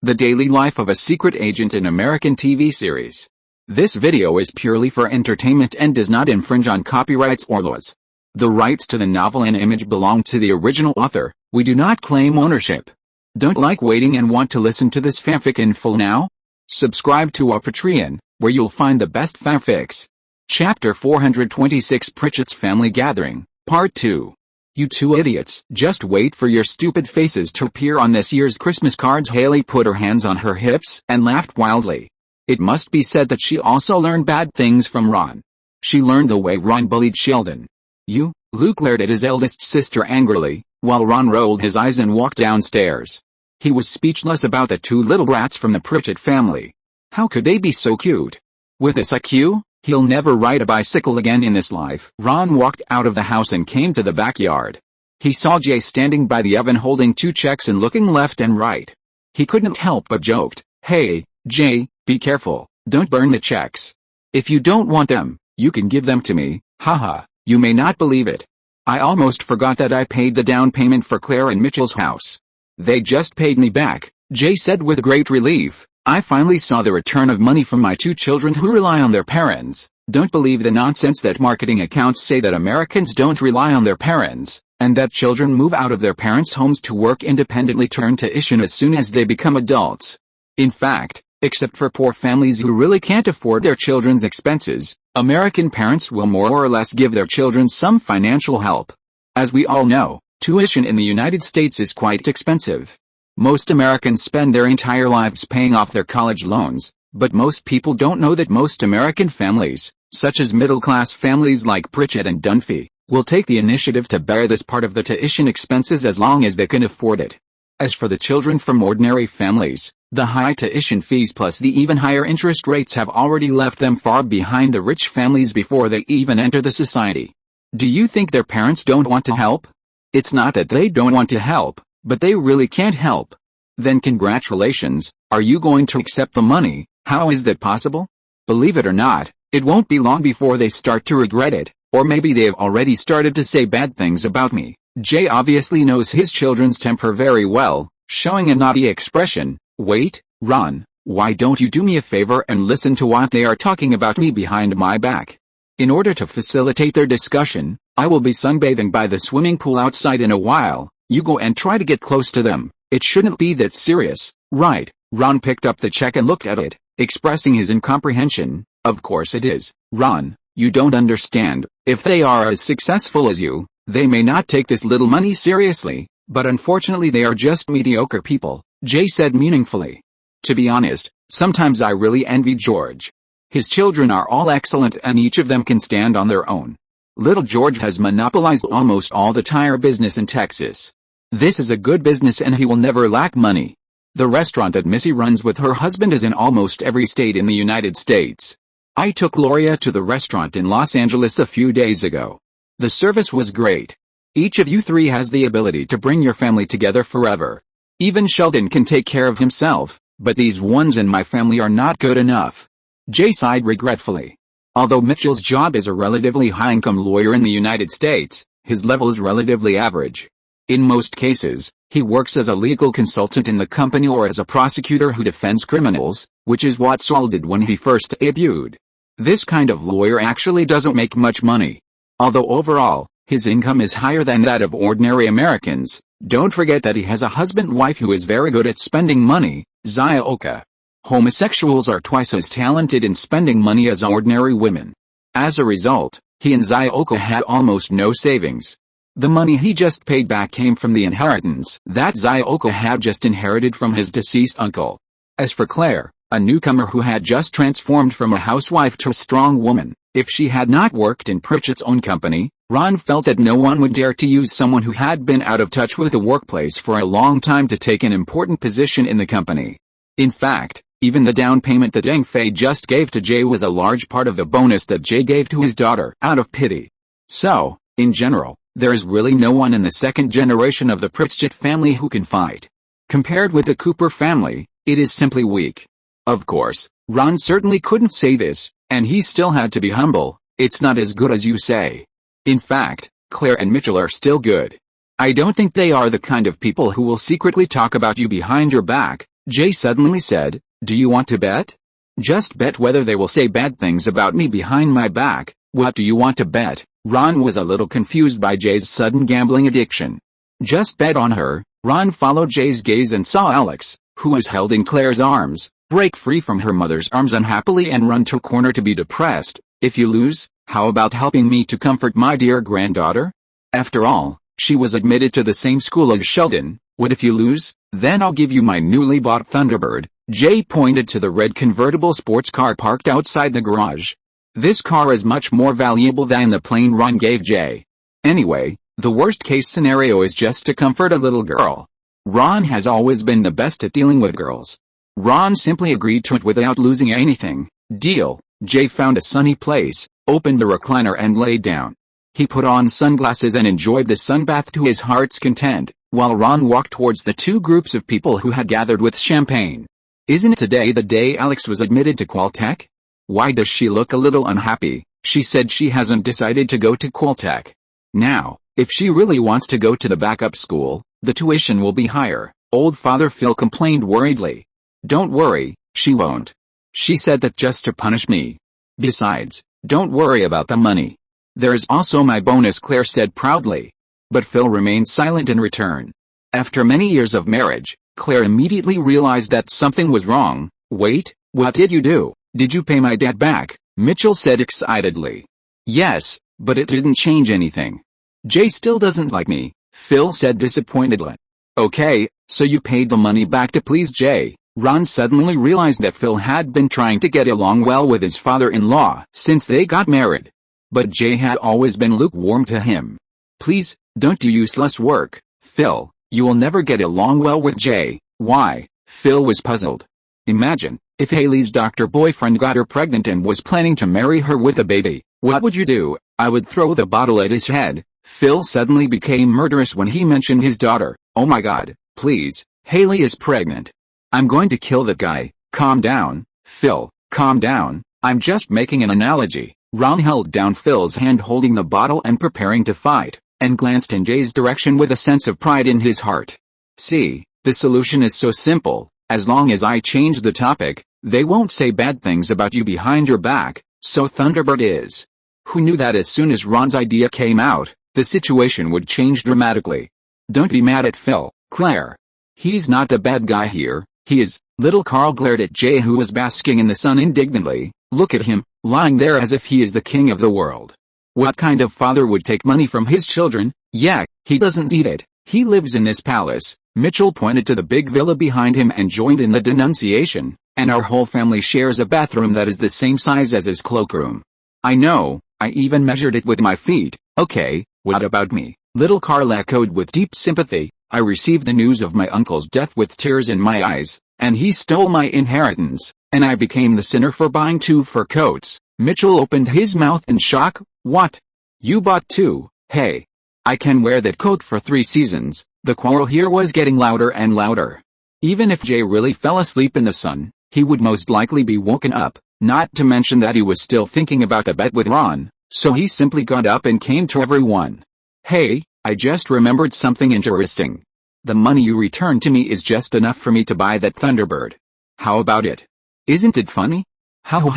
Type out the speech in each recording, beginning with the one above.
The daily life of a secret agent in American TV series. This video is purely for entertainment and does not infringe on copyrights or laws. The rights to the novel and image belong to the original author. We do not claim ownership. Don't like waiting and want to listen to this fanfic in full now? Subscribe to our Patreon, where you'll find the best fanfics. Chapter 426 Pritchett's Family Gathering, Part 2. You two idiots. Just wait for your stupid faces to appear on this year's Christmas cards. Haley put her hands on her hips and laughed wildly. It must be said that she also learned bad things from Ron. She learned the way Ron bullied Sheldon. You, Luke glared at his eldest sister angrily, while Ron rolled his eyes and walked downstairs. He was speechless about the two little brats from the Pritchett family. How could they be so cute? With this IQ, he'll never ride a bicycle again in this life. Ron walked out of the house and came to the backyard. He saw Jay standing by the oven holding two checks and looking left and right. He couldn't help but joked, "Hey, Jay, be careful, don't burn the checks. If you don't want them, you can give them to me, haha, you may not believe it. I almost forgot that I paid the down payment for Claire and Mitchell's house. They just paid me back," Jay said with great relief. "I finally saw the return of money from my two children who rely on their parents. Don't believe the nonsense that marketing accounts say that Americans don't rely on their parents, and that children move out of their parents' homes to work independently turn tuition as soon as they become adults. In fact, except for poor families who really can't afford their children's expenses, American parents will more or less give their children some financial help. As we all know, tuition in the United States is quite expensive. Most Americans spend their entire lives paying off their college loans, but most people don't know that most American families, such as middle-class families like Pritchett and Dunphy, will take the initiative to bear this part of the tuition expenses as long as they can afford it. As for the children from ordinary families, the high tuition fees plus the even higher interest rates have already left them far behind the rich families before they even enter the society. Do you think their parents don't want to help? It's not that they don't want to help, but they really can't help. Then congratulations, are you going to accept the money? How is that possible? Believe it or not, it won't be long before they start to regret it, or maybe they have already started to say bad things about me. Jay obviously knows his children's temper very well, showing a naughty expression. Wait, Ron, why don't you do me a favor and listen to what they are talking about me behind my back? In order to facilitate their discussion, I will be sunbathing by the swimming pool outside in a while. You go and try to get close to them. It shouldn't be that serious, right? Ron picked up the check and looked at it, expressing his incomprehension. Of course it is, Ron, you don't understand. If they are as successful as you, they may not take this little money seriously, but unfortunately they are just mediocre people, Jay said meaningfully. To be honest, sometimes I really envy George. His children are all excellent and each of them can stand on their own. Little George has monopolized almost all the tire business in Texas. This is a good business and he will never lack money. The restaurant that Missy runs with her husband is in almost every state in the United States. I took Gloria to the restaurant in Los Angeles a few days ago. The service was great. Each of you three has the ability to bring your family together forever. Even Sheldon can take care of himself, but these ones in my family are not good enough. Jay sighed regretfully. Although Mitchell's job is a relatively high-income lawyer in the United States, his level is relatively average. In most cases, he works as a legal consultant in the company or as a prosecutor who defends criminals, which is what Saul did when he first debuted. This kind of lawyer actually doesn't make much money. Although overall, his income is higher than that of ordinary Americans. Don't forget that he has a husband-wife who is very good at spending money, Zaya Oka. Homosexuals are twice as talented in spending money as ordinary women. As a result, he and Zaya Oka had almost no savings. The money he just paid back came from the inheritance that Zaya Oka had just inherited from his deceased uncle. As for Claire, a newcomer who had just transformed from a housewife to a strong woman, if she had not worked in Pritchett's own company, Ron felt that no one would dare to use someone who had been out of touch with the workplace for a long time to take an important position in the company. In fact, even the down payment that Deng Fei just gave to Jay was a large part of the bonus that Jay gave to his daughter out of pity. So, in general, there is really no one in the second generation of the Pritchett family who can fight. Compared with the Cooper family, it is simply weak. Of course, Ron certainly couldn't say this, and he still had to be humble. It's not as good as you say. In fact, Claire and Mitchell are still good. I don't think they are the kind of people who will secretly talk about you behind your back, Jay suddenly said, "Do you want to bet? Just bet whether they will say bad things about me behind my back." "What do you want to bet?" Ron was a little confused by Jay's sudden gambling addiction. "Just bet on her." Ron followed Jay's gaze and saw Alex, who was held in Claire's arms, break free from her mother's arms unhappily and run to a corner to be depressed. "If you lose, how about helping me to comfort my dear granddaughter? After all, she was admitted to the same school as Sheldon. What if you lose? Then I'll give you my newly bought Thunderbird." Jay pointed to the red convertible sports car parked outside the garage. "This car is much more valuable than the plane." Ron gave Jay. "Anyway, the worst case scenario is just to comfort a little girl." Ron has always been the best at dealing with girls. Ron simply agreed to it without losing anything. "Deal." Jay found a sunny place, opened the recliner and laid down. He put on sunglasses and enjoyed the sunbath to his heart's content, while Ron walked towards the two groups of people who had gathered with champagne. "Isn't today the day Alex was admitted to Qualtech? Why does she look a little unhappy?" She said she hasn't decided to go to Qualtech. Now, if she really wants to go to the backup school, the tuition will be higher, old Father Phil complained worriedly. "Don't worry, she won't. She said that just to punish me. Besides, don't worry about the money. There's also my bonus," Claire said proudly. But Phil remained silent in return. After many years of marriage, Claire immediately realized that something was wrong. "Wait, what did you do? Did you pay my debt back?" Mitchell said excitedly. "Yes, but it didn't change anything. Jay still doesn't like me," Phil said disappointedly. "Okay, so you paid the money back to please Jay." Ron suddenly realized that Phil had been trying to get along well with his father-in-law since they got married. But Jay had always been lukewarm to him. "Please, don't do useless work, Phil. You will never get along well with Jay." "Why?" Phil was puzzled. "Imagine, if Haley's doctor boyfriend got her pregnant and was planning to marry her with a baby. What would you do?" "I would throw the bottle at his head." Phil suddenly became murderous when he mentioned his daughter. "Oh my God, please, Haley is pregnant. I'm going to kill that guy." "Calm down, Phil, calm down. I'm just making an analogy." Ron held down Phil's hand holding the bottle and preparing to fight, and glanced in Jay's direction with a sense of pride in his heart. "See, the solution is so simple. As long as I change the topic, they won't say bad things about you behind your back, so Thunderbird is." Who knew that as soon as Ron's idea came out, the situation would change dramatically? "Don't be mad at Phil, Claire. He's not the bad guy here, he is." Little Carl glared at Jay, who was basking in the sun indignantly. "Look at him, lying there as if he is the king of the world. What kind of father would take money from his children?" "Yeah, he doesn't need it. He lives in this palace." Mitchell pointed to the big villa behind him and joined in the denunciation. "And our whole family shares a bathroom that is the same size as his cloakroom." "I know, I even measured it with my feet." "Okay, what about me?" Little Carl echoed with deep sympathy. "I received the news of my uncle's death with tears in my eyes, and he stole my inheritance, and I became the sinner for buying 2 fur coats." Mitchell opened his mouth in shock. "What? You bought 2? Hey, I can wear that coat for 3 seasons." The quarrel here was getting louder and louder. Even if Jay really fell asleep in the sun, he would most likely be woken up, not to mention that he was still thinking about the bet with Ron, so he simply got up and came to everyone. "Hey, I just remembered something interesting. The money you returned to me is just enough for me to buy that Thunderbird. How about it? Isn't it funny?"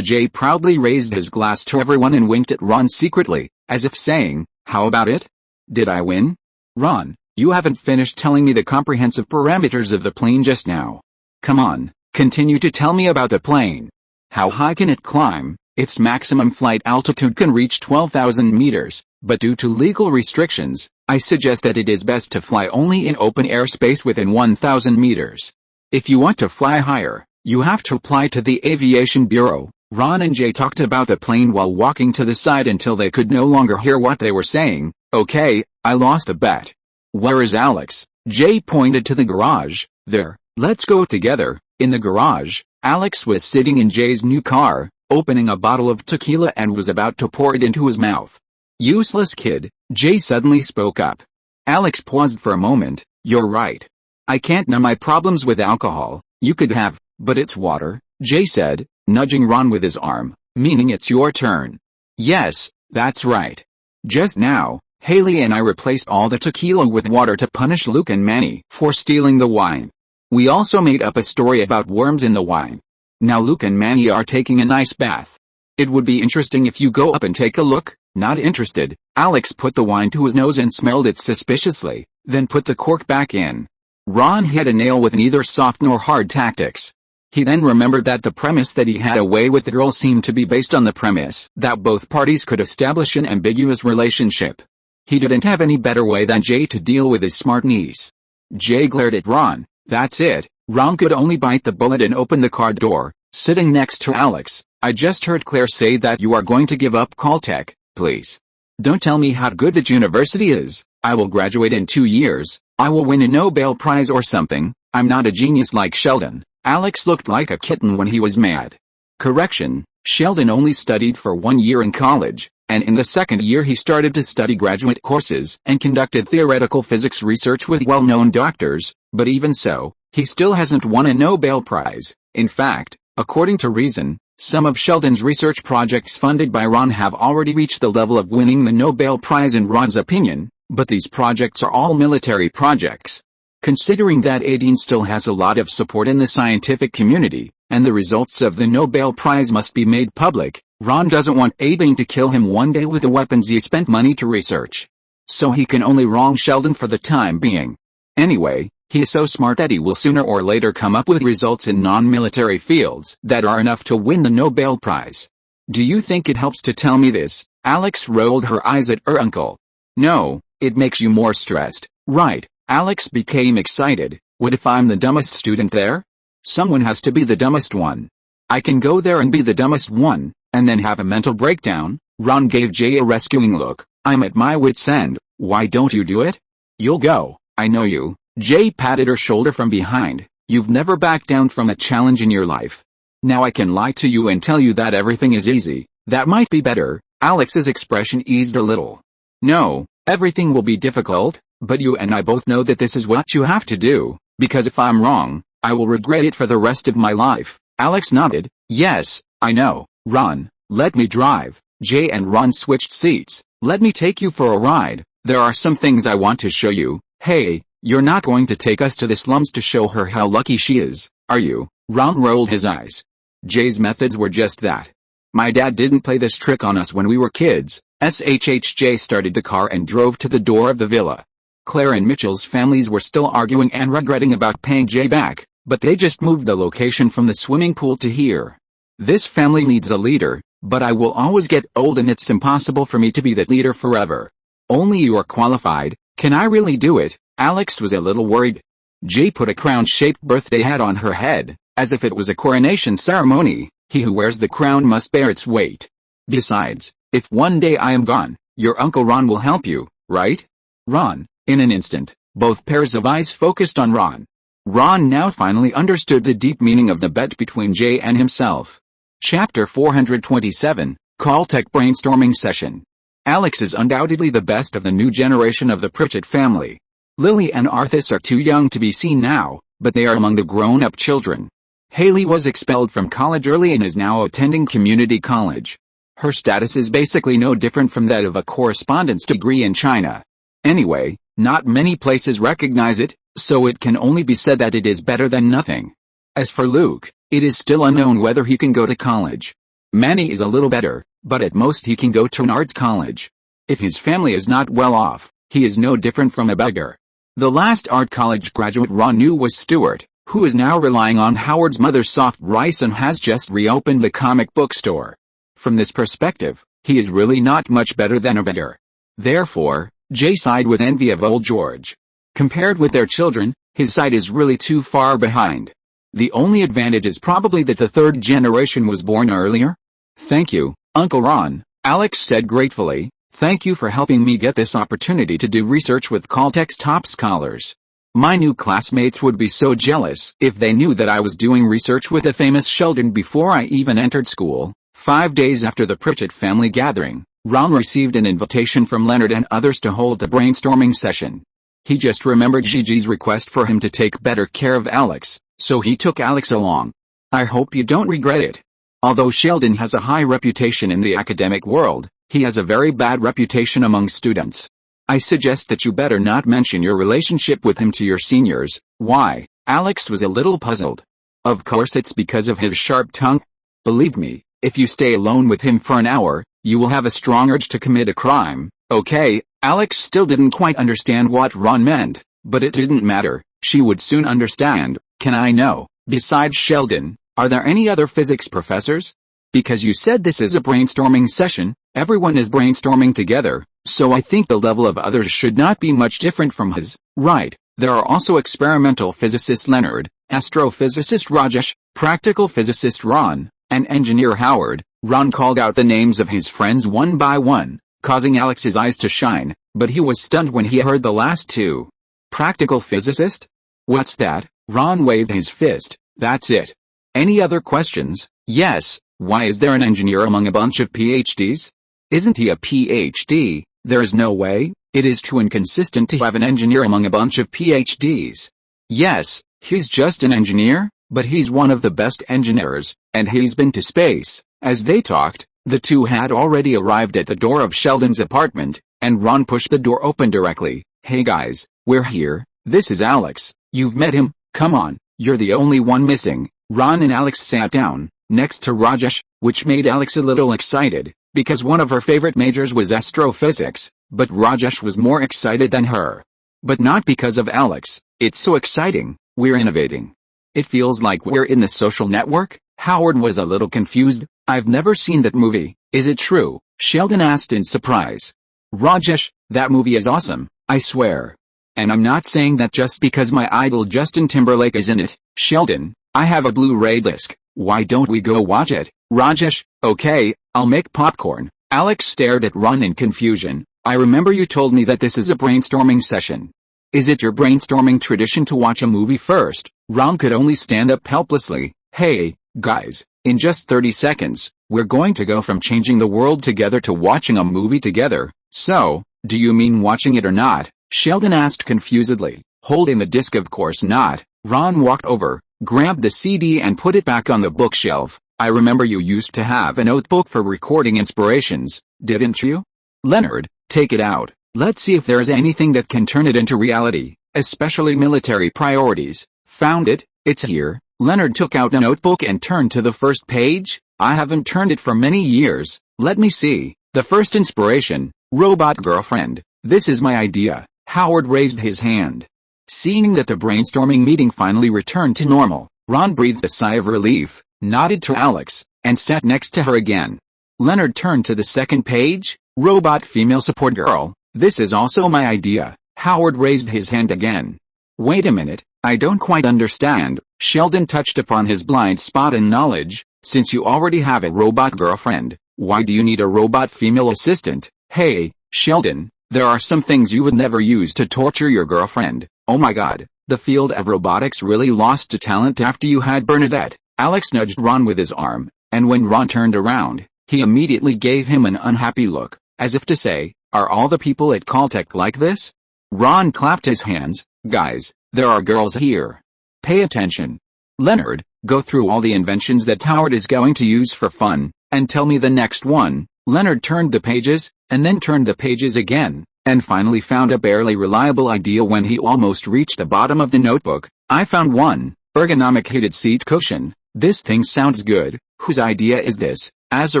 Jay proudly raised his glass to everyone and winked at Ron secretly, as if saying, "How about it? Did I win?" "Ron, you haven't finished telling me the comprehensive parameters of the plane just now. Come on, continue to tell me about the plane. How high can it climb?" "Its maximum flight altitude can reach 12,000 meters, but due to legal restrictions, I suggest that it is best to fly only in open airspace within 1,000 meters. If you want to fly higher, you have to apply to the Aviation Bureau." Ron and Jay talked about the plane while walking to the side until they could no longer hear what they were saying. "Okay, I lost the bet. Where is Alex?" Jay pointed to the garage. "There, let's go together." In the garage, Alex was sitting in Jay's new car, opening a bottle of tequila and was about to pour it into his mouth. "Useless kid," Jay suddenly spoke up. Alex paused for a moment. "You're right. I can't numb my problems with alcohol." "You could have, but it's water," Jay said, nudging Ron with his arm, "meaning it's your turn." "Yes, that's right. Just now, Haley and I replaced all the tequila with water to punish Luke and Manny for stealing the wine. We also made up a story about worms in the wine. Now Luke and Manny are taking a nice bath. It would be interesting if you go up and take a look." Not interested, Alex put the wine to his nose and smelled it suspiciously, then put the cork back in. Ron hit a nail with neither soft nor hard tactics. He then remembered that the premise that he had a way with the girl seemed to be based on the premise that both parties could establish an ambiguous relationship. He didn't have any better way than Jay to deal with his smart niece. Jay glared at Ron. That's it. Ron could only bite the bullet and open the car door. Sitting next to Alex, "I just heard Claire say that you are going to give up Caltech. Please. Don't tell me how good that university is. I will graduate in 2 years. I will win a Nobel Prize or something. I'm not a genius like Sheldon." Alex looked like a kitten when he was mad. Correction, Sheldon only studied for 1 year in college, and in the second year he started to study graduate courses and conducted theoretical physics research with well-known doctors, but even so, he still hasn't won a Nobel Prize. In fact, according to Reason, some of Sheldon's research projects funded by Ron have already reached the level of winning the Nobel Prize in Ron's opinion, but these projects are all military projects. Considering that Aideen still has a lot of support in the scientific community, and the results of the Nobel Prize must be made public, Ron doesn't want Aideen to kill him one day with the weapons he spent money to research. So he can only wrong Sheldon for the time being. Anyway, he is so smart that he will sooner or later come up with results in non-military fields that are enough to win the Nobel Prize. Do you think it helps to tell me this? Alex rolled her eyes at her uncle. No, it makes you more stressed, right? Alex became excited. What if I'm the dumbest student there? Someone has to be the dumbest one. I can go there and be the dumbest one, and then have a mental breakdown. Ron gave Jay a rescuing look. I'm at my wit's end. Why don't you do it? You'll go. I know you. Jay patted her shoulder from behind. You've never backed down from a challenge in your life. Now I can lie to you and tell you that everything is easy. That might be better. Alex's expression eased a little. No, everything will be difficult, but you and I both know that this is what you have to do, because if I'm wrong, I will regret it for the rest of my life. Alex nodded. Yes, I know. Ron, let me drive. Jay and Ron switched seats. Let me take you for a ride. There are some things I want to show you. Hey, you're not going to take us to the slums to show her how lucky she is, are you? Ron rolled his eyes. Jay's methods were just that. My dad didn't play this trick on us when we were kids. Jay started the car and drove to the door of the villa. Claire and Mitchell's families were still arguing and regretting about paying Jay back, but they just moved the location from the swimming pool to here. This family needs a leader, but I will always get old and it's impossible for me to be that leader forever. Only you are qualified. Can I really do it? Alex was a little worried. Jay put a crown-shaped birthday hat on her head, as if it was a coronation ceremony. He who wears the crown must bear its weight. Besides, if one day I am gone, your Uncle Ron will help you, right? Ron. In an instant, both pairs of eyes focused on Ron. Ron now finally understood the deep meaning of the bet between Jay and himself. Chapter 427, Caltech Brainstorming Session. Alex is undoubtedly the best of the new generation of the Pritchett family. Lily and Arthas are too young to be seen now, but they are among the grown-up children. Haley was expelled from college early and is now attending community college. Her status is basically no different from that of a correspondence degree in China. Anyway, not many places recognize it, so it can only be said that it is better than nothing. As for Luke, it is still unknown whether he can go to college. Manny is a little better, but at most he can go to an art college. If his family is not well off, he is no different from a beggar. The last art college graduate Ron knew was Stuart, who is now relying on Howard's mother's soft rice and has just reopened the comic book store. From this perspective, he is really not much better than a beggar. Therefore, Jay sighed with envy of old George. Compared with their children, his side is really too far behind. The only advantage is probably that the third generation was born earlier. Thank you, Uncle Ron, Alex said gratefully. Thank you for helping me get this opportunity to do research with Caltech's top scholars. My new classmates would be so jealous if they knew that I was doing research with the famous Sheldon before I even entered school. 5 days after the Pritchett family gathering, Ron received an invitation from Leonard and others to hold a brainstorming session. He just remembered Gigi's request for him to take better care of Alex, so he took Alex along. I hope you don't regret it. Although Sheldon has a high reputation in the academic world, he has a very bad reputation among students. I suggest that you better not mention your relationship with him to your seniors. Why? Alex was a little puzzled. Of course it's because of his sharp tongue. Believe me, if you stay alone with him for an hour, you will have a strong urge to commit a crime. Okay, Alex still didn't quite understand what Ron meant, but it didn't matter. She would soon understand. Can I know, besides Sheldon, are there any other physics professors? Because you said this is a brainstorming session, everyone is brainstorming together, so I think the level of others should not be much different from his. Right, there are also experimental physicist Leonard, astrophysicist Rajesh, practical physicist Ron, and engineer Howard. Ron called out the names of his friends one by one, causing Alex's eyes to shine, but he was stunned when he heard the last two. Practical physicist? What's that? Ron waved his fist. That's it. Any other questions? Yes. Why is there an engineer among a bunch of PhDs? Isn't he a PhD? There is no way. It is too inconsistent to have an engineer among a bunch of PhDs. Yes, he's just an engineer, but he's one of the best engineers, and he's been to space. As they talked, the two had already arrived at the door of Sheldon's apartment, and Ron pushed the door open directly. Hey guys, we're here. This is Alex. You've met him. Come on, you're the only one missing. Ron and Alex sat down next to Rajesh, which made Alex a little excited, because one of her favorite majors was astrophysics, but Rajesh was more excited than her. But not because of Alex. It's so exciting, we're innovating. It feels like we're in The Social Network. Howard was a little confused. I've never seen that movie. Is it true? Sheldon asked in surprise. Rajesh, that movie is awesome, I swear. And I'm not saying that just because my idol Justin Timberlake is in it. Sheldon, I have a Blu-ray disc. Why don't we go watch it? Rajesh, okay, I'll make popcorn. Alex stared at Ron in confusion. I remember you told me that this is a brainstorming session. Is it your brainstorming tradition to watch a movie first? Ron could only stand up helplessly. Hey, guys, in just 30 seconds, we're going to go from changing the world together to watching a movie together. So, do you mean watching it or not? Sheldon asked confusedly. Holding the disc, of course not. Ron walked over, grabbed the CD and put it back on the bookshelf. I remember you used to have a notebook for recording inspirations, didn't you? Leonard, take it out. Let's see if there's anything that can turn it into reality, especially military priorities. Found it, it's here. Leonard took out a notebook and turned to the first page. I haven't turned it for many years. Let me see. The first inspiration, robot girlfriend. This is my idea. Howard raised his hand. Seeing that the brainstorming meeting finally returned to normal, Ron breathed a sigh of relief, nodded to Alex, and sat next to her again. Leonard turned to the second page, robot female support girl. This is also my idea. Howard raised his hand again. Wait a minute, I don't quite understand. Sheldon touched upon his blind spot in knowledge. Since you already have a robot girlfriend, why do you need a robot female assistant? Hey, Sheldon, there are some things you would never use to torture your girlfriend. Oh my god, the field of robotics really lost to talent after you had Bernadette. Alex nudged Ron with his arm, and when Ron turned around, he immediately gave him an unhappy look, as if to say, are all the people at Caltech like this? Ron clapped his hands. Guys, there are girls here. Pay attention. Leonard, go through all the inventions that Howard is going to use for fun, and tell me the next one. Leonard turned the pages, and then turned the pages again, and finally found a barely reliable idea when he almost reached the bottom of the notebook. I found one. Ergonomic heated seat cushion. This thing sounds good. Whose idea is this? As a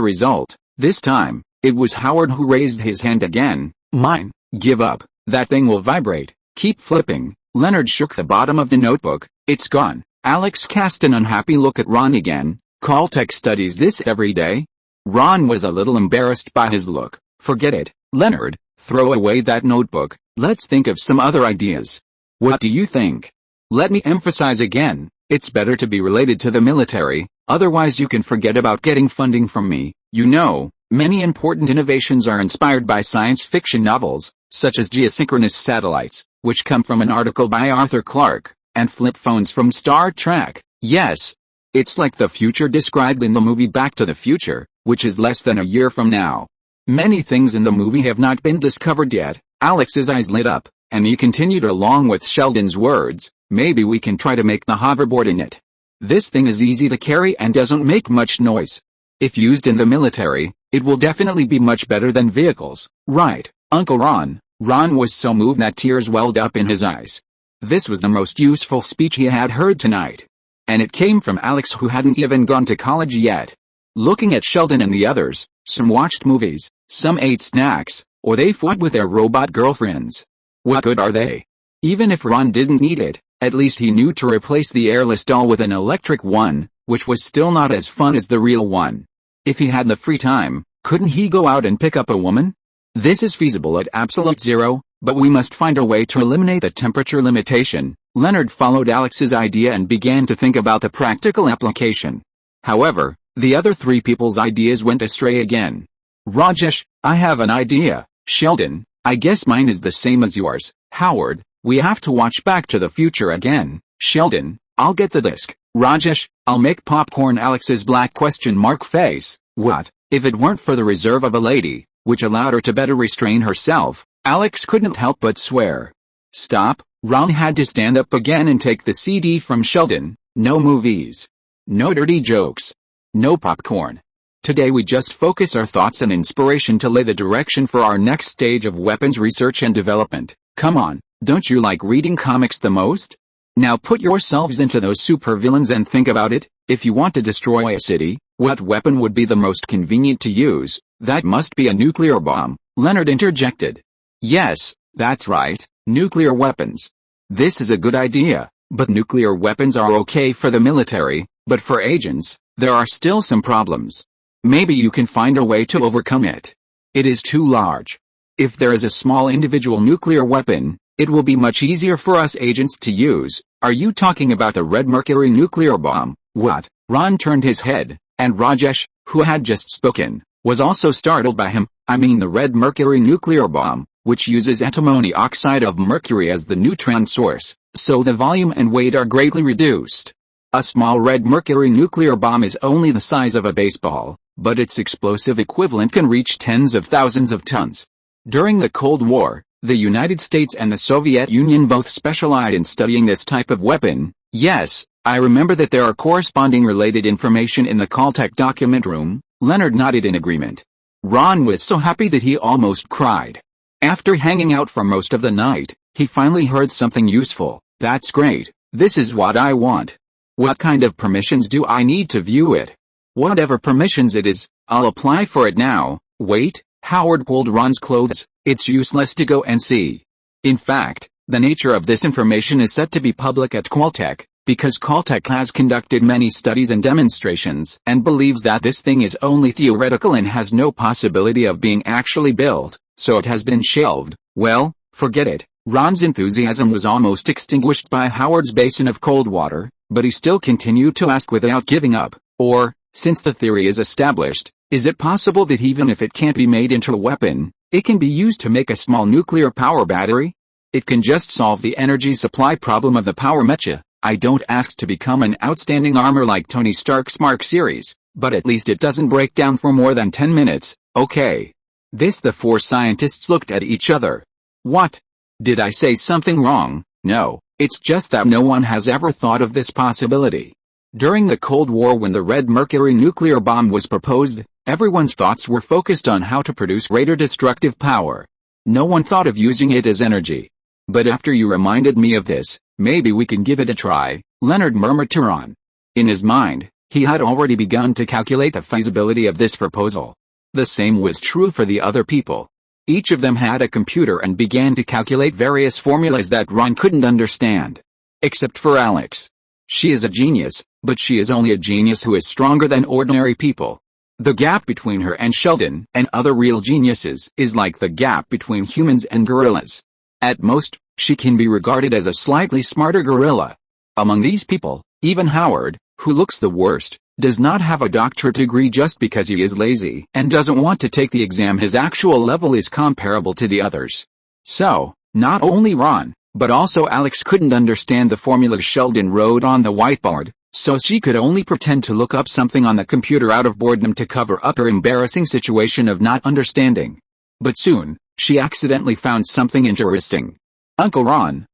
result, this time, it was Howard who raised his hand again. Mine. Give up. That thing will vibrate. Keep flipping. Leonard shook the bottom of the notebook. It's gone. Alex cast an unhappy look at Ron again. Caltech studies this every day? Ron was a little embarrassed by his look. Forget it, Leonard. Throw away that notebook. Let's think of some other ideas. What do you think? Let me emphasize again. It's better to be related to the military, otherwise you can forget about getting funding from me. You know, many important innovations are inspired by science fiction novels, such as geosynchronous satellites, which come from an article by Arthur Clarke, and flip phones from Star Trek. Yes, it's like the future described in the movie Back to the Future, which is less than a year from now. Many things in the movie have not been discovered yet. Alex's eyes lit up, and he continued along with Sheldon's words. Maybe we can try to make the hoverboard in it. This thing is easy to carry and doesn't make much noise. If used in the military, it will definitely be much better than vehicles. Right, Uncle Ron. Ron was so moved that tears welled up in his eyes. This was the most useful speech he had heard tonight. And it came from Alex, who hadn't even gone to college yet. Looking at Sheldon and the others, some watched movies, some ate snacks, or they fought with their robot girlfriends. What good are they? Even if Ron didn't need it, at least he knew to replace the airless doll with an electric one, which was still not as fun as the real one. If he had the free time, couldn't he go out and pick up a woman? This is feasible at absolute zero, but we must find a way to eliminate the temperature limitation. Leonard followed Alex's idea and began to think about the practical application. However, the other three people's ideas went astray again. Rajesh, I have an idea. Sheldon, I guess mine is the same as yours. Howard, we have to watch Back to the Future again. Sheldon, I'll get the disc. Rajesh, I'll make popcorn. Alex's black question mark face. What? If it weren't for the reserve of a lady, which allowed her to better restrain herself, Alex couldn't help but swear. Stop. Ron had to stand up again and take the CD from Sheldon. No movies. No dirty jokes. No popcorn. Today we just focus our thoughts and inspiration to lay the direction for our next stage of weapons research and development. Come on, don't you like reading comics the most? Now put yourselves into those supervillains and think about it. If you want to destroy a city, what weapon would be the most convenient to use? That must be a nuclear bomb, Leonard interjected. Yes, that's right, nuclear weapons. This is a good idea, but nuclear weapons are okay for the military, but for agents, there are still some problems. Maybe you can find a way to overcome it. It is too large. If there is a small individual nuclear weapon, it will be much easier for us agents to use. Are you talking about the red mercury nuclear bomb? What? Ron turned his head, and Rajesh, who had just spoken, was also startled by him. I mean the red mercury nuclear bomb, which uses antimony oxide of mercury as the neutron source, so the volume and weight are greatly reduced. A small red mercury nuclear bomb is only the size of a baseball, but its explosive equivalent can reach tens of thousands of tons. During the Cold War, the United States and the Soviet Union both specialized in studying this type of weapon. Yes, I remember that there are corresponding related information in the Caltech document room. Leonard nodded in agreement. Ron was so happy that he almost cried. After hanging out for most of the night, he finally heard something useful. That's great. This is what I want. What kind of permissions do I need to view it? Whatever permissions it is, I'll apply for it now. Wait, Howard pulled Ron's clothes. It's useless to go and see. In fact, the nature of this information is set to be public at Caltech, because Caltech has conducted many studies and demonstrations and believes that this thing is only theoretical and has no possibility of being actually built, so it has been shelved. Well, forget it. Ron's enthusiasm was almost extinguished by Howard's basin of cold water, but he still continued to ask without giving up. Or, since the theory is established, is it possible that even if it can't be made into a weapon, it can be used to make a small nuclear power battery? It can just solve the energy supply problem of the power mecha. I don't ask to become an outstanding armor like Tony Stark's Mark series, but at least it doesn't break down for more than 10 minutes, okay? The four scientists looked at each other. What? Did I say something wrong? No, it's just that no one has ever thought of this possibility. During the Cold War, when the red mercury nuclear bomb was proposed, everyone's thoughts were focused on how to produce greater destructive power. No one thought of using it as energy. But after you reminded me of this, maybe we can give it a try, Leonard murmured to Ron. In his mind, he had already begun to calculate the feasibility of this proposal. The same was true for the other people. Each of them had a computer and began to calculate various formulas that Ron couldn't understand. Except for Alex. She is a genius, but she is only a genius who is stronger than ordinary people. The gap between her and Sheldon and other real geniuses is like the gap between humans and gorillas. At most, she can be regarded as a slightly smarter gorilla. Among these people, even Howard, who looks the worst, does not have a doctorate degree just because he is lazy and doesn't want to take the exam. His actual level is comparable to the others. So, not only Ron, but also Alex couldn't understand the formulas Sheldon wrote on the whiteboard, so she could only pretend to look up something on the computer out of boredom to cover up her embarrassing situation of not understanding. But soon, she accidentally found something interesting. Uncle Ron,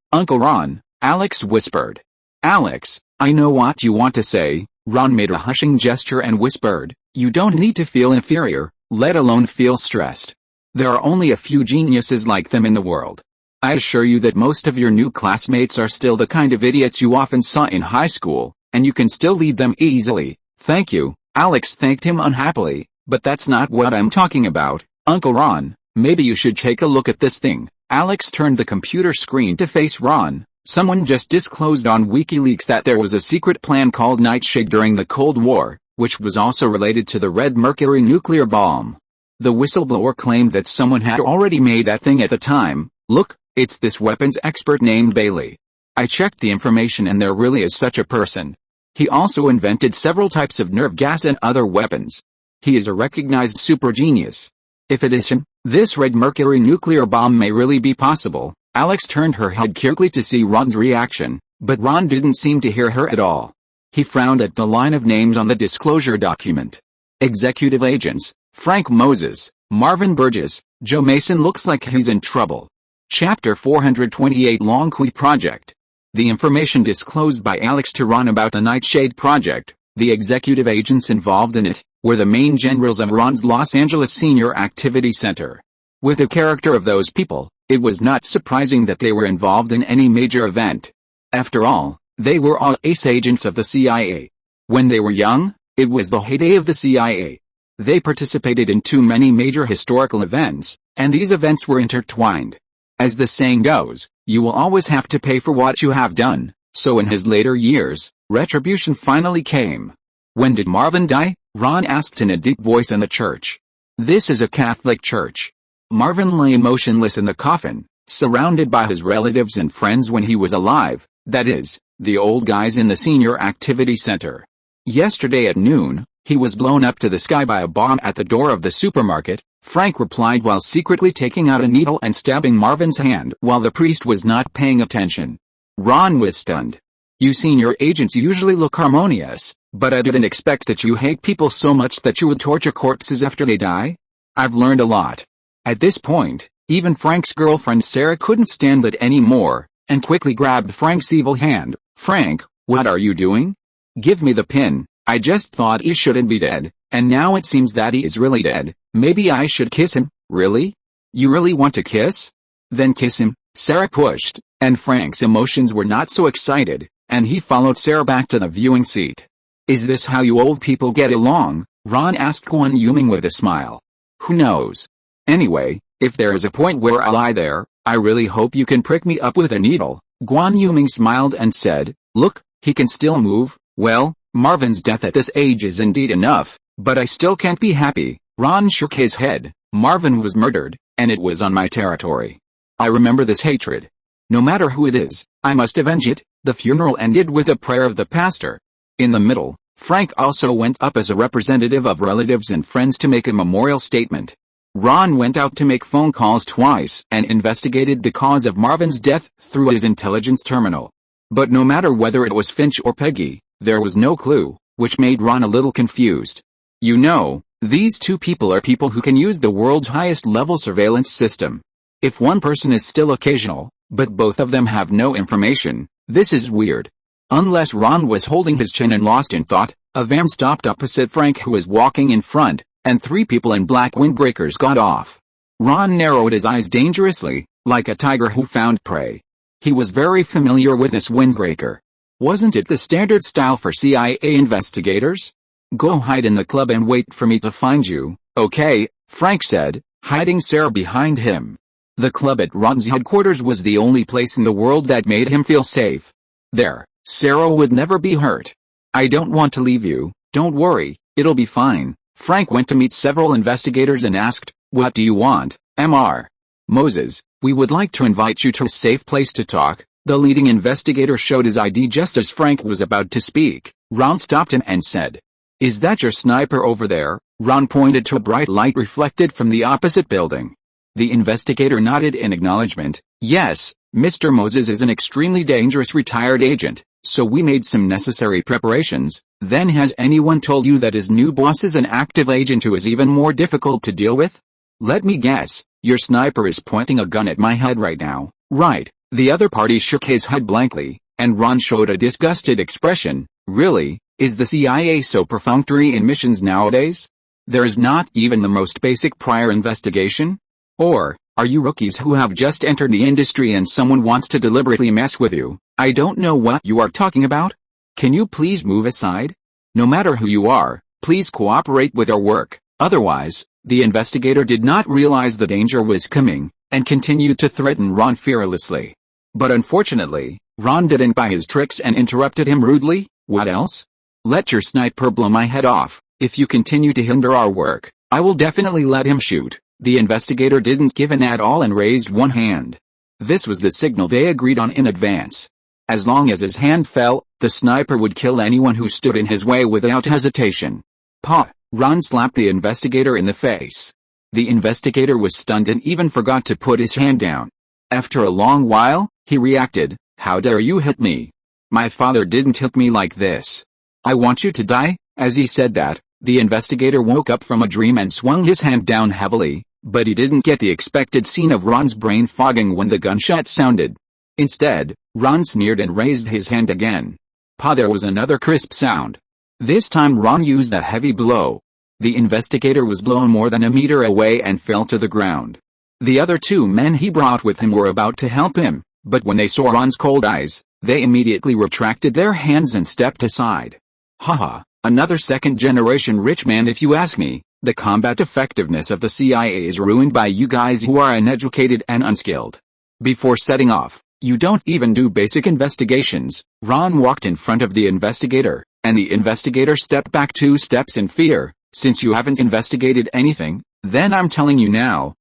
Alex whispered. Alex, I know what you want to say. Ron made a hushing gesture and whispered, you don't need to feel inferior, let alone feel stressed. There are only a few geniuses like them in the world. I assure you that most of your new classmates are still the kind of idiots you often saw in high school, and you can still lead them easily. Thank you. Alex thanked him unhappily, but that's not what I'm talking about, Uncle Ron. Maybe you should take a look at this thing. Alex turned the computer screen to face Ron. Someone just disclosed on WikiLeaks that there was a secret plan called Nightshade during the Cold War, which was also related to the Red Mercury nuclear bomb. The whistleblower claimed that someone had already made that thing at the time. Look, it's this weapons expert named Bailey. I checked the information and there really is such a person. He also invented several types of nerve gas and other weapons. He is a recognized super genius. If it is him, this Red Mercury nuclear bomb may really be possible. Alex turned her head quickly to see Ron's reaction, but Ron didn't seem to hear her at all. He frowned at the line of names on the disclosure document. Executive agents: Frank Moses, Marvin Burgess. Joe Mason looks like he's in trouble. Chapter 428 Longqui Project. The information disclosed by Alex to Ron about the Nightshade Project, the executive agents involved in it, were the main generals of Ron's Los Angeles Senior Activity Center. With the character of those people, it was not surprising that they were involved in any major event. After all, they were all ace agents of the CIA. When they were young, it was the heyday of the CIA. They participated in too many major historical events, and these events were intertwined. As the saying goes, you will always have to pay for what you have done. So in his later years, retribution finally came. When did Marvin die? Ron asked in a deep voice in the church. This is a Catholic church. Marvin lay motionless in the coffin, surrounded by his relatives and friends when he was alive, that is, the old guys in the Senior Activity Center. Yesterday at noon, he was blown up to the sky by a bomb at the door of the supermarket, Frank replied while secretly taking out a needle and stabbing Marvin's hand while the priest was not paying attention. Ron was stunned. You senior agents usually look harmonious, but I didn't expect that you hate people so much that you would torture corpses after they die. I've learned a lot. At this point, even Frank's girlfriend Sarah couldn't stand it anymore, and quickly grabbed Frank's evil hand. Frank, what are you doing? Give me the pin. I just thought he shouldn't be dead, and now it seems that he is really dead. Maybe I should kiss him. Really? You really want to kiss? Then kiss him. Sarah pushed, and Frank's emotions were not so excited, and he followed Sarah back to the viewing seat. Is this how you old people get along? Ron asked Guan Yuming with a smile. Who knows? Anyway, if there is a point where I'll lie there, I really hope you can prick me up with a needle. Guan Yuming smiled and said, look, he can still move. Well, Marvin's death at this age is indeed enough, but I still can't be happy. Ron shook his head. Marvin was murdered, and it was on my territory. I remember this hatred. No matter who it is, I must avenge it. The funeral ended with a prayer of the pastor. In the middle, Frank also went up as a representative of relatives and friends to make a memorial statement. Ron went out to make phone calls twice and investigated the cause of Marvin's death through his intelligence terminal. But no matter whether it was Finch or Peggy, there was no clue, which made Ron a little confused. You know, these two people are people who can use the world's highest level surveillance system. If one person is still occasional, but both of them have no information, this is weird. Unless Ron was holding his chin and lost in thought, a van stopped opposite Frank who was walking in front, and three people in black windbreakers got off. Ron narrowed his eyes dangerously, like a tiger who found prey. He was very familiar with this windbreaker. Wasn't it the standard style for CIA investigators? Go hide in the club and wait for me to find you, okay? Frank said, hiding Sarah behind him. The club at Ron's headquarters was the only place in the world that made him feel safe. There, Sarah would never be hurt. I don't want to leave you, don't worry, it'll be fine. Frank went to meet several investigators and asked, what do you want, Mr. Moses? We would like to invite you to a safe place to talk. The leading investigator showed his ID just as Frank was about to speak. Ron stopped him and said, is that your sniper over there? Ron pointed to a bright light reflected from the opposite building. The investigator nodded in acknowledgement. Yes, Mr. Moses is an extremely dangerous retired agent, so we made some necessary preparations. Then has anyone told you that his new boss is an active agent who is even more difficult to deal with? Let me guess, your sniper is pointing a gun at my head right now, right? The other party shook his head blankly, and Ron showed a disgusted expression. Really, is the CIA so perfunctory in missions nowadays? There's not even the most basic prior investigation? Or, Are you rookies who have just entered the industry and someone wants to deliberately mess with you? I don't know what you are talking about. Can you please move aside? No matter who you are, please cooperate with our work. Otherwise, the investigator did not realize the danger was coming, and continued to threaten Ron fearlessly. But unfortunately, Ron didn't buy his tricks and interrupted him rudely. What else? Let your sniper blow my head off. If you continue to hinder our work, I will definitely let him shoot. The investigator didn't give in at all and raised one hand. This was the signal they agreed on in advance. As long as his hand fell, the sniper would kill anyone who stood in his way without hesitation. Paw! Ron slapped the investigator in the face. The investigator was stunned and even forgot to put his hand down. After a long while, he reacted, "How dare you hit me? My father didn't hit me like this. I want you to die." As he said that, the investigator woke up from a dream and swung his hand down heavily, but he didn't get the expected scene of Ron's brain fogging when the gunshot sounded. Instead, Ron sneered and raised his hand again. Pa! There was another crisp sound. This time Ron used a heavy blow. The investigator was blown more than a meter away and fell to the ground. The other two men he brought with him were about to help him, but when they saw Ron's cold eyes, they immediately retracted their hands and stepped aside. Haha, another second-generation rich man if you ask me. The combat effectiveness of the CIA is ruined by you guys who are uneducated and unskilled. Before setting off, you don't even do basic investigations. Ron walked in front of the investigator, and the investigator stepped back 2 steps in fear. Since you haven't investigated anything, then I'm telling you now,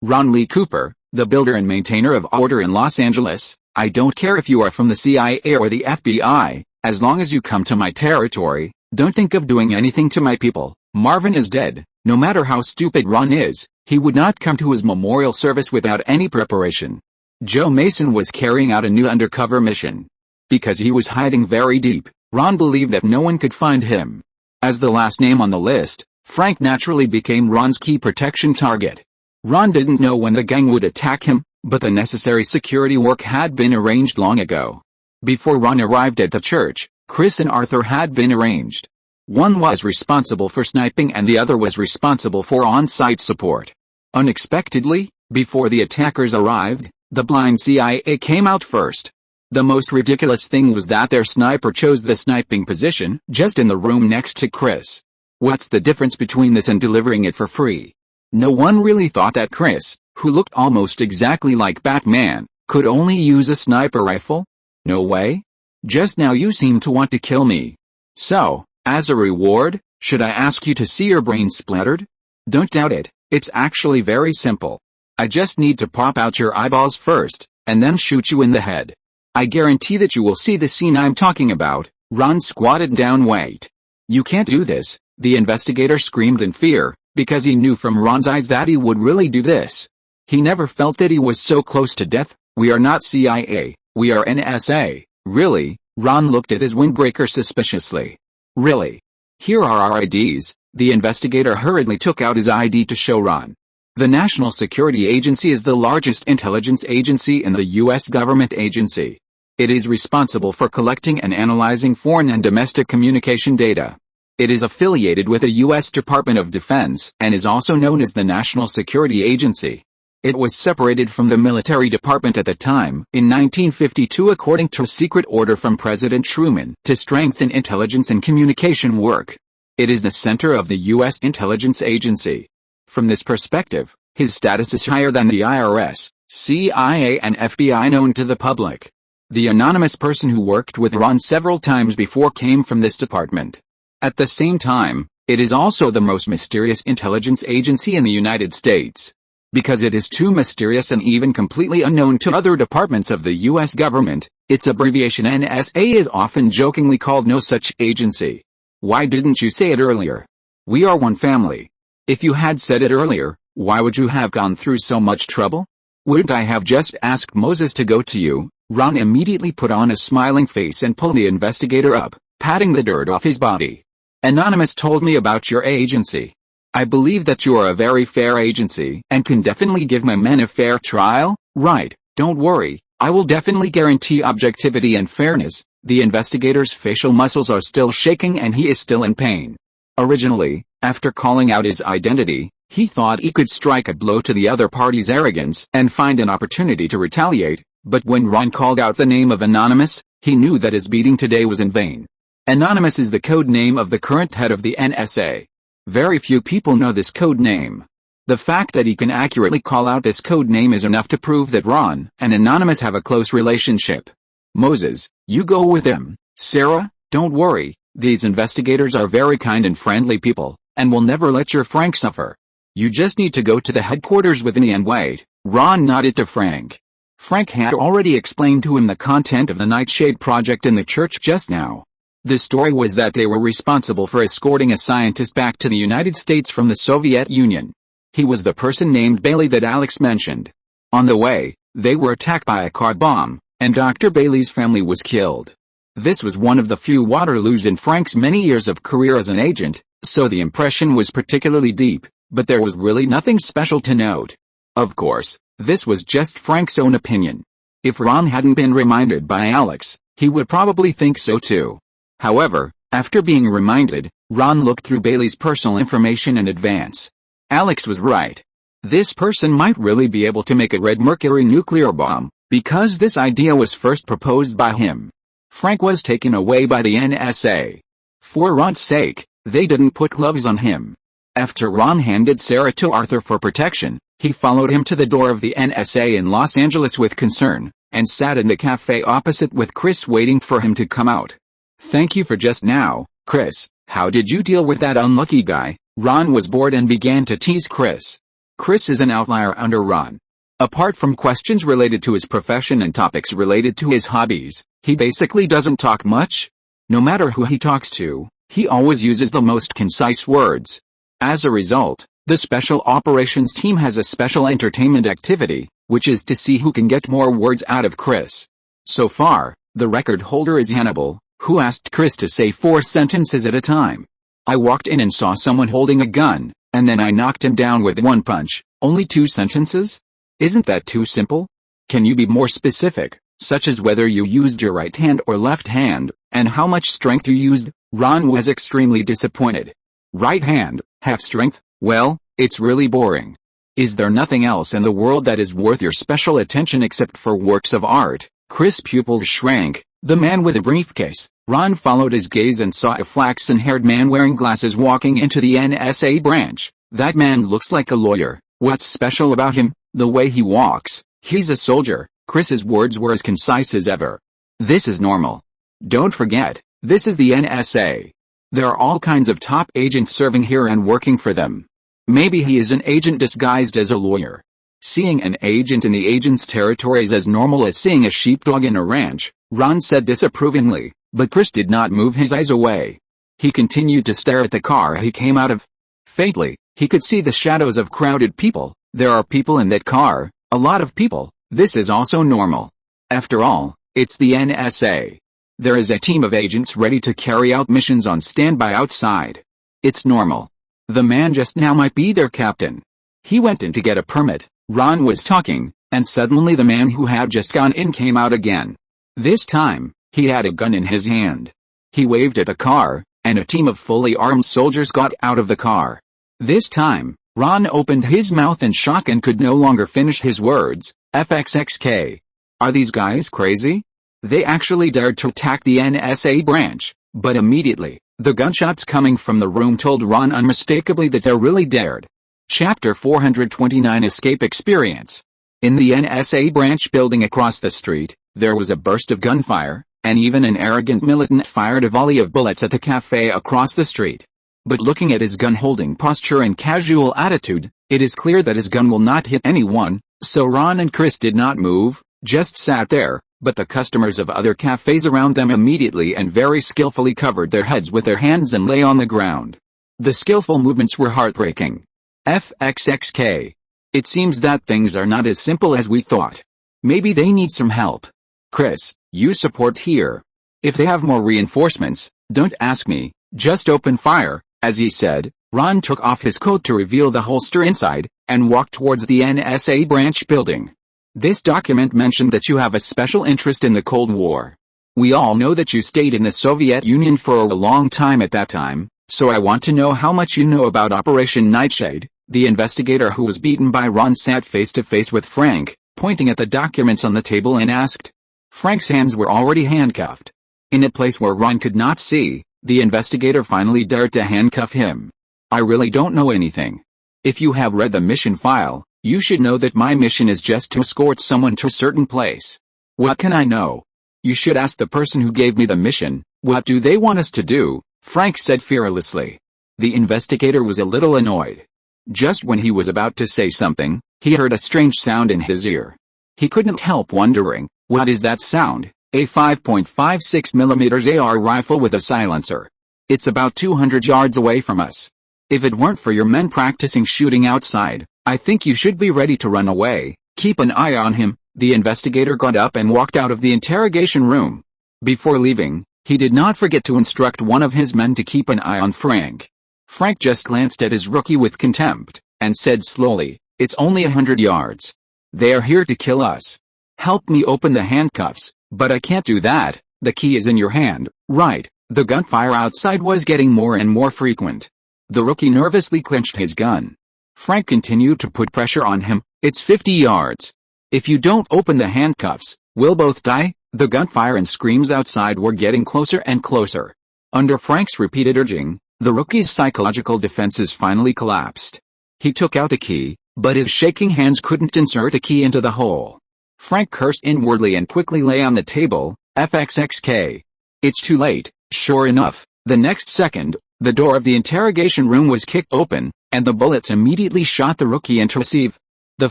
Ron Lee Cooper, the builder and maintainer of order in Los Angeles, I don't care if you are from the CIA or the FBI, as long as you come to my territory, don't think of doing anything to my people. Marvin is dead. No matter how stupid Ron is, he would not come to his memorial service without any preparation. Joe Mason was carrying out a new undercover mission. Because he was hiding very deep, Ron believed that no one could find him. As the last name on the list, Frank naturally became Ron's key protection target. Ron didn't know when the gang would attack him, but the necessary security work had been arranged long ago. Before Ron arrived at the church, Chris and Arthur had been arranged. One was responsible for sniping and the other was responsible for on-site support. Unexpectedly, before the attackers arrived, the blind CIA came out first. The most ridiculous thing was that their sniper chose the sniping position just in the room next to Chris. What's the difference between this and delivering it for free? No one really thought that Chris, who looked almost exactly like Batman, could only use a sniper rifle? No way. Just now you seem to want to kill me. So, as a reward, should I ask you to see your brain splattered? Don't doubt it, it's actually very simple. I just need to pop out your eyeballs first, and then shoot you in the head. I guarantee that you will see the scene I'm talking about. Ron squatted down. Wait. You can't do this, the investigator screamed in fear, because he knew from Ron's eyes that he would really do this. He never felt that he was so close to death. We are not CIA, we are NSA. Really? Ron looked at his windbreaker suspiciously. Really? Here are our IDs. The investigator hurriedly took out his ID to show Ron. The National Security Agency is the largest intelligence agency in the U.S. government agency. It is responsible for collecting and analyzing foreign and domestic communication data. It is affiliated with the U.S. Department of Defense and is also known as the National Security Agency. It was separated from the military department at the time, in 1952 according to a secret order from President Truman, to strengthen intelligence and communication work. It is the center of the U.S. intelligence agency. From this perspective, his status is higher than the IRS, CIA and FBI known to the public. The anonymous person who worked with Ron several times before came from this department. At the same time, it is also the most mysterious intelligence agency in the United States. Because it is too mysterious and even completely unknown to other departments of the U.S. government, its abbreviation NSA is often jokingly called no such agency. Why didn't you say it earlier? We are one family. If you had said it earlier, why would you have gone through so much trouble? Wouldn't I have just asked Moses to go to you? Ron immediately put on a smiling face and pulled the investigator up, patting the dirt off his body. Anonymous told me about your agency. I believe that you are a very fair agency and can definitely give my men a fair trial, right? Don't worry, I will definitely guarantee objectivity and fairness. The investigator's facial muscles are still shaking and he is still in pain. Originally, after calling out his identity, He thought he could strike a blow to the other party's arrogance and find an opportunity to retaliate, but when Ron called out the name of Anonymous, he knew that his beating today was in vain. Anonymous is the code name of the current head of the NSA. Very few people know this code name. The fact that he can accurately call out this code name is enough to prove that Ron and Anonymous have a close relationship. Moses, you go with him. Sarah, don't worry, these investigators are very kind and friendly people, and will never let your Frank suffer. You just need to go to the headquarters with me and wait. Ron nodded to Frank. Frank had already explained to him the content of the Nightshade project in the church just now. The story was that they were responsible for escorting a scientist back to the United States from the Soviet Union. He was the person named Bailey that Alex mentioned. On the way, they were attacked by a car bomb, and Dr. Bailey's family was killed. This was one of the few Waterloos in Frank's many years of career as an agent, so the impression was particularly deep, but there was really nothing special to note. Of course, this was just Frank's own opinion. If Ron hadn't been reminded by Alex, he would probably think so too. However, after being reminded, Ron looked through Bailey's personal information in advance. Alex was right. This person might really be able to make a red mercury nuclear bomb, because this idea was first proposed by him. Frank was taken away by the NSA. For Ron's sake, they didn't put gloves on him. After Ron handed Sarah to Arthur for protection, he followed him to the door of the NSA in Los Angeles with concern, and sat in the cafe opposite with Chris waiting for him to come out. Thank you for just now, Chris. How did you deal with that unlucky guy? Ron was bored and began to tease Chris. Chris is an outlier under Ron. Apart from questions related to his profession and topics related to his hobbies, he basically doesn't talk much. No matter who he talks to, he always uses the most concise words. As a result, the Special Operations Team has a special entertainment activity, which is to see who can get more words out of Chris. So far, the record holder is Hannibal, who asked Chris to say 4 sentences at a time. I walked in and saw someone holding a gun, and then I knocked him down with one punch. Only 2 sentences? Isn't that too simple? Can you be more specific, such as whether you used your right hand or left hand, and how much strength you used? Ron was extremely disappointed. Right hand, half strength? Well, it's really boring. Is there nothing else in the world that is worth your special attention except for works of art? Chris' pupils shrank. The man with a briefcase. Ron followed his gaze and saw a flaxen-haired man wearing glasses walking into the NSA branch. That man looks like a lawyer. What's special about him? The way he walks. He's a soldier. Chris's words were as concise as ever. This is normal. Don't forget, this is the NSA. There are all kinds of top agents serving here and working for them. Maybe he is an agent disguised as a lawyer. Seeing an agent in the agent's territory is as normal as seeing a sheepdog in a ranch, Ron said disapprovingly, but Chris did not move his eyes away. He continued to stare at the car he came out of. Faintly, he could see the shadows of crowded people. There are people in that car, a lot of people. This is also normal. After all, it's the NSA. There is a team of agents ready to carry out missions on standby outside. It's normal. The man just now might be their captain. He went in to get a permit. Ron was talking, and suddenly the man who had just gone in came out again. This time, he had a gun in his hand. He waved at the car, and a team of fully armed soldiers got out of the car. This time, Ron opened his mouth in shock and could no longer finish his words. FXXK. Are these guys crazy? They actually dared to attack the NSA branch, but immediately, the gunshots coming from the room told Ron unmistakably that they really dared. Chapter 429 Escape Experience. In the NSA branch building across the street, there was a burst of gunfire, and even an arrogant militant fired a volley of bullets at the cafe across the street. But looking at his gun-holding posture and casual attitude, it is clear that his gun will not hit anyone, so Ron and Chris did not move, just sat there, but the customers of other cafes around them immediately and very skillfully covered their heads with their hands and lay on the ground. The skillful movements were heartbreaking. FXXK. It seems that things are not as simple as we thought. Maybe they need some help. Chris, you support here. If they have more reinforcements, don't ask me, just open fire. As he said, Ron took off his coat to reveal the holster inside, and walked towards the NSA branch building. This document mentioned that you have a special interest in the Cold War. We all know that you stayed in the Soviet Union for a long time at that time, so I want to know how much you know about Operation Nightshade. The investigator who was beaten by Ron sat face to face with Frank, pointing at the documents on the table and asked. Frank's hands were already handcuffed. In a place where Ron could not see, the investigator finally dared to handcuff him. I really don't know anything. If you have read the mission file, you should know that my mission is just to escort someone to a certain place. What can I know? You should ask the person who gave me the mission. What do they want us to do? Frank said fearlessly. The investigator was a little annoyed. Just when he was about to say something, he heard a strange sound in his ear. He couldn't help wondering, what is that sound? A 5.56mm AR rifle with a silencer. It's about 200 yards away from us. If it weren't for your men practicing shooting outside, I think you should be ready to run away. Keep an eye on him. The investigator got up and walked out of the interrogation room. Before leaving, he did not forget to instruct one of his men to keep an eye on Frank. Frank just glanced at his rookie with contempt, and said slowly, it's only 100 yards. They are here to kill us. Help me open the handcuffs, but I can't do that. The key is in your hand, right? The gunfire outside was getting more and more frequent. The rookie nervously clenched his gun. Frank continued to put pressure on him. It's 50 yards. If you don't open the handcuffs, we'll both die. The gunfire and screams outside were getting closer and closer. Under Frank's repeated urging, the rookie's psychological defenses finally collapsed. He took out a key, but his shaking hands couldn't insert a key into the hole. Frank cursed inwardly and quickly lay on the table. FXXK. It's too late. Sure enough, the next second, the door of the interrogation room was kicked open, and the bullets immediately shot the rookie into receive. The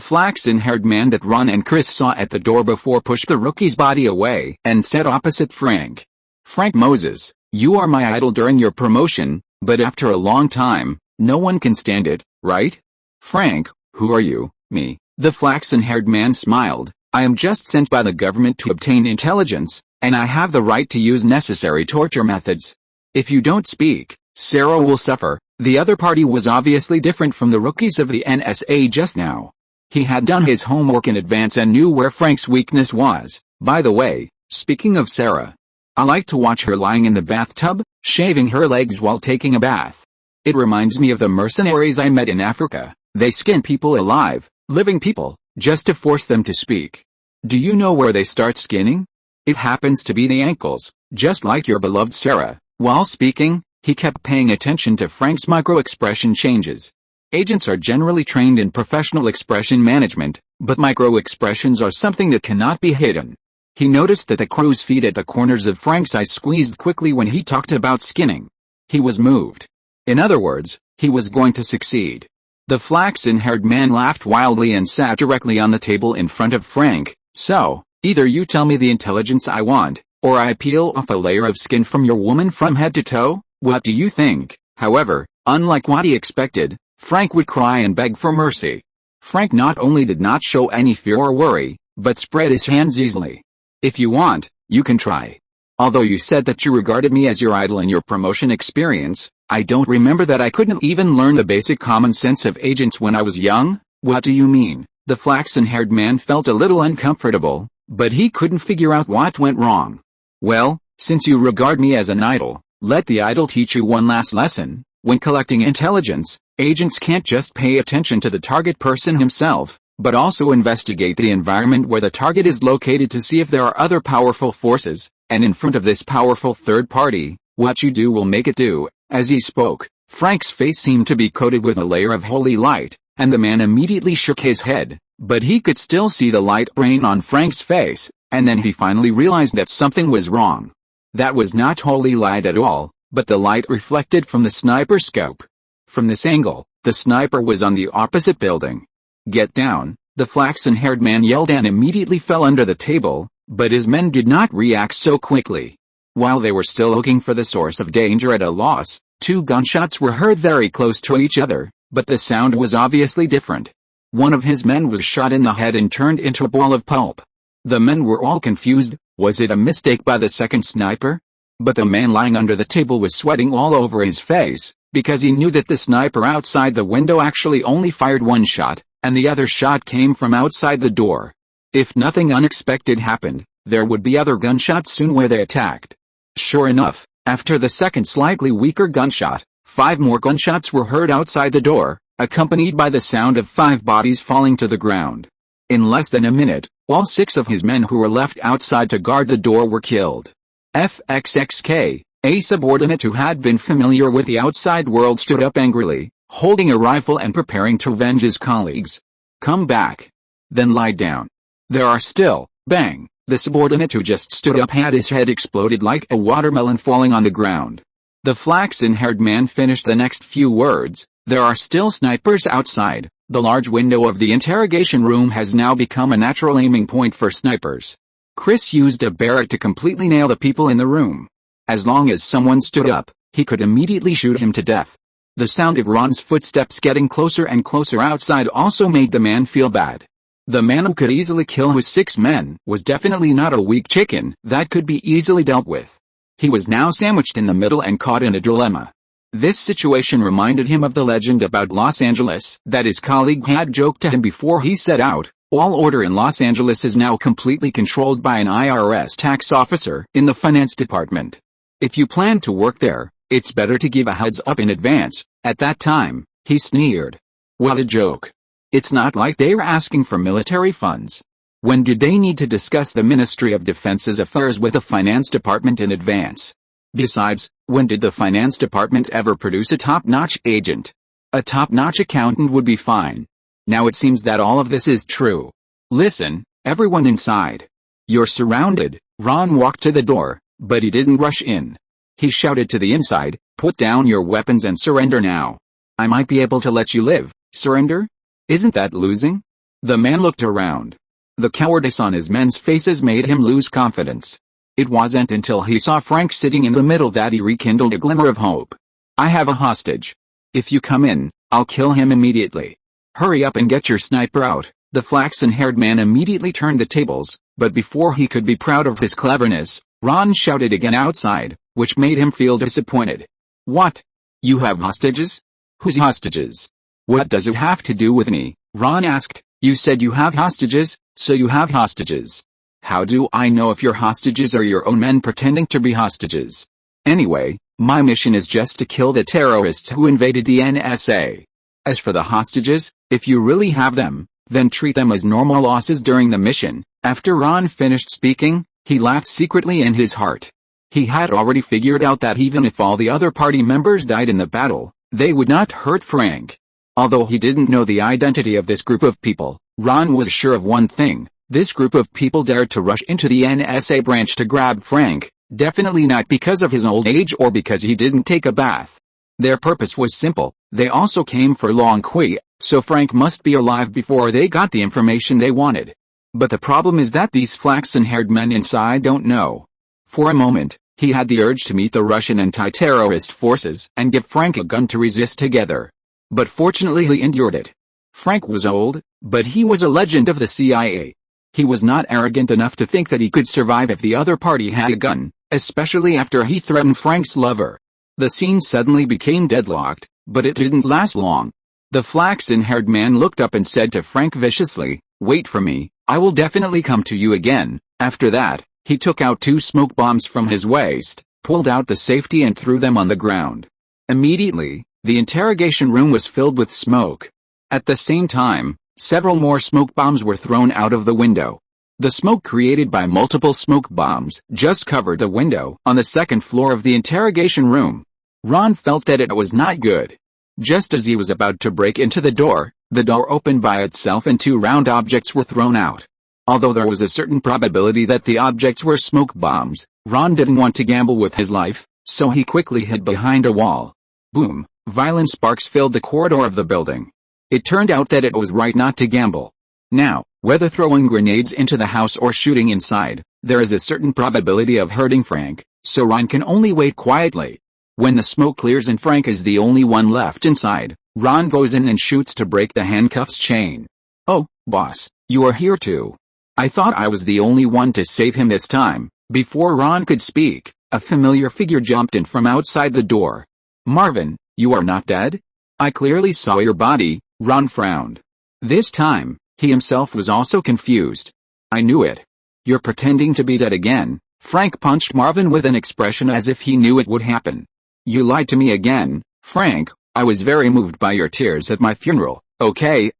flaxen-haired man that Ron and Chris saw at the door before pushed the rookie's body away and sat opposite Frank. Frank Moses, you are my idol during your promotion, but after a long time, no one can stand it, right? Frank, who are you? Me. The flaxen-haired man smiled. I am just sent by the government to obtain intelligence, and I have the right to use necessary torture methods. If you don't speak, Sarah will suffer. The other party was obviously different from the rookies of the NSA just now. He had done his homework in advance and knew where Frank's weakness was. By the way, speaking of Sarah, I like to watch her lying in the bathtub, shaving her legs while taking a bath. It reminds me of the mercenaries I met in Africa. They skin people alive, living people, just to force them to speak. Do you know where they start skinning? It happens to be the ankles, just like your beloved Sarah. While speaking, he kept paying attention to Frank's micro-expression changes. Agents are generally trained in professional expression management, but micro-expressions are something that cannot be hidden. He noticed that the crow's feet at the corners of Frank's eyes squeezed quickly when he talked about skinning. He was moved. In other words, he was going to succeed. The flaxen-haired man laughed wildly and sat directly on the table in front of Frank. So, either you tell me the intelligence I want, or I peel off a layer of skin from your woman from head to toe? What do you think? However, unlike what he expected, Frank would cry and beg for mercy. Frank not only did not show any fear or worry, but spread his hands easily. If you want, you can try. Although you said that you regarded me as your idol in your promotion experience, I don't remember that I couldn't even learn the basic common sense of agents when I was young. What do you mean? The flaxen-haired man felt a little uncomfortable, but he couldn't figure out what went wrong. Well, since you regard me as an idol, let the idol teach you one last lesson. When collecting intelligence, agents can't just pay attention to the target person himself, but also investigate the environment where the target is located to see if there are other powerful forces, and in front of this powerful third party, what you do will make it do. As he spoke, Frank's face seemed to be coated with a layer of holy light, and the man immediately shook his head, but he could still see the light rain on Frank's face, and then he finally realized that something was wrong. That was not holy light at all, but the light reflected from the sniper scope. From this angle, the sniper was on the opposite building. Get down, the flaxen-haired man yelled and immediately fell under the table, but his men did not react so quickly. While they were still looking for the source of danger at a loss, two gunshots were heard very close to each other, but the sound was obviously different. One of his men was shot in the head and turned into a ball of pulp. The men were all confused. Was it a mistake by the second sniper? But the man lying under the table was sweating all over his face, because he knew that the sniper outside the window actually only fired one shot, and the other shot came from outside the door. If nothing unexpected happened, there would be other gunshots soon where they attacked. Sure enough, after the second slightly weaker gunshot, 5 more gunshots were heard outside the door, accompanied by the sound of 5 bodies falling to the ground. In less than a minute, all 6 of his men who were left outside to guard the door were killed. FXXK, a subordinate who had been familiar with the outside world, stood up angrily, holding a rifle and preparing to avenge his colleagues. "Come back. Then lie down. There are still." Bang! The subordinate who just stood up had his head exploded like a watermelon falling on the ground. The flaxen-haired man finished the next few words. "There are still snipers outside. The large window of the interrogation room has now become a natural aiming point for snipers." Chris used a barrette to completely nail the people in the room. As long as someone stood up, he could immediately shoot him to death. The sound of Ron's footsteps getting closer and closer outside also made the man feel bad. The man who could easily kill his 6 men was definitely not a weak chicken that could be easily dealt with. He was now sandwiched in the middle and caught in a dilemma. This situation reminded him of the legend about Los Angeles that his colleague had joked to him before he set out. All order in Los Angeles is now completely controlled by an IRS tax officer in the finance department. If you plan to work there, it's better to give a heads up in advance. At that time, he sneered. What a joke. It's not like they're asking for military funds. When did they need to discuss the Ministry of Defense's affairs with the finance department in advance? Besides, when did the finance department ever produce a top-notch agent? A top-notch accountant would be fine. Now it seems that all of this is true. Listen, everyone inside. You're surrounded. Ron walked to the door, but he didn't rush in. He shouted to the inside, "Put down your weapons and surrender now. I might be able to let you live." Surrender? Isn't that losing? The man looked around. The cowardice on his men's faces made him lose confidence. It wasn't until he saw Frank sitting in the middle that he rekindled a glimmer of hope. "I have a hostage. If you come in, I'll kill him immediately. Hurry up and get your sniper out." The flaxen-haired man immediately turned the tables, but before he could be proud of his cleverness, Ron shouted again outside, which made him feel disappointed. "What? You have hostages? Whose hostages? What does it have to do with me?" Ron asked. "You said you have hostages, so you have hostages. How do I know if your hostages are your own men pretending to be hostages? Anyway, my mission is just to kill the terrorists who invaded the NSA. As for the hostages, if you really have them, then treat them as normal losses during the mission." After Ron finished speaking, he laughed secretly in his heart. He had already figured out that even if all the other party members died in the battle, they would not hurt Frank. Although he didn't know the identity of this group of people, Ron was sure of one thing. This group of people dared to rush into the NSA branch to grab Frank, definitely not because of his old age or because he didn't take a bath. Their purpose was simple. They also came for Long Kui, so Frank must be alive before they got the information they wanted. But the problem is that these flaxen-haired men inside don't know. For a moment, he had the urge to meet the Russian anti-terrorist forces and give Frank a gun to resist together. But fortunately he endured it. Frank was old, but he was a legend of the CIA. He was not arrogant enough to think that he could survive if the other party had a gun, especially after he threatened Frank's lover. The scene suddenly became deadlocked, but it didn't last long. The flaxen-haired man looked up and said to Frank viciously, "Wait for me, I will definitely come to you again." After that, he took out 2 smoke bombs from his waist, pulled out the safety and threw them on the ground. Immediately, the interrogation room was filled with smoke. At the same time, several more smoke bombs were thrown out of the window. The smoke created by multiple smoke bombs just covered the window on the 2nd floor of the interrogation room. Ron felt that it was not good. Just as he was about to break into the door opened by itself and 2 round objects were thrown out. Although there was a certain probability that the objects were smoke bombs, Ron didn't want to gamble with his life, so he quickly hid behind a wall. Boom! Violent sparks filled the corridor of the building. It turned out that it was right not to gamble. Now, whether throwing grenades into the house or shooting inside, there is a certain probability of hurting Frank, so Ron can only wait quietly. When the smoke clears and Frank is the only one left inside, Ron goes in and shoots to break the handcuffs chain. "Oh, boss, you are here too. I thought I was the only one to save him this time." Before Ron could speak, a familiar figure jumped in from outside the door. "Marvin, you are not dead? I clearly saw your body." Ron frowned. This time, he himself was also confused. "I knew it. You're pretending to be dead again." Frank punched Marvin with an expression as if he knew it would happen. "You lied to me again, Frank. I was very moved by your tears at my funeral. Okay.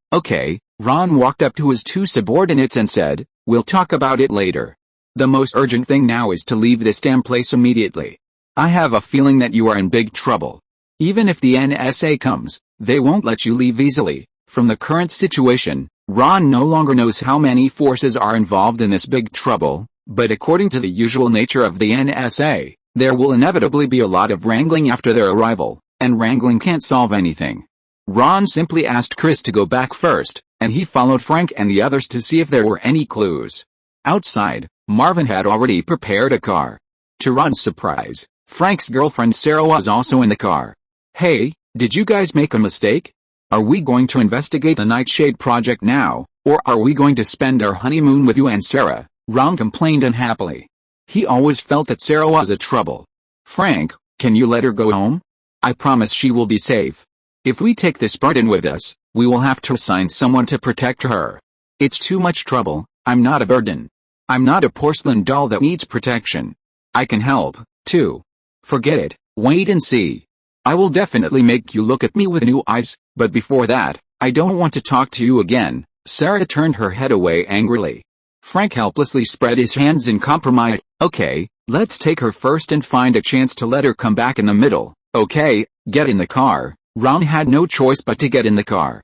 Ron walked up to his two subordinates and said, "We'll talk about it later. The most urgent thing now is to leave this damn place immediately. I have a feeling that you are in big trouble. Even if the NSA comes, they won't let you leave easily." From the current situation, Ron no longer knows how many forces are involved in this big trouble, but according to the usual nature of the NSA, there will inevitably be a lot of wrangling after their arrival, and wrangling can't solve anything. Ron simply asked Chris to go back first, and he followed Frank and the others to see if there were any clues. Outside, Marvin had already prepared a car. To Ron's surprise, Frank's girlfriend Sarah was also in the car. "Hey, did you guys make a mistake? Are we going to investigate the Nightshade project now, or are we going to spend our honeymoon with you and Sarah?" Ron complained unhappily. He always felt that Sarah was a trouble. "Frank, can you let her go home? I promise she will be safe. If we take this burden with us, we will have to assign someone to protect her. It's too much trouble. I'm not a burden. I'm not a porcelain doll that needs protection. I can help, too. Forget it, wait and see. I will definitely make you look at me with new eyes, but before that, I don't want to talk to you again." Sarah turned her head away angrily. Frank helplessly spread his hands in compromise. "Okay, let's take her first and find a chance to let her come back in the middle." "Okay, get in the car." Ron had no choice but to get in the car.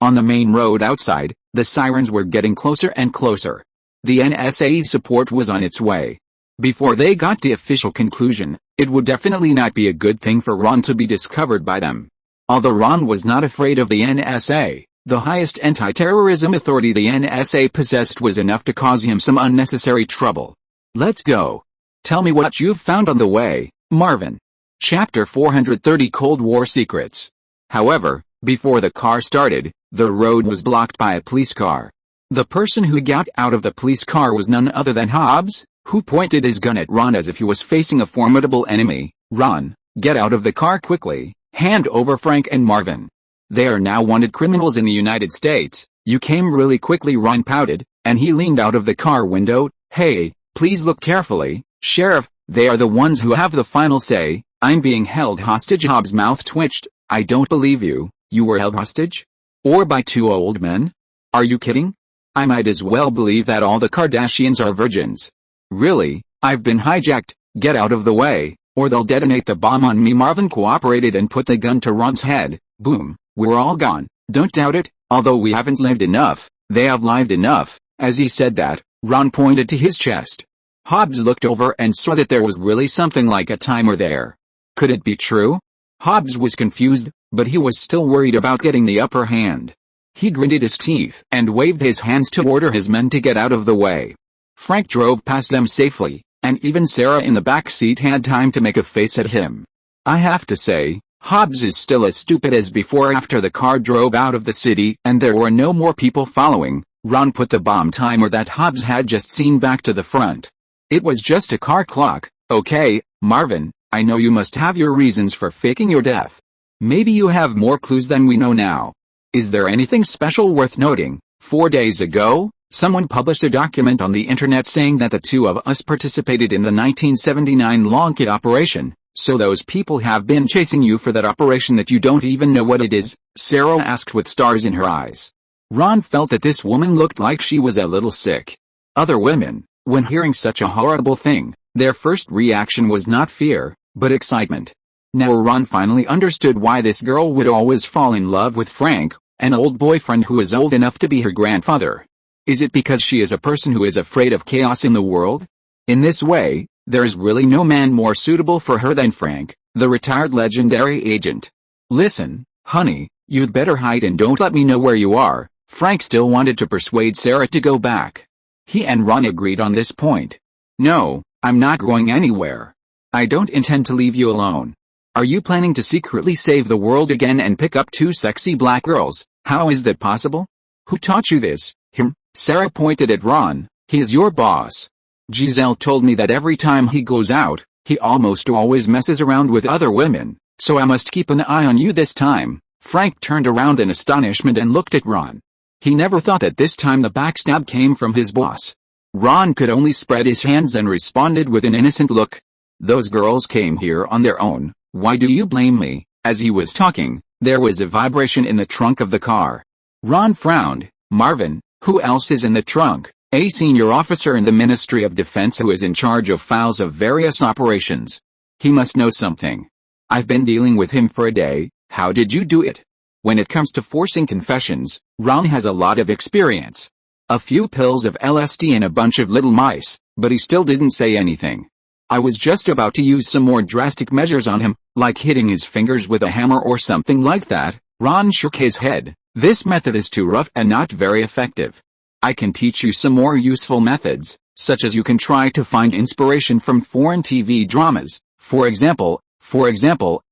On the main road outside, the sirens were getting closer and closer. The NSA's support was on its way. Before they got the official conclusion, it would definitely not be a good thing for Ron to be discovered by them. Although Ron was not afraid of the NSA, the highest anti-terrorism authority the NSA possessed was enough to cause him some unnecessary trouble. "Let's go. Tell me what you've found on the way, Marvin." Chapter 430 Cold War Secrets. However, before the car started, the road was blocked by a police car. The person who got out of the police car was none other than Hobbs, who pointed his gun at Ron as if he was facing a formidable enemy. "Ron, get out of the car quickly. Hand over Frank and Marvin. They are now wanted criminals in the United States." "You came really quickly," Ron pouted, and he leaned out of the car window. "Hey, please look carefully, Sheriff, they are the ones who have the final say. I'm being held hostage." Hobbs' mouth twitched. "I don't believe you. You were held hostage? Or by two old men? Are you kidding? I might as well believe that all the Kardashians are virgins. Really, I've been hijacked. Get out of the way, or they'll detonate the bomb on me." Marvin cooperated and put the gun to Ron's head. Boom, we're all gone. Don't doubt it, although we haven't lived enough, they have lived enough. As he said that, Ron pointed to his chest. Hobbs looked over and saw that there was really something like a timer there. Could it be true? Hobbs was confused, but he was still worried about getting the upper hand. He gritted his teeth and waved his hands to order his men to get out of the way. Frank drove past them safely, and even Sarah in the back seat had time to make a face at him. I have to say, Hobbs is still as stupid as before. After the car drove out of the city and there were no more people following, Ron put the bomb timer that Hobbs had just seen back to the front. It was just a car clock. "Okay, Marvin, I know you must have your reasons for faking your death. Maybe you have more clues than we know now. Is there anything special worth noting? 4 days ago, someone published a document on the internet saying that the two of us participated in the 1979 Lockheed operation, so those people have been chasing you for that operation that you don't even know what it is?" Sarah asked with stars in her eyes. Ron felt that this woman looked like she was a little sick. Other women, when hearing such a horrible thing, their first reaction was not fear, but excitement. Now Ron finally understood why this girl would always fall in love with Frank, an old boyfriend who is old enough to be her grandfather. Is it because she is a person who is afraid of chaos in the world? In this way, there's really no man more suitable for her than Frank, the retired legendary agent. "Listen, honey, you'd better hide and don't let me know where you are." Frank still wanted to persuade Sarah to go back. He and Ron agreed on this point. "No, I'm not going anywhere. I don't intend to leave you alone. Are you planning to secretly save the world again and pick up 2 sexy black girls? How is that possible? Who taught you this?" "Him." Sarah pointed at Ron. "He is your boss. Giselle told me that every time he goes out, he almost always messes around with other women, so I must keep an eye on you this time." Frank turned around in astonishment and looked at Ron. He never thought that this time the backstab came from his boss. Ron could only spread his hands and responded with an innocent look. "Those girls came here on their own. Why do you blame me? As he was talking, there was a vibration in the trunk of the car. Ron frowned. Marvin, who else is in the trunk? A senior officer in the Ministry of Defense who is in charge of files of various operations. He must know something. I've been dealing with him for a day. How did you do it? When it comes to forcing confessions, Ron has a lot of experience. A few pills of LSD and a bunch of little mice, but he still didn't say anything. I was just about to use some more drastic measures on him, like hitting his fingers with a hammer or something like that. Ron shook his head. This method is too rough and not very effective. I can teach you some more useful methods, such as you can try to find inspiration from foreign TV dramas. For example,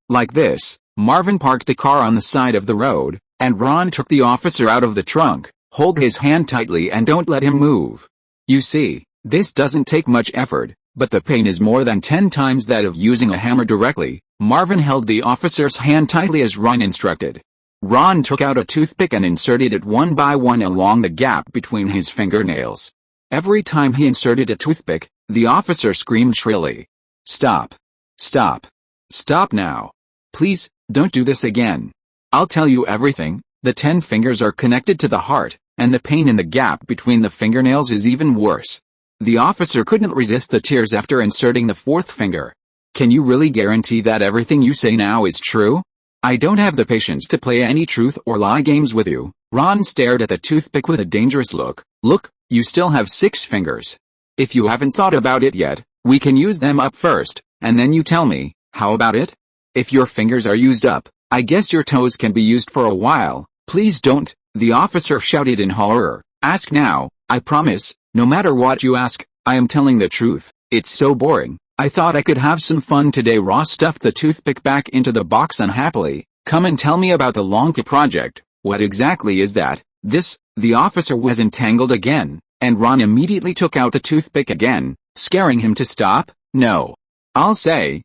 like this. Marvin parked the car on the side of the road, and Ron took the officer out of the trunk. Hold his hand tightly and don't let him move. You see, this doesn't take much effort, but the pain is more than 10 times that of using a hammer directly. Marvin held the officer's hand tightly as Ron instructed. Ron took out a toothpick and inserted it one by one along the gap between his fingernails. Every time he inserted a toothpick, the officer screamed shrilly. Stop. Stop. Stop now. Please, don't do this again. I'll tell you everything. The 10 fingers are connected to the heart, and the pain in the gap between the fingernails is even worse. The officer couldn't resist the tears after inserting the 4th finger. Can you really guarantee that everything you say now is true? I don't have the patience to play any truth or lie games with you. Ron stared at the toothpick with a dangerous look. Look, you still have 6 fingers. If you haven't thought about it yet, we can use them up first, and then you tell me. How about it? If your fingers are used up, I guess your toes can be used for a while. Please don't, the officer shouted in horror. Ask now, I promise, no matter what you ask, I am telling the truth. It's so boring. I thought I could have some fun today. Ross stuffed the toothpick back into the box unhappily. Come and tell me about the Lonka project. What exactly is that? The officer was entangled again, and Ron immediately took out the toothpick again, scaring him to stop. No. I'll say.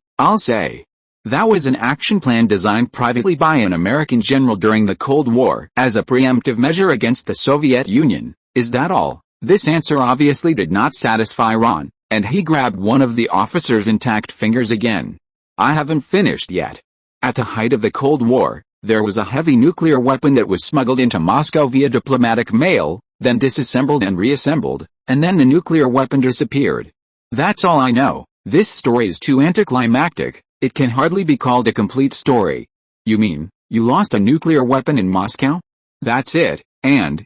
That was an action plan designed privately by an American general during the Cold War as a preemptive measure against the Soviet Union. Is that all? This answer obviously did not satisfy Ron, and he grabbed one of the officer's intact fingers again. I haven't finished yet. At the height of the Cold War, there was a heavy nuclear weapon that was smuggled into Moscow via diplomatic mail, then disassembled and reassembled, and then the nuclear weapon disappeared. That's all I know. This story is too anticlimactic. It can hardly be called a complete story. You mean, you lost a nuclear weapon in Moscow? That's it, and,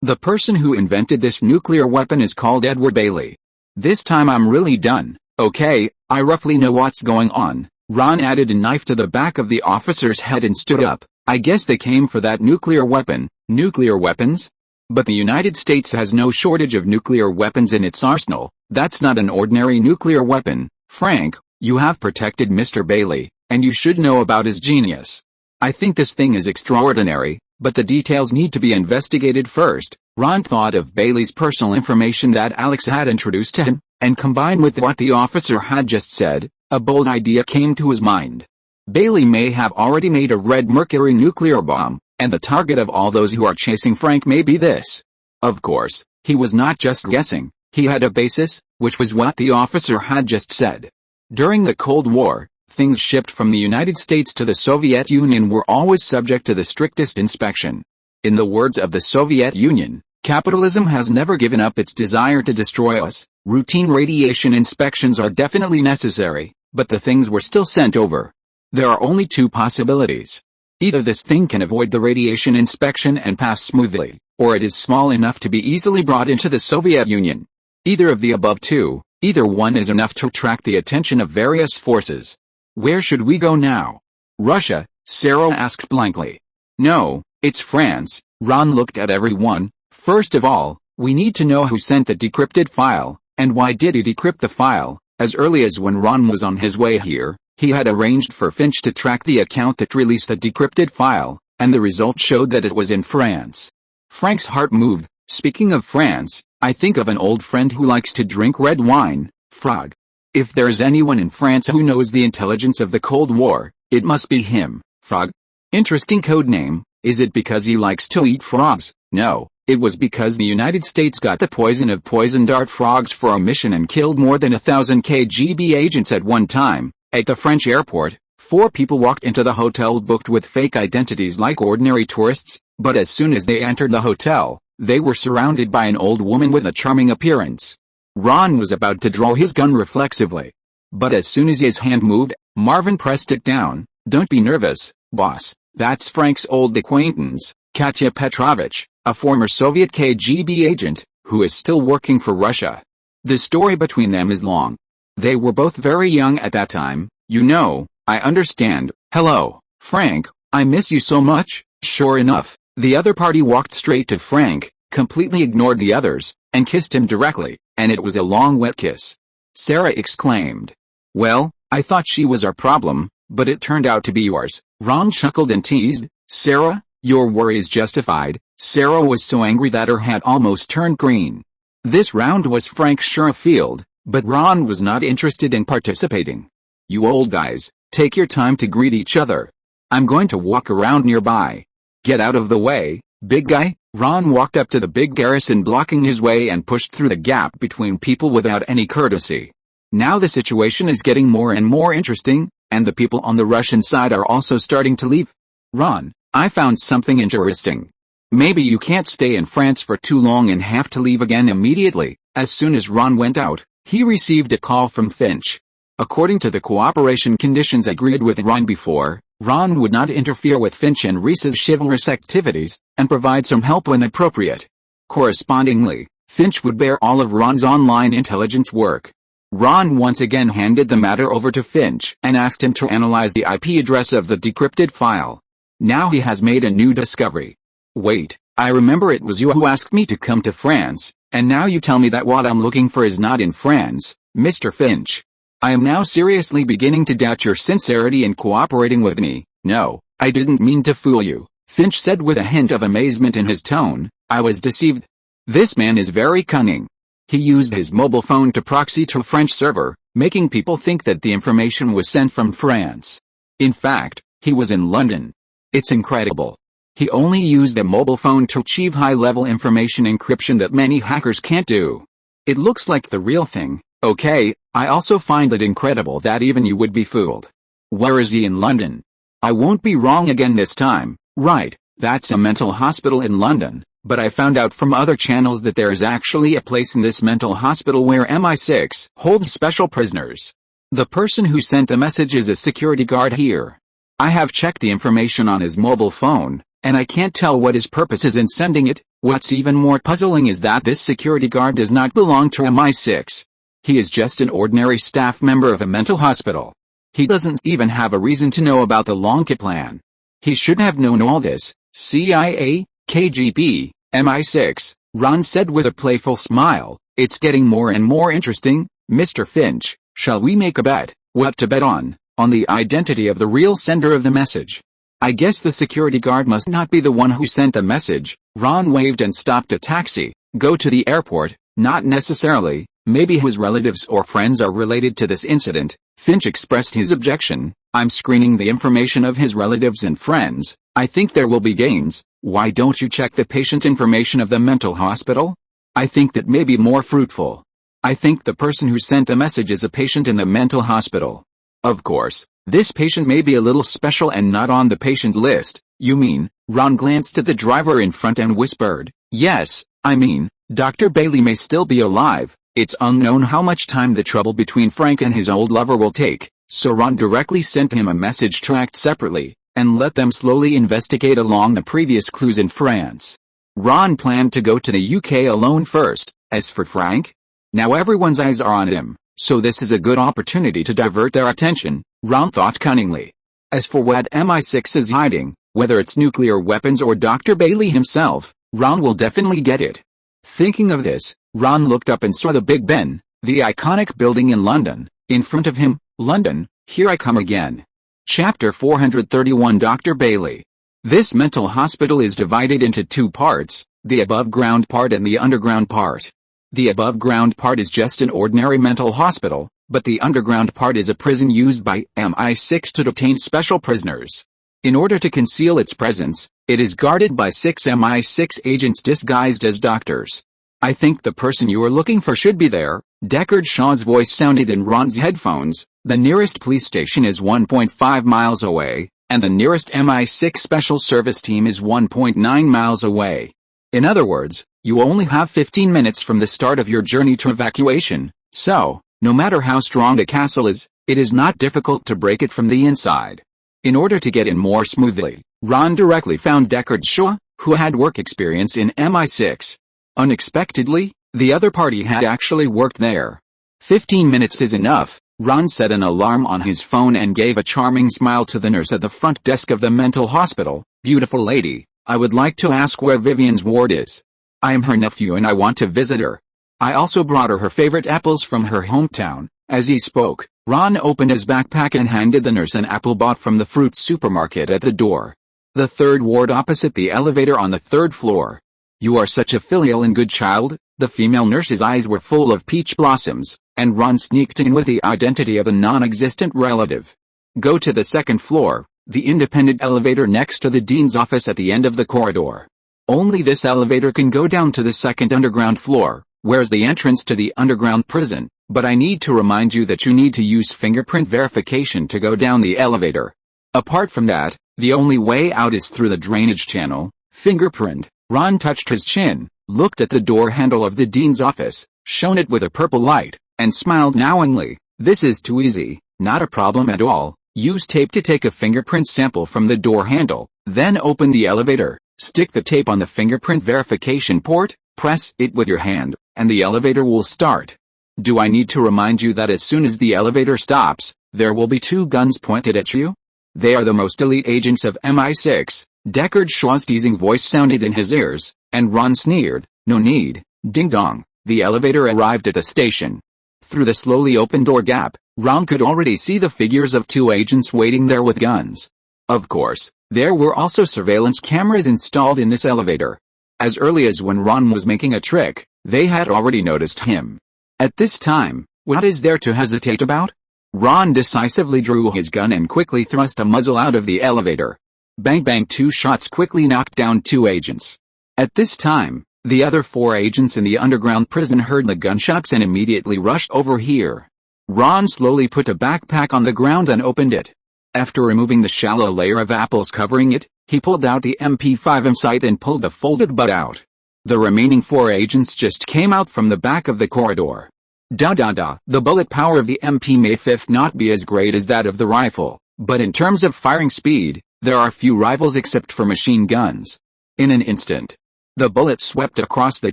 the person who invented this nuclear weapon is called Edward Bailey. This time I'm really done. Okay, I roughly know what's going on. Ron added a knife to the back of the officer's head and stood up. I guess they came for that nuclear weapon. Nuclear weapons? But the United States has no shortage of nuclear weapons in its arsenal. That's not an ordinary nuclear weapon. Frank, you have protected Mr. Bailey, and you should know about his genius. I think this thing is extraordinary, but the details need to be investigated first. Ron thought of Bailey's personal information that Alex had introduced to him, and combined with what the officer had just said, a bold idea came to his mind. Bailey may have already made a red mercury nuclear bomb, and the target of all those who are chasing Frank may be this. Of course, he was not just guessing, he had a basis, which was what the officer had just said. During the Cold War, things shipped from the United States to the Soviet Union were always subject to the strictest inspection. In the words of the Soviet Union, capitalism has never given up its desire to destroy us. Routine radiation inspections are definitely necessary, but the things were still sent over. There are only 2 possibilities. Either this thing can avoid the radiation inspection and pass smoothly, or it is small enough to be easily brought into the Soviet Union. Either of the above 2. Either one is enough to attract the attention of various forces. Where should we go now? Russia, Sarah asked blankly. No, it's France. Ron looked at everyone. First of all, we need to know who sent the decrypted file, and why did he decrypt the file. As early as when Ron was on his way here, he had arranged for Finch to track the account that released the decrypted file, and the result showed that it was in France. Frank's heart moved. Speaking of France, I think of an old friend who likes to drink red wine, Frog. If there's anyone in France who knows the intelligence of the Cold War, it must be him, Frog. Interesting code name. Is it because he likes to eat frogs? No, it was because the United States got the poison of poison dart frogs for a mission and killed more than 1,000 KGB agents at one time, at the French airport. 4 people walked into the hotel booked with fake identities like ordinary tourists, but as soon as they entered the hotel, they were surrounded by an old woman with a charming appearance. Ron was about to draw his gun reflexively. But as soon as his hand moved, Marvin pressed it down. "Don't be nervous, boss. That's Frank's old acquaintance, Katya Petrovich, a former Soviet KGB agent, who is still working for Russia. The story between them is long. They were both very young at that time, you know. I understand. Hello, Frank, I miss you so much." Sure enough, the other party walked straight to Frank, completely ignored the others, and kissed him directly, and it was a long wet kiss. Sarah exclaimed. "Well, I thought she was our problem, but it turned out to be yours." Ron chuckled and teased, "Sarah, your worry is justified." Sarah was so angry that her hat almost turned green. This round was Frank's sure field, but Ron was not interested in participating. "You old guys, take your time to greet each other. I'm going to walk around nearby. Get out of the way, big guy." Ron walked up to the big garrison blocking his way and pushed through the gap between people without any courtesy. Now the situation is getting more and more interesting, and the people on the Russian side are also starting to leave. "Ron, I found something interesting. Maybe you can't stay in France for too long and have to leave again immediately." As soon as Ron went out, he received a call from Finch. According to the cooperation conditions agreed with Ron before, Ron would not interfere with Finch and Reese's chivalrous activities, and provide some help when appropriate. Correspondingly, Finch would bear all of Ron's online intelligence work. Ron once again handed the matter over to Finch and asked him to analyze the IP address of the decrypted file. Now he has made a new discovery. "Wait, I remember it was you who asked me to come to France, and now you tell me that what I'm looking for is not in France, Mr. Finch. I am now seriously beginning to doubt your sincerity in cooperating with me." "No, I didn't mean to fool you," Finch said with a hint of amazement in his tone. "I was deceived. This man is very cunning. He used his mobile phone to proxy to a French server, making people think that the information was sent from France. In fact, he was in London. It's incredible. He only used a mobile phone to achieve high-level information encryption that many hackers can't do. It looks like the real thing." "Okay, I also find it incredible that even you would be fooled. Where is he in London?" "I won't be wrong again this time." "Right, that's a mental hospital in London, but I found out from other channels that there is actually a place in this mental hospital where MI6 holds special prisoners. The person who sent the message is a security guard here. I have checked the information on his mobile phone, and I can't tell what his purpose is in sending it. What's even more puzzling is that this security guard does not belong to MI6. He is just an ordinary staff member of a mental hospital. He doesn't even have a reason to know about the Lonka plan. He should have known all this." "CIA, KGB, MI6, Ron said with a playful smile. "It's getting more and more interesting, Mr. Finch. Shall we make a bet?" "What to bet on?" "On the identity of the real sender of the message." "I guess the security guard must not be the one who sent the message." Ron waved and stopped a taxi. "Go to the airport." "Not necessarily. Maybe his relatives or friends are related to this incident." Finch expressed his objection. "I'm screening the information of his relatives and friends. I think there will be gains. Why don't you check the patient information of the mental hospital? I think that may be more fruitful. I think the person who sent the message is a patient in the mental hospital. Of course, this patient may be a little special and not on the patient list." "You mean?" Ron glanced at the driver in front and whispered. "Yes, I mean, Dr. Bailey may still be alive. It's unknown how much time the trouble between Frank and his old lover will take, so Ron directly sent him a message tracked separately, and let them slowly investigate along the previous clues in France. Ron planned to go to the UK alone first. As for Frank, now everyone's eyes are on him, so this is a good opportunity to divert their attention, Ron thought cunningly. As for what MI6 is hiding, whether it's nuclear weapons or Dr. Bailey himself, Ron will definitely get it. Thinking of this, Ron looked up and saw the Big Ben, the iconic building in London. In front of him, "London, here I come again." Chapter 431 Dr. Bailey. This mental hospital is divided into 2 parts, the above-ground part and the underground part. The above-ground part is just an ordinary mental hospital, but the underground part is a prison used by MI6 to detain special prisoners. In order to conceal its presence, it is guarded by 6 MI6 agents disguised as doctors. "I think the person you are looking for should be there." Deckard Shaw's voice sounded in Ron's headphones. The nearest police station is 1.5 miles away, and the nearest MI6 special service team is 1.9 miles away. In other words, you only have 15 minutes from the start of your journey to evacuation, so, no matter how strong the castle is, it is not difficult to break it from the inside. In order to get in more smoothly, Ron directly found Deckard Shaw, who had work experience in MI6. Unexpectedly, the other party had actually worked there. 15 minutes is enough. Ron set an alarm on his phone and gave a charming smile to the nurse at the front desk of the mental hospital. "Beautiful lady, I would like to ask where Vivian's ward is. I am her nephew and I want to visit her. I also brought her favorite apples from her hometown." As he spoke, Ron opened his backpack and handed the nurse an apple bought from the fruit supermarket at the door. "The third ward opposite the elevator on the third floor." "You are such a filial and good child." The female nurse's eyes were full of peach blossoms, and Ron sneaked in with the identity of a non-existent relative. "Go to the second floor, the independent elevator next to the dean's office at the end of the corridor. Only this elevator can go down to the second underground floor, where's the entrance to the underground prison, but I need to remind you that you need to use fingerprint verification to go down the elevator. Apart from that, the only way out is through the drainage channel." Fingerprint. Ron touched his chin, looked at the door handle of the dean's office, shone it with a purple light, and smiled knowingly. "This is too easy, not a problem at all. Use tape to take a fingerprint sample from the door handle, then open the elevator, stick the tape on the fingerprint verification port, press it with your hand, and the elevator will start. Do I need to remind you that as soon as the elevator stops, there will be 2 guns pointed at you? They are the most elite agents of MI6. Deckard Shaw's teasing voice sounded in his ears, and Ron sneered. "No need." Ding dong. The elevator arrived at the station. Through the slowly opened door gap, Ron could already see the figures of 2 agents waiting there with guns. Of course, there were also surveillance cameras installed in this elevator. As early as when Ron was making a trick, they had already noticed him. At this time, what is there to hesitate about? Ron decisively drew his gun and quickly thrust a muzzle out of the elevator. Bang bang, 2 shots quickly knocked down 2 agents. At this time, the other 4 agents in the underground prison heard the gunshots and immediately rushed over here. Ron slowly put a backpack on the ground and opened it. After removing the shallow layer of apples covering it, he pulled out the MP5 sight and pulled the folded butt out. The remaining 4 agents just came out from the back of the corridor. The bullet power of the MP5 not be as great as that of the rifle, but in terms of firing speed, there are few rivals except for machine guns. In an instant, the bullet swept across the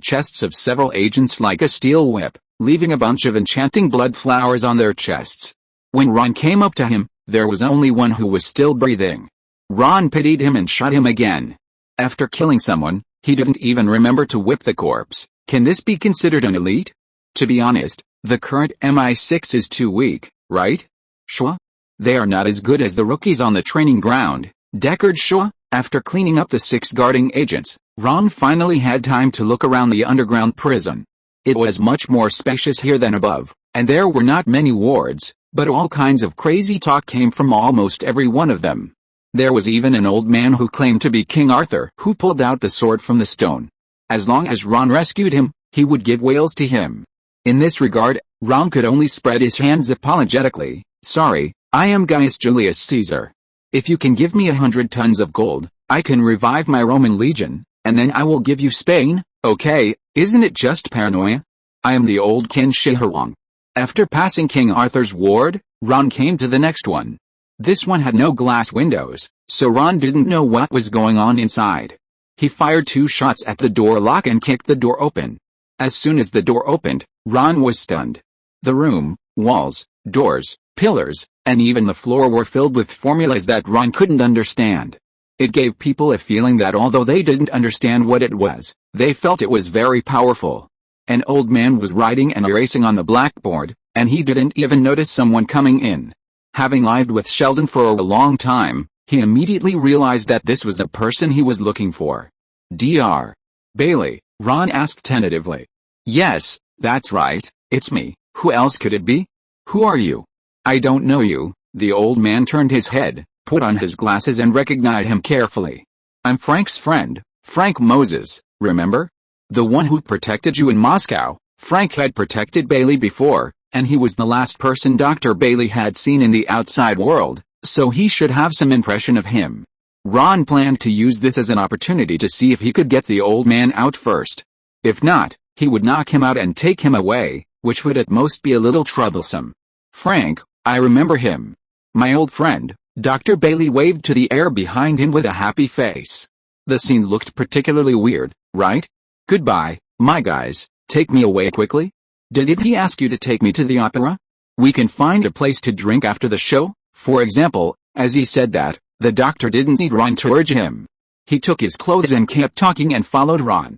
chests of several agents like a steel whip, leaving a bunch of enchanting blood flowers on their chests. When Ron came up to him, there was only one who was still breathing. Ron pitied him and shot him again. After killing someone, he didn't even remember to whip the corpse. Can this be considered an elite? To be honest, the current MI6 is too weak, right? Shaw? They are not as good as the rookies on the training ground. Deckard Shaw. After cleaning up the 6 guarding agents, Ron finally had time to look around the underground prison. It was much more spacious here than above, and there were not many wards, but all kinds of crazy talk came from almost every one of them. There was even an old man who claimed to be King Arthur who pulled out the sword from the stone. As long as Ron rescued him, he would give whales to him. In this regard, Ron could only spread his hands apologetically. "Sorry, I am Gaius Julius Caesar. If you can give me 100 tons of gold, I can revive my Roman legion, and then I will give you Spain." "Okay, isn't it just paranoia? I am the old King Shahrawang." After passing King Arthur's ward, Ron came to the next one. This one had no glass windows, so Ron didn't know what was going on inside. He fired 2 shots at the door lock and kicked the door open. As soon as the door opened, Ron was stunned. The room, walls, doors, pillars, and even the floor were filled with formulas that Ron couldn't understand. It gave people a feeling that although they didn't understand what it was, they felt it was very powerful. An old man was writing and erasing on the blackboard, and he didn't even notice someone coming in. Having lived with Sheldon for a long time, he immediately realized that this was the person he was looking for. "Dr. Bailey?" Ron asked tentatively. "Yes, that's right, it's me. Who else could it be? Who are you?" "I don't know you." The old man turned his head, put on his glasses and recognized him carefully. "I'm Frank's friend, Frank Moses, remember? The one who protected you in Moscow." Frank had protected Bailey before, and he was the last person Dr. Bailey had seen in the outside world, so he should have some impression of him. Ron planned to use this as an opportunity to see if he could get the old man out first. If not, he would knock him out and take him away, which would at most be a little troublesome. "Frank, I remember him. My old friend." Dr. Bailey waved to the air behind him with a happy face. The scene looked particularly weird, right? "Goodbye, my guys, take me away quickly. Did he ask you to take me to the opera? We can find a place to drink after the show?" For example, as he said that, the doctor didn't need Ron to urge him. He took his clothes and kept talking and followed Ron.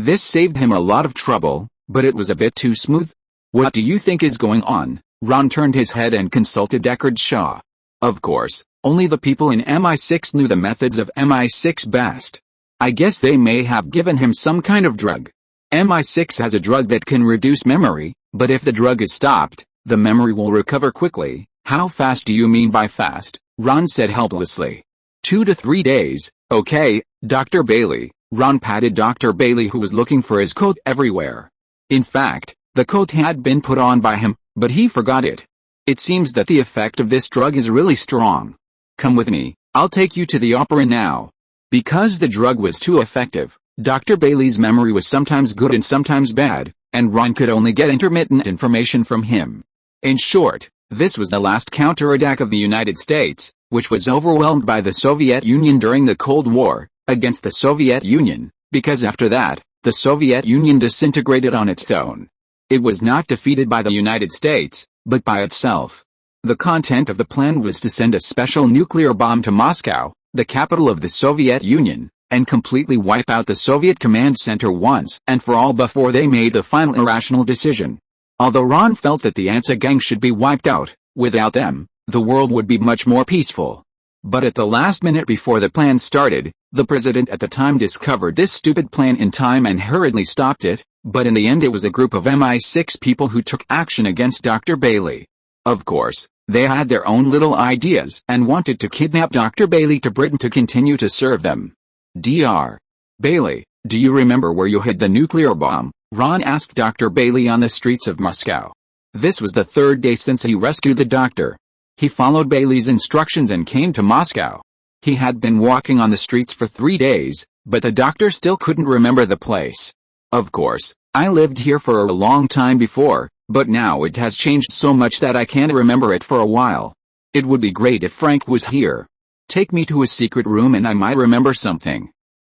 This saved him a lot of trouble, but it was a bit too smooth. "What do you think is going on?" Ron turned his head and consulted Deckard Shaw. Of course, only the people in MI6 knew the methods of MI6 best. I guess they may have given him some kind of drug. MI6 has a drug that can reduce memory, but if the drug is stopped, the memory will recover quickly. "How fast do you mean by fast?" Ron said helplessly. 2 to 3 days, okay, Dr. Bailey." Ron patted Dr. Bailey, who was looking for his coat everywhere. In fact, the coat had been put on by him, but he forgot it. "It seems that the effect of this drug is really strong. Come with me, I'll take you to the opera now." Because the drug was too effective, Dr. Bailey's memory was sometimes good and sometimes bad, and Ron could only get intermittent information from him. In short, this was the last counterattack of the United States, which was overwhelmed by the Soviet Union during the Cold War, against the Soviet Union, because after that, the Soviet Union disintegrated on its own. It was not defeated by the United States, but by itself. The content of the plan was to send a special nuclear bomb to Moscow, the capital of the Soviet Union, and completely wipe out the Soviet command center once and for all before they made the final irrational decision. Although Ron felt that the Ansa gang should be wiped out, without them, the world would be much more peaceful. But at the last minute before the plan started, the president at the time discovered this stupid plan in time and hurriedly stopped it, but in the end it was a group of MI6 people who took action against Dr. Bailey. Of course, they had their own little ideas and wanted to kidnap Dr. Bailey to Britain to continue to serve them. Dr. Bailey, do you remember where you hid the nuclear bomb? Ron asked Dr. Bailey on the streets of Moscow. This was the 3rd day since he rescued the doctor. He followed Bailey's instructions and came to Moscow. He had been walking on the streets for 3 days, but the doctor still couldn't remember the place. "Of course, I lived here for a long time before, but now it has changed so much that I can't remember it for a while. It would be great if Frank was here. Take me to his secret room and I might remember something.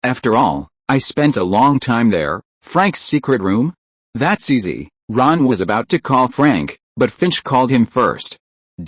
After all, I spent a long time there." "Frank's secret room? That's easy." Ron was about to call Frank, but Finch called him first.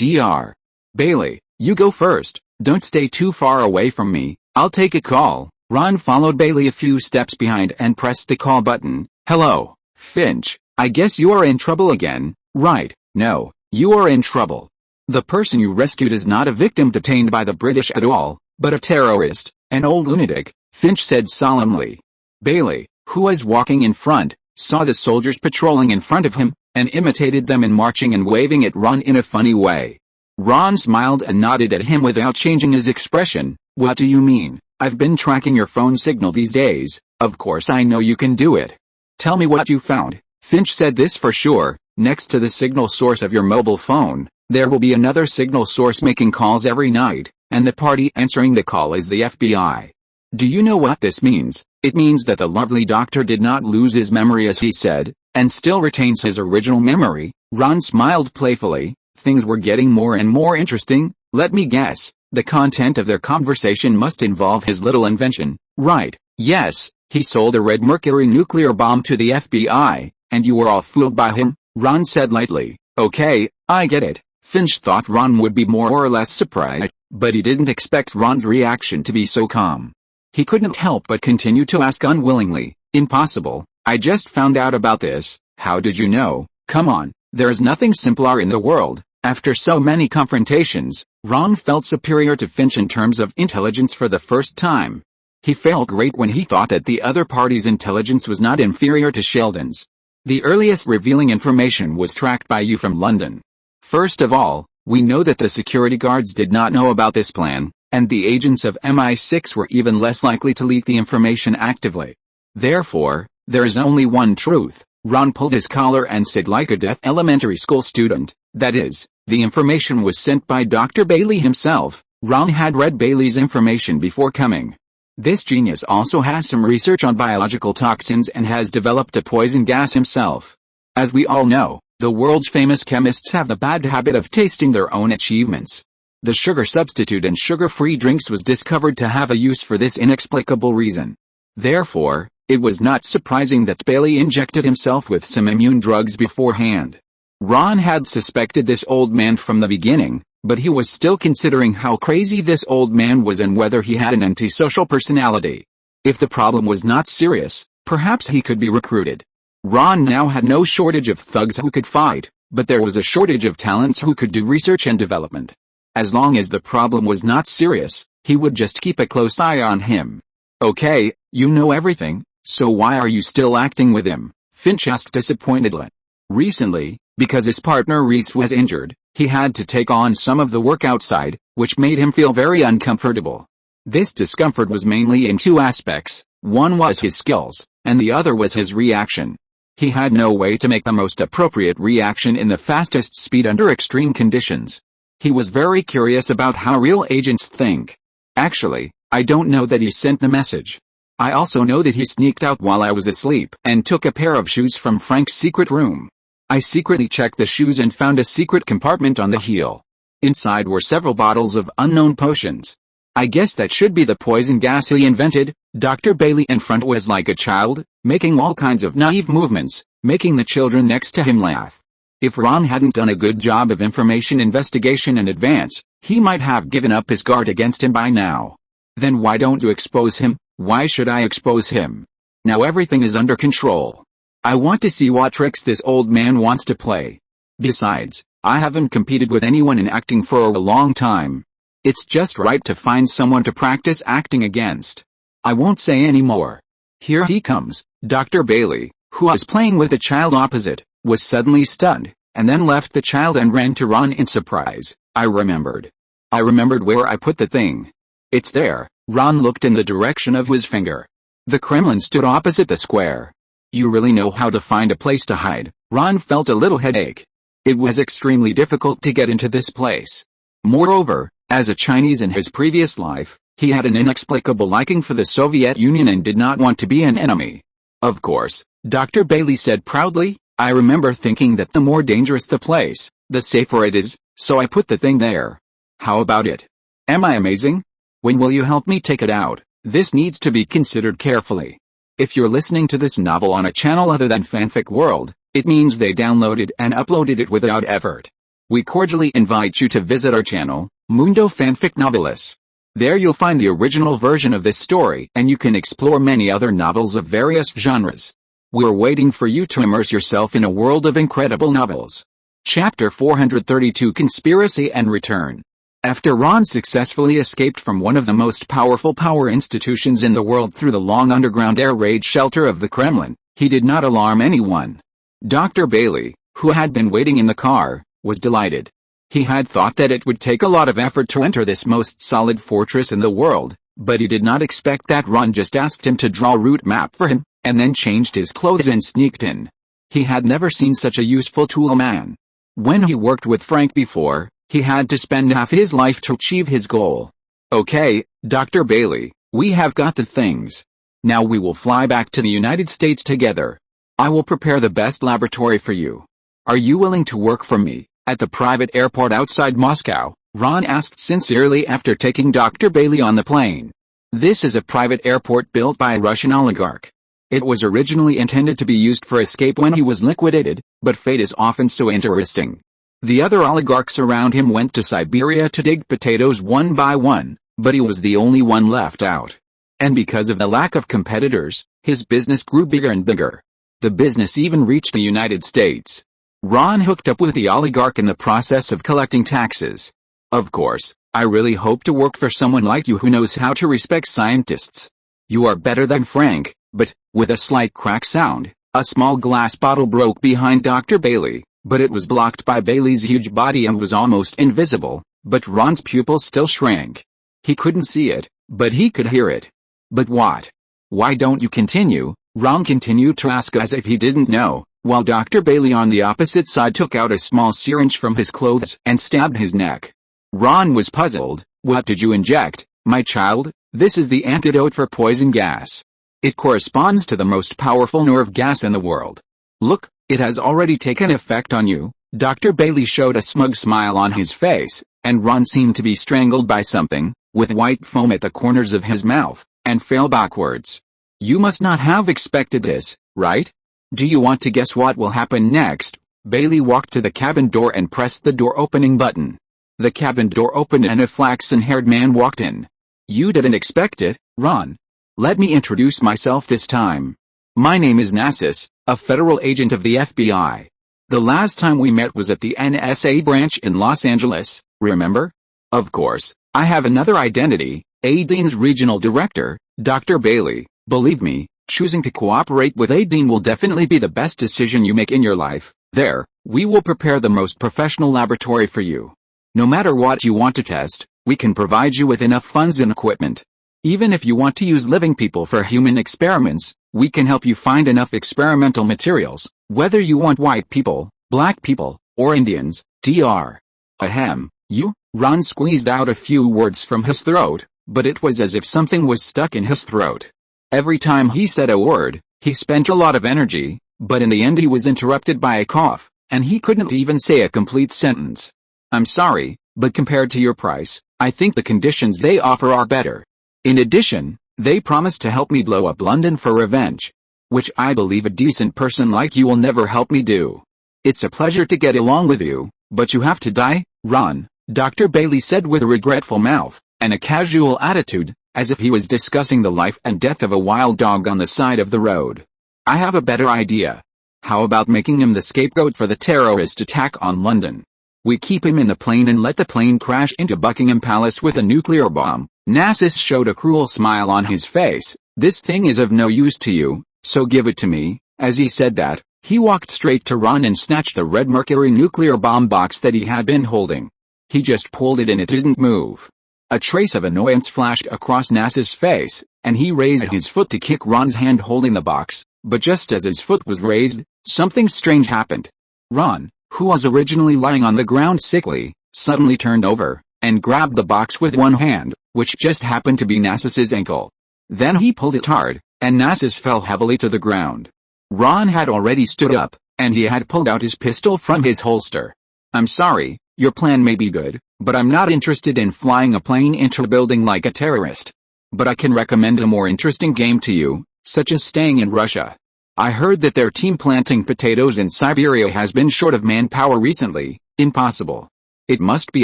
"Dr. Bailey, you go first. Don't stay too far away from me. I'll take a call." Ron followed Bailey a few steps behind and pressed the call button. "Hello, Finch. I guess you are in trouble again, right?" "No, you are in trouble. The person you rescued is not a victim detained by the British at all, but a terrorist, an old lunatic," Finch said solemnly. Bailey, who was walking in front, saw the soldiers patrolling in front of him, and imitated them in marching and waving at Ron in a funny way. Ron smiled and nodded at him without changing his expression. "What do you mean? I've been tracking your phone signal these days. Of course I know you can do it. Tell me what you found." Finch said, "This for sure, next to the signal source of your mobile phone, there will be another signal source making calls every night, and the party answering the call is the FBI. Do you know what this means? It means that the lovely doctor did not lose his memory as he said, and still retains his original memory." Ron smiled playfully. Things were getting more and more interesting. "Let me guess, the content of their conversation must involve his little invention, right?" "Yes, he sold a red mercury nuclear bomb to the FBI, and you were all fooled by him," Ron said lightly. "Okay, I get it." Finch thought Ron would be more or less surprised, but he didn't expect Ron's reaction to be so calm. He couldn't help but continue to ask unwillingly, "Impossible, I just found out about this. How did you know? Come on, there's nothing simpler in the world." After so many confrontations, Ron felt superior to Finch in terms of intelligence for the first time. He felt great when he thought that the other party's intelligence was not inferior to Sheldon's. The earliest revealing information was tracked by you from London. First of all, we know that the security guards did not know about this plan, and the agents of MI6 were even less likely to leak the information actively. Therefore, there is only one truth. Ron pulled his collar and said like a deaf elementary school student, "That is, the information was sent by Dr. Bailey himself." Ron had read Bailey's information before coming. This genius also has some research on biological toxins and has developed a poison gas himself. As we all know, the world's famous chemists have the bad habit of tasting their own achievements. The sugar substitute in sugar-free drinks was discovered to have a use for this inexplicable reason. Therefore, it was not surprising that Bailey injected himself with some immune drugs beforehand. Ron had suspected this old man from the beginning, but he was still considering how crazy this old man was and whether he had an antisocial personality. If the problem was not serious, perhaps he could be recruited. Ron now had no shortage of thugs who could fight, but there was a shortage of talents who could do research and development. As long as the problem was not serious, he would just keep a close eye on him. "Okay, you know everything, so why are you still acting with him?" Finch asked disappointedly. Recently, because his partner Reese was injured, he had to take on some of the work outside, which made him feel very uncomfortable. This discomfort was mainly in two aspects. One was his skills, and the other was his reaction. He had no way to make the most appropriate reaction in the fastest speed under extreme conditions. He was very curious about how real agents think. "Actually, I don't know that he sent the message. I also know that he sneaked out while I was asleep and took a pair of shoes from Frank's secret room. I secretly checked the shoes and found a secret compartment on the heel. Inside were several bottles of unknown potions. I guess that should be the poison gas he invented." Dr. Bailey in front was like a child, making all kinds of naive movements, making the children next to him laugh. If Ron hadn't done a good job of information investigation in advance, he might have given up his guard against him by now. "Then why don't you expose him?" "Why should I expose him? Now everything is under control. I want to see what tricks this old man wants to play. Besides, I haven't competed with anyone in acting for a long time. It's just right to find someone to practice acting against. I won't say any more." Here he comes. Dr. Bailey, who was playing with the child opposite, was suddenly stunned, and then left the child and ran to Ron in surprise. I remembered where I put the thing. It's there." Ron looked in the direction of his finger. The Kremlin stood opposite the square. "You really know how to find a place to hide." Ron felt a little headache. It was extremely difficult to get into this place. Moreover, as a Chinese in his previous life, he had an inexplicable liking for the Soviet Union and did not want to be an enemy. "Of course," Dr. Bailey said proudly, "I remember thinking that the more dangerous the place, the safer it is, so I put the thing there. How about it? Am I amazing? When will you help me take it out?" This needs to be considered carefully. If you're listening to this novel on a channel other than Fanfic World, it means they downloaded and uploaded it without effort. We cordially invite you to visit our channel, Mundo Fanfic Novelis. There you'll find the original version of this story and you can explore many other novels of various genres. We're waiting for you to immerse yourself in a world of incredible novels. Chapter 432 Conspiracy and Return. After Ron successfully escaped from one of the most powerful power institutions in the world through the long underground air raid shelter of the Kremlin, he did not alarm anyone. Dr. Bailey, who had been waiting in the car, was delighted. He had thought that it would take a lot of effort to enter this most solid fortress in the world, but he did not expect that Ron just asked him to draw a route map for him, and then changed his clothes and sneaked in. He had never seen such a useful tool man. When he worked with Frank before, he had to spend half his life to achieve his goal. "Okay, Dr. Bailey, we have got the things. Now we will fly back to the United States together. I will prepare the best laboratory for you. Are you willing to work for me?" At the private airport outside Moscow, Ron asked sincerely after taking Dr. Bailey on the plane. This is a private airport built by a Russian oligarch. It was originally intended to be used for escape when he was liquidated, but fate is often so interesting. The other oligarchs around him went to Siberia to dig potatoes one by one, but he was the only one left out. And because of the lack of competitors, his business grew bigger and bigger. The business even reached the United States. Ron hooked up with the oligarch in the process of collecting taxes. "Of course, I really hope to work for someone like you who knows how to respect scientists. You are better than Frank," but, with a slight crack sound, a small glass bottle broke behind Dr. Bailey, but it was blocked by Bailey's huge body and was almost invisible, but Ron's pupils still shrank. He couldn't see it, but he could hear it. "But what? Why don't you continue?" Ron continued to ask as if he didn't know. while Dr. Bailey on the opposite side took out a small syringe from his clothes and stabbed his neck. Ron was puzzled. "What did you inject, my child?" "This is the antidote for poison gas. It corresponds to the most powerful nerve gas in the world. Look, it has already taken effect on you." Dr. Bailey showed a smug smile on his face, and Ron seemed to be strangled by something, with white foam at the corners of his mouth, and fell backwards. "You must not have expected this, right? Do you want to guess what will happen next?" Bailey walked to the cabin door and pressed the door opening button. The cabin door opened and a flaxen-haired man walked in. "You didn't expect it, Ron. Let me introduce myself this time. My name is Narcissus, a federal agent of the FBI. The last time we met was at the NSA branch in Los Angeles, remember? Of course, I have another identity, Aiden's regional director, Dr. Bailey. Believe me, choosing to cooperate with Aiden will definitely be the best decision you make in your life. There, we will prepare the most professional laboratory for you. No matter what you want to test, we can provide you with enough funds and equipment. Even if you want to use living people for human experiments, we can help you find enough experimental materials, whether you want white people, black people, or Indians, Dr. Ahem, you?" Ron squeezed out a few words from his throat, but it was as if something was stuck in his throat. Every time he said a word, he spent a lot of energy, but in the end he was interrupted by a cough, and he couldn't even say a complete sentence. "I'm sorry, but compared to your price, I think the conditions they offer are better. In addition, they promised to help me blow up London for revenge. Which I believe a decent person like you will never help me do. It's a pleasure to get along with you, but you have to die, Ron," Dr. Bailey said with a regretful mouth, and a casual attitude, as if he was discussing the life and death of a wild dog on the side of the road. "I have a better idea. How about making him the scapegoat for the terrorist attack on London? We keep him in the plane and let the plane crash into Buckingham Palace with a nuclear bomb." Narcissus showed a cruel smile on his face. "This thing is of no use to you, so give it to me." As he said that, he walked straight to Ron and snatched the red mercury nuclear bomb box that he had been holding. He just pulled it and it didn't move. A trace of annoyance flashed across Narcissus' face, and he raised his foot to kick Ron's hand holding the box, but just as his foot was raised, something strange happened. Ron, who was originally lying on the ground sickly, suddenly turned over, and grabbed the box with one hand, which just happened to be Narcissus' ankle. Then he pulled it hard, and Narcissus fell heavily to the ground. Ron had already stood up, and he had pulled out his pistol from his holster. "I'm sorry, your plan may be good, but I'm not interested in flying a plane into a building like a terrorist. But I can recommend a more interesting game to you, such as staying in Russia. I heard that their team planting potatoes in Siberia has been short of manpower recently." "Impossible. It must be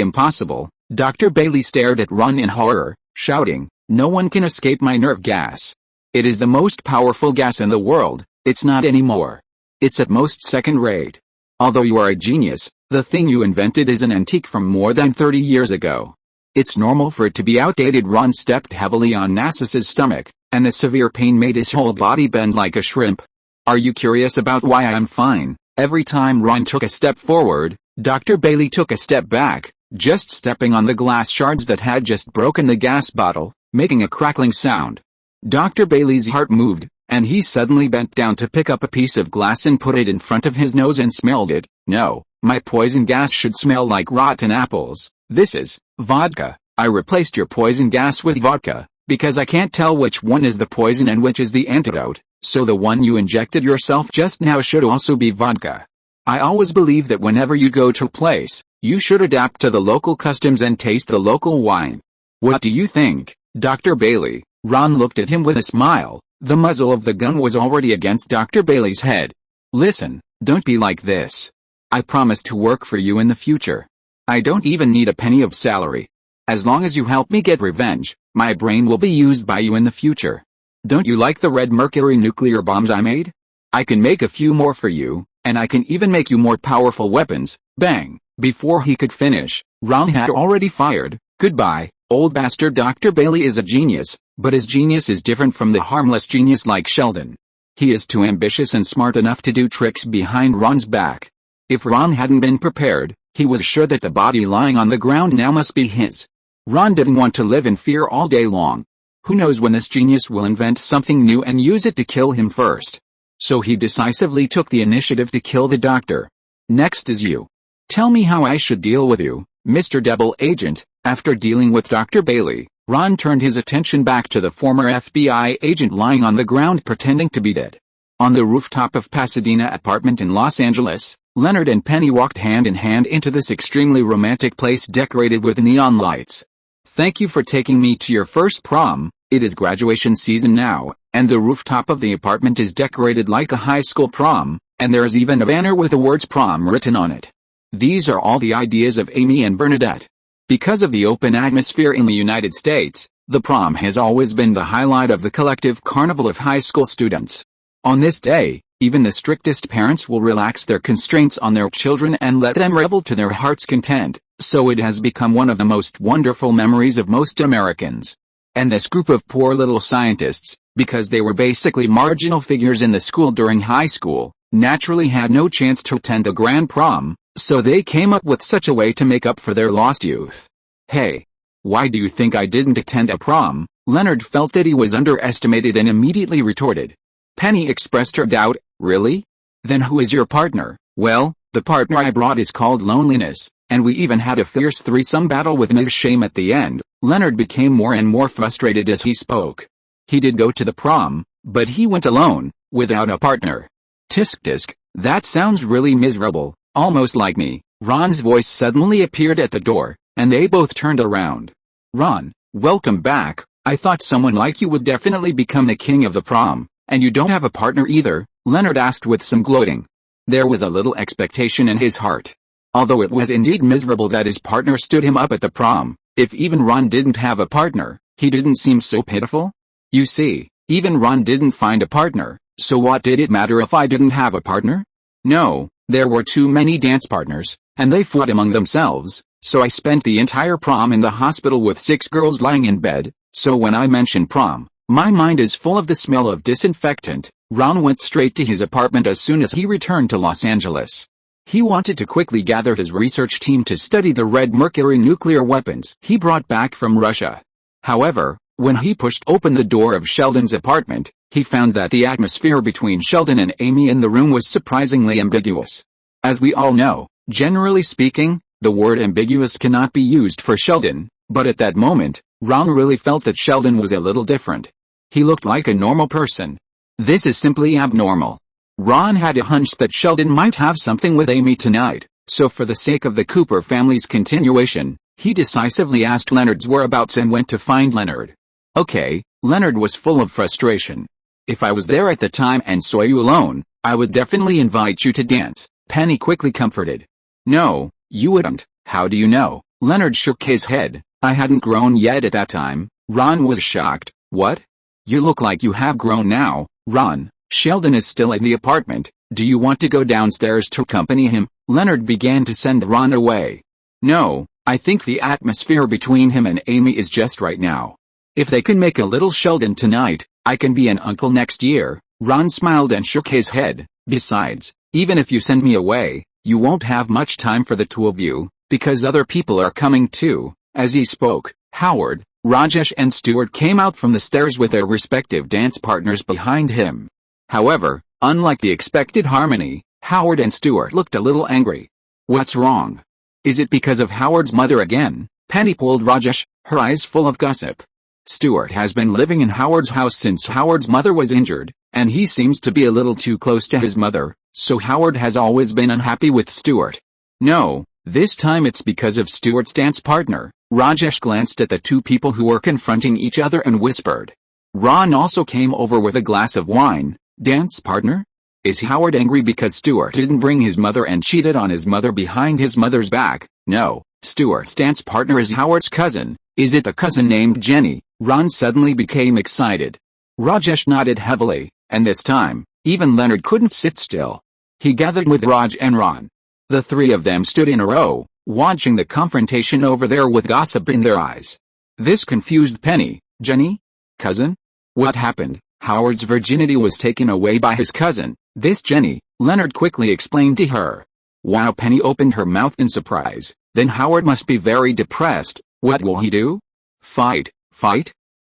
impossible." Dr. Bailey stared at Ron in horror, shouting, "No one can escape my nerve gas. It is the most powerful gas in the world." "It's not anymore. It's at most second-rate. Although you are a genius, the thing you invented is an antique from more than 30 years ago. It's normal for it to be outdated." Ron stepped heavily on Narcissus' stomach, and the severe pain made his whole body bend like a shrimp. "Are you curious about why I'm fine?" Every time Ron took a step forward, Dr. Bailey took a step back, just stepping on the glass shards that had just broken the gas bottle, making a crackling sound. Dr. Bailey's heart moved, and he suddenly bent down to pick up a piece of glass and put it in front of his nose and smelled it. "No, my poison gas should smell like rotten apples. This is vodka. I replaced your poison gas with vodka, because I can't tell which one is the poison and which is the antidote, so the one you injected yourself just now should also be vodka. I always believe that whenever you go to a place, you should adapt to the local customs and taste the local wine. What do you think, Dr. Bailey?" Ron looked at him with a smile. The muzzle of the gun was already against Dr. Bailey's head. "Listen, don't be like this. I promise to work for you in the future. I don't even need a penny of salary. As long as you help me get revenge, my brain will be used by you in the future. Don't you like the red mercury nuclear bombs I made? I can make a few more for you, and I can even make you more powerful weapons." Bang! Before he could finish, Ron had already fired. "Goodbye, old bastard." Dr. Bailey is a genius, but his genius is different from the harmless genius like Sheldon. He is too ambitious and smart enough to do tricks behind Ron's back. If Ron hadn't been prepared, he was sure that the body lying on the ground now must be his. Ron didn't want to live in fear all day long. Who knows when this genius will invent something new and use it to kill him first. so he decisively took the initiative to kill the doctor. Next is you. Tell me how I should deal with you, Mr. Double Agent. After dealing with Dr. Bailey, Ron turned his attention back to the former FBI agent lying on the ground pretending to be dead. On the rooftop of Pasadena apartment in Los Angeles, Leonard and Penny walked hand in hand into this extremely romantic place decorated with neon lights. Thank you for taking me to your first prom. It is graduation season now, and the rooftop of the apartment is decorated like a high school prom, and there is even a banner with the words prom written on it. These are all the ideas of Amy and Bernadette. Because of the open atmosphere in the United States, the prom has always been the highlight of the collective carnival of high school students. On this day, even the strictest parents will relax their constraints on their children and let them revel to their heart's content, so it has become one of the most wonderful memories of most Americans. And this group of poor little scientists, because they were basically marginal figures in the school during high school, naturally had no chance to attend a grand prom, so they came up with such a way to make up for their lost youth. Hey, why do you think I didn't attend a prom? Leonard felt that he was underestimated and immediately retorted. Penny expressed her doubt. Really? Then who is your partner? Well, the partner I brought is called loneliness, and we even had a fierce threesome battle with Ms. Shame at the end. Leonard became more and more frustrated as he spoke. He did go to the prom, but he went alone, without a partner. Tisk tisk, that sounds really miserable, almost like me. Ron's voice suddenly appeared at the door, and they both turned around. Ron, welcome back. I thought someone like you would definitely become the king of the prom. And you don't have a partner either? Leonard asked with some gloating. There was a little expectation in his heart. Although it was indeed miserable that his partner stood him up at the prom, if even Ron didn't have a partner, he didn't seem so pitiful. You see, even Ron didn't find a partner, so what did it matter if I didn't have a partner? No, there were too many dance partners, and they fought among themselves, so I spent the entire prom in the hospital with 6 girls lying in bed, so when I mention prom, my mind is full of the smell of disinfectant. Ron went straight to his apartment as soon as he returned to Los Angeles. He wanted to quickly gather his research team to study the red mercury nuclear weapons he brought back from Russia. However, when he pushed open the door of Sheldon's apartment, he found that the atmosphere between Sheldon and Amy in the room was surprisingly ambiguous. As we all know, generally speaking, the word ambiguous cannot be used for Sheldon, but at that moment, Ron really felt that Sheldon was a little different. He looked like a normal person. This is simply abnormal. Ron had a hunch that Sheldon might have something with Amy tonight, so for the sake of the Cooper family's continuation, he decisively asked Leonard's whereabouts and went to find Leonard. Okay, Leonard was full of frustration. If I was there at the time and saw you alone, I would definitely invite you to dance, Penny quickly comforted. No, you wouldn't. How do you know? Leonard shook his head. I hadn't grown yet at that time. Ron was shocked. What? You look like you have grown now, Ron. Sheldon is still in the apartment. Do you want to go downstairs to accompany him? Leonard began to send Ron away. No, I think the atmosphere between him and Amy is just right now. If they can make a little Sheldon tonight, I can be an uncle next year. Ron smiled and shook his head. Besides, even if you send me away, you won't have much time for the two of you, because other people are coming too. As he spoke, Howard, Rajesh and Stuart came out from the stairs with their respective dance partners behind him. However, unlike the expected harmony, Howard and Stuart looked a little angry. What's wrong? Is it because of Howard's mother again? Penny pulled Rajesh, her eyes full of gossip. Stuart has been living in Howard's house since Howard's mother was injured, and he seems to be a little too close to his mother, so Howard has always been unhappy with Stuart. No, this time it's because of Stuart's dance partner. Rajesh glanced at the two people who were confronting each other and whispered. Ron also came over with a glass of wine. Dance partner? Is Howard angry because Stuart didn't bring his mother and cheated on his mother behind his mother's back? No, Stuart's dance partner is Howard's cousin. Is it the cousin named Jenny? Ron suddenly became excited. Rajesh nodded heavily, and this time, even Leonard couldn't sit still. He gathered with Raj and Ron. The three of them stood in a row, watching the confrontation over there with gossip in their eyes. This confused Penny. Jenny? Cousin? What happened? Howard's virginity was taken away by his cousin. This Jenny, Leonard quickly explained to her. Wow, Penny opened her mouth in surprise. Then Howard must be very depressed. What will he do? Fight?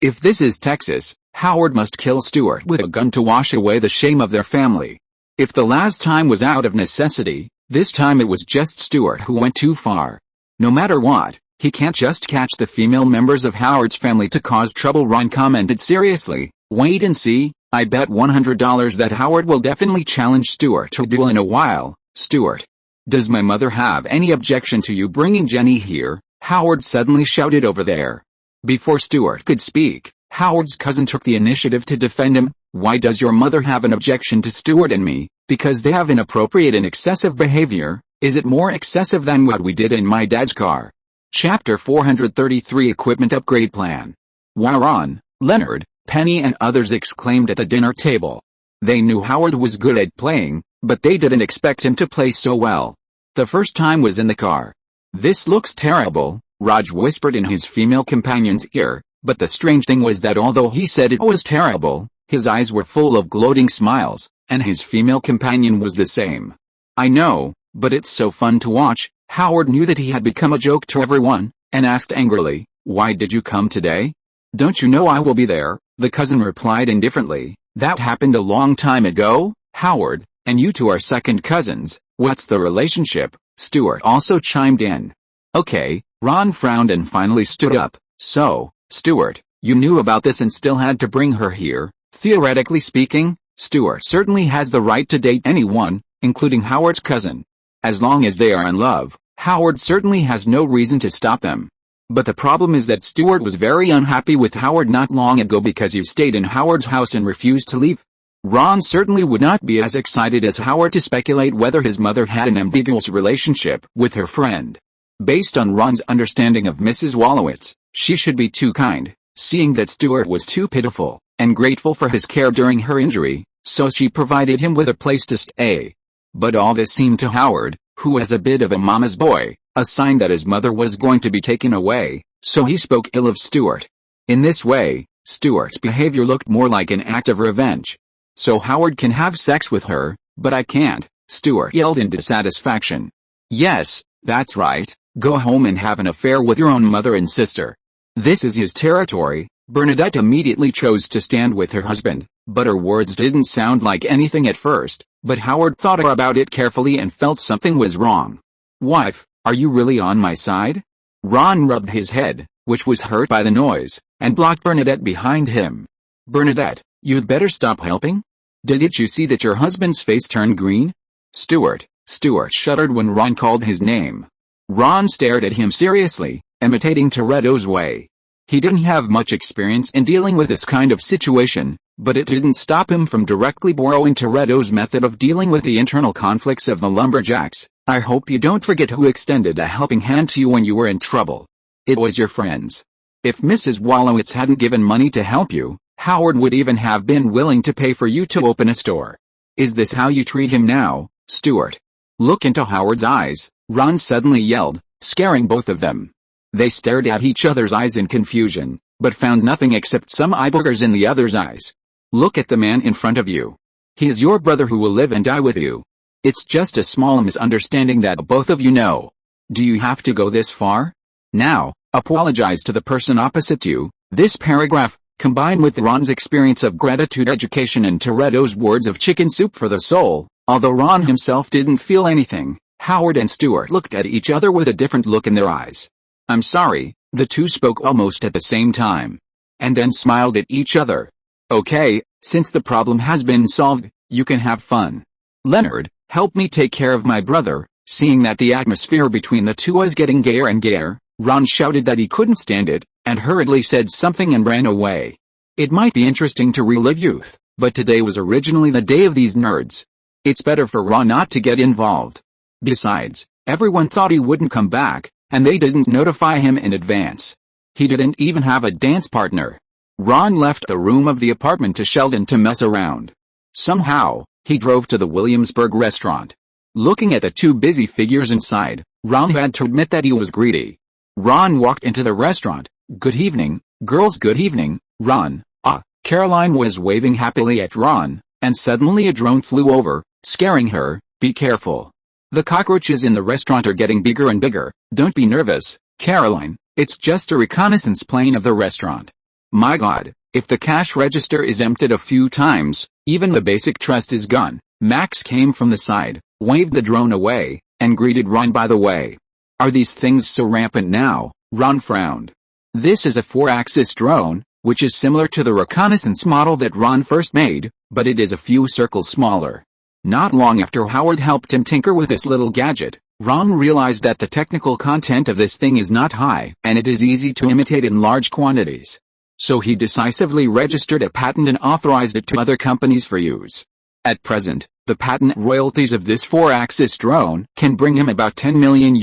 If this is Texas, Howard must kill Stuart with a gun to wash away the shame of their family. If the last time was out of necessity, this time it was just Stuart who went too far. No matter what, he can't just catch the female members of Howard's family to cause trouble. Ron commented seriously, "Wait and see, I bet $100 that Howard will definitely challenge Stuart to a duel in a while." "Stuart, does my mother have any objection to you bringing Jenny here?" Howard suddenly shouted over there. Before Stuart could speak, Howard's cousin took the initiative to defend him. "Why does your mother have an objection to Stuart and me? Because they have inappropriate and excessive behavior. Is it more excessive than what we did in my dad's car?" Chapter 433 Equipment Upgrade Plan. While Ron, Leonard, Penny and others exclaimed at the dinner table. They knew Howard was good at playing, but they didn't expect him to play so well. The first time was in the car. "This looks terrible," Raj whispered in his female companion's ear, but the strange thing was that although he said it was terrible, his eyes were full of gloating smiles, and his female companion was the same. "I know, but it's so fun to watch." Howard knew that he had become a joke to everyone, and asked angrily, "Why did you come today?" "Don't you know I will be there?" the cousin replied indifferently. "That happened a long time ago, Howard, and you two are second cousins. What's the relationship?" Stuart also chimed in. "Okay." Ron frowned and finally stood up. "So, Stuart, you knew about this and still had to bring her here. Theoretically speaking, Stuart certainly has the right to date anyone, including Howard's cousin. As long as they are in love, Howard certainly has no reason to stop them. But the problem is that Stuart was very unhappy with Howard not long ago because you stayed in Howard's house and refused to leave." Ron certainly would not be as excited as Howard to speculate whether his mother had an ambiguous relationship with her friend. Based on Ron's understanding of Mrs. Wolowitz, she should be too kind, seeing that Stuart was too pitiful, and grateful for his care during her injury, so she provided him with a place to stay. But all this seemed to Howard, who was a bit of a mama's boy, a sign that his mother was going to be taken away, so he spoke ill of Stuart. In this way, Stuart's behavior looked more like an act of revenge. "So Howard can have sex with her, but I can't," Stuart yelled in dissatisfaction. "Yes, that's right, go home and have an affair with your own mother and sister. This is his territory." Bernadette immediately chose to stand with her husband, but her words didn't sound like anything at first, but Howard thought about it carefully and felt something was wrong. "Wife, are you really on my side?" Ron rubbed his head, which was hurt by the noise, and blocked Bernadette behind him. "Bernadette, you'd better stop helping. Didn't you see that your husband's face turned green?" Stuart shuddered when Ron called his name. Ron stared at him seriously, imitating Toretto's way. He didn't have much experience in dealing with this kind of situation, but it didn't stop him from directly borrowing Toretto's method of dealing with the internal conflicts of the lumberjacks. "I hope you don't forget who extended a helping hand to you when you were in trouble. It was your friends. If Mrs. Wolowitz hadn't given money to help you, Howard would even have been willing to pay for you to open a store. Is this how you treat him now, Stuart?" "Look into Howard's eyes," Ron suddenly yelled, scaring both of them. They stared at each other's eyes in confusion, but found nothing except some eye boogers in the other's eyes. "Look at the man in front of you. He is your brother who will live and die with you. It's just a small misunderstanding that both of you know. Do you have to go this far? Now, apologize to the person opposite you." This paragraph, combined with Ron's experience of gratitude education and Toretto's words of chicken soup for the soul, although Ron himself didn't feel anything, Howard and Stuart looked at each other with a different look in their eyes. "I'm sorry," the two spoke almost at the same time. And then smiled at each other. "Okay, since the problem has been solved, you can have fun. Leonard, help me take care of my brother." Seeing that the atmosphere between the two was getting gayer and gayer, Ron shouted that he couldn't stand it, and hurriedly said something and ran away. It might be interesting to relive youth, but today was originally the day of these nerds. It's better for Ron not to get involved. Besides, everyone thought he wouldn't come back, and they didn't notify him in advance. He didn't even have a dance partner. Ron left the room of the apartment to Sheldon to mess around. Somehow, he drove to the Williamsburg restaurant. Looking at the two busy figures inside, Ron had to admit that he was greedy. Ron walked into the restaurant. "Good evening, girls." "Good evening, Ron." Caroline was waving happily at Ron, and suddenly a drone flew over, scaring her. "Be careful. The cockroaches in the restaurant are getting bigger and bigger." "Don't be nervous, Caroline. It's just a reconnaissance plane of the restaurant." "My God, If the cash register is emptied a few times, even the basic trust is gone. Max came from the side, waved the drone away, and greeted Ron by the way. Are these things so rampant now? Ron frowned. This is a 4-axis drone, which is similar to the reconnaissance model that Ron first made, but it is a few circles smaller. Not long after Howard helped him tinker with this little gadget, Ron realized that the technical content of this thing is not high, and it is easy to imitate in large quantities. So he decisively registered a patent and authorized it to other companies for use. At present, the patent royalties of this 4-axis drone can bring him about $10 million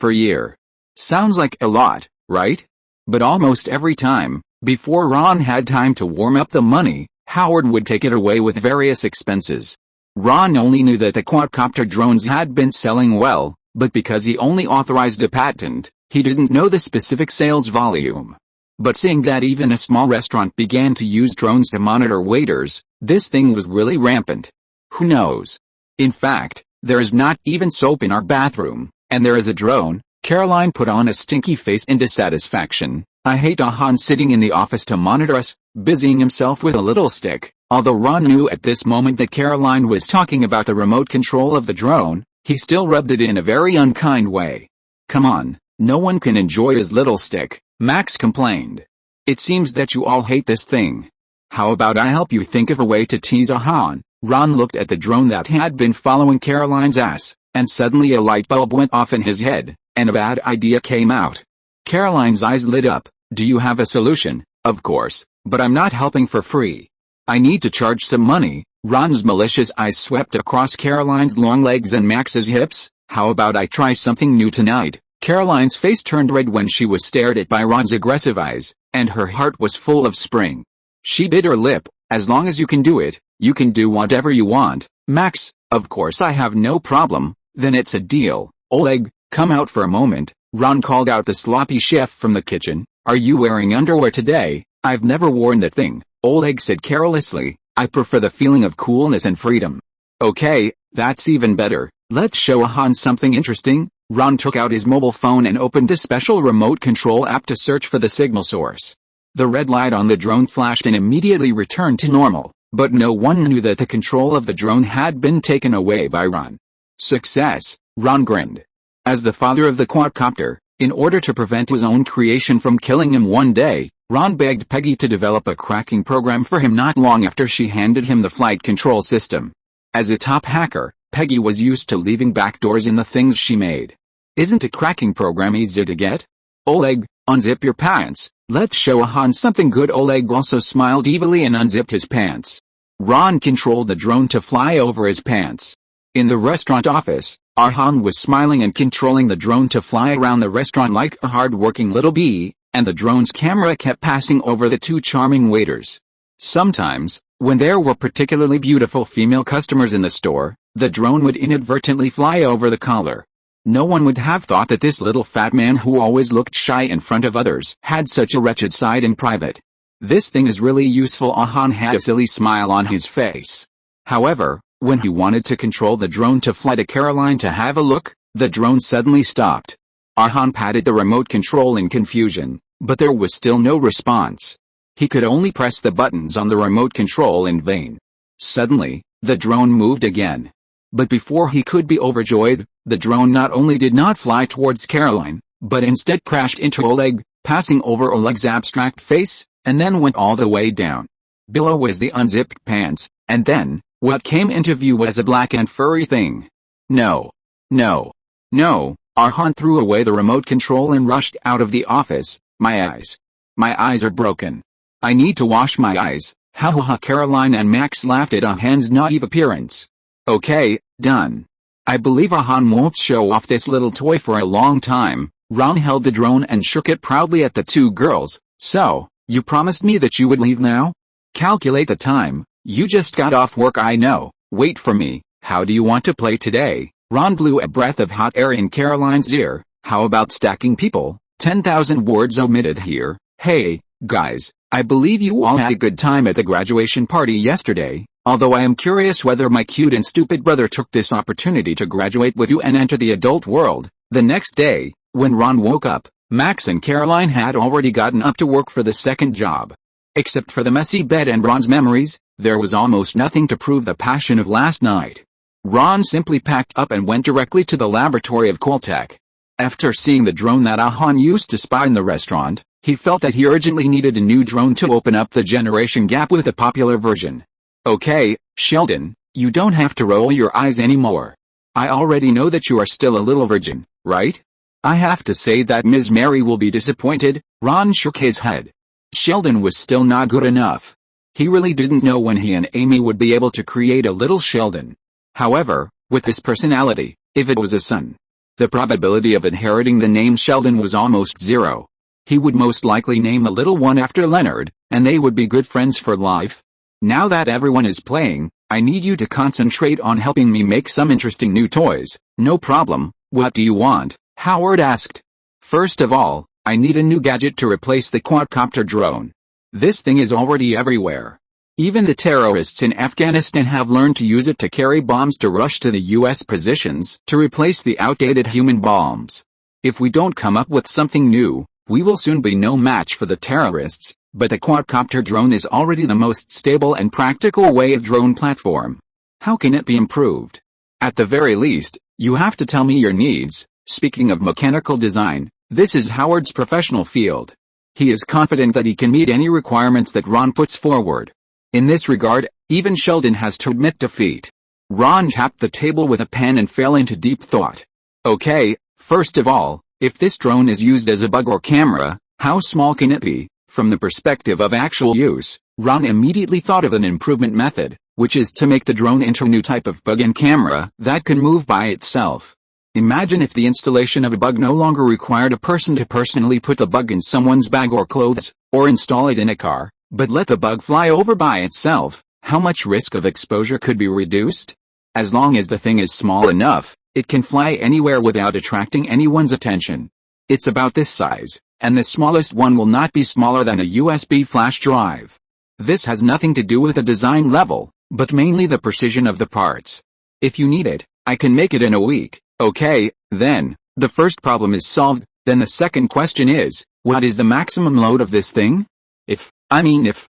per year. Sounds like a lot, right? But almost every time, before Ron had time to warm up the money, Howard would take it away with various expenses. Ron only knew that the quadcopter drones had been selling well, but because he only authorized a patent, he didn't know the specific sales volume. But seeing that even a small restaurant began to use drones to monitor waiters, this thing was really rampant. Who knows? In fact, there is not even soap in our bathroom, and there is a drone. Caroline put on a stinky face in dissatisfaction. I hate Ahan sitting in the office to monitor us, busying himself with a little stick. Although Ron knew at this moment that Caroline was talking about the remote control of the drone, he still rubbed it in a very unkind way. Come on, no one can enjoy his little stick, Max complained. It seems that you all hate this thing. How about I help you think of a way to tease Ahan? Ron looked at the drone that had been following Caroline's ass, and suddenly a light bulb went off in his head, and a bad idea came out. Caroline's eyes lit up. Do you have a solution? Of course, but I'm not helping for free. I need to charge some money. Ron's malicious eyes swept across Caroline's long legs and Max's hips. How about I try something new tonight? Caroline's face turned red when she was stared at by Ron's aggressive eyes, and her heart was full of spring. She bit her lip. As long as you can do it, you can do whatever you want. Max, of course I have no problem. Then it's a deal. Oleg, come out for a moment. Ron called out the sloppy chef from the kitchen. Are you wearing underwear today? I've never worn that thing, Oleg said carelessly. I prefer the feeling of coolness and freedom. Okay, that's even better. Let's show Ahan something interesting. Ron took out his mobile phone and opened a special remote control app to search for the signal source. The red light on the drone flashed and immediately returned to normal, but no one knew that the control of the drone had been taken away by Ron. Success, Ron grinned. As the father of the quadcopter, in order to prevent his own creation from killing him one day, Ron begged Peggy to develop a cracking program for him not long after she handed him the flight control system. As a top hacker, Peggy was used to leaving backdoors in the things she made. Isn't a cracking program easy to get? Oleg, unzip your pants. Let's show Ahan something good. Oleg also smiled evilly and unzipped his pants. Ron controlled the drone to fly over his pants. In the restaurant office, Ahan was smiling and controlling the drone to fly around the restaurant like a hard-working little bee, and the drone's camera kept passing over the two charming waiters. Sometimes, when there were particularly beautiful female customers in the store, the drone would inadvertently fly over the collar. No one would have thought that this little fat man who always looked shy in front of others had such a wretched side in private. This thing is really useful. Ahan had a silly smile on his face. However, when he wanted to control the drone to fly to Caroline to have a look, the drone suddenly stopped. Ahan patted the remote control in confusion, but there was still no response. He could only press the buttons on the remote control in vain. Suddenly, the drone moved again. But before he could be overjoyed, the drone not only did not fly towards Caroline, but instead crashed into Oleg, passing over Oleg's abstract face, and then went all the way down. Below was the unzipped pants, and then, what came into view was a black and furry thing. No. No. No. Ahan threw away the remote control and rushed out of the office. My eyes. My eyes are broken. I need to wash my eyes. Ha ha ha. Caroline and Max laughed at Ahan's naive appearance. Okay, done. I believe Ahan won't show off this little toy for a long time. Ron held the drone and shook it proudly at the two girls. So, you promised me that you would leave now? Calculate the time. You just got off work. I know. Wait for me. How do you want to play today? Ron blew a breath of hot air in Caroline's ear. How about stacking people? 10,000 words omitted here. Hey, guys, I believe you all had a good time at the graduation party yesterday, although I am curious whether my cute and stupid brother took this opportunity to graduate with you and enter the adult world. The next day, when Ron woke up, Max and Caroline had already gotten up to work for the second job. Except for the messy bed and Ron's memories, there was almost nothing to prove the passion of last night. Ron simply packed up and went directly to the laboratory of Qualtech. After seeing the drone that Ahan used to spy in the restaurant, he felt that he urgently needed a new drone to open up the generation gap with a popular version. Okay, Sheldon, you don't have to roll your eyes anymore. I already know that you are still a little virgin, right? I have to say that Ms. Mary will be disappointed. Ron shook his head. Sheldon was still not good enough. He really didn't know when he and Amy would be able to create a little Sheldon. However, with his personality, if it was a son, the probability of inheriting the name Sheldon was almost zero. He would most likely name the little one after Leonard, and they would be good friends for life. Now that everyone is playing, I need you to concentrate on helping me make some interesting new toys. No problem. What do you want? Howard asked. First of all, I need a new gadget to replace the quadcopter drone. This thing is already everywhere. Even the terrorists in Afghanistan have learned to use it to carry bombs to rush to the US positions to replace the outdated human bombs. If we don't come up with something new, we will soon be no match for the terrorists, but the quadcopter drone is already the most stable and practical way of drone platform. How can it be improved? At the very least, you have to tell me your needs. Speaking of mechanical design, this is Howard's professional field. He is confident that he can meet any requirements that Ron puts forward. In this regard, even Sheldon has to admit defeat. Ron tapped the table with a pen and fell into deep thought. Okay, first of all, if this drone is used as a bug or camera, how small can it be? From the perspective of actual use, Ron immediately thought of an improvement method, which is to make the drone into a new type of bug and camera that can move by itself. Imagine if the installation of a bug no longer required a person to personally put the bug in someone's bag or clothes, or install it in a car, but let the bug fly over by itself. How much risk of exposure could be reduced? As long as the thing is small enough, it can fly anywhere without attracting anyone's attention. It's about this size, and the smallest one will not be smaller than a USB flash drive. This has nothing to do with the design level, but mainly the precision of the parts. If you need it, I can make it in a week. Okay, then, the first problem is solved. Then the second question is, what is the maximum load of this thing? If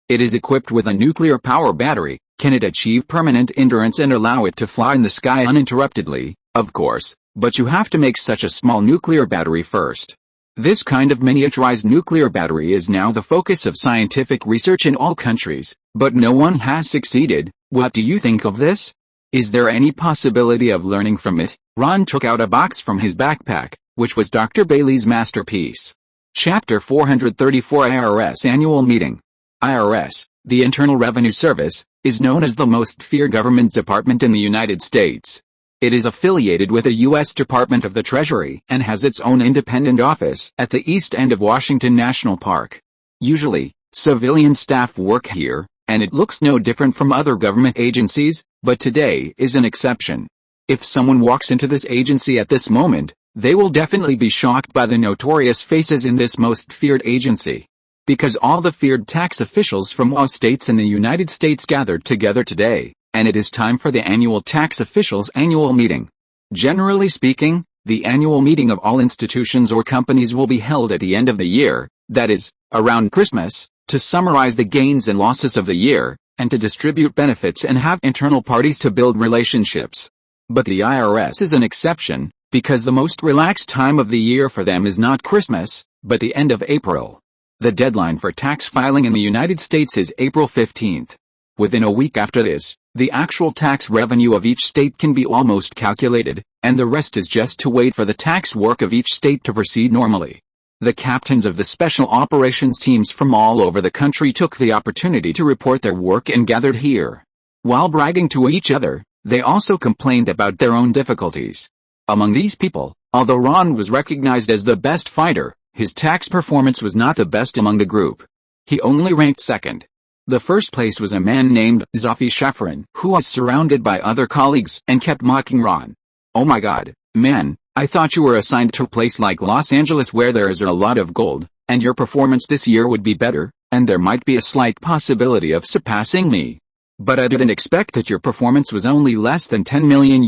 it is equipped with a nuclear power battery, can it achieve permanent endurance and allow it to fly in the sky uninterruptedly? Of course, but you have to make such a small nuclear battery first. This kind of miniaturized nuclear battery is now the focus of scientific research in all countries, but no one has succeeded. What do you think of this? Is there any possibility of learning from it? Ron took out a box from his backpack, which was Dr. Bailey's masterpiece. Chapter 434 IRS Annual Meeting. IRS, the Internal Revenue Service, is known as the most feared government department in the United States. It is affiliated with the U.S. Department of the Treasury and has its own independent office at the east end of Washington National Park. Usually, civilian staff work here, and it looks no different from other government agencies, but today is an exception. If someone walks into this agency at this moment, they will definitely be shocked by the notorious faces in this most feared agency. Because all the feared tax officials from all states in the United States gathered together today, and it is time for the annual tax officials' annual meeting. Generally speaking, the annual meeting of all institutions or companies will be held at the end of the year, that is, around Christmas, to summarize the gains and losses of the year, and to distribute benefits and have internal parties to build relationships. But the IRS is an exception, because the most relaxed time of the year for them is not Christmas, but the end of April. The deadline for tax filing in the United States is April 15th. Within a week after this, the actual tax revenue of each state can be almost calculated, and the rest is just to wait for the tax work of each state to proceed normally. The captains of the special operations teams from all over the country took the opportunity to report their work and gathered here. While bragging to each other, they also complained about their own difficulties. Among these people, although Ron was recognized as the best fighter, his tax performance was not the best among the group. He only ranked second. The first place was a man named Shawshank, who was surrounded by other colleagues and kept mocking Ron. "Oh my god, man, I thought you were assigned to a place like Los Angeles where there is a lot of gold, and your performance this year would be better, and there might be a slight possibility of surpassing me. But I didn't expect that your performance was only less than $10 million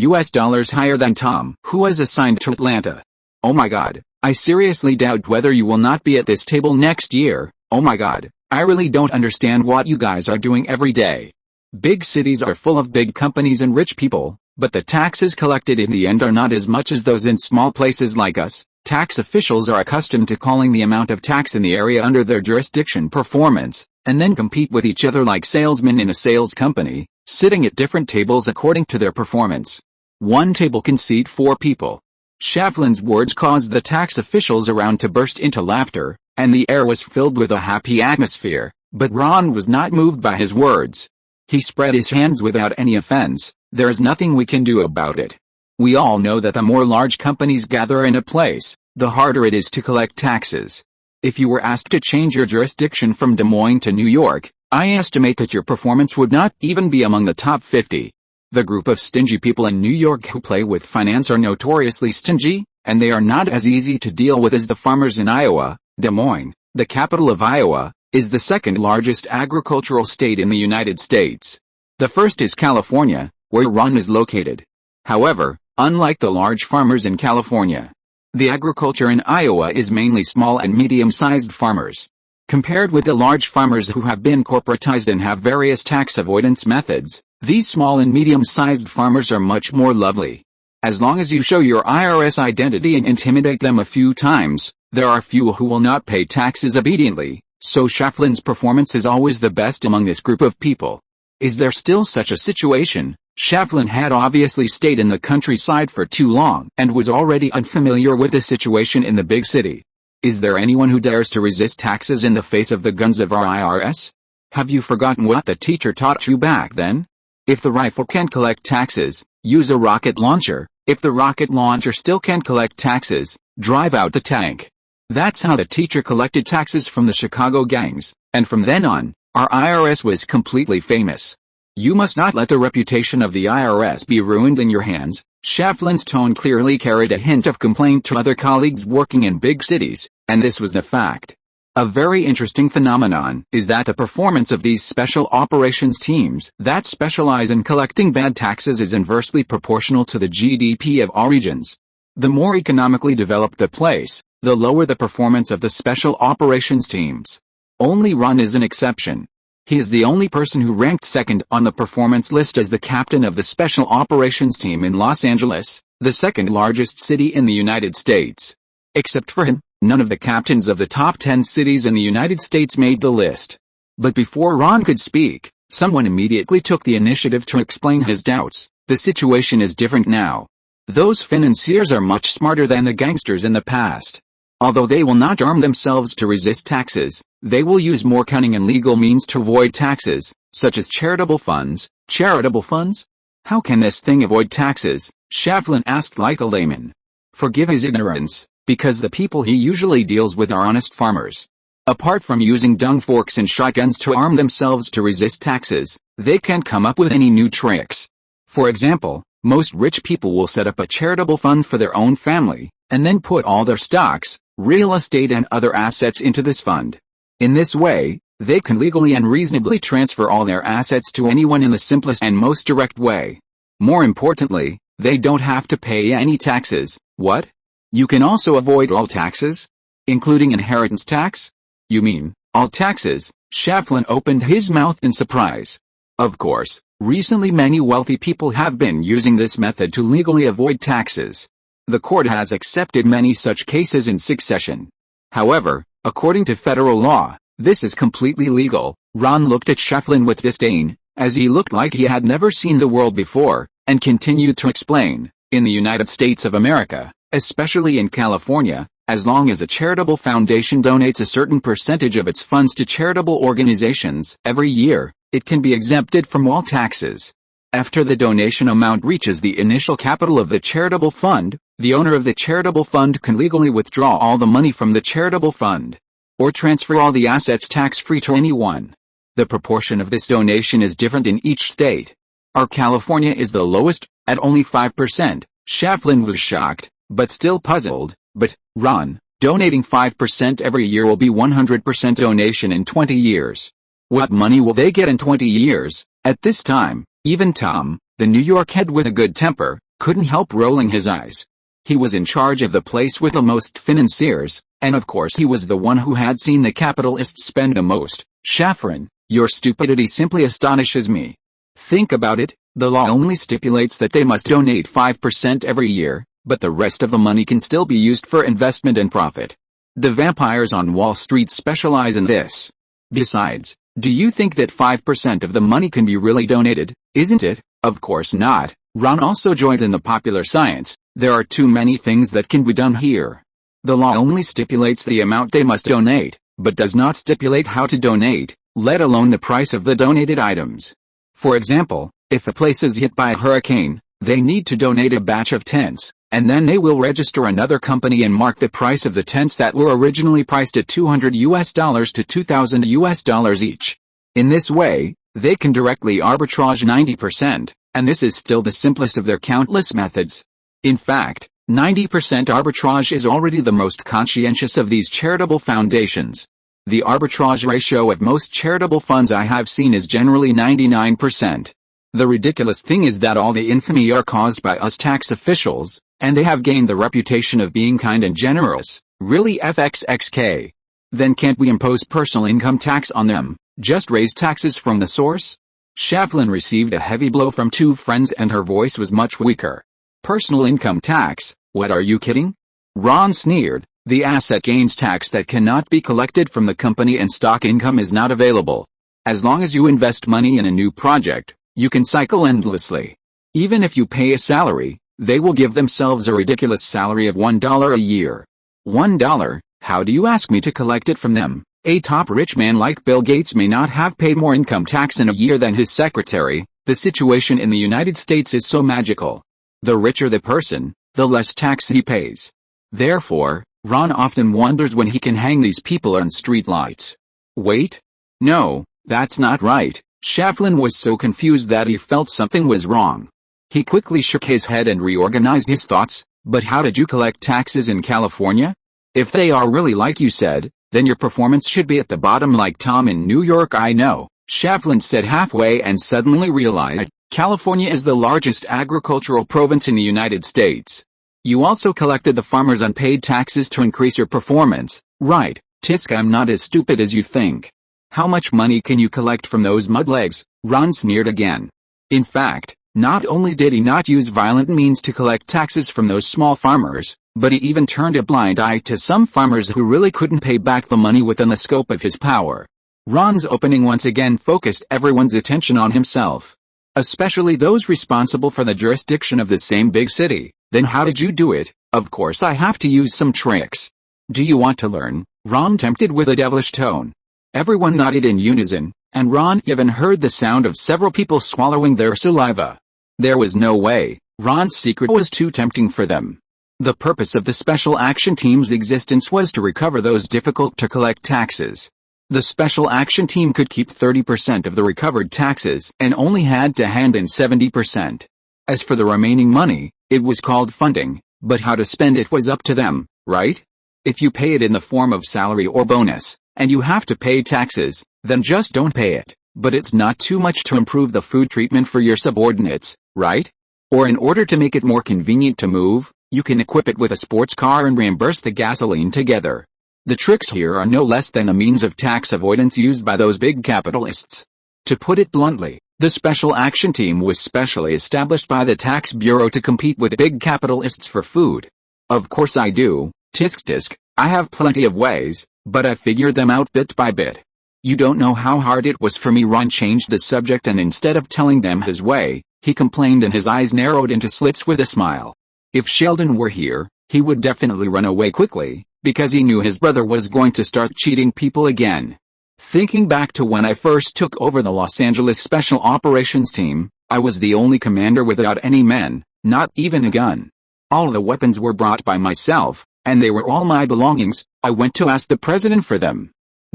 higher than Tom, who was assigned to Atlanta. Oh my god, I seriously doubt whether you will not be at this table next year. Oh my god, I really don't understand what you guys are doing every day. Big cities are full of big companies and rich people, but the taxes collected in the end are not as much as those in small places like us. Tax officials are accustomed to calling the amount of tax in the area under their jurisdiction performance, and then compete with each other like salesmen in a sales company, sitting at different tables according to their performance. One table can seat 4 people. Shaflin's words caused the tax officials around to burst into laughter, and the air was filled with a happy atmosphere, but Ron was not moved by his words. He spread his hands without any offense. There is nothing we can do about it. We all know that the more large companies gather in a place, the harder it is to collect taxes. If you were asked to change your jurisdiction from Des Moines to New York, I estimate that your performance would not even be among the top 50. The group of stingy people in New York who play with finance are notoriously stingy, and they are not as easy to deal with as the farmers in Iowa. Des Moines, the capital of Iowa, is the second largest agricultural state in the United States. The first is California, where Ron is located. However, unlike the large farmers in California, the agriculture in Iowa is mainly small and medium-sized farmers. Compared with the large farmers who have been corporatized and have various tax avoidance methods, these small and medium-sized farmers are much more lovely. As long as you show your IRS identity and intimidate them a few times, there are few who will not pay taxes obediently, so Shaflin's performance is always the best among this group of people. Is there still such a situation? Shaflin had obviously stayed in the countryside for too long and was already unfamiliar with the situation in the big city. Is there anyone who dares to resist taxes in the face of the guns of our IRS? Have you forgotten what the teacher taught you back then? If the rifle can collect taxes, use a rocket launcher. If the rocket launcher still can collect taxes, drive out the tank. That's how the teacher collected taxes from the Chicago gangs, and from then on, our IRS was completely famous. You must not let the reputation of the IRS be ruined in your hands. Shaflin's tone clearly carried a hint of complaint to other colleagues working in big cities, and this was the fact. A very interesting phenomenon is that the performance of these special operations teams that specialize in collecting bad taxes is inversely proportional to the GDP of all regions. The more economically developed the place, the lower the performance of the special operations teams. Only Ron is an exception. He is the only person who ranked second on the performance list as the captain of the special operations team in Los Angeles, the second largest city in the United States. Except for him, none of the captains of the top 10 cities in the United States made the list. But before Ron could speak, someone immediately took the initiative to explain his doubts. The situation is different now. Those financiers are much smarter than the gangsters in the past. Although they will not arm themselves to resist taxes, they will use more cunning and legal means to avoid taxes, such as charitable funds. Charitable funds? How can this thing avoid taxes? Shaflin asked like a layman. Forgive his ignorance, because the people he usually deals with are honest farmers. Apart from using dung forks and shotguns to arm themselves to resist taxes, they can't come up with any new tricks. For example, most rich people will set up a charitable fund for their own family, and then put all their stocks, real estate and other assets into this fund. In this way, they can legally and reasonably transfer all their assets to anyone in the simplest and most direct way. More importantly, they don't have to pay any taxes. What? You can also avoid all taxes? Including inheritance tax? You mean, all taxes? Shaflin opened his mouth in surprise. Of course, recently many wealthy people have been using this method to legally avoid taxes. The court has accepted many such cases in succession. However, according to federal law, this is completely legal. Ron looked at Shaflin with disdain, as he looked like he had never seen the world before, and continued to explain, in the United States of America, especially in California, as long as a charitable foundation donates a certain percentage of its funds to charitable organizations every year, it can be exempted from all taxes. After the donation amount reaches the initial capital of the charitable fund, the owner of the charitable fund can legally withdraw all the money from the charitable fund, or transfer all the assets tax-free to anyone. The proportion of this donation is different in each state. Our California is the lowest, at only 5%. Shaflin was shocked, but still puzzled. But, Ron, donating 5% every year will be 100% donation in 20 years. What money will they get in 20 years? At this time, even Tom, the New York head with a good temper, couldn't help rolling his eyes. He was in charge of the place with the most financiers, and of course he was the one who had seen the capitalists spend the most. Shafran, your stupidity simply astonishes me. Think about it, the law only stipulates that they must donate 5% every year, but the rest of the money can still be used for investment and profit. The vampires on Wall Street specialize in this. Besides, do you think that 5% of the money can be really donated? Isn't it? Of course not. Ron also joined in the popular science. There are too many things that can be done here. The law only stipulates the amount they must donate, but does not stipulate how to donate, let alone the price of the donated items. For example, if a place is hit by a hurricane, they need to donate a batch of tents, and then they will register another company and mark the price of the tents that were originally priced at $200 to $2,000 each. In this way, they can directly arbitrage 90%, and this is still the simplest of their countless methods. In fact, 90% arbitrage is already the most conscientious of these charitable foundations. The arbitrage ratio of most charitable funds I have seen is generally 99%. The ridiculous thing is that all the infamy are caused by us tax officials, and they have gained the reputation of being kind and generous. Really FXXK. Then can't we impose personal income tax on them? Just raise taxes from the source? Shaflin received a heavy blow from two friends and her voice was much weaker. Personal income tax? What, are you kidding? Ron sneered. The asset gains tax that cannot be collected from the company and stock income is not available. As long as you invest money in a new project, you can cycle endlessly. Even if you pay a salary, they will give themselves a ridiculous salary of $1 a year. $1? How do you ask me to collect it from them? A top rich man like Bill Gates may not have paid more income tax in a year than his secretary. The situation in the United States is so magical. The richer the person, the less tax he pays. Therefore, Ron often wonders when he can hang these people on streetlights. Wait? No, that's not right. Shaflin was so confused that he felt something was wrong. He quickly shook his head and reorganized his thoughts. But how did you collect taxes in California? If they are really like you said, then your performance should be at the bottom like Tom in New York. I know, Shaflin said halfway and suddenly realized, California is the largest agricultural province in the United States. You also collected the farmers' unpaid taxes to increase your performance, right? Tisk, I'm not as stupid as you think. How much money can you collect from those mudlegs? Ron sneered again. In fact, not only did he not use violent means to collect taxes from those small farmers, but he even turned a blind eye to some farmers who really couldn't pay back the money within the scope of his power. Ron's opening once again focused everyone's attention on himself. Especially those responsible for the jurisdiction of the same big city. Then how did you do it? Of course I have to use some tricks. Do you want to learn? Ron tempted with a devilish tone. Everyone nodded in unison, and Ron even heard the sound of several people swallowing their saliva. There was no way. Ron's secret was too tempting for them. The purpose of the Special Action Team's existence was to recover those difficult to collect taxes. The Special Action Team could keep 30% of the recovered taxes and only had to hand in 70%. As for the remaining money, it was called funding, but how to spend it was up to them, right? If you pay it in the form of salary or bonus, and you have to pay taxes, then just don't pay it. But it's not too much to improve the food treatment for your subordinates, right? Or in order to make it more convenient to move, you can equip it with a sports car and reimburse the gasoline together. The tricks here are no less than a means of tax avoidance used by those big capitalists. To put it bluntly, the Special Action Team was specially established by the Tax Bureau to compete with big capitalists for food. Of course I do, tisk, I have plenty of ways, but I figured them out bit by bit. You don't know how hard it was for me. Ron changed the subject and instead of telling them his way, he complained and his eyes narrowed into slits with a smile. If Sheldon were here, he would definitely run away quickly, because he knew his brother was going to start cheating people again. Thinking back to when I first took over the Los Angeles Special Operations Team, I was the only commander without any men, not even a gun. All the weapons were brought by myself, and they were all my belongings. I went to ask the president for them.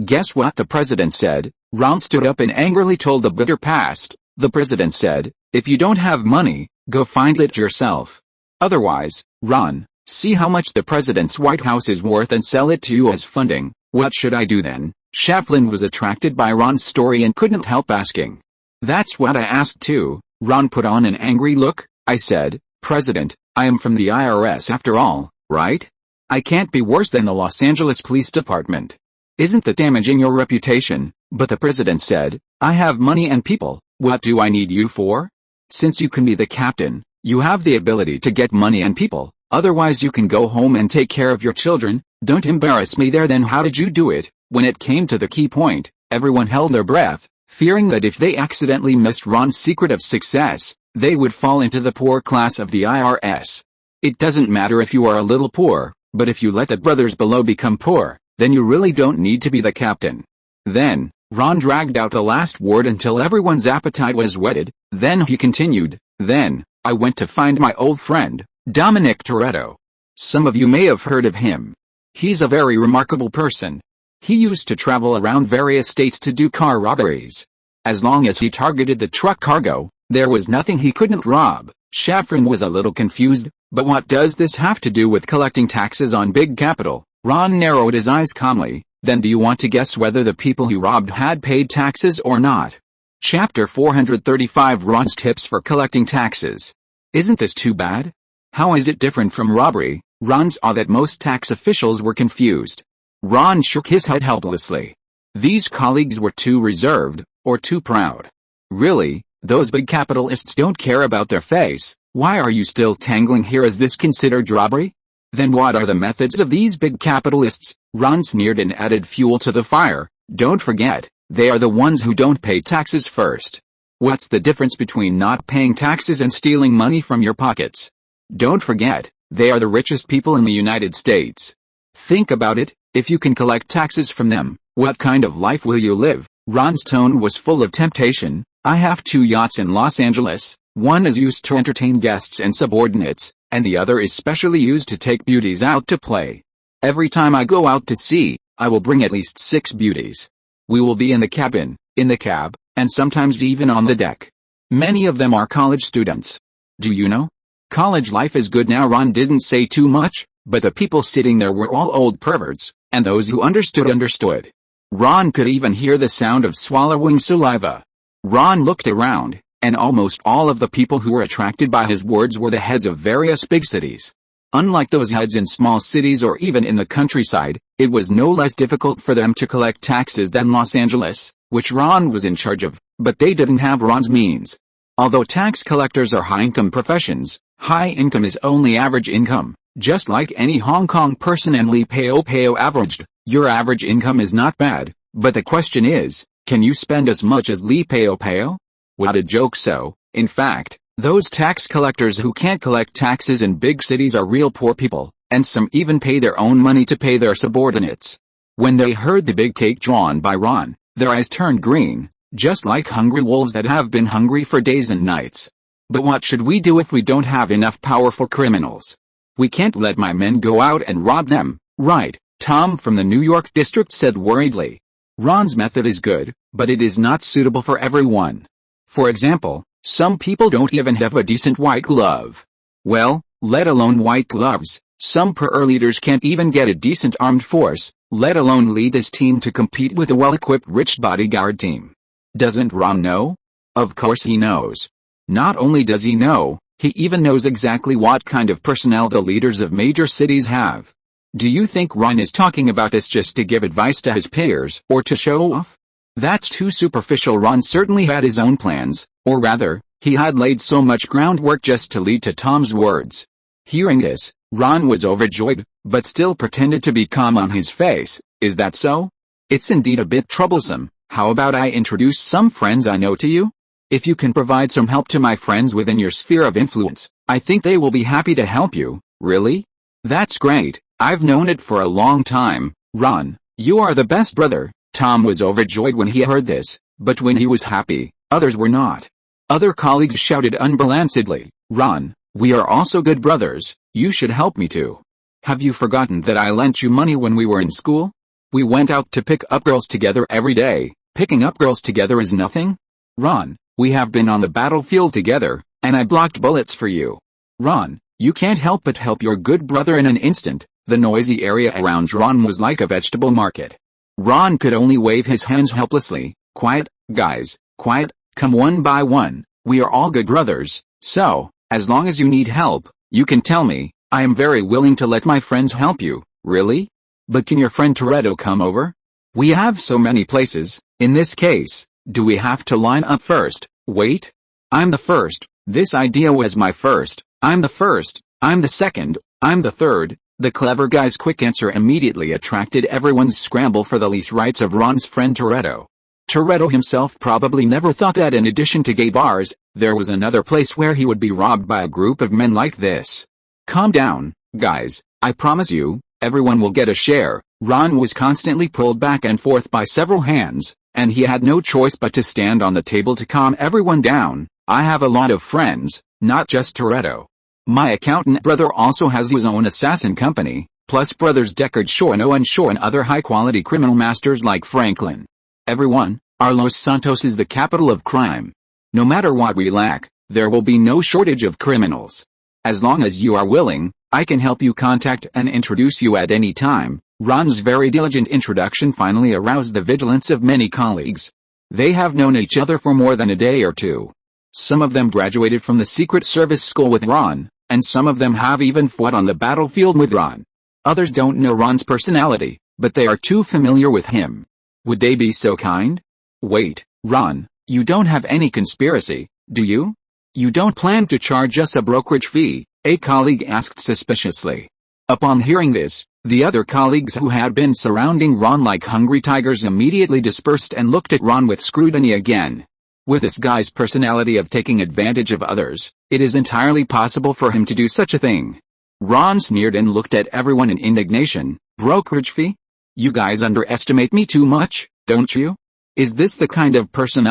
Guess what the president said? Ron stood up and angrily told the bitter past. The president said, if you don't have money, go find it yourself. Otherwise, Ron, see how much the president's White House is worth and sell it to you as funding. What should I do then? Shaflin was attracted by Ron's story and couldn't help asking. That's what I asked too. Ron put on an angry look. I said, President, I am from the IRS after all, right? I can't be worse than the Los Angeles Police Department. Isn't that damaging your reputation? But the president said, "I have money and people, what do I need you for? Since you can be the captain, you have the ability to get money and people, otherwise you can go home and take care of your children, don't embarrass me there." Then how did you do it? When it came to the key point, everyone held their breath, fearing that if they accidentally missed Ron's secret of success, they would fall into the poor class of the IRS. It doesn't matter if you are a little poor, but if you let the brothers below become poor, then you really don't need to be the captain. Then, Ron dragged out the last word until everyone's appetite was whetted, then he continued, "Then, I went to find my old friend, Dominic Toretto. Some of you may have heard of him. He's a very remarkable person. He used to travel around various states to do car robberies. As long as he targeted the truck cargo, there was nothing he couldn't rob." Shafran was a little confused, but what does this have to do with collecting taxes on big capital? Ron narrowed his eyes calmly. Then do you want to guess whether the people he robbed had paid taxes or not? Chapter 435 Ron's Tips for Collecting Taxes. Isn't this too bad? How is it different from robbery? Ron saw that most tax officials were confused. Ron shook his head helplessly. These colleagues were too reserved, or too proud. Really, those big capitalists don't care about their face. Why are you still tangling here? Is this considered robbery? Then what are the methods of these big capitalists? Ron sneered and added fuel to the fire. Don't forget, they are the ones who don't pay taxes first. What's the difference between not paying taxes and stealing money from your pockets? Don't forget, they are the richest people in the United States. Think about it, if you can collect taxes from them, what kind of life will you live? Ron's tone was full of temptation. I have 2 yachts in Los Angeles, one is used to entertain guests and subordinates, and the other is specially used to take beauties out to play. Every time I go out to sea, I will bring at least 6 beauties. We will be in the cabin, in the cab, and sometimes even on the deck. Many of them are college students. Do you know? College life is good now. Ron didn't say too much, but the people sitting there were all old perverts, and those who understood. Ron could even hear the sound of swallowing saliva. Ron looked around, and almost all of the people who were attracted by his words were the heads of various big cities. Unlike those heads in small cities or even in the countryside, it was no less difficult for them to collect taxes than Los Angeles, which Ron was in charge of, but they didn't have Ron's means. Although tax collectors are high-income professions, high income is only average income. Just like any Hong Kong person and Lee Pao averaged, your average income is not bad, but the question is, can you spend as much as Lee Pao? What a joke. So, in fact, those tax collectors who can't collect taxes in big cities are real poor people, and some even pay their own money to pay their subordinates. When they heard the big cake drawn by Ron, their eyes turned green, just like hungry wolves that have been hungry for days and nights. But what should we do if we don't have enough powerful criminals? We can't let my men go out and rob them, right? Tom from the New York district said worriedly. Ron's method is good, but it is not suitable for everyone. For example, some people don't even have a decent white glove. Well, let alone white gloves, some PR leaders can't even get a decent armed force, let alone lead his team to compete with a well-equipped rich bodyguard team. Doesn't Ron know? Of course he knows. Not only does he know, he even knows exactly what kind of personnel the leaders of major cities have. Do you think Ron is talking about this just to give advice to his peers or to show off? That's too superficial. Ron certainly had his own plans, or rather, he had laid so much groundwork just to lead to Tom's words. Hearing this, Ron was overjoyed, but still pretended to be calm on his face. Is that so? It's indeed a bit troublesome. How about I introduce some friends I know to you? If you can provide some help to my friends within your sphere of influence, I think they will be happy to help you. Really? That's great. I've known it for a long time. Ron, you are the best brother. Tom was overjoyed when he heard this, but when he was happy, others were not. Other colleagues shouted unbalanceedly, Ron, we are also good brothers, you should help me too. Have you forgotten that I lent you money when we were in school? We went out to pick up girls together every day. Picking up girls together is nothing? Ron, we have been on the battlefield together, and I blocked bullets for you. Ron, you can't help but help your good brother in an instant. The noisy area around Ron was like a vegetable market. Ron could only wave his hands helplessly. Quiet, guys, quiet, come one by one, we are all good brothers, so, as long as you need help, you can tell me. I am very willing to let my friends help you. Really? But can your friend Toretto come over? We have so many places. In this case, do we have to line up first? Wait. I'm the first. This idea was my first. I'm the first. I'm the second. I'm the third. The clever guy's quick answer immediately attracted everyone's scramble for the lease rights of Ron's friend Toretto. Toretto himself probably never thought that in addition to gay bars, there was another place where he would be robbed by a group of men like this. Calm down, guys. I promise you, everyone will get a share. Ron was constantly pulled back and forth by several hands, and he had no choice but to stand on the table to calm everyone down. I have a lot of friends, not just Toretto. My accountant brother also has his own assassin company, plus brothers Deckard Shaw and Shaw and other high-quality criminal masters like Franklin. Everyone, our Los Santos is the capital of crime. No matter what we lack, there will be no shortage of criminals. As long as you are willing, I can help you contact and introduce you at any time. Ron's very diligent introduction finally aroused the vigilance of many colleagues. They have known each other for more than a day or two. Some of them graduated from the Secret Service school with Ron, and some of them have even fought on the battlefield with Ron. Others don't know Ron's personality, but they are too familiar with him. Would they be so kind? Wait, Ron, you don't have any conspiracy, do you? You don't plan to charge us a brokerage fee? A colleague asked suspiciously. Upon hearing this, the other colleagues who had been surrounding Ron like hungry tigers immediately dispersed and looked at Ron with scrutiny again. With this guy's personality of taking advantage of others, it is entirely possible for him to do such a thing. Ron sneered and looked at everyone in indignation. Brokerage fee? You guys underestimate me too much, don't you? Is this the kind of person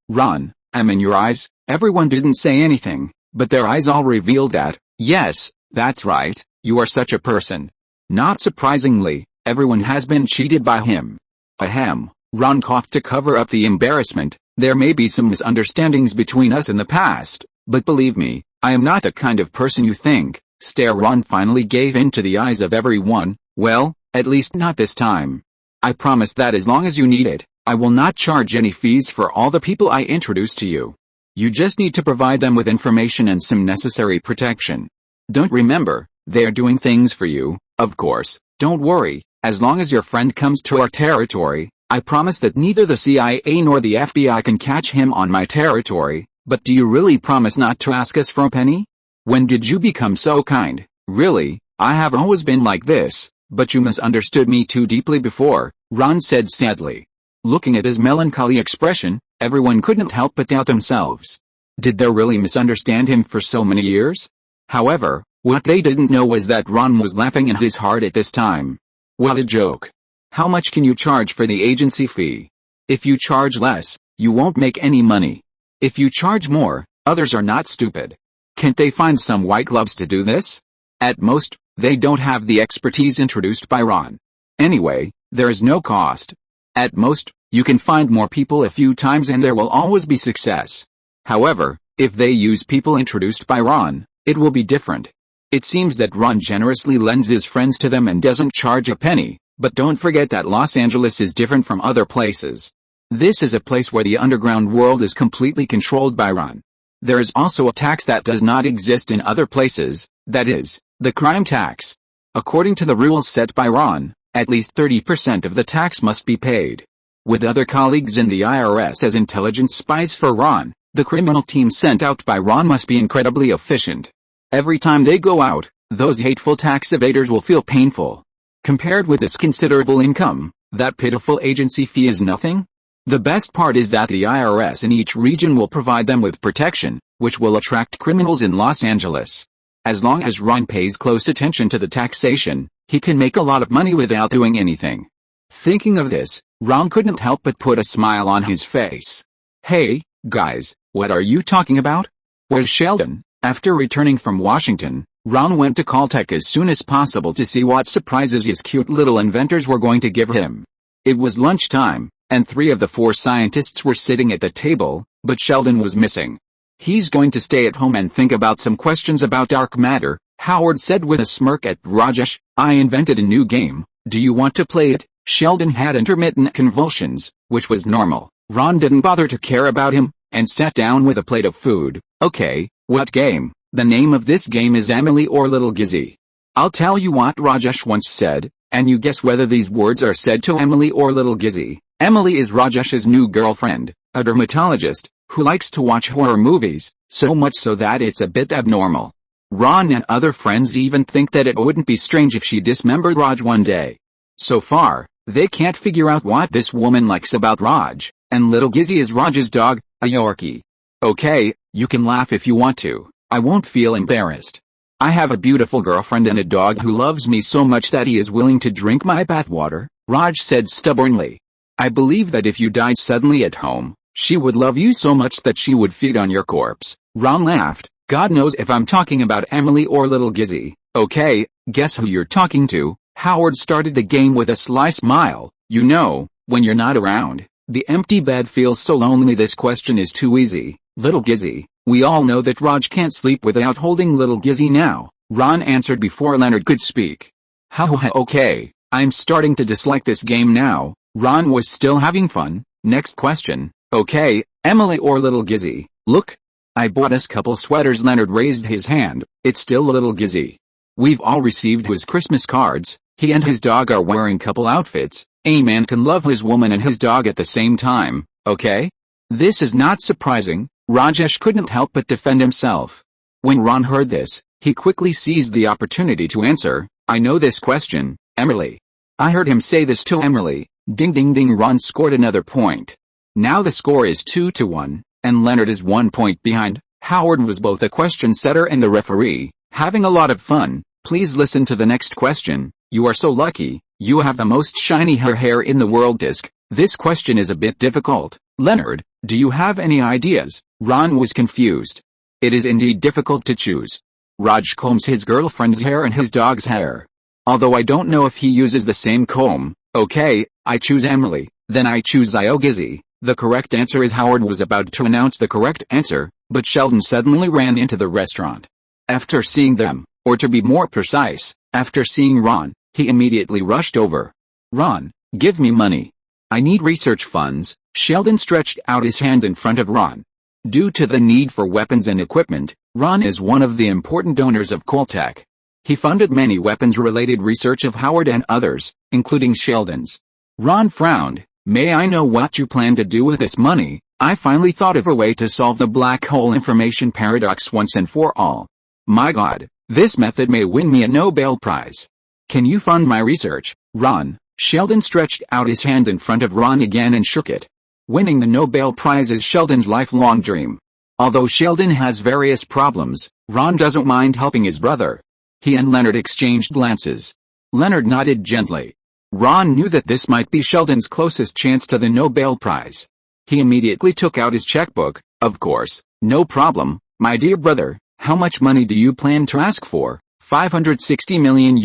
Ron, am in your eyes? Everyone didn't say anything, but their eyes all revealed that, yes, that's right, you are such a person. Not surprisingly, everyone has been cheated by him. Ahem, Ron coughed to cover up the embarrassment. There may be some misunderstandings between us in the past, but believe me, I am not the kind of person you think. Ron finally gave in to the eyes of everyone. Well, at least not this time. I promise that as long as you need it, I will not charge any fees for all the people I introduce to you. You just need to provide them with information and some necessary protection. Don't remember, they are doing things for you, of course. Don't worry, as long as your friend comes to our territory, I promise that neither the CIA nor the FBI can catch him on my territory. But do you really promise not to ask us for a penny? When did you become so kind? Really, I have always been like this, but you misunderstood me too deeply before, Ron said sadly. Looking at his melancholy expression, everyone couldn't help but doubt themselves. Did they really misunderstand him for so many years? However, what they didn't know was that Ron was laughing in his heart at this time. What a joke. How much can you charge for the agency fee? If you charge less, you won't make any money. If you charge more, others are not stupid. Can't they find some white gloves to do this? At most, they don't have the expertise introduced by Ron. Anyway, there is no cost. At most, you can find more people a few times and there will always be success. However, if they use people introduced by Ron, it will be different. It seems that Ron generously lends his friends to them and doesn't charge a penny. But don't forget that Los Angeles is different from other places. This is a place where the underground world is completely controlled by Ron. There is also a tax that does not exist in other places, that is, the crime tax. According to the rules set by Ron, at least 30% of the tax must be paid. With other colleagues in the IRS as intelligence spies for Ron, the criminal team sent out by Ron must be incredibly efficient. Every time they go out, those hateful tax evaders will feel painful. Compared with this considerable income, that pitiful agency fee is nothing. The best part is that the IRS in each region will provide them with protection, which will attract criminals in Los Angeles. As long as Ron pays close attention to the taxation, he can make a lot of money without doing anything. Thinking of this, Ron couldn't help but put a smile on his face. Hey, guys, what are you talking about? Where's Sheldon? After returning from Washington, Ron went to Caltech as soon as possible to see what surprises his cute little inventors were going to give him. It was lunchtime, and 3 of the 4 scientists were sitting at the table, but Sheldon was missing. He's going to stay at home and think about some questions about dark matter, Howard said with a smirk at Rajesh. I invented a new game, do you want to play it? Sheldon had intermittent convulsions, which was normal. Ron didn't bother to care about him, and sat down with a plate of food. Okay, what game? The name of this game is Emily or Little Gizzy. I'll tell you what Rajesh once said, And you guess whether these words are said to Emily or little Gizzy. Emily is Rajesh's new girlfriend, a dermatologist, who likes to watch horror movies, so much so that it's a bit abnormal. Ron and other friends even think that it wouldn't be strange if she dismembered Raj one day. So far, they can't figure out what this woman likes about Raj, and little Gizzy is Raj's dog, a Yorkie. Okay, you can laugh if you want to, I won't feel embarrassed. I have a beautiful girlfriend and a dog who loves me so much that he is willing to drink my bathwater, Raj said stubbornly. I believe that if you died suddenly at home, she would love you so much that she would feed on your corpse. Ron laughed. God knows if I'm talking about Emily or little Gizzy. Okay, guess who you're talking to? Howard started the game with a sly smile. You know, when you're not around, the empty bed feels so lonely. This question is too easy. Little Gizzy. We all know that Raj can't sleep without holding little Gizzy now. Ron answered before Leonard could speak. Okay, I'm starting to dislike this game now. Ron was still having fun. Next question. Okay, Emily or little Gizzy. Look, I bought us couple sweaters. Leonard raised his hand. It's still little Gizzy. We've all received his Christmas cards. He and his dog are wearing couple outfits. A man can love his woman and his dog at the same time, okay? This is not surprising. Rajesh couldn't help but defend himself. When Ron heard this, he quickly seized the opportunity to answer. I know this question, Emily. I heard him say this to Emily. Ding ding ding. Ron scored another point. Now the score is 2-1, and Leonard is 1 point behind. Howard was both a question setter and the referee, having a lot of fun. Please listen to the next question. You are so lucky, you have the most shiny hair in the world. Disc. This question is a bit difficult. Leonard, do you have any ideas? Ron was confused. It is indeed difficult to choose. Raj combs his girlfriend's hair and his dog's hair. Although I don't know if he uses the same comb. Okay, I choose Emily, then I choose Gizzy. The correct answer is. Howard was about to announce the correct answer, but Sheldon suddenly ran into the restaurant. After seeing them, or to be more precise, after seeing Ron, he immediately rushed over. Ron, give me money. I need research funds. Sheldon stretched out his hand in front of Ron. Due to the need for weapons and equipment, Ron is one of the important donors of Coltech. He funded many weapons-related research of Howard and others, including Sheldon's. Ron frowned. May I know what you plan to do with this money? I finally thought of a way to solve the black hole information paradox once and for all. My God, this method may win me a Nobel Prize. Can you fund my research, Ron? Sheldon stretched out his hand in front of Ron again and shook it. Winning the Nobel Prize is Sheldon's lifelong dream. Although Sheldon has various problems, Ron doesn't mind helping his brother. He and Leonard exchanged glances. Leonard nodded gently. Ron knew that this might be Sheldon's closest chance to the Nobel Prize. He immediately took out his checkbook. Of course, no problem, my dear brother. How much money do you plan to ask for? $560 million.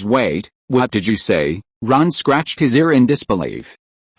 Wait, what did you say? Ron scratched his ear in disbelief.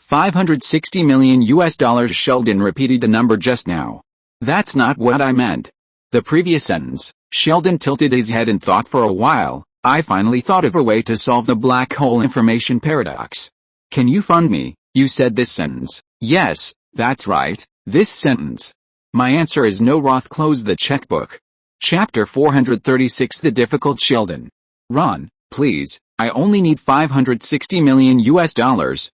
$560 million. Sheldon repeated the number just now. That's not what I meant. The previous sentence. Sheldon tilted his head and thought for a while. I finally thought of a way to solve the black hole information paradox. Can you fund me? You said this sentence. Yes, that's right, this sentence. My answer is no. Roth closed the checkbook. Chapter 436. The difficult Sheldon. Ron, please, I only need $560 million.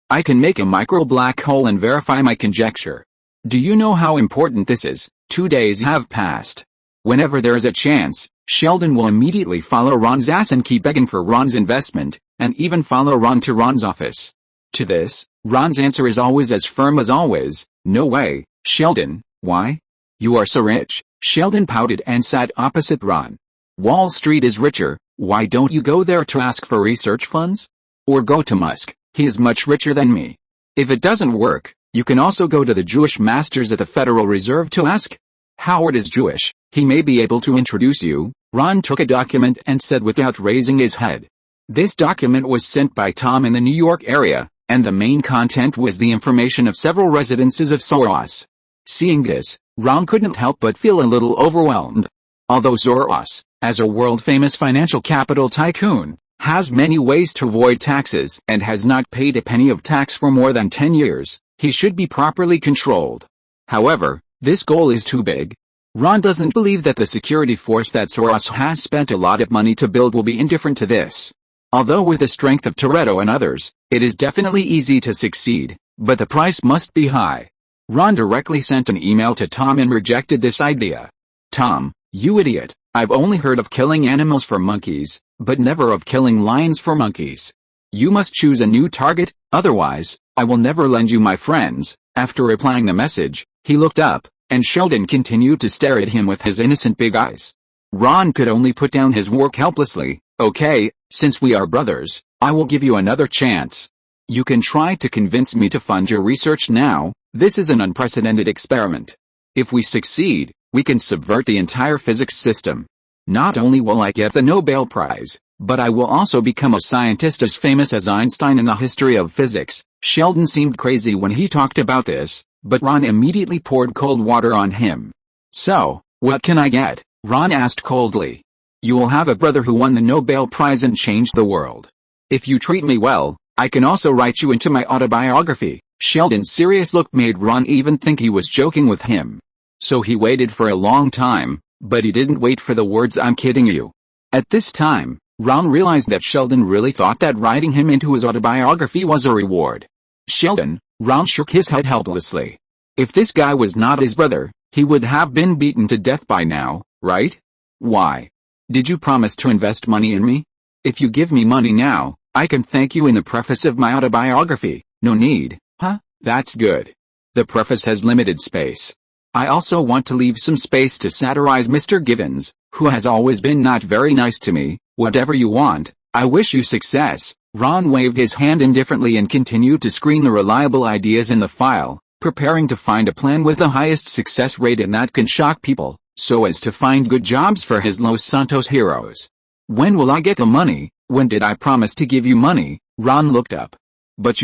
I can make a micro black hole and verify my conjecture. Do you know how important this is? 2 days have passed. Whenever there is a chance, Sheldon will immediately follow Ron's ass and keep begging for Ron's investment, and even follow Ron to Ron's office. To this, Ron's answer is always as firm as always. No way, Sheldon. Why? You are so rich. Sheldon pouted and sat opposite Ron. Wall Street is richer. Why don't you go there to ask for research funds? Or go to Musk, he is much richer than me. If it doesn't work, you can also go to the Jewish masters at the Federal Reserve to ask. Howard is Jewish, he may be able to introduce you. Ron took a document and said without raising his head. This document was sent by Tom in the New York area, and the main content was the information of several residences of Soros. Seeing this, Ron couldn't help but feel a little overwhelmed. Although Soros, as a world-famous financial capital tycoon, has many ways to avoid taxes and has not paid a penny of tax for more than 10 years, he should be properly controlled. However, this goal is too big. Ron doesn't believe that the security force that Soros has spent a lot of money to build will be indifferent to this. Although with the strength of Toretto and others, it is definitely easy to succeed, but the price must be high. Ron directly sent an email to Tom and rejected this idea. Tom, you idiot, I've only heard of killing animals for monkeys, but never of killing lions for monkeys. You must choose a new target, otherwise, I will never lend you my friends. After replying the message, he looked up, and Sheldon continued to stare at him with his innocent big eyes. Ron could only put down his work helplessly. Okay, since we are brothers, I will give you another chance. You can try to convince me to fund your research now. This is an unprecedented experiment. If we succeed, we can subvert the entire physics system. Not only will I get the Nobel Prize, but I will also become a scientist as famous as Einstein in the history of physics. Sheldon seemed crazy when he talked about this, but Ron immediately poured cold water on him. So, what can I get? Ron asked coldly. You will have a brother who won the Nobel Prize and changed the world. If you treat me well, I can also write you into my autobiography. Sheldon's serious look made Ron even think he was joking with him. So he waited for a long time, but he didn't wait for the words "I'm kidding you." At this time, Ron realized that Sheldon really thought that writing him into his autobiography was a reward. Sheldon, Ron shook his head helplessly. If this guy was not his brother, he would have been beaten to death by now, right? Why? Did you promise to invest money in me? If you give me money now, I can thank you in the preface of my autobiography. No need, huh? That's good. The preface has limited space. I also want to leave some space to satirize Mr. Givens, who has always been not very nice to me. Whatever you want, I wish you success. Ron waved his hand indifferently and continued to screen the reliable ideas in the file, preparing to find a plan with the highest success rate and that can shock people, so as to find good jobs for his Los Santos heroes. When will I get the money? When did I promise to give you money? Ron looked up. But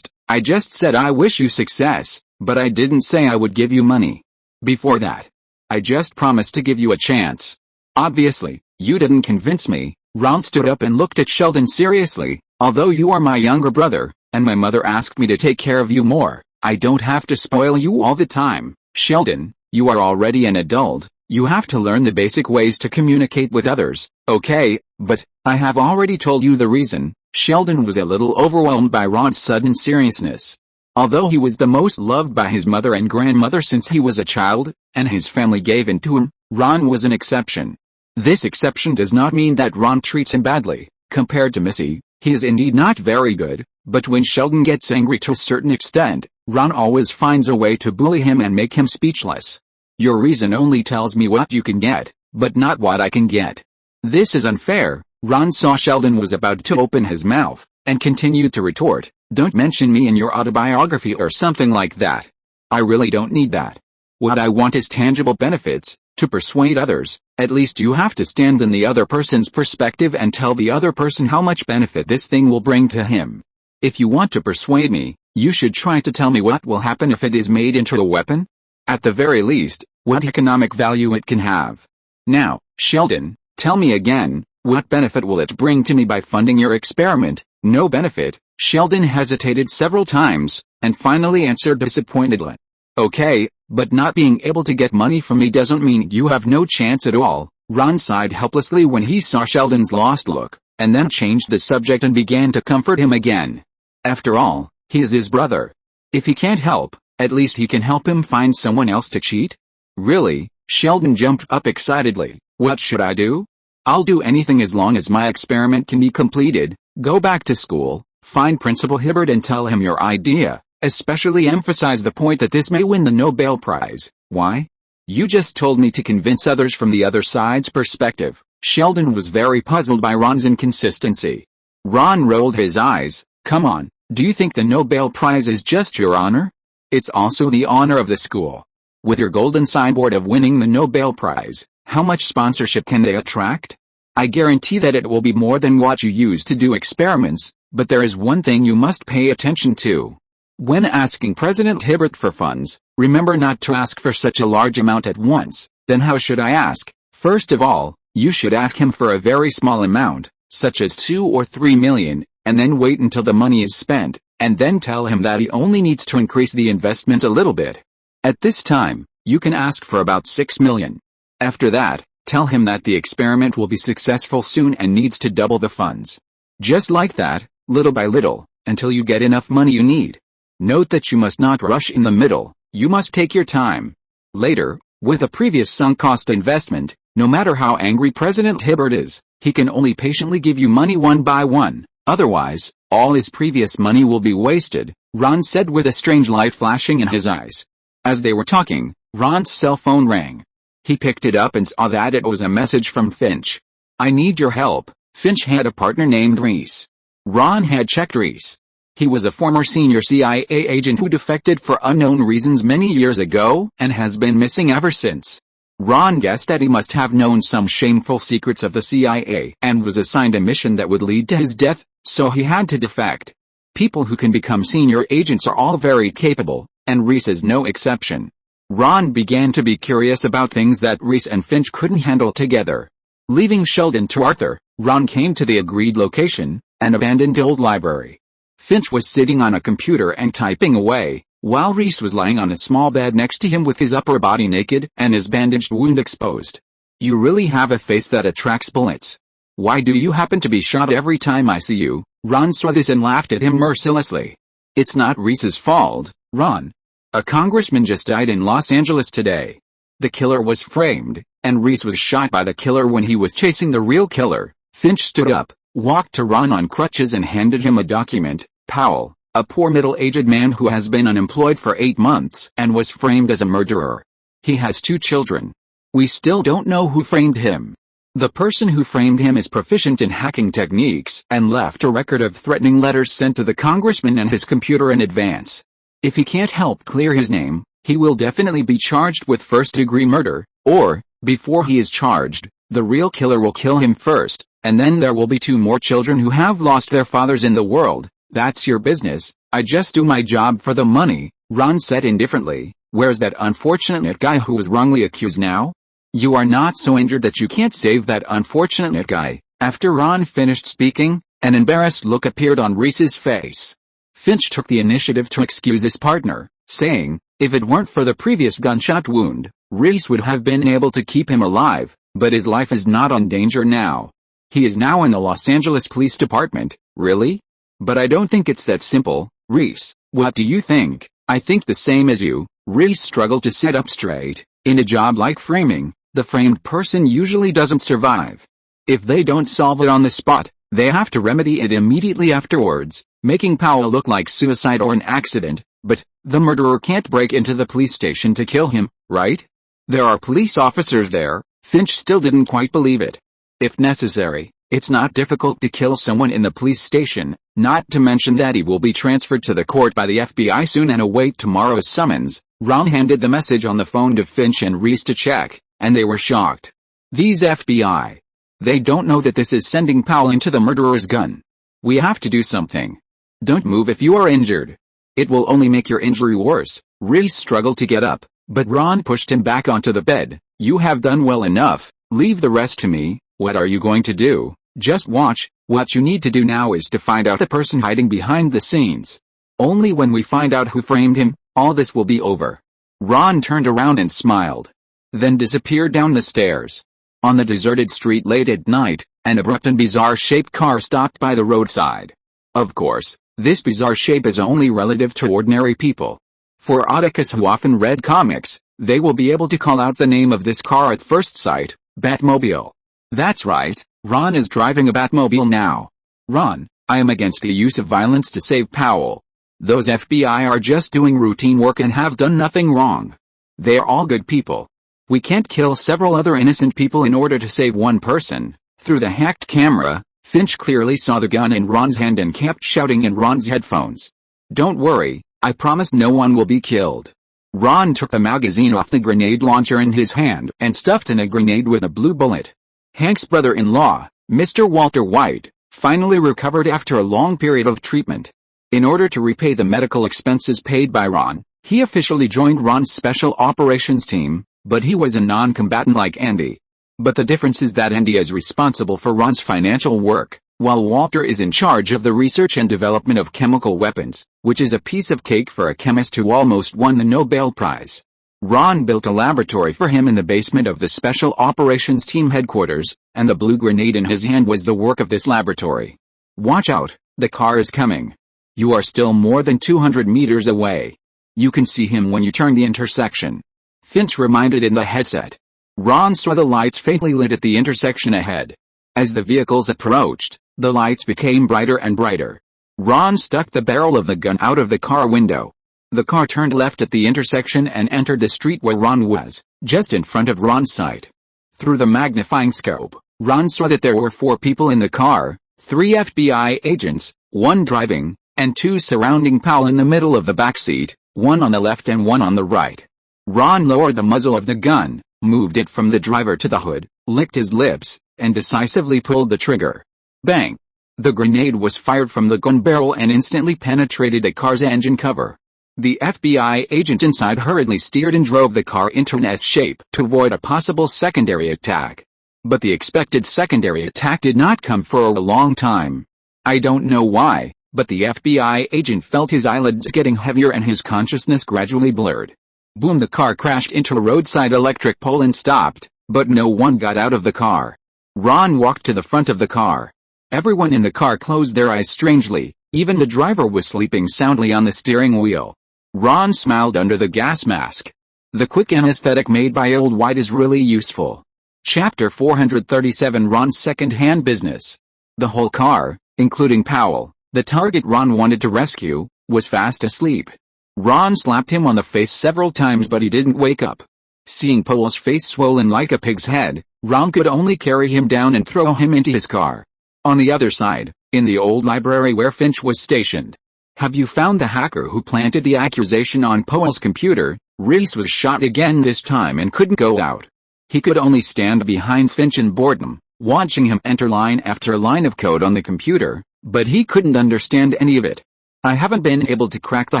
I just said I wish you success, but I didn't say I would give you money. Before that, I just promised to give you a chance. Obviously, you didn't convince me. Ron stood up and looked at Sheldon seriously. Although you are my younger brother, and my mother asked me to take care of you more, I don't have to spoil you all the time. Sheldon, you are already an adult. You have to learn the basic ways to communicate with others. Okay, but I have already told you the reason. Sheldon was a little overwhelmed by Ron's sudden seriousness. Although he was the most loved by his mother and grandmother since he was a child, and his family gave in to him, Ron was an exception. This exception does not mean that Ron treats him badly. Compared to Missy, he is indeed not very good, but when Sheldon gets angry to a certain extent, Ron always finds a way to bully him and make him speechless. Your reason only tells me what you can get, but not what I can get. This is unfair. Ron saw Sheldon was about to open his mouth, and continued to retort, don't mention me in your autobiography or something like that. I really don't need that. What I want is tangible benefits. To persuade others, at least you have to stand in the other person's perspective and tell the other person how much benefit this thing will bring to him. If you want to persuade me, you should try to tell me what will happen if it is made into a weapon. At the very least, what economic value it can have. Now, Sheldon, tell me again, what benefit will it bring to me by funding your experiment? No benefit. Sheldon hesitated several times, and finally answered disappointedly. Okay, but not being able to get money from me doesn't mean you have no chance at all. Ron sighed helplessly when he saw Sheldon's lost look, and then changed the subject and began to comfort him again. After all, he is his brother. If he can't help, at least he can help him find someone else to cheat. Really? Sheldon jumped up excitedly. What should I do? I'll do anything as long as my experiment can be completed. Go back to school, find Principal Hibbert and tell him your idea. Especially emphasize the point that this may win the Nobel Prize. Why? You just told me to convince others from the other side's perspective. Sheldon was very puzzled by Ron's inconsistency. Ron rolled his eyes. Come on, do you think the Nobel Prize is just your honor? It's also the honor of the school. With your golden signboard of winning the Nobel Prize, how much sponsorship can they attract? I guarantee that it will be more than what you use to do experiments, but there is one thing you must pay attention to. When asking President Hibbert for funds, remember not to ask for such a large amount at once. Then how should I ask? First of all, you should ask him for a very small amount, such as 2 or 3 million, and then wait until the money is spent, and then tell him that he only needs to increase the investment a little bit. At this time, you can ask for about 6 million. After that, tell him that the experiment will be successful soon and needs to double the funds. Just like that, little by little, until you get enough money you need. Note that you must not rush in the middle, you must take your time. Later, with a previous sunk cost investment, no matter how angry President Hibbert is, he can only patiently give you money one by one, otherwise, all his previous money will be wasted, Ron said with a strange light flashing in his eyes. As they were talking, Ron's cell phone rang. He picked it up and saw that it was a message from Finch. I need your help. Finch had a partner named Reese. Ron had checked Reese. He was a former senior CIA agent who defected for unknown reasons many years ago and has been missing ever since. Ron guessed that he must have known some shameful secrets of the CIA and was assigned a mission that would lead to his death, so he had to defect. People who can become senior agents are all very capable, and Reese is no exception. Ron began to be curious about things that Reese and Finch couldn't handle together. Leaving Sheldon to Arthur, Ron came to the agreed location, an abandoned old library. Finch was sitting on a computer and typing away, while Reese was lying on a small bed next to him with his upper body naked and his bandaged wound exposed. You really have a face that attracts bullets. Why do you happen to be shot every time I see you? Ron saw this and laughed at him mercilessly. It's not Reese's fault, Ron. A congressman just died in Los Angeles today. The killer was framed, and Reese was shot by the killer when he was chasing the real killer. Finch stood up, walked to Ron on crutches and handed him a document. Powell, a poor middle-aged man who has been unemployed for 8 months and was framed as a murderer. He has 2 children. We still don't know who framed him. The person who framed him is proficient in hacking techniques and left a record of threatening letters sent to the congressman and his computer in advance. If he can't help clear his name, he will definitely be charged with first-degree murder, or, before he is charged, the real killer will kill him first, and then there will be 2 more children who have lost their fathers in the world. That's your business, I just do my job for the money, Ron said indifferently. Where's that unfortunate guy who was wrongly accused now? You are not so injured that you can't save that unfortunate guy. After Ron finished speaking, an embarrassed look appeared on Reese's face. Finch took the initiative to excuse his partner, saying, if it weren't for the previous gunshot wound, Reese would have been able to keep him alive, but his life is not in danger now. He is now in the Los Angeles Police Department. Really? But I don't think it's that simple, Reese. What do you think? I think the same as you. Reese struggled to sit up straight. In a job like framing, the framed person usually doesn't survive. If they don't solve it on the spot, they have to remedy it immediately afterwards, making Powell look like suicide or an accident. But the murderer can't break into the police station to kill him, right? There are police officers there. Finch still didn't quite believe it. If necessary, it's not difficult to kill someone in the police station, not to mention that he will be transferred to the court by the FBI soon and await tomorrow's summons. Ron handed the message on the phone to Finch and Reese to check, and they were shocked. These FBI. They don't know that this is sending Powell into the murderer's gun. We have to do something. Don't move if you are injured. It will only make your injury worse. Reese struggled to get up, but Ron pushed him back onto the bed. You have done well enough, leave the rest to me. What are you going to do? Just watch. What you need to do now is to find out the person hiding behind the scenes. Only when we find out who framed him, all this will be over. Ron turned around and smiled. Then disappeared down the stairs. On the deserted street late at night, an abrupt and bizarre-shaped car stopped by the roadside. Of course, this bizarre shape is only relative to ordinary people. For Otakus who often read comics, they will be able to call out the name of this car at first sight, Batmobile. That's right, Ron is driving a Batmobile now. Ron, I am against the use of violence to save Powell. Those FBI are just doing routine work and have done nothing wrong. They are all good people. We can't kill several other innocent people in order to save one person. Through the hacked camera, Finch clearly saw the gun in Ron's hand and kept shouting in Ron's headphones. Don't worry, I promise no one will be killed. Ron took the magazine off the grenade launcher in his hand and stuffed in a grenade with a blue bullet. Hank's brother-in-law, Mr. Walter White, finally recovered after a long period of treatment. In order to repay the medical expenses paid by Ron, he officially joined Ron's special operations team, but he was a non-combatant like Andy. But the difference is that Andy is responsible for Ron's financial work, while Walter is in charge of the research and development of chemical weapons, which is a piece of cake for a chemist who almost won the Nobel Prize. Ron built a laboratory for him in the basement of the Special Operations Team headquarters, and the blue grenade in his hand was the work of this laboratory. Watch out, the car is coming. You are still more than 200 meters away. You can see him when you turn the intersection. Finch reminded in the headset. Ron saw the lights faintly lit at the intersection ahead. As the vehicles approached, the lights became brighter and brighter. Ron stuck the barrel of the gun out of the car window. The car turned left at the intersection and entered the street where Ron was, just in front of Ron's sight. Through the magnifying scope, Ron saw that there were 4 people in the car, 3 FBI agents, 1 driving, and 2 surrounding Powell in the middle of the back seat, 1 on the left and 1 on the right. Ron lowered the muzzle of the gun, moved it from the driver to the hood, licked his lips, and decisively pulled the trigger. Bang! The grenade was fired from the gun barrel and instantly penetrated the car's engine cover. The FBI agent inside hurriedly steered and drove the car into an S shape to avoid a possible secondary attack. But the expected secondary attack did not come for a long time. I don't know why, but the FBI agent felt his eyelids getting heavier and his consciousness gradually blurred. Boom! The car crashed into a roadside electric pole and stopped, but no one got out of the car. Ron walked to the front of the car. Everyone in the car closed their eyes strangely, even the driver was sleeping soundly on the steering wheel. Ron smiled under the gas mask. The quick anesthetic made by Old White is really useful. Chapter 437 Ron's second-hand business. The whole car, including Powell, the target Ron wanted to rescue, was fast asleep. Ron slapped him on the face several times but he didn't wake up. Seeing Powell's face swollen like a pig's head, Ron could only carry him down and throw him into his car. On the other side, in the old library where Finch was stationed. Have you found the hacker who planted the accusation on Powell's computer? Reese was shot again this time and couldn't go out. He could only stand behind Finch in boredom, watching him enter line after line of code on the computer, but he couldn't understand any of it. I haven't been able to crack the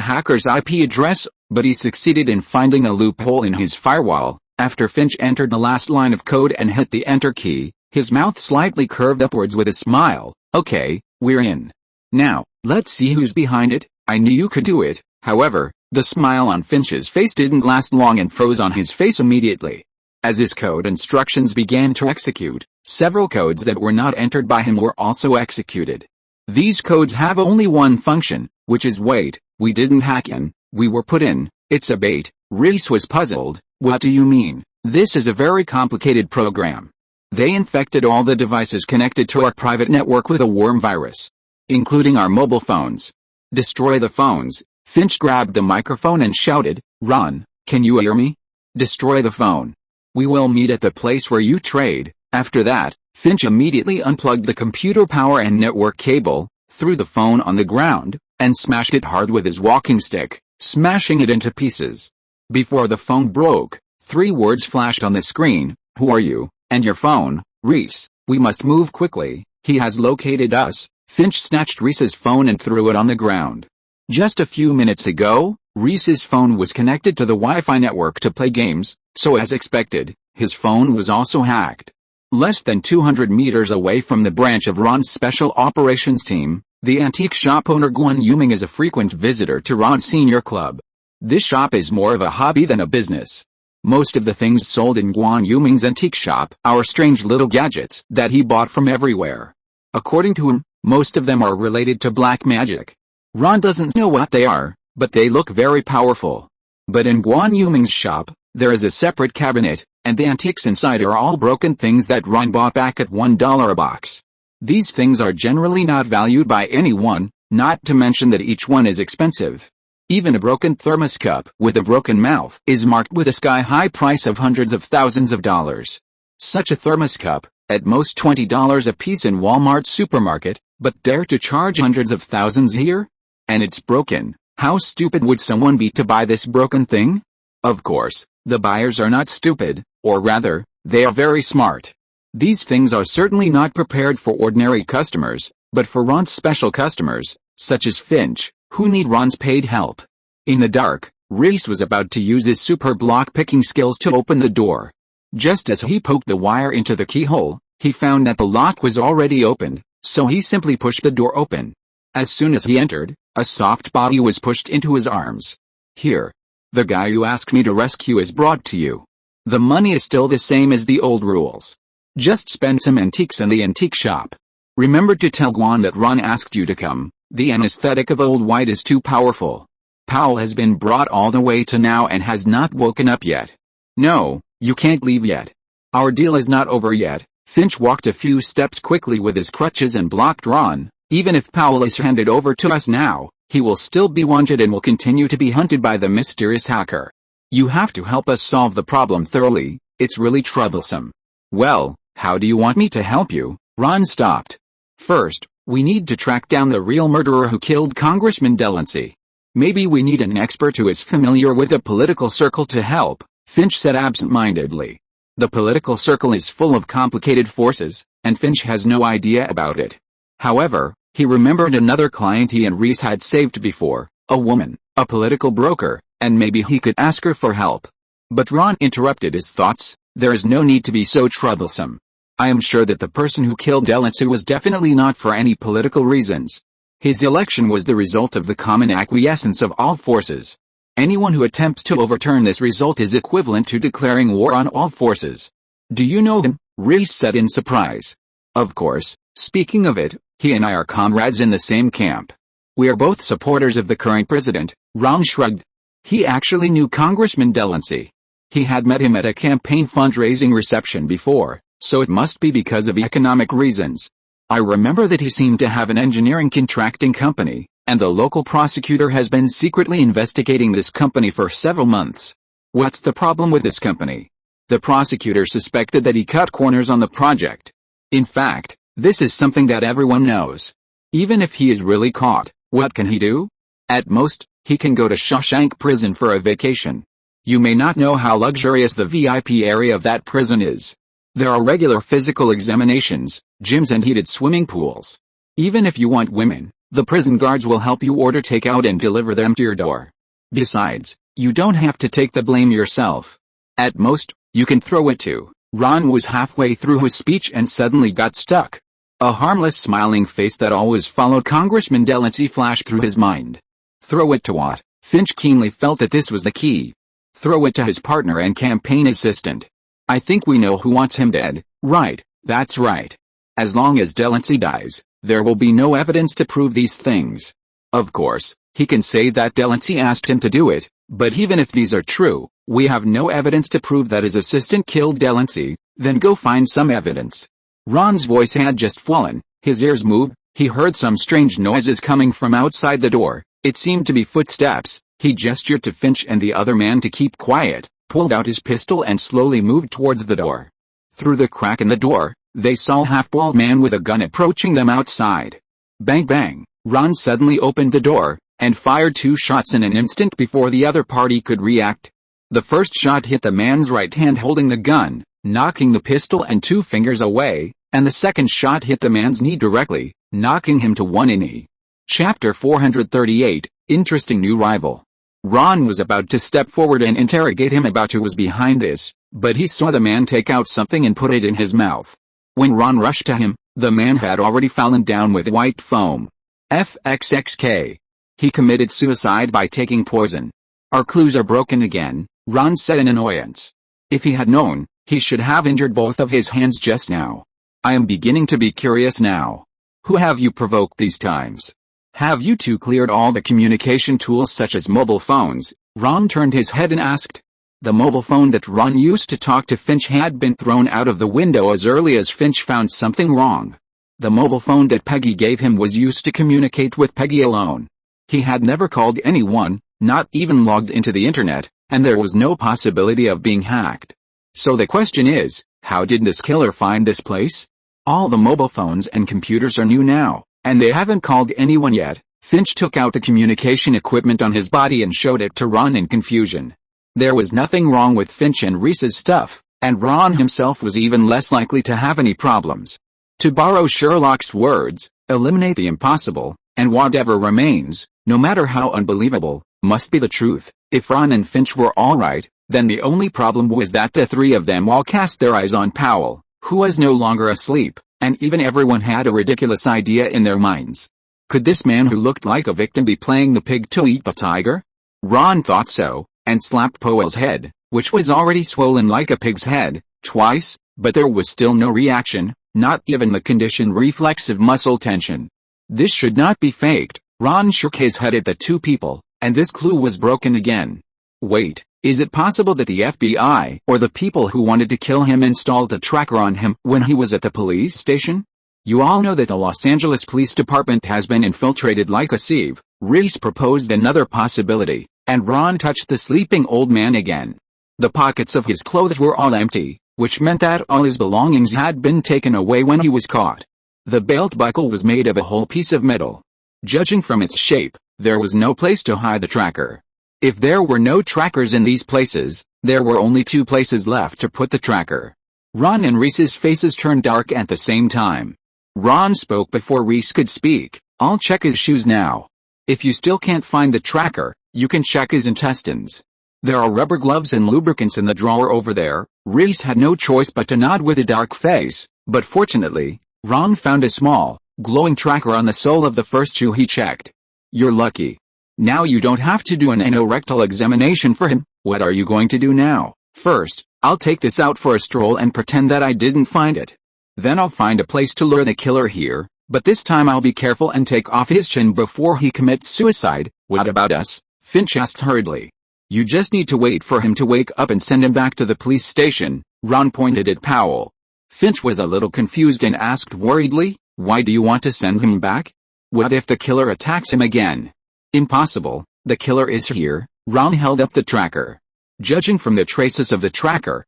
hacker's IP address, but he succeeded in finding a loophole in his firewall. After Finch entered the last line of code and hit the enter key, his mouth slightly curved upwards with a smile. Okay, we're in. Now, let's see who's behind it. I knew you could do it. However, the smile on Finch's face didn't last long and froze on his face immediately. As his code instructions began to execute, several codes that were not entered by him were also executed. These codes have only one function, which is wait. We didn't hack in, we were put in. It's a bait. Reese was puzzled. What do you mean? This is a very complicated program. They infected all the devices connected to our private network with a worm virus, including our mobile phones. Destroy the phones. Finch grabbed the microphone and shouted, Ron, can you hear me? Destroy the phone. We will meet at the place where you trade. After that, Finch immediately unplugged the computer power and network cable, threw the phone on the ground, and smashed it hard with his walking stick, smashing it into pieces. Before the phone broke, 3 words flashed on the screen. Who are you? And your phone? Reese. We must move quickly. He has located us. Finch snatched Reese's phone and threw it on the ground. Just a few minutes ago, Reese's phone was connected to the Wi-Fi network to play games, so as expected, his phone was also hacked. Less than 200 meters away from the branch of Ron's Special Operations Team, the antique shop owner Guan Yuming is a frequent visitor to Ron's senior club. This shop is more of a hobby than a business. Most of the things sold in Guan Yuming's antique shop are strange little gadgets that he bought from everywhere. According to him, most of them are related to black magic. Ron doesn't know what they are, but they look very powerful. But in Guan Yuming's shop, there is a separate cabinet, and the antiques inside are all broken things that Ron bought back at $1 a box. These things are generally not valued by anyone, not to mention that each one is expensive. Even a broken thermos cup with a broken mouth is marked with a sky-high price of hundreds of thousands of dollars. Such a thermos cup, at most $20 a piece in Walmart supermarket, but dare to charge hundreds of thousands here? And it's broken. How stupid would someone be to buy this broken thing? Of course, the buyers are not stupid, or rather, they are very smart. These things are certainly not prepared for ordinary customers, but for Ron's special customers, such as Finch, who need Ron's paid help. In the dark, Reese was about to use his superb lock-picking skills to open the door. Just as he poked the wire into the keyhole, he found that the lock was already opened, so he simply pushed the door open. As soon as he entered, a soft body was pushed into his arms. Here. The guy you asked me to rescue is brought to you. The money is still the same as the old rules. Just spend some antiques in the antique shop. Remember to tell Gwan that Ron asked you to come. The anesthetic of Old White is too powerful. Powell has been brought all the way to now and has not woken up yet. No, you can't leave yet. Our deal is not over yet. Finch walked a few steps quickly with his crutches and blocked Ron. Even if Powell is handed over to us now, he will still be wanted and will continue to be hunted by the mysterious hacker. You have to help us solve the problem thoroughly. It's really troublesome. Well, how do you want me to help you? Ron stopped. First, we need to track down the real murderer who killed Congressman Delancey. Maybe we need an expert who is familiar with the political circle to help, Finch said absent-mindedly. The political circle is full of complicated forces, and Finch has no idea about it. However, he remembered another client he and Reese had saved before, a woman, a political broker, and maybe he could ask her for help. But Ron interrupted his thoughts. There is no need to be so troublesome. I am sure that the person who killed Delancey was definitely not for any political reasons. His election was the result of the common acquiescence of all forces. Anyone who attempts to overturn this result is equivalent to declaring war on all forces. Do you know him? Reese said in surprise. Of course, speaking of it, he and I are comrades in the same camp. We are both supporters of the current president. Ron shrugged. He actually knew Congressman Delancey. He had met him at a campaign fundraising reception before, so it must be because of economic reasons. I remember that he seemed to have an engineering contracting company, and the local prosecutor has been secretly investigating this company for several months. What's the problem with this company? The prosecutor suspected that he cut corners on the project. In fact, this is something that everyone knows. Even if he is really caught, what can he do? At most, he can go to Shawshank prison for a vacation. You may not know how luxurious the VIP area of that prison is. There are regular physical examinations, gyms and heated swimming pools. Even if you want women, the prison guards will help you order takeout and deliver them to your door. Besides, you don't have to take the blame yourself. At most, you can throw it to. Ron was halfway through his speech and suddenly got stuck. A harmless smiling face that always followed Congressman Delancey flashed through his mind. Throw it to what? Finch keenly felt that this was the key. Throw it to his partner and campaign assistant. I think we know who wants him dead. Right, that's right. As long as Delancey dies, there will be no evidence to prove these things. Of course, he can say that Delancey asked him to do it, but even if these are true, we have no evidence to prove that his assistant killed Delancey. Then go find some evidence. Ron's voice had just fallen, his ears moved, he heard some strange noises coming from outside the door. It seemed to be footsteps. He gestured to Finch and the other man to keep quiet, pulled out his pistol and slowly moved towards the door. Through the crack in the door, they saw a half-bald man with a gun approaching them outside. Bang bang, Ron suddenly opened the door, and fired 2 shots in an instant before the other party could react. The first shot hit the man's right hand holding the gun, knocking the pistol and 2 fingers away, and the second shot hit the man's knee directly, knocking him to one knee. Chapter 438, Interesting New Rival. Ron was about to step forward and interrogate him about who was behind this, but he saw the man take out something and put it in his mouth. When Ron rushed to him, the man had already fallen down with white foam. FXXK. He committed suicide by taking poison. Our clues are broken again, Ron said in annoyance. If he had known, he should have injured both of his hands just now. I am beginning to be curious now. Who have you provoked these times? Have you two cleared all the communication tools such as mobile phones? Ron turned his head and asked. The mobile phone that Ron used to talk to Finch had been thrown out of the window as early as Finch found something wrong. The mobile phone that Peggy gave him was used to communicate with Peggy alone. He had never called anyone, not even logged into the internet, and there was no possibility of being hacked. So the question is, how did this killer find this place? All the mobile phones and computers are new now, and they haven't called anyone yet. Finch took out the communication equipment on his body and showed it to Ron in confusion. There was nothing wrong with Finch and Reese's stuff, and Ron himself was even less likely to have any problems. To borrow Sherlock's words, eliminate the impossible, and whatever remains, no matter how unbelievable, must be the truth. If Ron and Finch were all right, then the only problem was that the three of them all cast their eyes on Powell, who was no longer asleep, and even everyone had a ridiculous idea in their minds. Could this man who looked like a victim be playing the pig to eat the tiger? Ron thought so, and slapped Powell's head, which was already swollen like a pig's head, twice, but there was still no reaction. Not even the conditioned reflexive muscle tension. This should not be faked. Ron shook his head at the two people, and this clue was broken again. Wait, is it possible that the FBI, or the people who wanted to kill him, installed a tracker on him when he was at the police station? You all know that the Los Angeles Police Department has been infiltrated like a sieve. Reese proposed another possibility, and Ron touched the sleeping old man again. The pockets of his clothes were all empty, which meant that all his belongings had been taken away when he was caught. The belt buckle was made of a whole piece of metal. Judging from its shape, there was no place to hide the tracker. If there were no trackers in these places, there were only two places left to put the tracker. Ron and Reese's faces turned dark at the same time. Ron spoke before Reese could speak. I'll check his shoes now. If you still can't find the tracker, you can check his intestines. There are rubber gloves and lubricants in the drawer over there. Reese had no choice but to nod with a dark face, but fortunately, Ron found a small, glowing tracker on the sole of the first shoe he checked. You're lucky. Now you don't have to do an anorectal examination for him. What are you going to do now? First, I'll take this out for a stroll and pretend that I didn't find it. Then I'll find a place to lure the killer here, but this time I'll be careful and take off his chin before he commits suicide. What about us? Finch asked hurriedly. You just need to wait for him to wake up and send him back to the police station. Ron pointed at Powell. Finch was a little confused and asked worriedly, why do you want to send him back? What if the killer attacks him again? Impossible, the killer is here. Ron held up the tracker. Judging from the traces of the tracker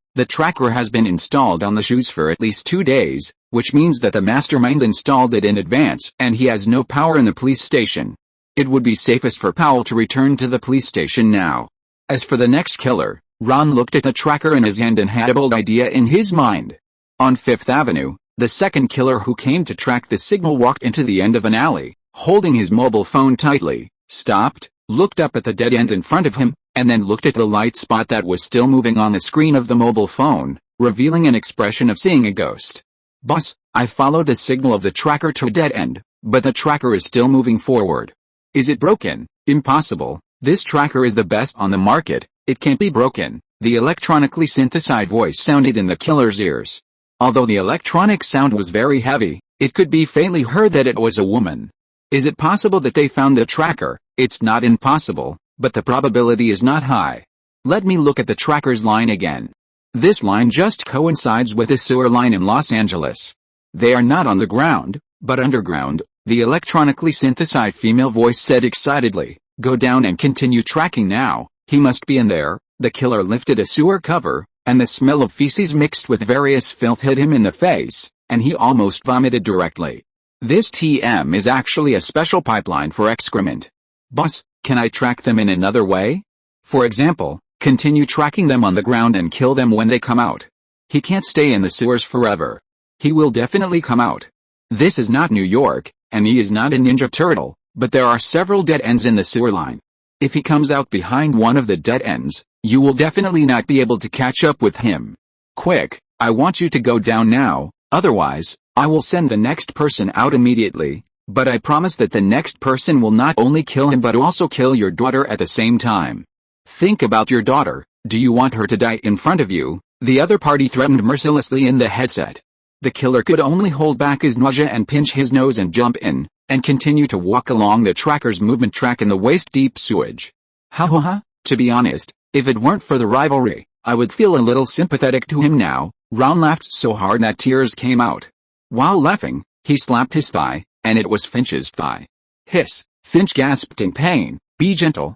has been installed on the shoes for at least 2 days, which means that the mastermind installed it in advance and he has no power in the police station. It would be safest for Powell to return to the police station now. As for the next killer, Ron looked at the tracker in his hand and had a bold idea in his mind. On 5th Avenue, the second killer who came to track the signal walked into the end of an alley, holding his mobile phone tightly, stopped, looked up at the dead end in front of him, and then looked at the light spot that was still moving on the screen of the mobile phone, revealing an expression of seeing a ghost. Boss, I followed the signal of the tracker to a dead end, but the tracker is still moving forward. Is it broken? Impossible. This tracker is the best on the market. It can't be broken. The electronically synthesized voice sounded in the killer's ears. Although the electronic sound was very heavy, it could be faintly heard that it was a woman. Is it possible that they found the tracker? It's not impossible, but the probability is not high. Let me look at the tracker's line again. This line just coincides with a sewer line in Los Angeles. They are not on the ground, but underground, the electronically synthesized female voice said excitedly. Go down and continue tracking now. He must be in there. The killer lifted a sewer cover, and the smell of feces mixed with various filth hit him in the face, and he almost vomited directly. This TM is actually a special pipeline for excrement. Boss, can I track them in another way? For example, continue tracking them on the ground and kill them when they come out. He can't stay in the sewers forever. He will definitely come out. This is not New York, and he is not a Ninja Turtle, but there are several dead ends in the sewer line. If he comes out behind one of the dead ends, you will definitely not be able to catch up with him. Quick, I want you to go down now, otherwise, I will send the next person out immediately, but I promise that the next person will not only kill him but also kill your daughter at the same time. Think about your daughter. Do you want her to die in front of you? The other party threatened mercilessly in the headset. The killer could only hold back his nausea and pinch his nose and jump in, and continue to walk along the tracker's movement track in the waist-deep sewage. Ha ha ha, to be honest, if it weren't for the rivalry, I would feel a little sympathetic to him now. Ron laughed so hard that tears came out. While laughing, he slapped his thigh, and it was Finch's thigh. Hiss, Finch gasped in pain. Be gentle,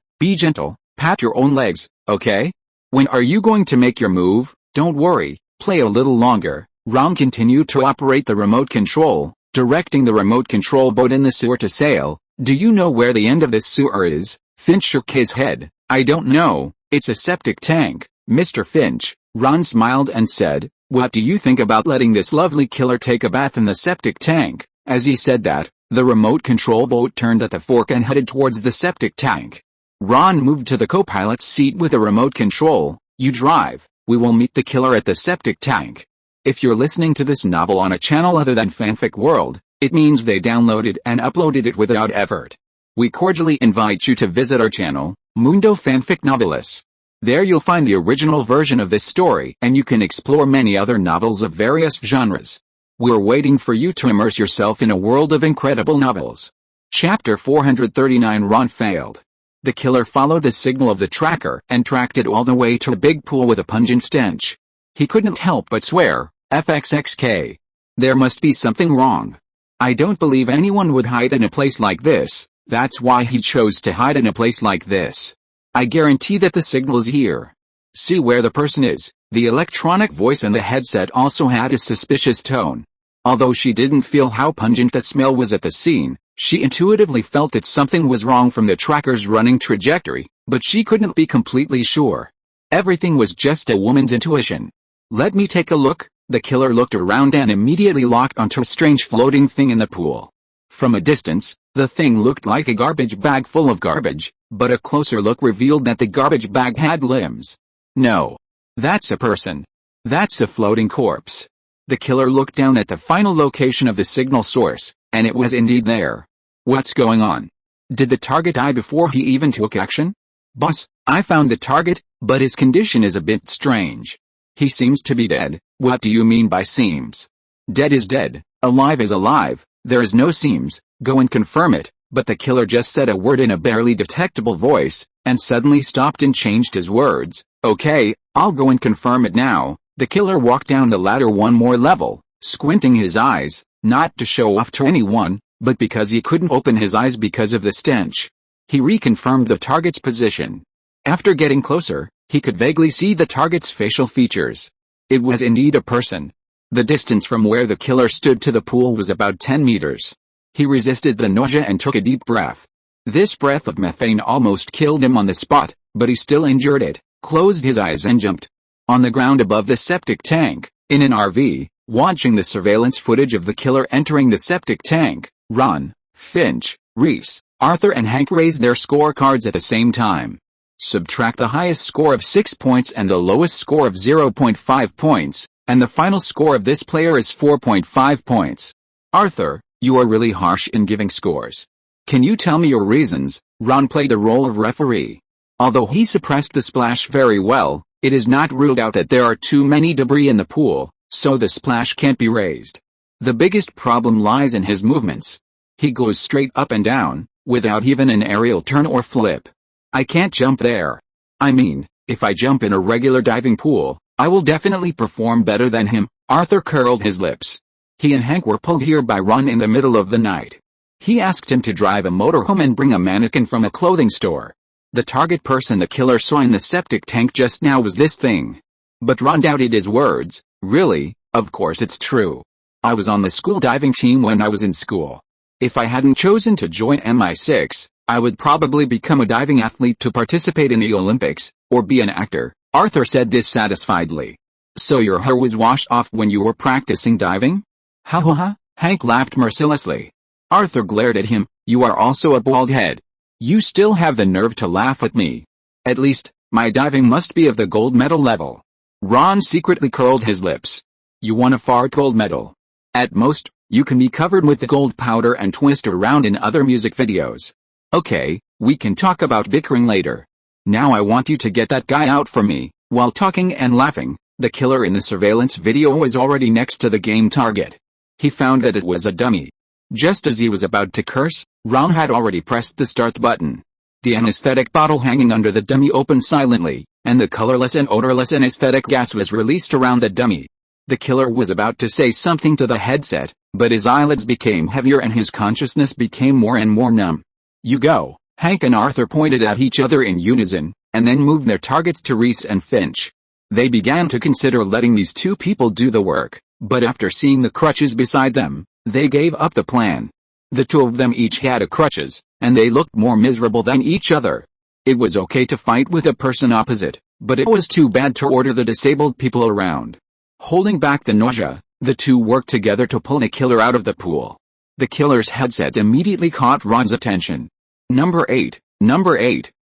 pat your own legs, okay? When are you going to make your move? Don't worry, play a little longer. Ron continued to operate the remote control, directing the remote control boat in the sewer to sail. Do you know where the end of this sewer is? Finch shook his head. I don't know, it's a septic tank, Mr. Finch. Ron smiled and said, what do you think about letting this lovely killer take a bath in the septic tank? As he said that, the remote control boat turned at the fork and headed towards the septic tank. Ron moved to the co-pilot's seat with a remote control. You drive, we will meet the killer at the septic tank. If you're listening to this novel on a channel other than Fanfic World, it means they downloaded and uploaded it without effort. We cordially invite you to visit our channel, Mundo Fanfic Novelis. There you'll find the original version of this story and you can explore many other novels of various genres. We're waiting for you to immerse yourself in a world of incredible novels. Chapter 439 Ron failed. The killer followed the signal of the tracker and tracked it all the way to a big pool with a pungent stench. He couldn't help but swear, FXXK. There must be something wrong. I don't believe anyone would hide in a place like this. That's why he chose to hide in a place like this. I guarantee that the signal is here. See where the person is. The electronic voice in the headset also had a suspicious tone. Although she didn't feel how pungent the smell was at the scene, she intuitively felt that something was wrong from the tracker's running trajectory, but she couldn't be completely sure. Everything was just a woman's intuition. Let me take a look. The killer looked around and immediately locked onto a strange floating thing in the pool. From a distance, the thing looked like a garbage bag full of garbage, but a closer look revealed that the garbage bag had limbs. No. That's a person. That's a floating corpse. The killer looked down at the final location of the signal source, and it was indeed there. What's going on? Did the target die before he even took action? Boss, I found the target, but his condition is a bit strange. He seems to be dead. What do you mean by seems? Dead is dead, alive is alive, there is no seems, go and confirm it. But the killer just said a word in a barely detectable voice, and suddenly stopped and changed his words. Okay, I'll go and confirm it now. The killer walked down the ladder one more level, squinting his eyes, not to show off to anyone, but because he couldn't open his eyes because of the stench. He reconfirmed the target's position. After getting closer, he could vaguely see the target's facial features. It was indeed a person. The distance from where the killer stood to the pool was about 10 meters. He resisted the nausea and took a deep breath. This breath of methane almost killed him on the spot, but he still endured it, closed his eyes and jumped. On the ground above the septic tank, in an RV, watching the surveillance footage of the killer entering the septic tank, Ron, Finch, Reese, Arthur and Hank raised their scorecards at the same time. Subtract the highest score of 6 points and the lowest score of 0.5 points, and the final score of this player is 4.5 points. Arthur, you are really harsh in giving scores. Can you tell me your reasons? Ron played the role of referee. Although he suppressed the splash very well, it is not ruled out that there are too many debris in the pool, so the splash can't be raised. The biggest problem lies in his movements. He goes straight up and down, without even an aerial turn or flip. I can't jump there. I mean, if I jump in a regular diving pool, I will definitely perform better than him. Arthur curled his lips. He and Hank were pulled here by Ron in the middle of the night. He asked him to drive a motorhome and bring a mannequin from a clothing store. The target person the killer saw in the septic tank just now was this thing. But Ron doubted his words. Really? Of course it's true. I was on the school diving team when I was in school. If I hadn't chosen to join MI6, I would probably become a diving athlete to participate in the Olympics, or be an actor. Arthur said dissatisfiedly. So your hair was washed off when you were practicing diving? Ha ha ha, Hank laughed mercilessly. Arthur glared at him. You are also a bald head. You still have the nerve to laugh at me. At least, my diving must be of the gold medal level. Ron secretly curled his lips. You won a far gold medal. At most, you can be covered with gold powder and twist around in other music videos. Okay, we can talk about bickering later. Now I want you to get that guy out for me. While talking and laughing, the killer in the surveillance video was already next to the game target. He found that it was a dummy. Just as he was about to curse, Ron had already pressed the start button. The anesthetic bottle hanging under the dummy opened silently, and the colorless and odorless anesthetic gas was released around the dummy. The killer was about to say something to the headset, but his eyelids became heavier and his consciousness became more and more numb. You go. Hank and Arthur pointed at each other in unison, and then moved their targets to Reese and Finch. They began to consider letting these two people do the work, but after seeing the crutches beside them, they gave up the plan. The two of them each had a crutches, and they looked more miserable than each other. It was okay to fight with a person opposite, but it was too bad to order the disabled people around. Holding back the nausea, the two worked together to pull the killer out of the pool. The killer's headset immediately caught Ron's attention. Number 8,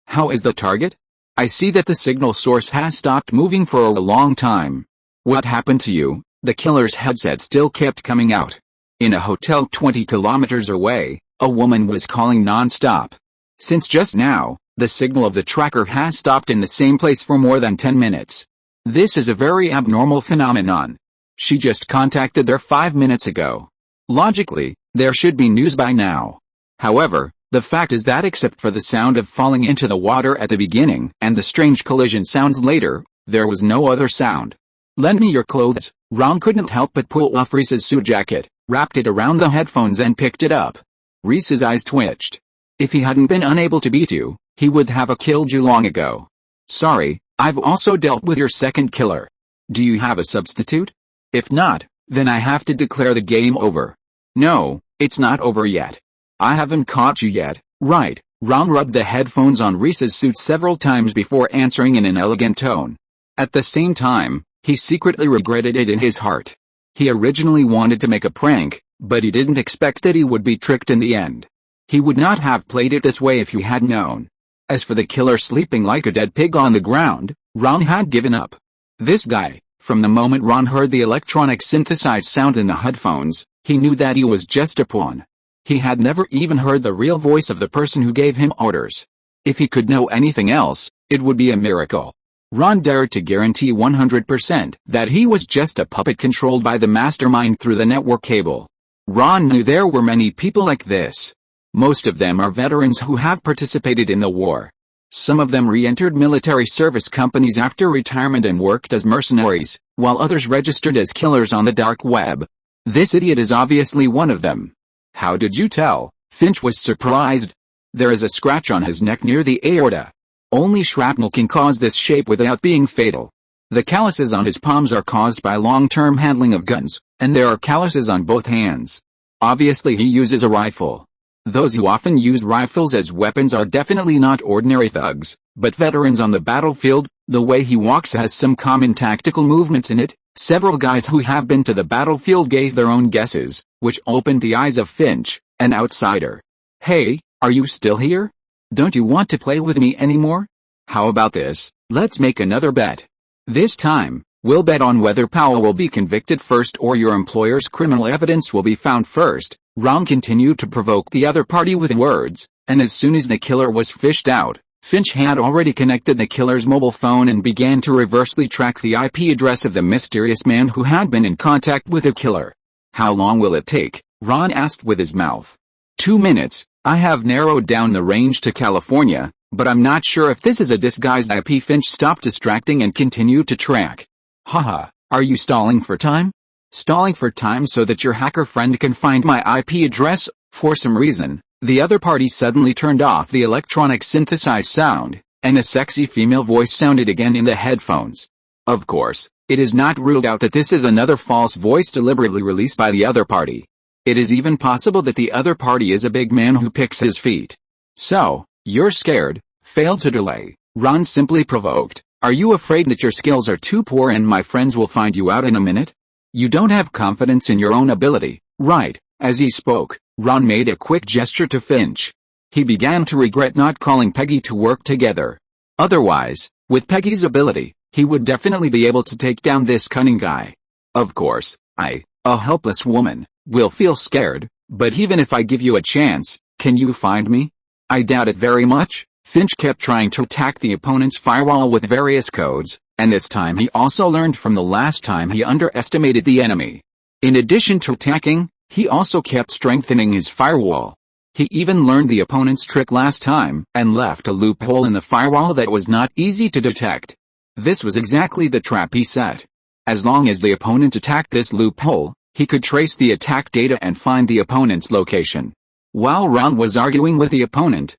how is the target? I see that the signal source has stopped moving for a long time. What happened to you? The killer's headset still kept coming out. In a hotel 20 kilometers away, a woman was calling non-stop. Since just now, the signal of the tracker has stopped in the same place for more than 10 minutes. This is a very abnormal phenomenon. She just contacted her 5 minutes ago. Logically, there should be news by now. However, the fact is that except for the sound of falling into the water at the beginning and the strange collision sounds later, there was no other sound. "Lend me your clothes." Ron couldn't help but pull off Reese's suit jacket, wrapped it around the headphones and picked it up. Reese's eyes twitched. If he hadn't been unable to beat you, he would have killed you long ago. "Sorry, I've also dealt with your second killer. Do you have a substitute? If not, then I have to declare the game over." "No, it's not over yet. I haven't caught you yet, right?" Ron rubbed the headphones on Reese's suit several times before answering in an elegant tone. At the same time, he secretly regretted it in his heart. He originally wanted to make a prank, but he didn't expect that he would be tricked in the end. He would not have played it this way if he had known. As for the killer sleeping like a dead pig on the ground, Ron had given up. This guy, from the moment Ron heard the electronic synthesized sound in the headphones, he knew that he was just a pawn. He had never even heard the real voice of the person who gave him orders. If he could know anything else, it would be a miracle. Ron dared to guarantee 100% that he was just a puppet controlled by the mastermind through the network cable. Ron knew there were many people like this. Most of them are veterans who have participated in the war. Some of them re-entered military service companies after retirement and worked as mercenaries, while others registered as killers on the dark web. This idiot is obviously one of them. "How did you tell?" Finch was surprised. "There is a scratch on his neck near the aorta. Only shrapnel can cause this shape without being fatal. The calluses on his palms are caused by long-term handling of guns, and there are calluses on both hands. Obviously he uses a rifle. Those who often use rifles as weapons are definitely not ordinary thugs, but veterans on the battlefield. The way he walks has some common tactical movements in it." Several guys who have been to the battlefield gave their own guesses, which opened the eyes of Finch, an outsider. "Hey, are you still here? Don't you want to play with me anymore? How about this? Let's make another bet. This time, we'll bet on whether Powell will be convicted first or your employer's criminal evidence will be found first." Ron continued to provoke the other party with words, and as soon as the killer was fished out, Finch had already connected the killer's mobile phone and began to reversely track the IP address of the mysterious man who had been in contact with the killer. "How long will it take?" Ron asked with his mouth. 2 minutes. "I have narrowed down the range to California, but I'm not sure if this is a disguised IP." Finch stopped distracting and continued to track. "Haha, are you stalling for time?" "Stalling for time so that your hacker friend can find my IP address?" For some reason, the other party suddenly turned off the electronic synthesized sound, and a sexy female voice sounded again in the headphones. Of course, it is not ruled out that this is another false voice deliberately released by the other party. It is even possible that the other party is a big man who picks his feet. "So, you're scared?" Failed to delay, Ron simply provoked. "Are you afraid that your skills are too poor and my friends will find you out in a minute? You don't have confidence in your own ability, right?" As he spoke, Ron made a quick gesture to Finch. He began to regret not calling Peggy to work together. Otherwise, with Peggy's ability, he would definitely be able to take down this cunning guy. "Of course, I, a helpless woman, will feel scared, but even if I give you a chance, can you find me?" "I doubt it very much." Finch kept trying to attack the opponent's firewall with various codes, and this time he also learned from the last time he underestimated the enemy. In addition to attacking, he also kept strengthening his firewall. He even learned the opponent's trick last time, and left a loophole in the firewall that was not easy to detect. This was exactly the trap he set. As long as the opponent attacked this loophole, he could trace the attack data and find the opponent's location. While Ron was arguing with the opponent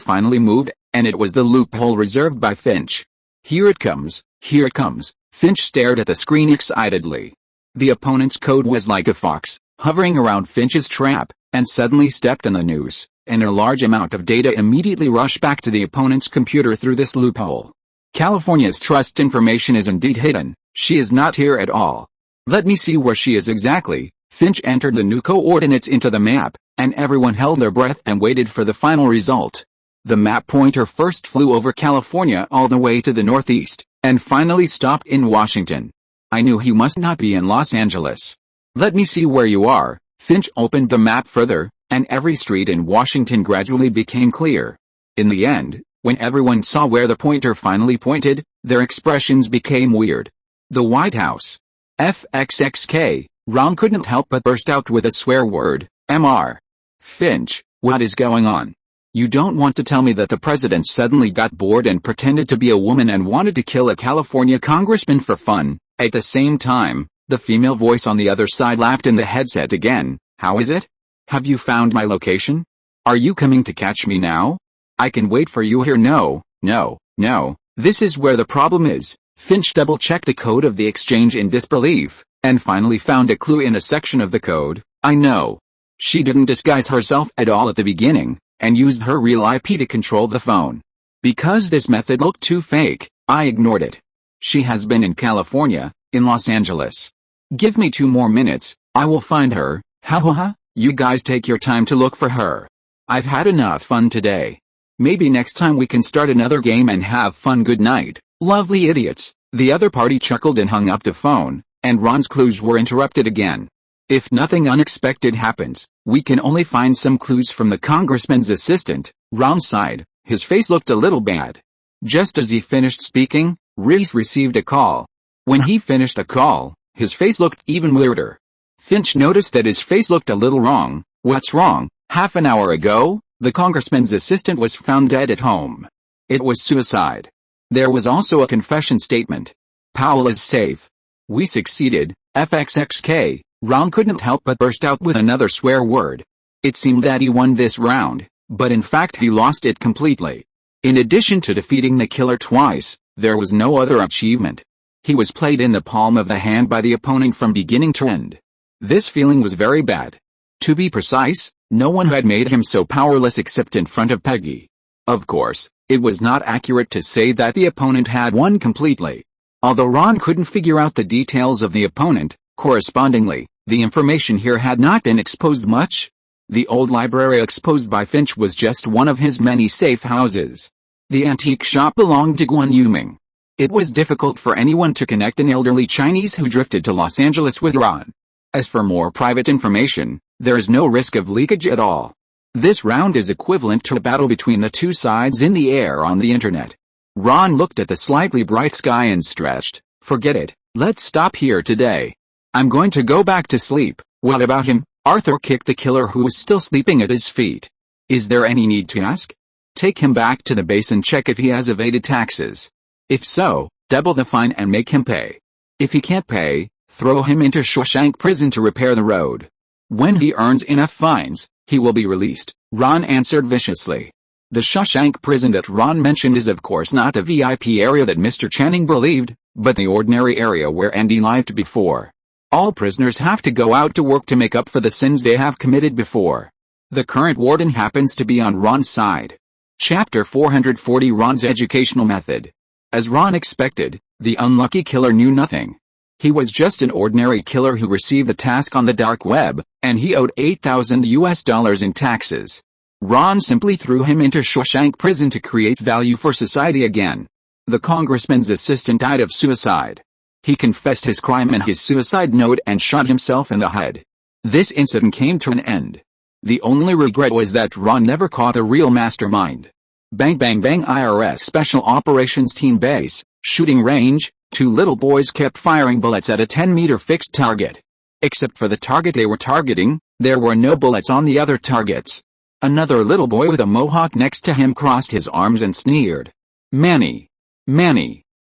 finally moved, and it was the loophole reserved by Finch. "Here it comes, here it comes." Finch stared at the screen excitedly. The opponent's code was like a fox, hovering around Finch's trap, and suddenly stepped on the noose, and a large amount of data immediately rushed back to the opponent's computer through this loophole. "California's trust information is indeed hidden. She is not here at all. Let me see where she is exactly." Finch entered the new coordinates into the map, and everyone held their breath and waited for the final result. The map pointer first flew over California all the way to the northeast, and finally stopped in Washington. "I knew he must not be in Los Angeles. Let me see where you are." Finch opened the map further, and every street in Washington gradually became clear. In the end, when everyone saw where the pointer finally pointed, their expressions became weird. "The White House." FXXK, Ron couldn't help but burst out with a swear word, Mr. Finch, what is going on? You don't want to tell me that the president suddenly got bored and pretended to be a woman and wanted to kill a California congressman for fun? At the same time, the female voice on the other side laughed in the headset again. How is it? Have you found my location? Are you coming to catch me now? I can wait for you here. No, this is where the problem is. Finch double-checked the code of the exchange in disbelief, and finally found a clue in a section of the code. I know. She didn't disguise herself at all at the beginning, and used her real IP to control the phone. Because this method looked too fake, I ignored it. She has been in California, in Los Angeles. Give me 2 more minutes, I will find her. Ha. You guys take your time to look for her. I've had enough fun today. Maybe next time we can start another game and have fun. Good night, lovely idiots. The other party chuckled and hung up the phone, and Ron's clues were interrupted again. If nothing unexpected happens, we can only find some clues from the congressman's assistant. Ron sighed. His face looked a little bad. Just as he finished speaking, Reese received a call. When he finished the call, his face looked even weirder. Finch noticed that his face looked a little wrong. What's wrong? Half an hour ago, the congressman's assistant was found dead at home. It was suicide. There was also a confession statement. Powell is safe. We succeeded. FXXK. Ron couldn't help but burst out with another swear word. It seemed that he won this round, but in fact he lost it completely. In addition to defeating the killer twice, there was no other achievement. He was played in the palm of the hand by the opponent from beginning to end. This feeling was very bad. To be precise, no one had made him so powerless except in front of Peggy. Of course, it was not accurate to say that the opponent had won completely. Although Ron couldn't figure out the details of the opponent, correspondingly, the information here had not been exposed much. The old library exposed by Finch was just one of his many safe houses. The antique shop belonged to Guan Yuming. It was difficult for anyone to connect an elderly Chinese who drifted to Los Angeles with Ron. As for more private information, there is no risk of leakage at all. This round is equivalent to a battle between the two sides in the air on the internet. Ron looked at the slightly bright sky and stretched. Forget it, let's stop here today. I'm going to go back to sleep. What about him? Arthur kicked the killer who was still sleeping at his feet. Is there any need to ask? Take him back to the base and check if he has evaded taxes. If so, double the fine and make him pay. If he can't pay, throw him into Shawshank prison to repair the road. When he earns enough fines, he will be released, Ron answered viciously. The Shawshank prison that Ron mentioned is of course not the VIP area that Mr. Channing believed, but the ordinary area where Andy lived before. All prisoners have to go out to work to make up for the sins they have committed before. The current warden happens to be on Ron's side. Chapter 440 Ron's Educational Method. As Ron expected, the unlucky killer knew nothing. He was just an ordinary killer who received a task on the dark web, and he owed $8,000 in taxes. Ron simply threw him into Shawshank prison to create value for society again. The congressman's assistant died of suicide. He confessed his crime and his suicide note and shot himself in the head. This incident came to an end. The only regret was that Ron never caught a real mastermind. Bang bang bang IRS Special Operations Team Base, shooting range, 2 little boys kept firing bullets at a 10-meter fixed target. Except for the target they were targeting, there were no bullets on the other targets. Another little boy with a mohawk next to him crossed his arms and sneered. Manny,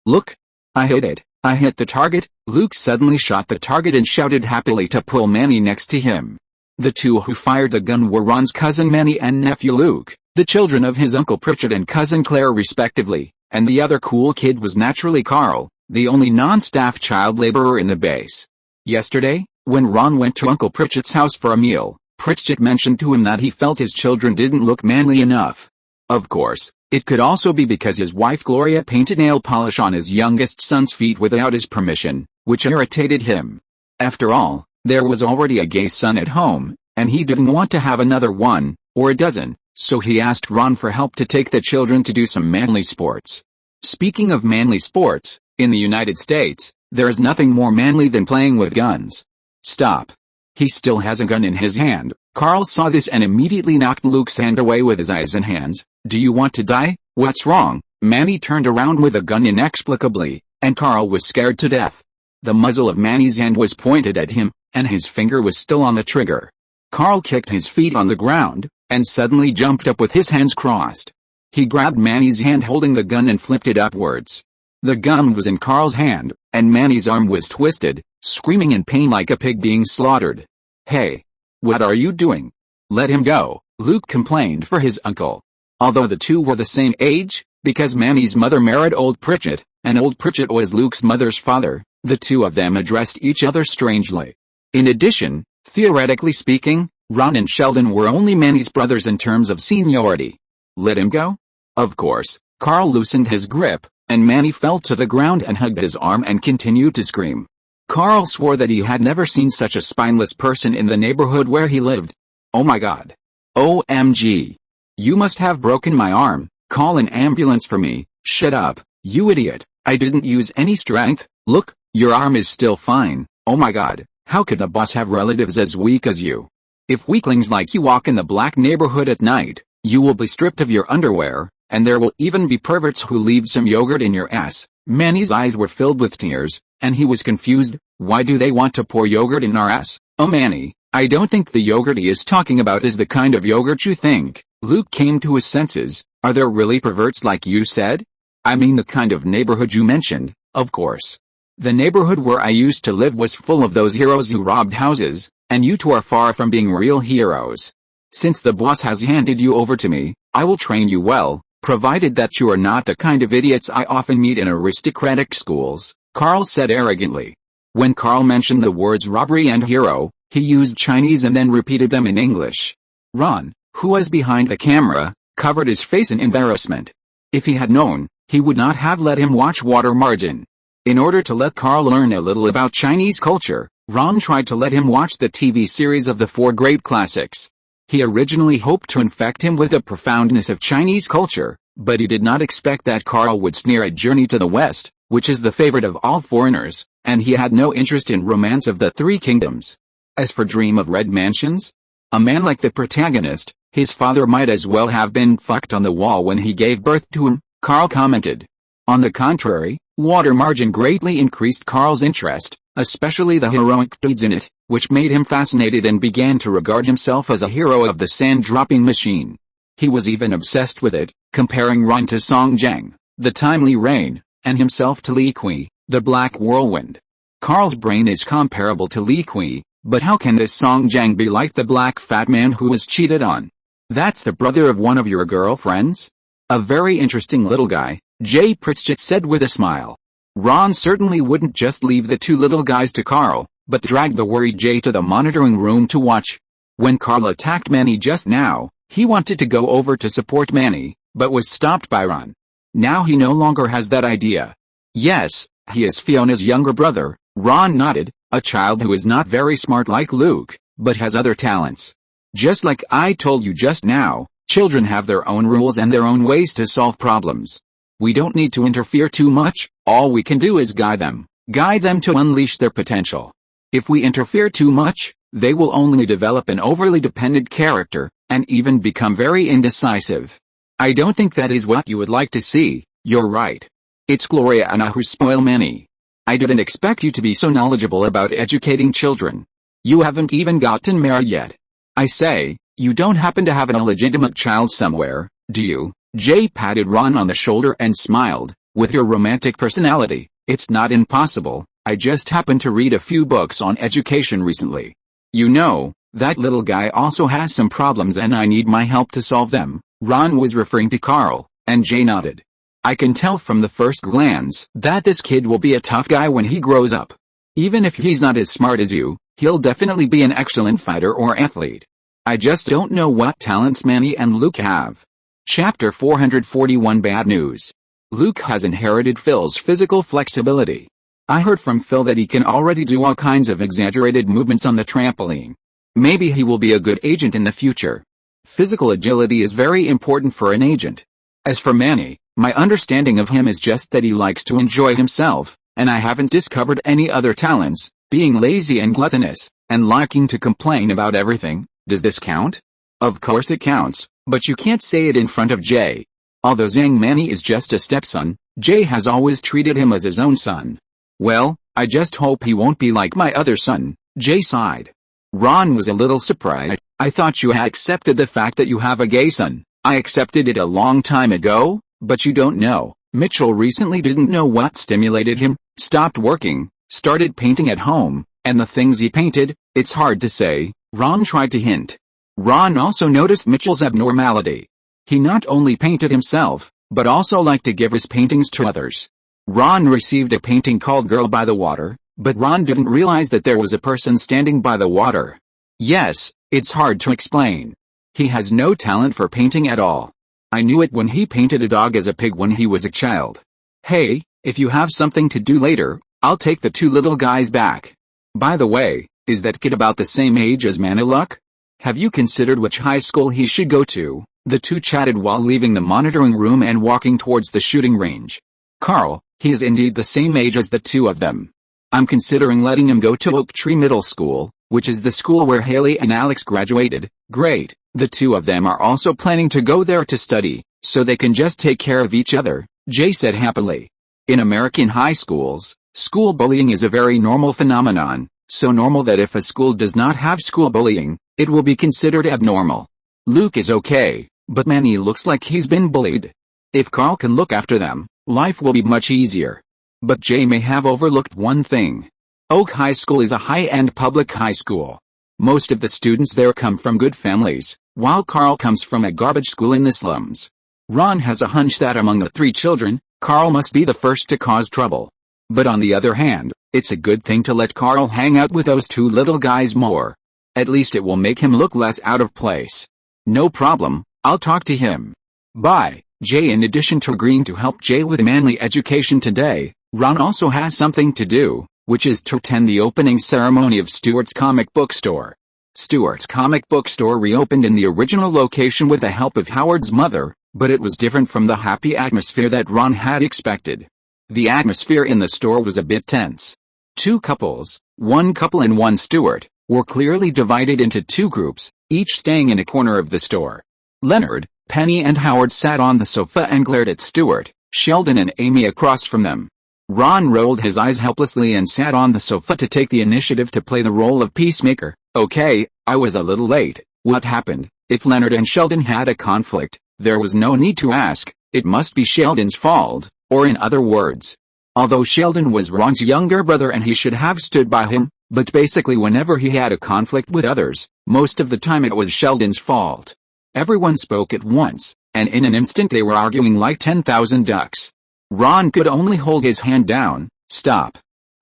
look, I hit it. I hit the target. Luke suddenly shot the target and shouted happily to pull Manny next to him. The two who fired the gun were Ron's cousin Manny and nephew Luke, the children of his uncle Pritchard and cousin Claire respectively, and the other cool kid was naturally Carl, the only non-staff child laborer in the base. Yesterday, when Ron went to Uncle Pritchard's house for a meal, Pritchard mentioned to him that he felt his children didn't look manly enough. Of course, it could also be because his wife Gloria painted nail polish on his youngest son's feet without his permission, which irritated him. After all, there was already a gay son at home, and he didn't want to have another one, or a dozen, so he asked Ron for help to take the children to do some manly sports. Speaking of manly sports, in the United States, there is nothing more manly than playing with guns. Stop. He still has a gun in his hand. Carl saw this and immediately knocked Luke's hand away with his eyes and hands. Do you want to die? What's wrong? Manny turned around with a gun inexplicably, and Carl was scared to death. The muzzle of Manny's hand was pointed at him, and his finger was still on the trigger. Carl kicked his feet on the ground, and suddenly jumped up with his hands crossed. He grabbed Manny's hand holding the gun and flipped it upwards. The gun was in Carl's hand, and Manny's arm was twisted, screaming in pain like a pig being slaughtered. "Hey! What are you doing? Let him go," Luke complained for his uncle. Although the two were the same age, because Manny's mother married Old Pritchett, and Old Pritchett was Luke's mother's father, the two of them addressed each other strangely. In addition, theoretically speaking, Ron and Sheldon were only Manny's brothers in terms of seniority. Let him go? Of course. Carl loosened his grip, and Manny fell to the ground and hugged his arm and continued to scream. Carl swore that he had never seen such a spineless person in the neighborhood where he lived. "Oh my God. OMG. You must have broken my arm. Call an ambulance for me." "Shut up, you idiot. I didn't use any strength. Look, your arm is still fine." "Oh my God, how could the boss have relatives as weak as you? If weaklings like you walk in the black neighborhood at night, you will be stripped of your underwear, and there will even be perverts who leave some yogurt in your ass." Manny's eyes were filled with tears, and he was confused. Why do they want to pour yogurt in our ass? "Oh Manny, I don't think the yogurt he is talking about is the kind of yogurt you think." Luke came to his senses. "Are there really perverts like you said?" "I mean the kind of neighborhood you mentioned, of course. The neighborhood where I used to live was full of those heroes who robbed houses, and you two are far from being real heroes. Since the boss has handed you over to me, I will train you well, provided that you are not the kind of idiots I often meet in aristocratic schools," Carl said arrogantly. When Carl mentioned the words robbery and hero, he used Chinese and then repeated them in English. Ron, who was behind the camera, covered his face in embarrassment. If he had known, he would not have let him watch Water Margin. In order to let Carl learn a little about Chinese culture, Ron tried to let him watch the TV series of the four great classics. He originally hoped to infect him with the profoundness of Chinese culture, but he did not expect that Carl would sneer at Journey to the West, which is the favorite of all foreigners, and he had no interest in Romance of the Three Kingdoms. As for Dream of Red Mansions? A man like the protagonist, his father might as well have been fucked on the wall when he gave birth to him, Carl commented. On the contrary, Water Margin greatly increased Carl's interest, especially the heroic deeds in it, which made him fascinated and began to regard himself as a hero of the sand-dropping machine. He was even obsessed with it, comparing Ron to Song Jiang, the timely rain, and himself to Li Kui, the black whirlwind. Carl's brain is comparable to Li Kui, but how can this Song Jiang be like the black fat man who was cheated on? That's the brother of one of your girlfriends? A very interesting little guy, Jay Pritchett said with a smile. Ron certainly wouldn't just leave the two little guys to Carl, but dragged the worried Jay to the monitoring room to watch. When Carl attacked Manny just now, he wanted to go over to support Manny, but was stopped by Ron. Now he no longer has that idea. Yes, he is Fiona's younger brother, Ron nodded, a child who is not very smart like Luke, but has other talents. Just like I told you just now, children have their own rules and their own ways to solve problems. We don't need to interfere too much, all we can do is guide them to unleash their potential. If we interfere too much, they will only develop an overly dependent character, and even become very indecisive. I don't think that is what you would like to see. You're right. It's Gloria and I who spoil Manny. I didn't expect you to be so knowledgeable about educating children. You haven't even gotten married yet. I say, you don't happen to have an illegitimate child somewhere, do you? Jay patted Ron on the shoulder and smiled. With your romantic personality, it's not impossible. I just happened to read a few books on education recently. You know, that little guy also has some problems and I need my help to solve them. Ron was referring to Carl, and Jay nodded. I can tell from the first glance that this kid will be a tough guy when he grows up. Even if he's not as smart as you, he'll definitely be an excellent fighter or athlete. I just don't know what talents Manny and Luke have. Chapter 441 Bad News. Luke has inherited Phil's physical flexibility. I heard from Phil that he can already do all kinds of exaggerated movements on the trampoline. Maybe he will be a good agent in the future. Physical agility is very important for an agent. As for Manny, my understanding of him is just that he likes to enjoy himself, and I haven't discovered any other talents, being lazy and gluttonous, and liking to complain about everything. Does this count? Of course it counts, but you can't say it in front of Jay. Although Zhang Manny is just a stepson, Jay has always treated him as his own son. Well, I just hope he won't be like my other son, Jay sighed. Ron was a little surprised. I thought you had accepted the fact that you have a gay son. I accepted it a long time ago, but you don't know. Mitchell recently didn't know what stimulated him, stopped working, started painting at home, and the things he painted, it's hard to say, Ron tried to hint. Ron also noticed Mitchell's abnormality. He not only painted himself, but also liked to give his paintings to others. Ron received a painting called Girl by the Water, but Ron didn't realize that there was a person standing by the water. Yes, it's hard to explain. He has no talent for painting at all. I knew it when he painted a dog as a pig when he was a child. Hey, if you have something to do later, I'll take the two little guys back. By the way, is that kid about the same age as Maniluk? Have you considered which high school he should go to? The two chatted while leaving the monitoring room and walking towards the shooting range. Carl, he is indeed the same age as the two of them. I'm considering letting him go to Oak Tree Middle School, which is the school where Haley and Alex graduated. Great, the two of them are also planning to go there to study, so they can just take care of each other, Jay said happily. In American high schools, school bullying is a very normal phenomenon, so normal that if a school does not have school bullying, it will be considered abnormal. Luke is okay, but Manny looks like he's been bullied. If Carl can look after them, life will be much easier. But Jay may have overlooked one thing. Oak High School is a high-end public high school. Most of the students there come from good families, while Carl comes from a garbage school in the slums. Ron has a hunch that among the three children, Carl must be the first to cause trouble. But on the other hand, it's a good thing to let Carl hang out with those two little guys more. At least it will make him look less out of place. No problem, I'll talk to him. Bye, Jay. In addition to agreeing to help Jay with manly education today, Ron also has something to do, which is to attend the opening ceremony of Stewart's comic book store. Stewart's comic book store reopened in the original location with the help of Howard's mother, but it was different from the happy atmosphere that Ron had expected. The atmosphere in the store was a bit tense. Two couples, one couple and one Stewart, were clearly divided into two groups, each staying in a corner of the store. Leonard, Penny and Howard sat on the sofa and glared at Stewart, Sheldon and Amy across from them. Ron rolled his eyes helplessly and sat on the sofa to take the initiative to play the role of peacemaker. Okay, I was a little late. What happened? If Leonard and Sheldon had a conflict, there was no need to ask. It must be Sheldon's fault, or in other words. Although Sheldon was Ron's younger brother and he should have stood by him, but basically whenever he had a conflict with others, most of the time it was Sheldon's fault. Everyone spoke at once, and in an instant they were arguing like 10,000 ducks. Ron could only hold his hand down. Stop.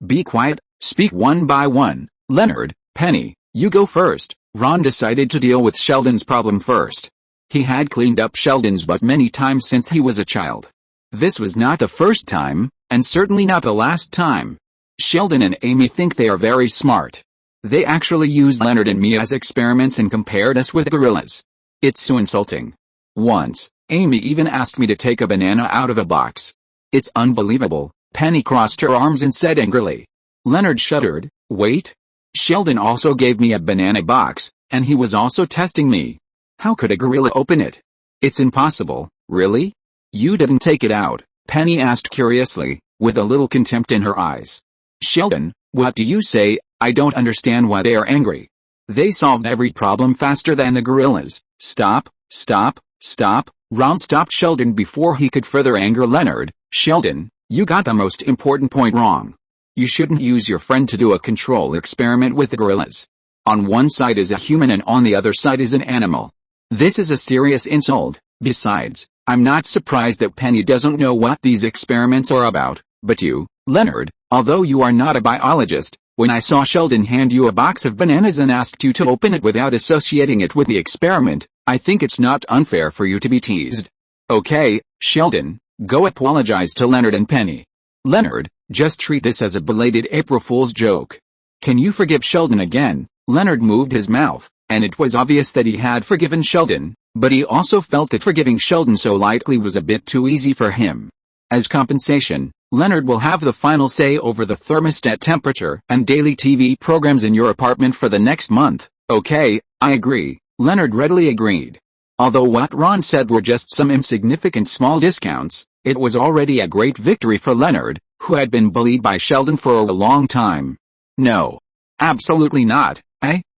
Be quiet, speak one by one. Leonard, Penny, you go first. Ron decided to deal with Sheldon's problem first. He had cleaned up Sheldon's butt many times since he was a child. This was not the first time, and certainly not the last time. Sheldon and Amy think they are very smart. They actually used Leonard and me as experiments and compared us with gorillas. It's so insulting. Once, Amy even asked me to take a banana out of a box. It's unbelievable. Penny crossed her arms and said angrily. Leonard shuddered. Wait. Sheldon also gave me a banana box, and he was also testing me. How could a gorilla open it? It's impossible. Really? You didn't take it out? Penny asked curiously, with a little contempt in her eyes. Sheldon, what do you say? I don't understand why they are angry. They solved every problem faster than the gorillas. Stop, stop, stop. Ron stopped Sheldon before he could further anger Leonard. Sheldon, you got the most important point wrong. You shouldn't use your friend to do a control experiment with the gorillas. On one side is a human and on the other side is an animal. This is a serious insult. Besides, I'm not surprised that Penny doesn't know what these experiments are about, but you, Leonard, although you are not a biologist, when I saw Sheldon hand you a box of bananas and asked you to open it without associating it with the experiment, I think it's not unfair for you to be teased. Okay, Sheldon, go apologize to Leonard and Penny. Leonard, just treat this as a belated April Fool's joke. Can you forgive Sheldon again? Leonard moved his mouth, and it was obvious that he had forgiven Sheldon, but he also felt that forgiving Sheldon so lightly was a bit too easy for him. As compensation, Leonard will have the final say over the thermostat temperature and daily TV programs in your apartment for the next month. Okay, I agree. Leonard readily agreed. Although what Ron said were just some insignificant small discounts, it was already a great victory for Leonard, who had been bullied by Sheldon for a long time. No. Absolutely not,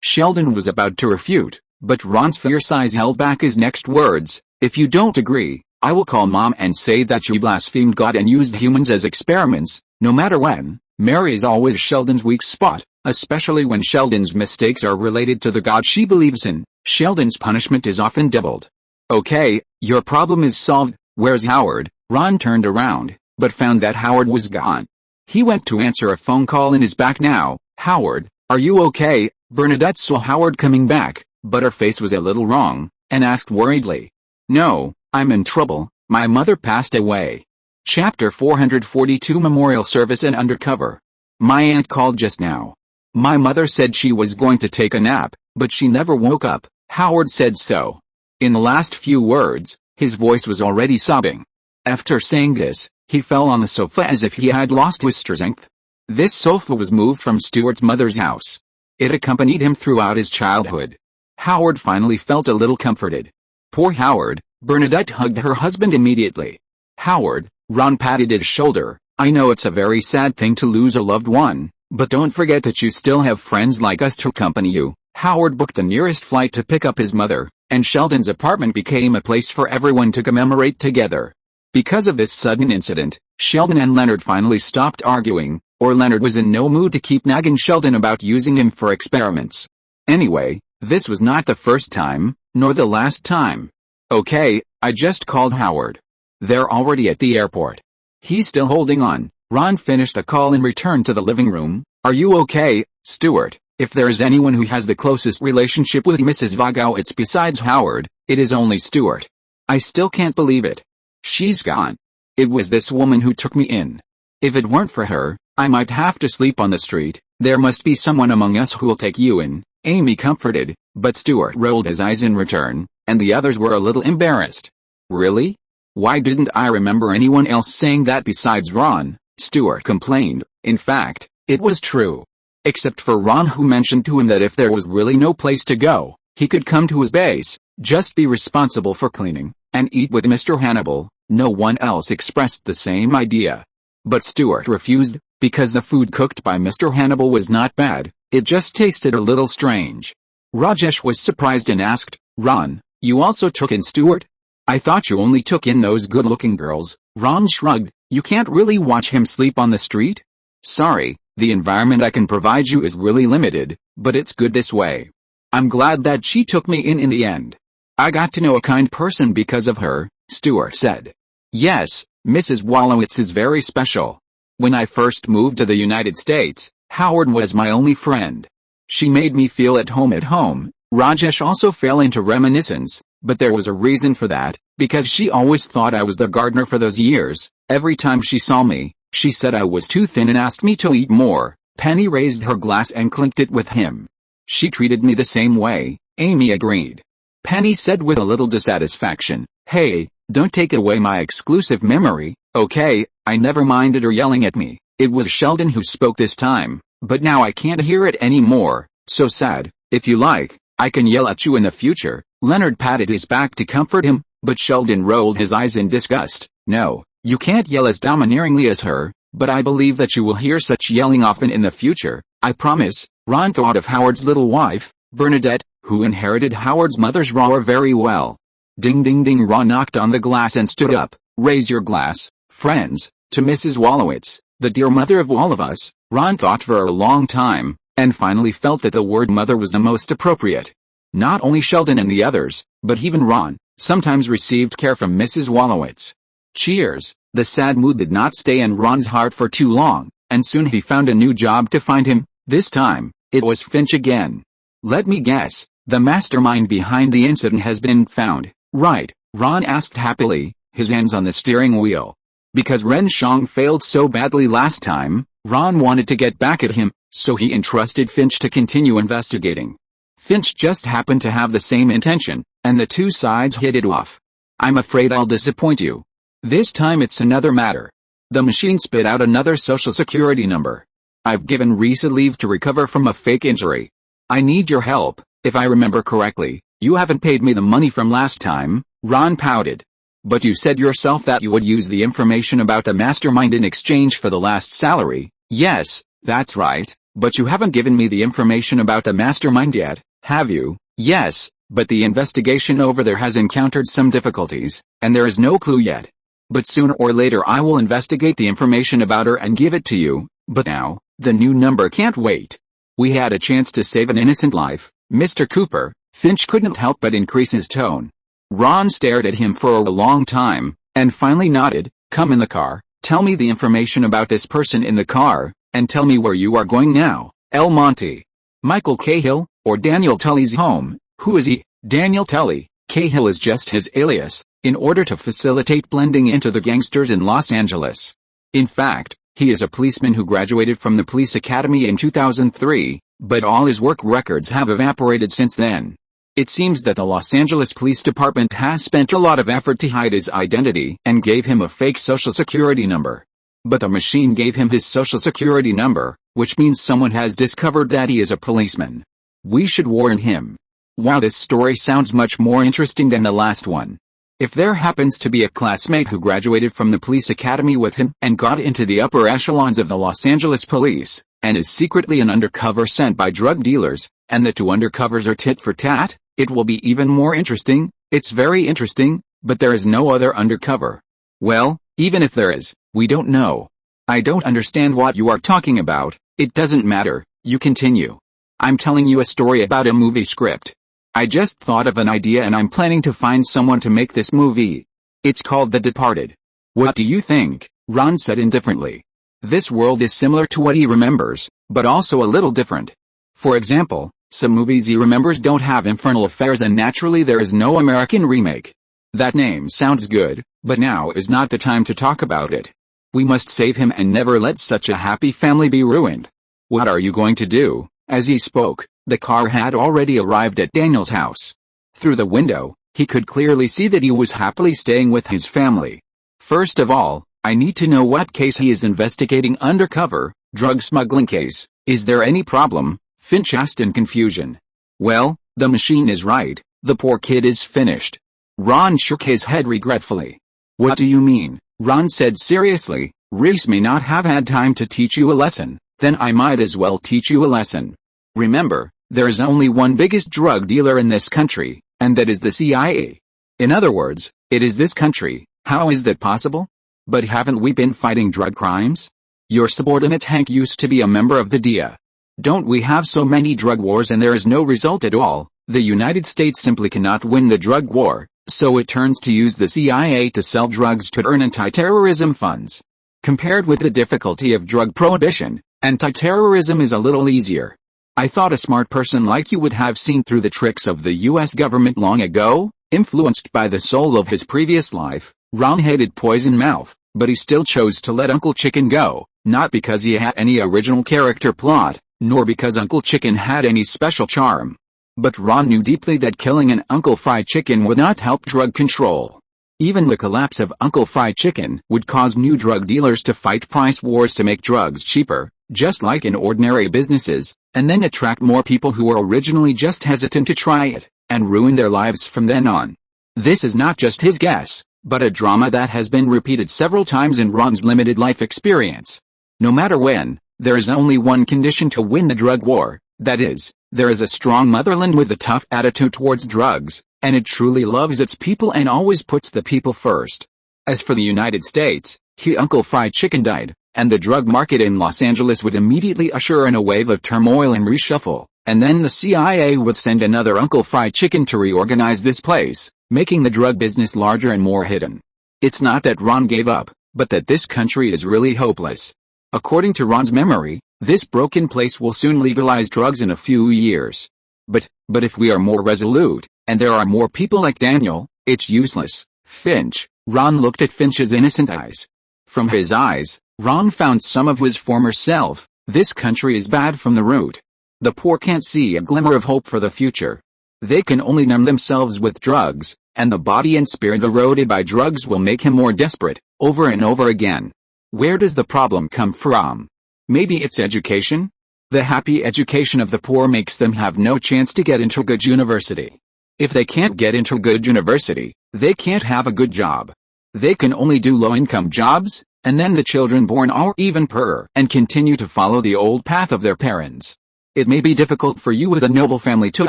Sheldon was about to refute, but Ron's fierce eyes held back his next words. If you don't agree, I will call Mom and say that you blasphemed God and used humans as experiments. No matter when, Mary is always Sheldon's weak spot, especially when Sheldon's mistakes are related to the God she believes in. Sheldon's punishment is often doubled. Okay, your problem is solved. Where's Howard? Ron turned around, but found that Howard was gone. He went to answer a phone call and is back now. Howard, are you okay? Bernadette saw Howard coming back, but her face was a little wrong, and asked worriedly. No, I'm in trouble. My mother passed away. Chapter 442 Memorial Service and Undercover. My aunt called just now. My mother said she was going to take a nap, but she never woke up. Howard said so. In the last few words, his voice was already sobbing. After saying this, he fell on the sofa as if he had lost his strength. This sofa was moved from Stuart's mother's house. It accompanied him throughout his childhood. Howard finally felt a little comforted. Poor Howard, Bernadette hugged her husband immediately. Howard, Ron patted his shoulder. I know it's a very sad thing to lose a loved one, but don't forget that you still have friends like us to accompany you. Howard booked the nearest flight to pick up his mother, and Sheldon's apartment became a place for everyone to commemorate together. Because of this sudden incident, Sheldon and Leonard finally stopped arguing, or Leonard was in no mood to keep nagging Sheldon about using him for experiments. Anyway, this was not the first time, nor the last time. Okay, I just called Howard. They're already at the airport. He's still holding on. Ron finished a call and returned to the living room. Are you okay, Stuart? If there is anyone who has the closest relationship with Mrs. Vagowitz besides Howard, it is only Stuart. I still can't believe it. She's gone. It was this woman who took me in. If it weren't for her, I might have to sleep on the street. There must be someone among us who'll take you in. Amy comforted, but Stuart rolled his eyes in return, and the others were a little embarrassed. Really? Why didn't I remember anyone else saying that besides Ron? Stuart complained. In fact, it was true. Except for Ron, who mentioned to him that if there was really no place to go, he could come to his base, just be responsible for cleaning, and eat with Mr. Hannibal. No one else expressed the same idea. But Stuart refused, because the food cooked by Mr. Hannibal was not bad, it just tasted a little strange. Rajesh was surprised and asked, Ron, you also took in Stuart? I thought you only took in those good-looking girls. Ron shrugged. You can't really watch him sleep on the street? Sorry, the environment I can provide you is really limited, but it's good this way. I'm glad that she took me in the end. I got to know a kind person because of her, Stuart said. Yes, Mrs. Wallowitz is very special. When I first moved to the United States, Howard was my only friend. She made me feel at home. Rajesh also fell into reminiscence, but there was a reason for that, because she always thought I was the gardener for those years. Every time she saw me, she said I was too thin and asked me to eat more. Penny raised her glass and clinked it with him. She treated me the same way, Amy agreed. Penny said with a little dissatisfaction, Hey, don't take away my exclusive memory, okay? I never minded her yelling at me. It was Sheldon who spoke this time, but now I can't hear it anymore. So sad. If you like, I can yell at you in the future. Leonard patted his back to comfort him, but Sheldon rolled his eyes in disgust. No, you can't yell as domineeringly as her, but I believe that you will hear such yelling often in the future. I promise. Ron thought of Howard's little wife, Bernadette, who inherited Howard's mother's roar very well. Ding ding ding. Ron knocked on the glass and stood up. Raise your glass, friends, to Mrs. Wallowitz, the dear mother of all of us. Ron thought for a long time, and finally felt that the word mother was the most appropriate. Not only Sheldon and the others, but even Ron, sometimes received care from Mrs. Wallowitz. Cheers. The sad mood did not stay in Ron's heart for too long, and soon he found a new job to find him. This time, it was Finch again. Let me guess, the mastermind behind the incident has been found, right? Ron asked happily, his hands on the steering wheel. Because Ren Xiang failed so badly last time, Ron wanted to get back at him, so he entrusted Finch to continue investigating. Finch just happened to have the same intention, and the two sides hit it off. I'm afraid I'll disappoint you. This time it's another matter. The machine spit out another social security number. I've given Risa leave to recover from a fake injury. I need your help. If I remember correctly, you haven't paid me the money from last time. Ron pouted. But you said yourself that you would use the information about the mastermind in exchange for the last salary. Yes, that's right, but you haven't given me the information about the mastermind yet, have you? Yes, but the investigation over there has encountered some difficulties, and there is no clue yet. But sooner or later I will investigate the information about her and give it to you, but now, the new number can't wait. We had a chance to save an innocent life, Mr. Cooper. Finch couldn't help but increase his tone. Ron stared at him for a long time, and finally nodded. Come in the car, tell me the information about this person in the car, and tell me where you are going now. El Monte. Michael Cahill, or Daniel Tully's home. Who is he? Daniel Tully. Cahill is just his alias, in order to facilitate blending into the gangsters in Los Angeles. In fact, he is a policeman who graduated from the police academy in 2003, but all his work records have evaporated since then. It seems that the Los Angeles Police Department has spent a lot of effort to hide his identity and gave him a fake social security number. But the machine gave him his social security number, which means someone has discovered that he is a policeman. We should warn him. Wow, this story sounds much more interesting than the last one. If there happens to be a classmate who graduated from the police academy with him and got into the upper echelons of the Los Angeles police, and is secretly an undercover sent by drug dealers, and the two undercovers are tit for tat, it will be even more interesting. It's very interesting, but there is no other undercover. Well, even if there is, we don't know. I don't understand what you are talking about. It doesn't matter, you continue. I'm telling you a story about a movie script. I just thought of an idea and I'm planning to find someone to make this movie. It's called The Departed. What do you think? Ron said indifferently. This world is similar to what he remembers, but also a little different. For example, some movies he remembers don't have infernal affairs and naturally there is no American remake. That name sounds good, but now is not the time to talk about it. We must save him and never let such a happy family be ruined. What are you going to do? As he spoke, the car had already arrived at Daniel's house. Through the window, he could clearly see that he was happily staying with his family. First of all, I need to know what case he is investigating undercover. Drug smuggling case. Is there any problem? Finch asked in confusion. Well, the machine is right, the poor kid is finished. Ron shook his head regretfully. What do you mean? Ron said seriously. Reese may not have had time to teach you a lesson, then I might as well teach you a lesson. Remember, there is only one biggest drug dealer in this country, and that is the CIA. In other words, it is this country. How is that possible? But haven't we been fighting drug crimes? Your subordinate Hank used to be a member of the DEA. Don't we have so many drug wars and there is no result at all? The United States simply cannot win the drug war, so it turns to use the CIA to sell drugs to earn anti-terrorism funds. Compared with the difficulty of drug prohibition, anti-terrorism is a little easier. I thought a smart person like you would have seen through the tricks of the US government long ago. Influenced by the soul of his previous life, Ron hated Poison Mouth, but he still chose to let Uncle Chicken go, not because he had any original character plot, nor because Uncle Chicken had any special charm. But Ron knew deeply that killing an Uncle Fried Chicken would not help drug control. Even the collapse of Uncle Fried Chicken would cause new drug dealers to fight price wars to make drugs cheaper, just like in ordinary businesses, and then attract more people who were originally just hesitant to try it, and ruin their lives from then on. This is not just his guess, but a drama that has been repeated several times in Ron's limited life experience. No matter when, there is only one condition to win the drug war, that is, there is a strong motherland with a tough attitude towards drugs, and it truly loves its people and always puts the people first. As for the United States, Uncle Fried Chicken died, and the drug market in Los Angeles would immediately usher in a wave of turmoil and reshuffle, and then the CIA would send another Uncle Fried Chicken to reorganize this place, making the drug business larger and more hidden. It's not that Ron gave up, but that this country is really hopeless. According to Ron's memory, this broken place will soon legalize drugs in a few years. But if we are more resolute, and there are more people like Daniel, it's useless. Finch. Ron looked at Finch's innocent eyes. From his eyes, Ron found some of his former self. This country is bad from the root. The poor can't see a glimmer of hope for the future. They can only numb themselves with drugs, and the body and spirit eroded by drugs will make him more desperate, over and over again. Where does the problem come from? Maybe it's education? The happy education of the poor makes them have no chance to get into a good university. If they can't get into a good university, they can't have a good job. They can only do low-income jobs, and then the children born are even poorer and continue to follow the old path of their parents. It may be difficult for you with a noble family to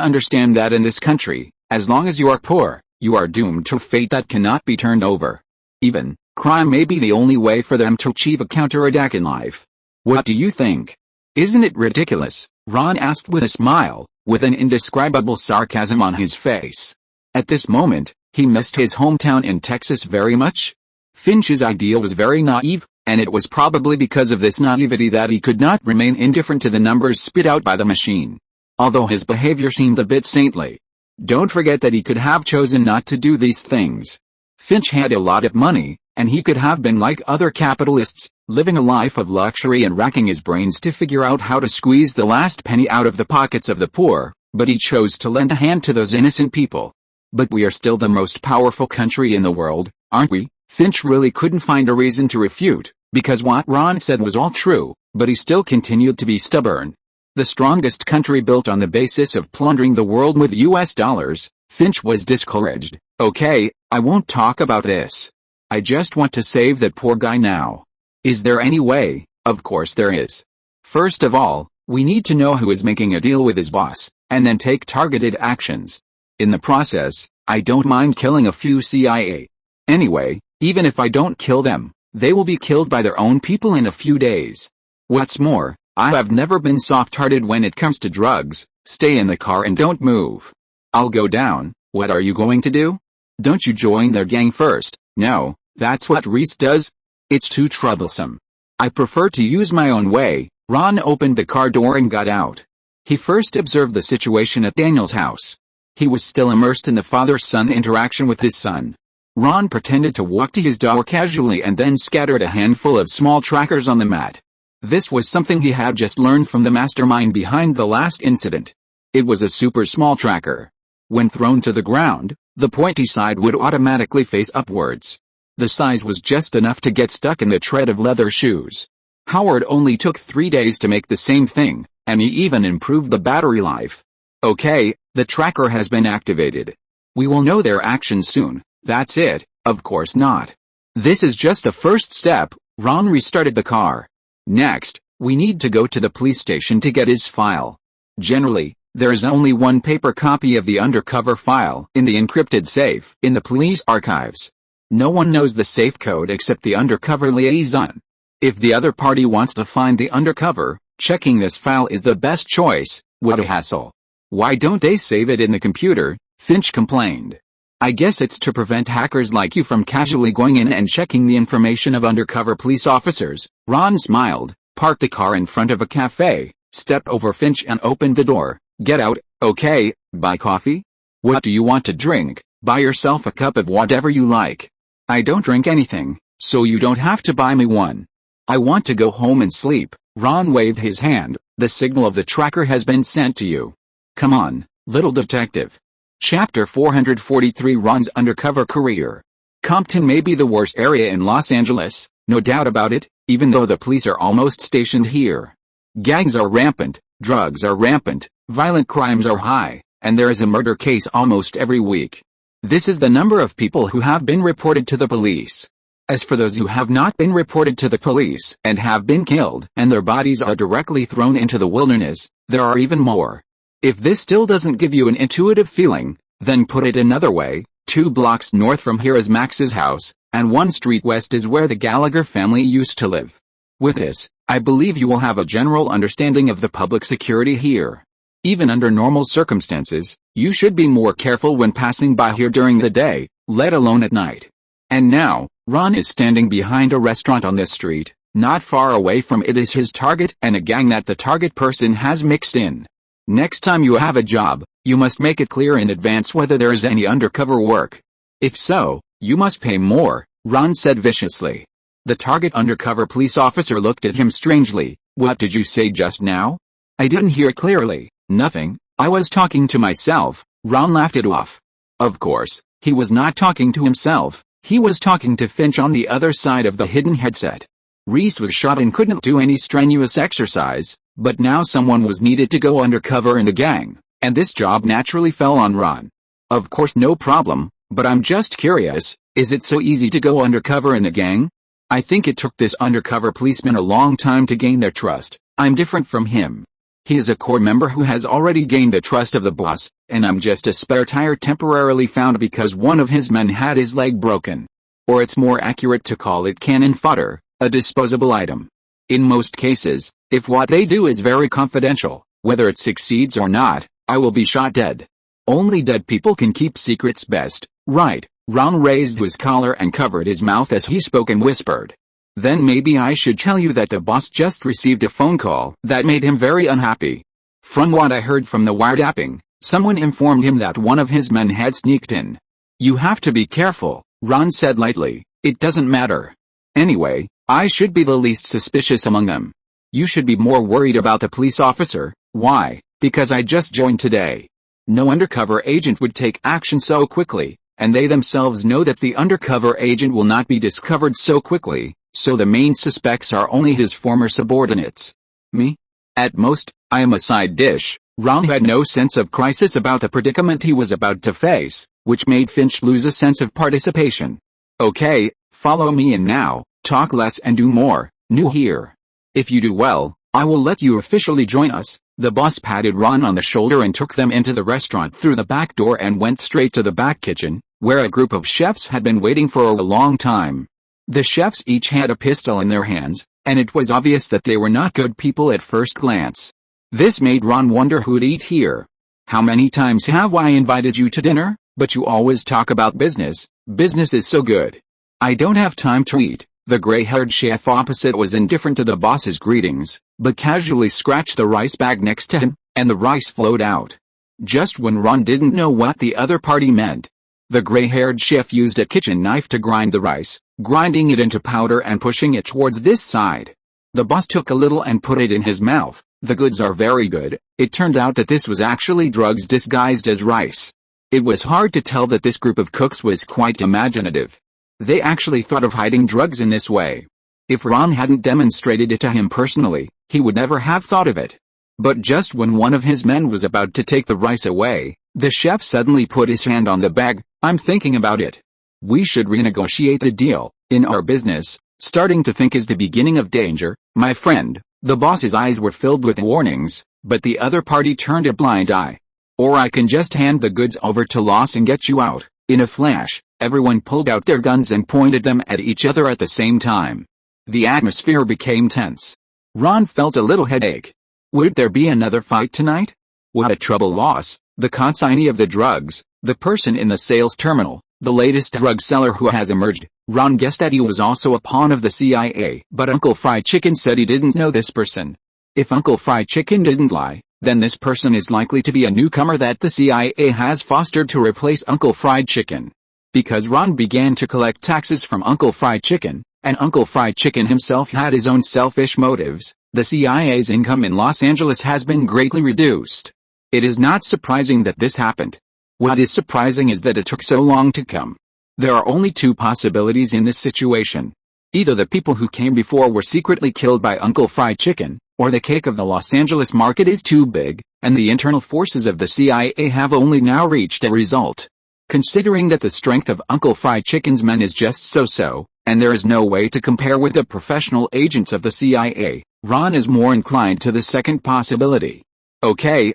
understand that in this country, as long as you are poor, you are doomed to a fate that cannot be turned over. Even, crime may be the only way for them to achieve a counterattack in life. What do you think? Isn't it ridiculous? Ron asked with a smile, with an indescribable sarcasm on his face. At this moment, he missed his hometown in Texas very much. Finch's idea was very naive, and it was probably because of this naivety that he could not remain indifferent to the numbers spit out by the machine. Although his behavior seemed a bit saintly. Don't forget that he could have chosen not to do these things. Finch had a lot of money, and he could have been like other capitalists, living a life of luxury and racking his brains to figure out how to squeeze the last penny out of the pockets of the poor, but he chose to lend a hand to those innocent people. But we are still the most powerful country in the world, aren't we? Finch really couldn't find a reason to refute, because what Ron said was all true, but he still continued to be stubborn. The strongest country built on the basis of plundering the world with US dollars, Finch was discouraged. Okay, I won't talk about this. I just want to save that poor guy now. Is there any way? Of course there is. First of all, we need to know who is making a deal with his boss, and then take targeted actions. In the process, I don't mind killing a few CIA. Anyway, even if I don't kill them, they will be killed by their own people in a few days. What's more, I have never been soft-hearted when it comes to drugs. Stay in the car and don't move. I'll go down. What are you going to do? Don't you join their gang first? No, that's what Reese does. It's too troublesome. I prefer to use my own way. Ron opened the car door and got out. He first observed the situation at Daniel's house. He was still immersed in the father-son interaction with his son. Ron pretended to walk to his door casually and then scattered a handful of small trackers on the mat. This was something he had just learned from the mastermind behind the last incident. It was a super small tracker. When thrown to the ground, the pointy side would automatically face upwards. The size was just enough to get stuck in the tread of leather shoes. Howard only took 3 days to make the same thing, and he even improved the battery life. Okay, the tracker has been activated. We will know their actions soon. That's it. Of course not. This is just a first step. Ron restarted the car. Next, we need to go to the police station to get his file. Generally, there is only one paper copy of the undercover file in the encrypted safe in the police archives. No one knows the safe code except the undercover liaison. If the other party wants to find the undercover, checking this file is the best choice. What a hassle. Why don't they save it in the computer? Finch complained. I guess it's to prevent hackers like you from casually going in and checking the information of undercover police officers. Ron smiled, parked the car in front of a cafe, stepped over Finch and opened the door. Get out. Okay, buy coffee? What do you want to drink? Buy yourself a cup of whatever you like. I don't drink anything, so you don't have to buy me one. I want to go home and sleep. Ron waved his hand. The signal of the tracker has been sent to you. Come on, little detective. Chapter 443 Ron's undercover career. Compton may be the worst area in Los Angeles, no doubt about it, even though the police are almost stationed here. Gangs are rampant, drugs are rampant, violent crimes are high, and there is a murder case almost every week. This is the number of people who have been reported to the police. As for those who have not been reported to the police and have been killed and their bodies are directly thrown into the wilderness, there are even more. If this still doesn't give you an intuitive feeling, then put it another way, 2 blocks north from here is Max's house, and 1 street west is where the Gallagher family used to live. With this, I believe you will have a general understanding of the public security here. Even under normal circumstances, you should be more careful when passing by here during the day, let alone at night. And now, Ron is standing behind a restaurant on this street. Not far away from it is his target and a gang that the target person has mixed in. Next time you have a job, you must make it clear in advance whether there is any undercover work. If so, you must pay more, Ron said viciously. The target undercover police officer looked at him strangely. What did you say just now? I didn't hear clearly. Nothing, I was talking to myself. Ron laughed it off. Of course, he was not talking to himself, he was talking to Finch on the other side of the hidden headset. Reese was shot and couldn't do any strenuous exercise, but now someone was needed to go undercover in the gang, and this job naturally fell on Ron. Of course, no problem, but I'm just curious, is it so easy to go undercover in a gang? I think it took this undercover policeman a long time to gain their trust. I'm different from him. He is a core member who has already gained the trust of the boss, and I'm just a spare tire temporarily found because one of his men had his leg broken. Or it's more accurate to call it cannon fodder, a disposable item. In most cases, if what they do is very confidential, whether it succeeds or not, I will be shot dead. Only dead people can keep secrets best, right? Ron raised his collar and covered his mouth as he spoke and whispered. Then maybe I should tell you that the boss just received a phone call that made him very unhappy. From what I heard from the wiretapping, someone informed him that one of his men had sneaked in. You have to be careful, Ron said lightly. It doesn't matter. Anyway, I should be the least suspicious among them. You should be more worried about the police officer. Why? Because I just joined today. No undercover agent would take action so quickly, and they themselves know that the undercover agent will not be discovered so quickly, so the main suspects are only his former subordinates. Me? At most, I am a side dish. Ron had no sense of crisis about the predicament he was about to face, which made Finch lose a sense of participation. Okay, follow me and now, talk less and do more, new here. If you do well, I will let you officially join us. The boss patted Ron on the shoulder and took them into the restaurant through the back door and went straight to the back kitchen, where a group of chefs had been waiting for a long time. The chefs each had a pistol in their hands, and it was obvious that they were not good people at first glance. This made Ron wonder who'd eat here. How many times have I invited you to dinner, but you always talk about business? Business is so good. I don't have time to eat. The gray-haired chef opposite was indifferent to the boss's greetings, but casually scratched the rice bag next to him, and the rice flowed out. Just when Ron didn't know what the other party meant. The gray-haired chef used a kitchen knife to grind the rice, grinding it into powder and pushing it towards this side. The boss took a little and put it in his mouth. The goods are very good. It turned out that this was actually drugs disguised as rice. It was hard to tell that this group of cooks was quite imaginative. They actually thought of hiding drugs in this way. If Ron hadn't demonstrated it to him personally, he would never have thought of it. But just when one of his men was about to take the rice away, the chef suddenly put his hand on the bag. I'm thinking about it. We should renegotiate the deal. In our business, starting to think is the beginning of danger, my friend. The boss's eyes were filled with warnings, but the other party turned a blind eye. Or I can just hand the goods over to Loss and get you out. In a flash, everyone pulled out their guns and pointed them at each other at the same time. The atmosphere became tense. Ron felt a little headache. Would there be another fight tonight? What a trouble. Loss, the consignee of the drugs, the person in the sales terminal, the latest drug seller who has emerged. Ron guessed that he was also a pawn of the CIA, but Uncle Fried Chicken said he didn't know this person. If Uncle Fried Chicken didn't lie, then this person is likely to be a newcomer that the CIA has fostered to replace Uncle Fried Chicken. Because Ron began to collect taxes from Uncle Fried Chicken, and Uncle Fried Chicken himself had his own selfish motives, the CIA's income in Los Angeles has been greatly reduced. It is not surprising that this happened. What is surprising is that it took so long to come. There are only two possibilities in this situation. Either the people who came before were secretly killed by Uncle Fried Chicken, or the cake of the Los Angeles market is too big, and the internal forces of the CIA have only now reached a result. Considering that the strength of Uncle Fried Chicken's men is just so-so, and there is no way to compare with the professional agents of the CIA, Ron is more inclined to the second possibility. Okay,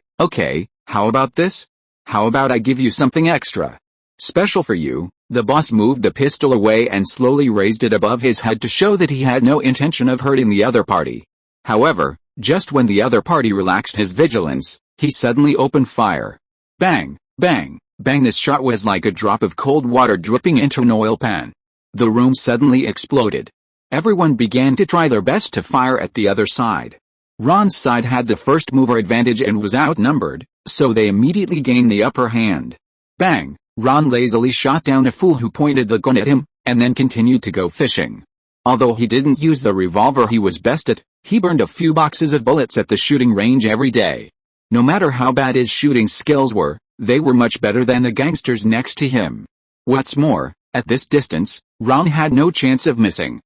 how about this? How about I give you something extra? Special for you. The boss moved the pistol away and slowly raised it above his head to show that he had no intention of hurting the other party. However, just when the other party relaxed his vigilance, he suddenly opened fire. Bang, bang, bang. This shot was like a drop of cold water dripping into an oil pan. The room suddenly exploded. Everyone began to try their best to fire at the other side. Ron's side had the first mover advantage and was outnumbered, so they immediately gained the upper hand. Bang! Ron lazily shot down a fool who pointed the gun at him, and then continued to go fishing. Although he didn't use the revolver he was best at, he burned a few boxes of bullets at the shooting range every day. No matter how bad his shooting skills were, they were much better than the gangsters next to him. What's more, at this distance, Ron had no chance of missing.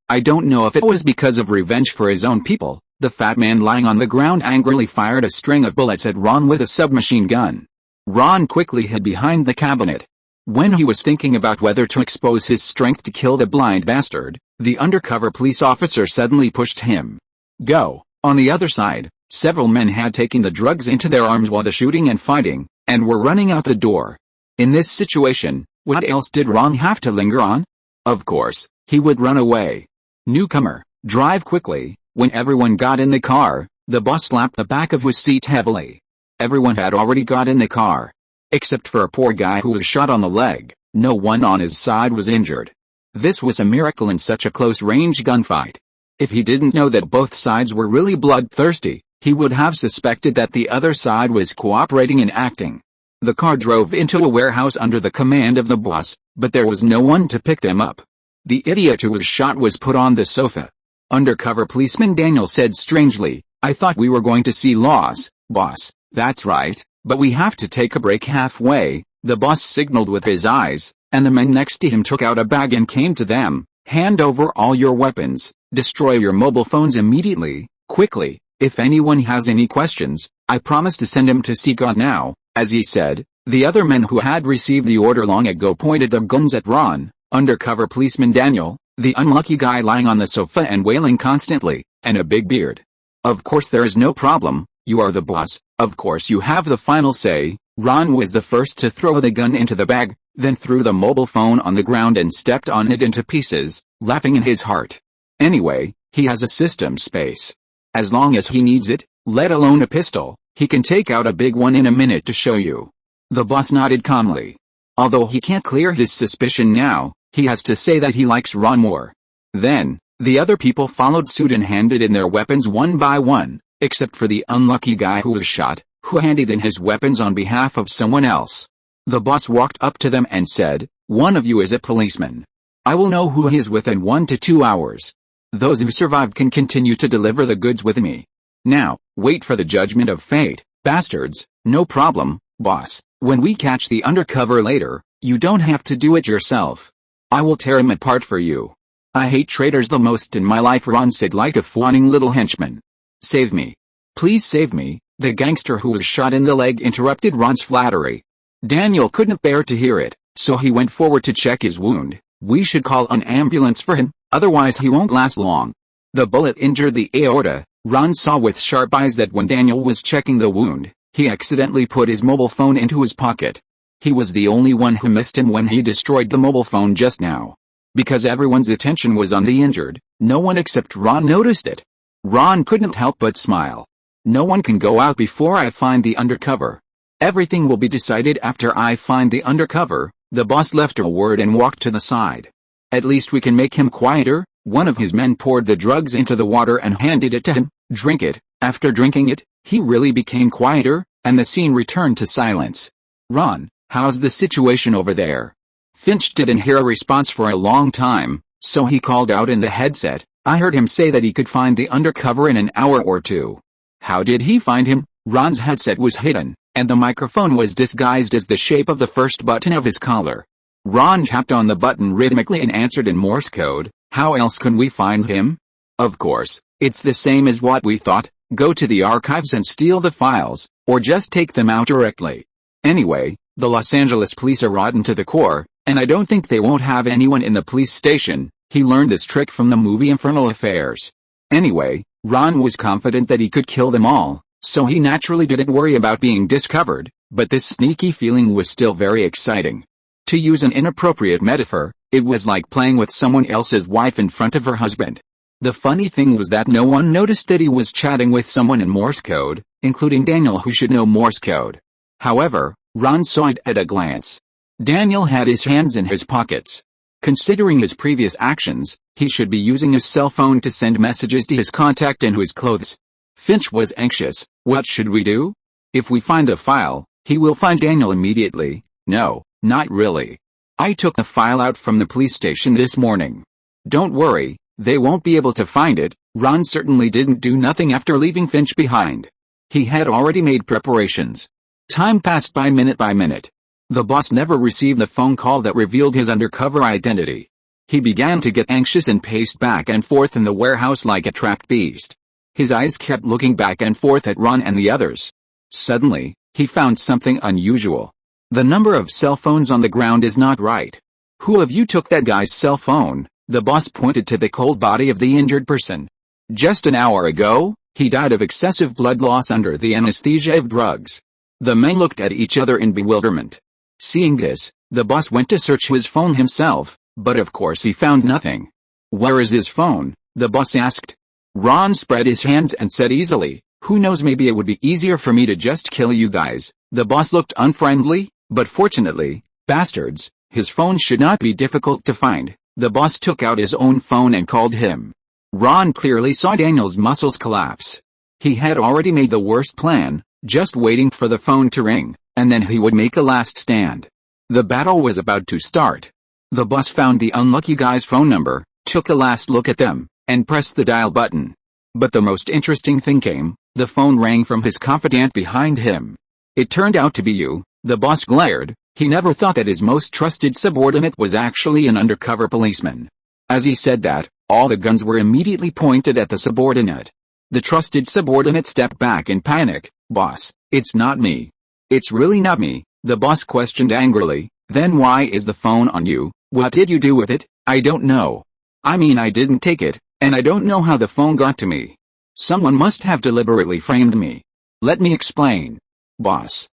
I don't know if it was because of revenge for his own people. The fat man lying on the ground angrily fired a string of bullets at Ron with a submachine gun. Ron quickly hid behind the cabinet. When he was thinking about whether to expose his strength to kill the blind bastard, the undercover police officer suddenly pushed him. Go. On the other side, several men had taken the drugs into their arms while the shooting and fighting, and were running out the door. In this situation, what else did Ron have to linger on? Of course, he would run away. Newcomer, drive quickly. When everyone got in the car, the boss slapped the back of his seat heavily. Everyone had already got in the car. Except for a poor guy who was shot on the leg, no one on his side was injured. This was a miracle in such a close-range gunfight. If he didn't know that both sides were really bloodthirsty, he would have suspected that the other side was cooperating and acting. The car drove into a warehouse under the command of the boss, but there was no one to pick them up. The idiot who was shot was put on the sofa. Undercover policeman Daniel said strangely, I thought we were going to see loss, boss. That's right, but we have to take a break halfway, the boss signaled with his eyes, and the men next to him took out a bag and came to them. Hand over all your weapons, destroy your mobile phones immediately, quickly. If anyone has any questions, I promise to send him to see God now. As he said, the other men who had received the order long ago pointed their guns at Ron, undercover policeman Daniel, the unlucky guy lying on the sofa and wailing constantly, and a big beard. Of course there is no problem, you are the boss, of course you have the final say. Ron was the first to throw the gun into the bag, then threw the mobile phone on the ground and stepped on it into pieces, laughing in his heart. Anyway, he has a system space. As long as he needs it, let alone a pistol, he can take out a big one in a minute to show you. The boss nodded calmly. Although he can't clear his suspicion now, he has to say that he likes Ron more. Then, the other people followed suit and handed in their weapons one by one, except for the unlucky guy who was shot, who handed in his weapons on behalf of someone else. The boss walked up to them and said, one of you is a policeman. I will know who he is within 1 to 2 hours. Those who survived can continue to deliver the goods with me. Now, wait for the judgment of fate, bastards. No problem, boss. When we catch the undercover later, you don't have to do it yourself. I will tear him apart for you. I hate traitors the most in my life, Ron said like a fawning little henchman. Save me. Please save me, the gangster who was shot in the leg interrupted Ron's flattery. Daniel couldn't bear to hear it, so he went forward to check his wound. We should call an ambulance for him, otherwise he won't last long. The bullet injured the aorta. Ron saw with sharp eyes that when Daniel was checking the wound, he accidentally put his mobile phone into his pocket. He was the only one who missed him when he destroyed the mobile phone just now. Because everyone's attention was on the injured, no one except Ron noticed it. Ron couldn't help but smile. No one can go out before I find the undercover. Everything will be decided after I find the undercover. The boss left a word and walked to the side. At least we can make him quieter. One of his men poured the drugs into the water and handed it to him. Drink it. After drinking it, he really became quieter, and the scene returned to silence. Ron, how's the situation over there? Finch didn't hear a response for a long time, so he called out in the headset. I heard him say that he could find the undercover in an hour or two. How did he find him? Ron's headset was hidden, and the microphone was disguised as the shape of the first button of his collar. Ron tapped on the button rhythmically and answered in Morse code. How else can we find him? Of course, it's the same as what we thought. Go to the archives and steal the files, or just take them out directly. Anyway, the Los Angeles police are rotten to the core, and I don't think they won't have anyone in the police station. He learned this trick from the movie Infernal Affairs. Anyway, Ron was confident that he could kill them all, so he naturally didn't worry about being discovered, but this sneaky feeling was still very exciting. To use an inappropriate metaphor, it was like playing with someone else's wife in front of her husband. The funny thing was that no one noticed that he was chatting with someone in Morse code, including Daniel, who should know Morse code. However, Ron saw it at a glance. Daniel had his hands in his pockets. Considering his previous actions, he should be using his cell phone to send messages to his contact in his clothes. Finch was anxious. What should we do? If we find the file, he will find Daniel immediately. No, not really. I took the file out from the police station this morning. Don't worry, they won't be able to find it. Ron certainly didn't do nothing after leaving Finch behind. He had already made preparations. Time passed by minute. The boss never received the phone call that revealed his undercover identity. He began to get anxious and paced back and forth in the warehouse like a trapped beast. His eyes kept looking back and forth at Ron and the others. Suddenly, He found something unusual. The number of cell phones on the ground is not right. Who of you took that guy's cell phone? The boss pointed to the cold body of the injured person. Just an hour ago, he died of excessive blood loss under the anesthesia of drugs. The men looked at each other in bewilderment. Seeing this, the boss went to search his phone himself, but of course he found nothing. Where is his phone? The boss asked. Ron spread his hands and said easily, who knows, maybe it would be easier for me to just kill you guys. The boss looked unfriendly, but fortunately, bastards, his phone should not be difficult to find. The boss took out his own phone and called him. Ron clearly saw Daniel's muscles collapse. He had already made the worst plan, just waiting for the phone to ring, and then he would make a last stand. The battle was about to start. The boss found the unlucky guy's phone number, took a last look at them, and pressed the dial button. But the most interesting thing came. The phone rang from his confidant behind him. It turned out to be you. The boss glared. He never thought that his most trusted subordinate was actually an undercover policeman. As he said that, all the guns were immediately pointed at the subordinate. The trusted subordinate stepped back in panic. Boss, it's not me. It's really not me, the boss questioned angrily. Then why is the phone on you? What did you do with it? I don't know. I mean, I didn't take it, and I don't know how the phone got to me. Someone must have deliberately framed me. Let me explain. Boss.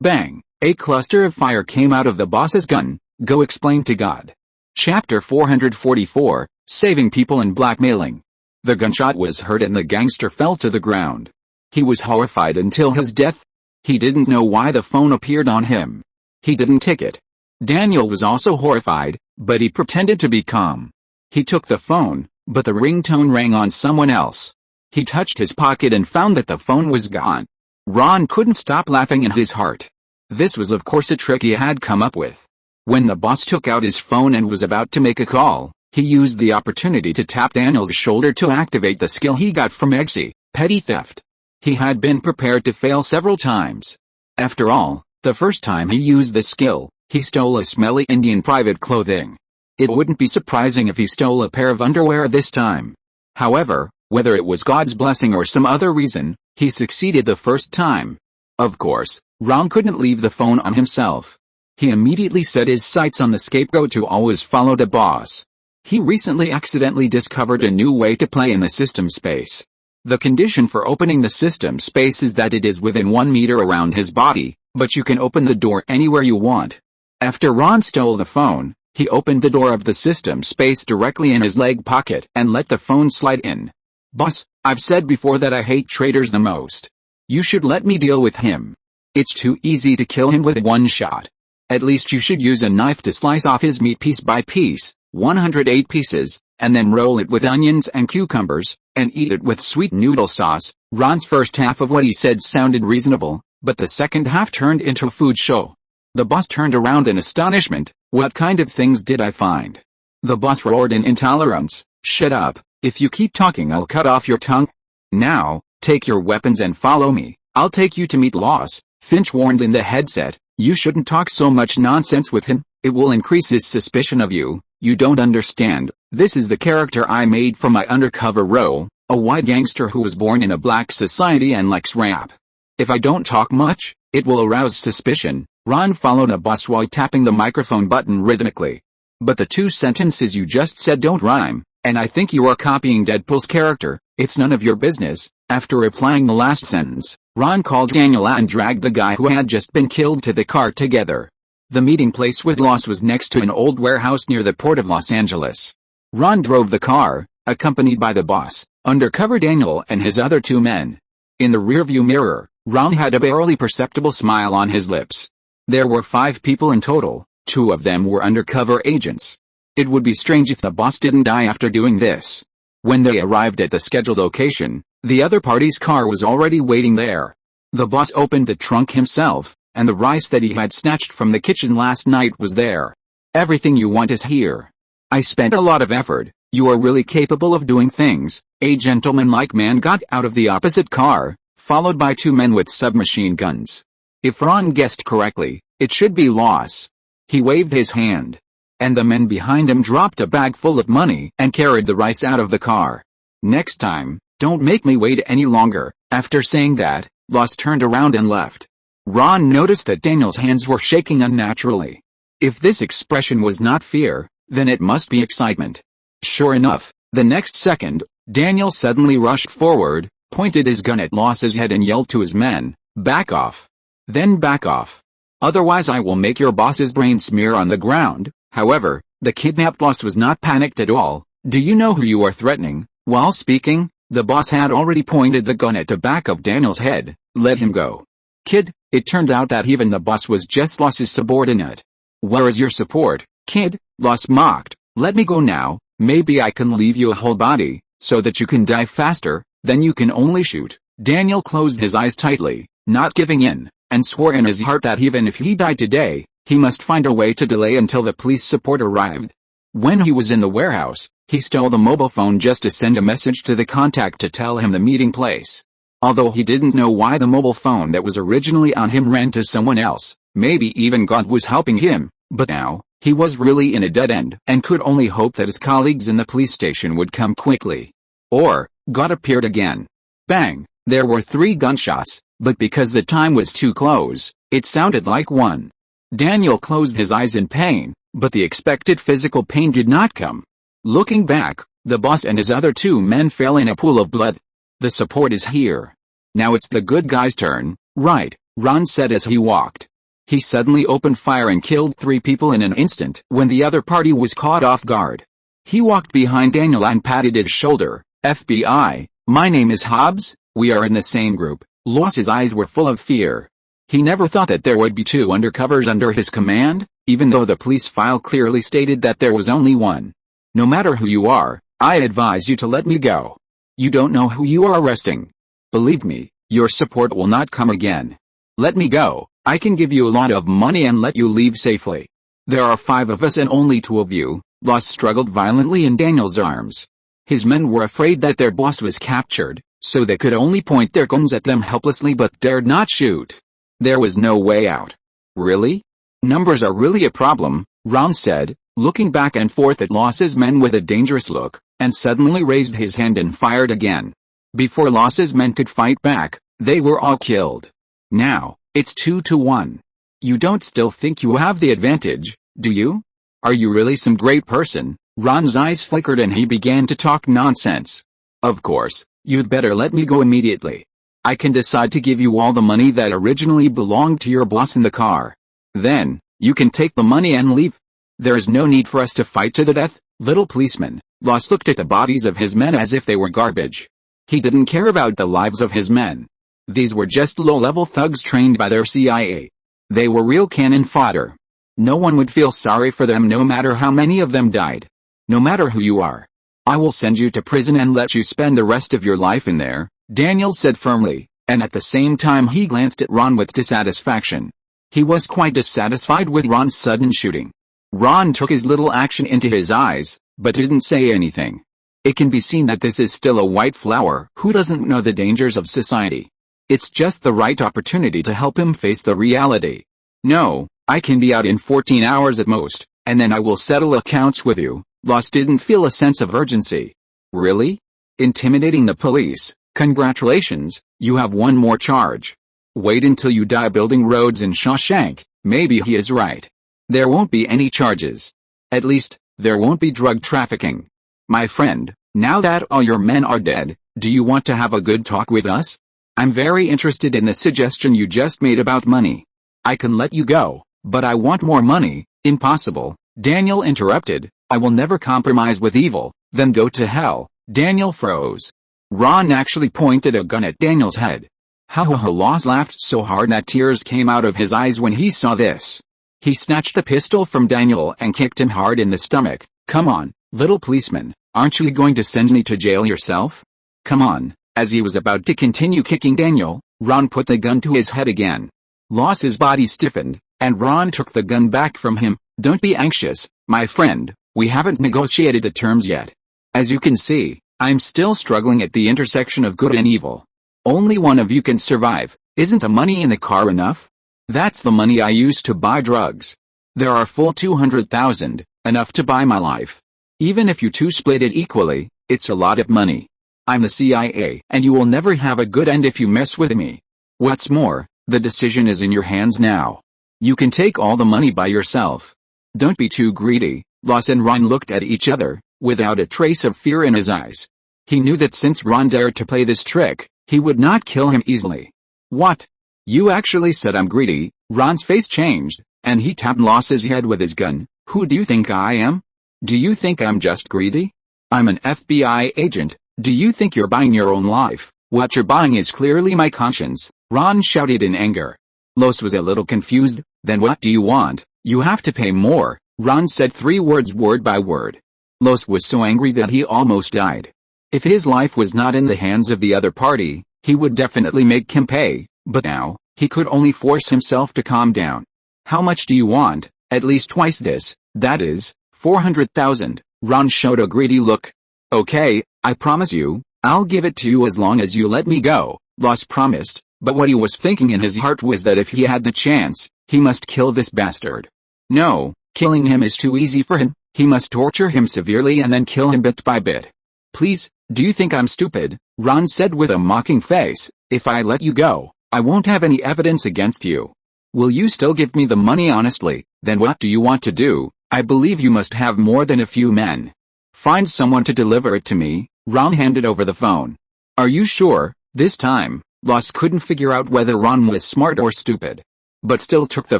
Bang. A cluster of fire came out of the boss's gun. Go explain to God. Chapter 444, Saving People and Blackmailing. The gunshot was heard and the gangster fell to the ground. He was horrified until his death. He didn't know why the phone appeared on him. He didn't take it. Daniel was also horrified, but he pretended to be calm. He took the phone, but the ringtone rang on someone else. He touched his pocket and found that the phone was gone. Ron couldn't stop laughing in his heart. This was of course a trick he had come up with. When the boss took out his phone and was about to make a call, he used the opportunity to tap Daniel's shoulder to activate the skill he got from EXE, petty theft. He had been prepared to fail several times. After all, the first time he used the skill, he stole a smelly Indian private clothing. It wouldn't be surprising if he stole a pair of underwear this time. However, whether it was God's blessing or some other reason, he succeeded the first time. Of course, Ron couldn't leave the phone on himself. He immediately set his sights on the scapegoat to always follow the boss. He recently accidentally discovered a new way to play in the system space. The condition for opening the system space is that it is within 1 meter around his body, but you can open the door anywhere you want. After Ron stole the phone, he opened the door of the system space directly in his leg pocket and let the phone slide in. Boss, I've said before that I hate traitors the most. You should let me deal with him. It's too easy to kill him with one shot. At least you should use a knife to slice off his meat piece by piece, 108 pieces, and then roll it with onions and cucumbers, and eat it with sweet noodle sauce. Ron's first half of what he said sounded reasonable, but the second half turned into a food show. The boss turned around in astonishment. What kind of things did I find? The boss roared in intolerance. Shut up. If you keep talking I'll cut off your tongue. Now, take your weapons and follow me. I'll take you to meet Loss. Finch warned in the headset. You shouldn't talk so much nonsense with him. It will increase his suspicion of you. You don't understand. This is the character I made for my undercover role, a white gangster who was born in a black society and likes rap. If I don't talk much, it will arouse suspicion. Ron followed the boss while tapping the microphone button rhythmically. But the two sentences you just said don't rhyme, and I think you are copying Deadpool's character. It's none of your business. After replying the last sentence, Ron called Daniel and dragged the guy who had just been killed to the car together. The meeting place with Loss was next to an old warehouse near the port of Los Angeles. Ron drove the car, accompanied by the boss, undercover Daniel and his other two men. In the rearview mirror, Ron had a barely perceptible smile on his lips. There were 5 people in total, 2 of them were undercover agents. It would be strange if the boss didn't die after doing this. When they arrived at the scheduled location, the other party's car was already waiting there. The boss opened the trunk himself, and the rice that he had snatched from the kitchen last night was there. Everything you want is here. I spent a lot of effort. You are really capable of doing things. A gentleman-like man got out of the opposite car, followed by 2 men with submachine guns. If Ron guessed correctly, it should be Loss. He waved his hand, and the men behind him dropped a bag full of money and carried the rice out of the car. Next time, don't make me wait any longer. After saying that, Loss turned around and left. Ron noticed that Daniel's hands were shaking unnaturally. If this expression was not fear, then it must be excitement. Sure enough, the next second, Daniel suddenly rushed forward, pointed his gun at Loss's head and yelled to his men, "Back off. Then back off. Otherwise I will make your boss's brain smear on the ground." However, the kidnapped Loss was not panicked at all. "Do you know who you are threatening?" While speaking, the boss had already pointed the gun at the back of Daniel's head. "Let him go, kid." It turned out that even the boss was just Loss's subordinate. "Where is your support, kid?" Loss mocked. "Let me go now. Maybe I can leave you a whole body, so that you can die faster. Then you can only shoot." Daniel closed his eyes tightly, not giving in, and swore in his heart that even if he died today, he must find a way to delay until the police support arrived. When he was in the warehouse, he stole the mobile phone just to send a message to the contact to tell him the meeting place. Although he didn't know why the mobile phone that was originally on him ran to someone else, maybe even God was helping him, but now, he was really in a dead end and could only hope that his colleagues in the police station would come quickly. Or, God appeared again. Bang! There were 3 gunshots, but because the time was too close, it sounded like one. Daniel closed his eyes in pain, but the expected physical pain did not come. Looking back, the boss and his other 2 men fell in a pool of blood. "The support is here. Now it's the good guy's turn, right?" Ron said as he walked. He suddenly opened fire and killed 3 people in an instant when the other party was caught off guard. He walked behind Daniel and patted his shoulder. "FBI, my name is Hobbs, we are in the same group." Loss's eyes were full of fear. He never thought that there would be 2 undercovers under his command, even though the police file clearly stated that there was only one. "No matter who you are, I advise you to let me go. You don't know who you are arresting. Believe me, your support will not come again. Let me go. I can give you a lot of money and let you leave safely." "There are 5 of us and only 2 of you." Loss struggled violently in Daniel's arms. His men were afraid that their boss was captured, so they could only point their guns at them helplessly but dared not shoot. There was no way out. "Really? Numbers are really a problem," Ron said, looking back and forth at Loss's men with a dangerous look, and suddenly raised his hand and fired again. Before Loss's men could fight back, they were all killed. "Now, it's 2-1. You don't still think you have the advantage, do you? Are you really some great person?" Ron's eyes flickered and he began to talk nonsense. "Of course, you'd better let me go immediately. I can decide to give you all the money that originally belonged to your boss in the car. Then, you can take the money and leave. There is no need for us to fight to the death, little policeman." Loss looked at the bodies of his men as if they were garbage. He didn't care about the lives of his men. These were just low-level thugs trained by their CIA. They were real cannon fodder. No one would feel sorry for them no matter how many of them died. "No matter who you are, I will send you to prison and let you spend the rest of your life in there," Daniel said firmly, and at the same time he glanced at Ron with dissatisfaction. He was quite dissatisfied with Ron's sudden shooting. Ron took his little action into his eyes, but didn't say anything. It can be seen that this is still a white flower who doesn't know the dangers of society. It's just the right opportunity to help him face the reality. "No, I can be out in 14 hours at most, and then I will settle accounts with you." Loss didn't feel a sense of urgency. "Really? Intimidating the police? Congratulations, you have one more charge. Wait until you die building roads in Shawshank." Maybe he is right. There won't be any charges. At least, there won't be drug trafficking. "My friend, now that all your men are dead, do you want to have a good talk with us? I'm very interested in the suggestion you just made about money. I can let you go, but I want more money." "Impossible," Daniel interrupted. "I will never compromise with evil." "Then go to hell." Daniel froze. Ron actually pointed a gun at Daniel's head. Ha ha ha! Loss laughed so hard that tears came out of his eyes when he saw this. He snatched the pistol from Daniel and kicked him hard in the stomach. "Come on, little policeman, aren't you going to send me to jail yourself? Come on." As he was about to continue kicking Daniel, Ron put the gun to his head again. Loss's body stiffened, and Ron took the gun back from him. "Don't be anxious, my friend, we haven't negotiated the terms yet. As you can see, I'm still struggling at the intersection of good and evil. Only one of you can survive. Isn't the money in the car enough? That's the money I used to buy drugs. There are full 200,000, enough to buy my life. Even if you two split it equally, it's a lot of money. I'm the CIA, and you will never have a good end if you mess with me. What's more, The decision is in your hands now. You can take all the money by yourself. Don't be too greedy." Loss and Ron looked at each other, without a trace of fear in his eyes. He knew that since Ron dared to play this trick, he would not kill him easily. "What? You actually said I'm greedy?" Ron's face changed, and he tapped Loss's head with his gun. "Who do you think I am? Do you think I'm just greedy? I'm an FBI agent. Do you think you're buying your own life? What you're buying is clearly my conscience," Ron shouted in anger. Loss was a little confused. "Then what do you want?" "You have to pay more," Ron said 3 words word by word. Loss was so angry that he almost died. If his life was not in the hands of the other party, he would definitely make him pay, but now, he could only force himself to calm down. "How much do you want?" "At least twice this, that is, 400,000, Ron showed a greedy look. "Okay, I promise you, I'll give it to you as long as you let me go," Loss promised, but what he was thinking in his heart was that if he had the chance, he must kill this bastard. No, killing him is too easy for him. He must torture him severely and then kill him bit by bit. "Please, do you think I'm stupid?" Ron said with a mocking face. "If I let you go, I won't have any evidence against you. Will you still give me the money honestly? Then what do you want to do? I believe you must have more than a few men. Find someone to deliver it to me." Ron handed over the phone. "Are you sure?" This time, Loss couldn't figure out whether Ron was smart or stupid, but still took the